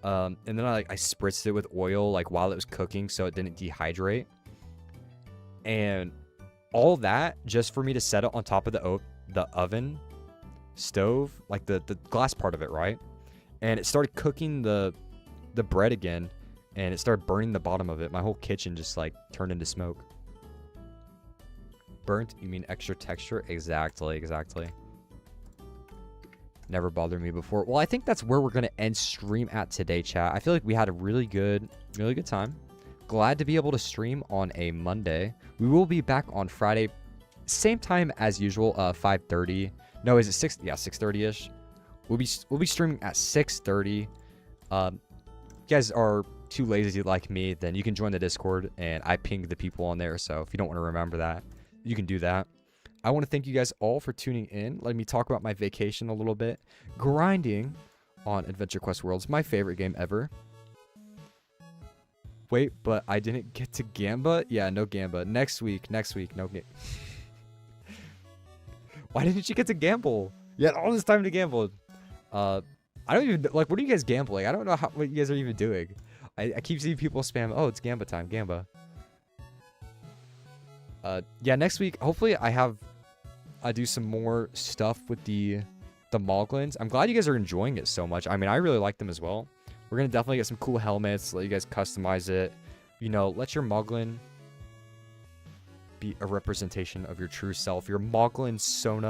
And then I spritzed it with oil, like, while it was cooking so it didn't dehydrate. And all that just for me to set it on top of the oven stove, like the glass part of it, right? And it started cooking the bread again, and it started burning the bottom of it. My whole kitchen just like turned into smoke. Burnt? You mean extra texture? Exactly. Never bothered me before. Well, I think that's where we're gonna end stream at today, chat. I feel like we had a really good time. Glad to be able to stream on a Monday. We will be back on Friday, same time as usual, 5:30. No, is it 6? Yeah, 6:30ish. We'll be streaming at 6:30. You guys are too lazy like me, then you can join the Discord, and I pinged the people on there. So if you don't want to remember that, you can do that. I want to thank you guys all for tuning in. Let me talk about my vacation a little bit. Grinding on Adventure Quest Worlds, my favorite game ever. Wait, but I didn't get to Gamba? Yeah, no Gamba. Next week, no game. Why didn't you get to gamble? You had all this time to gamble. I don't even, like, what are you guys gambling? I don't know what you guys are even doing. I keep seeing people spam, oh, it's Gamba time, Gamba. Yeah, next week, hopefully I do some more stuff with the Moglins. I'm glad you guys are enjoying it so much. I mean, I really like them as well. We're going to definitely get some cool helmets, let you guys customize it. You know, let your Moglin be a representation of your true self. Your Moglin Sona